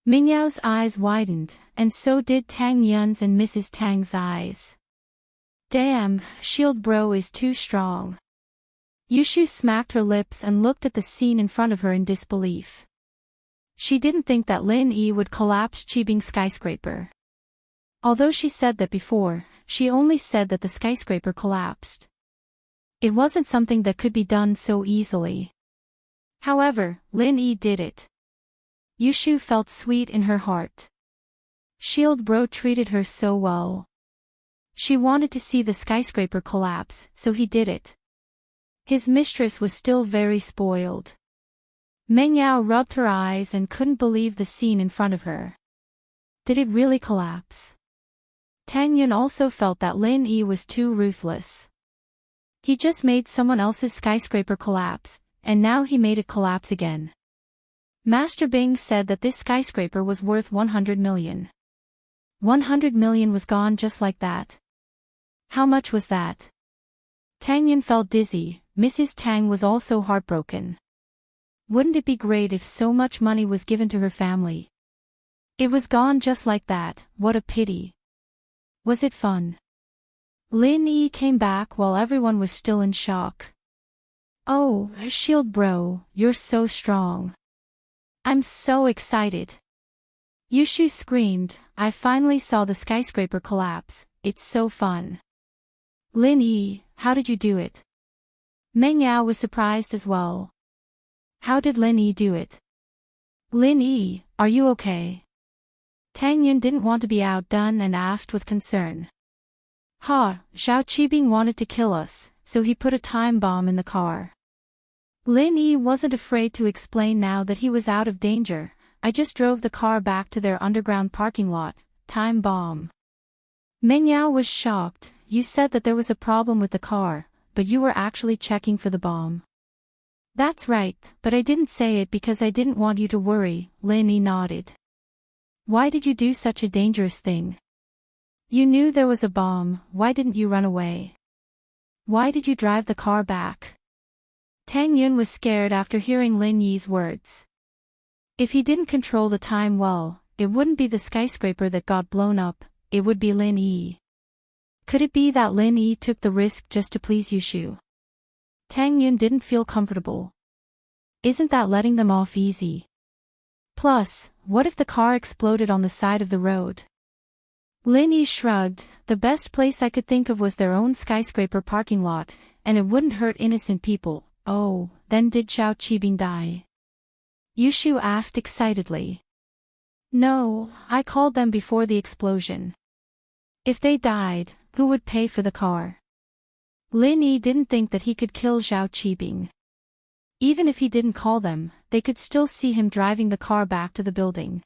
Mingyao's eyes widened, and so did Tang Yun's and Mrs. Tang's eyes. Damn, Shield Bro is too strong. Yushu smacked her lips and looked at the scene in front of her in disbelief. She didn't think that Lin Yi would collapse Chibing's skyscraper. Although she said that before, she only said that the skyscraper collapsed. It wasn't something that could be done so easily. However, Lin Yi did it. Yushu felt sweet in her heart. Shield Bro treated her so well. She wanted to see the skyscraper collapse, so he did it. His mistress was still very spoiled. Meng Yao rubbed her eyes and couldn't believe the scene in front of her. Did it really collapse? Tang Yun also felt that Lin Yi was too ruthless. He just made someone else's skyscraper collapse, and now he made it collapse again. Master Bing said that this skyscraper was worth 100 million. 100 million was gone just like that. How much was that? Tang Yun felt dizzy. Mrs. Tang was also heartbroken. Wouldn't it be great if so much money was given to her family? It was gone just like that. What a pity. Was it fun? Lin Yi came back while everyone was still in shock. Oh, Shield Bro, you're so strong. I'm so excited. Yushu screamed, I finally saw the skyscraper collapse, it's so fun. Lin Yi, how did you do it? Meng Yao was surprised as well. How did Lin Yi do it? Lin Yi, are you okay? Tang Yun didn't want to be outdone and asked with concern. Zhao Qibing wanted to kill us, so he put a time bomb in the car. Lin Yi wasn't afraid to explain now that he was out of danger. I just drove the car back to their underground parking lot. Time bomb. Meng Yao was shocked. You said that there was a problem with the car, but you were actually checking for the bomb. That's right, but I didn't say it because I didn't want you to worry, Lin Yi nodded. Why did you do such a dangerous thing? You knew there was a bomb, why didn't you run away? Why did you drive the car back? Tang Yun was scared after hearing Lin Yi's words. If he didn't control the time well, it wouldn't be the skyscraper that got blown up, it would be Lin Yi. Could it be that Lin Yi took the risk just to please Yushu? Tang Yun didn't feel comfortable. Isn't that letting them off easy? Plus, what if the car exploded on the side of the road? Lin Yi shrugged. The best place I could think of was their own skyscraper parking lot, and it wouldn't hurt innocent people. Oh, then did Zhao Qibing die? Yushu asked excitedly. No, I called them before the explosion. If they died, who would pay for the car? Lin Yi didn't think that he could kill Zhao Qibing. Even if he didn't call them, they could still see him driving the car back to the building.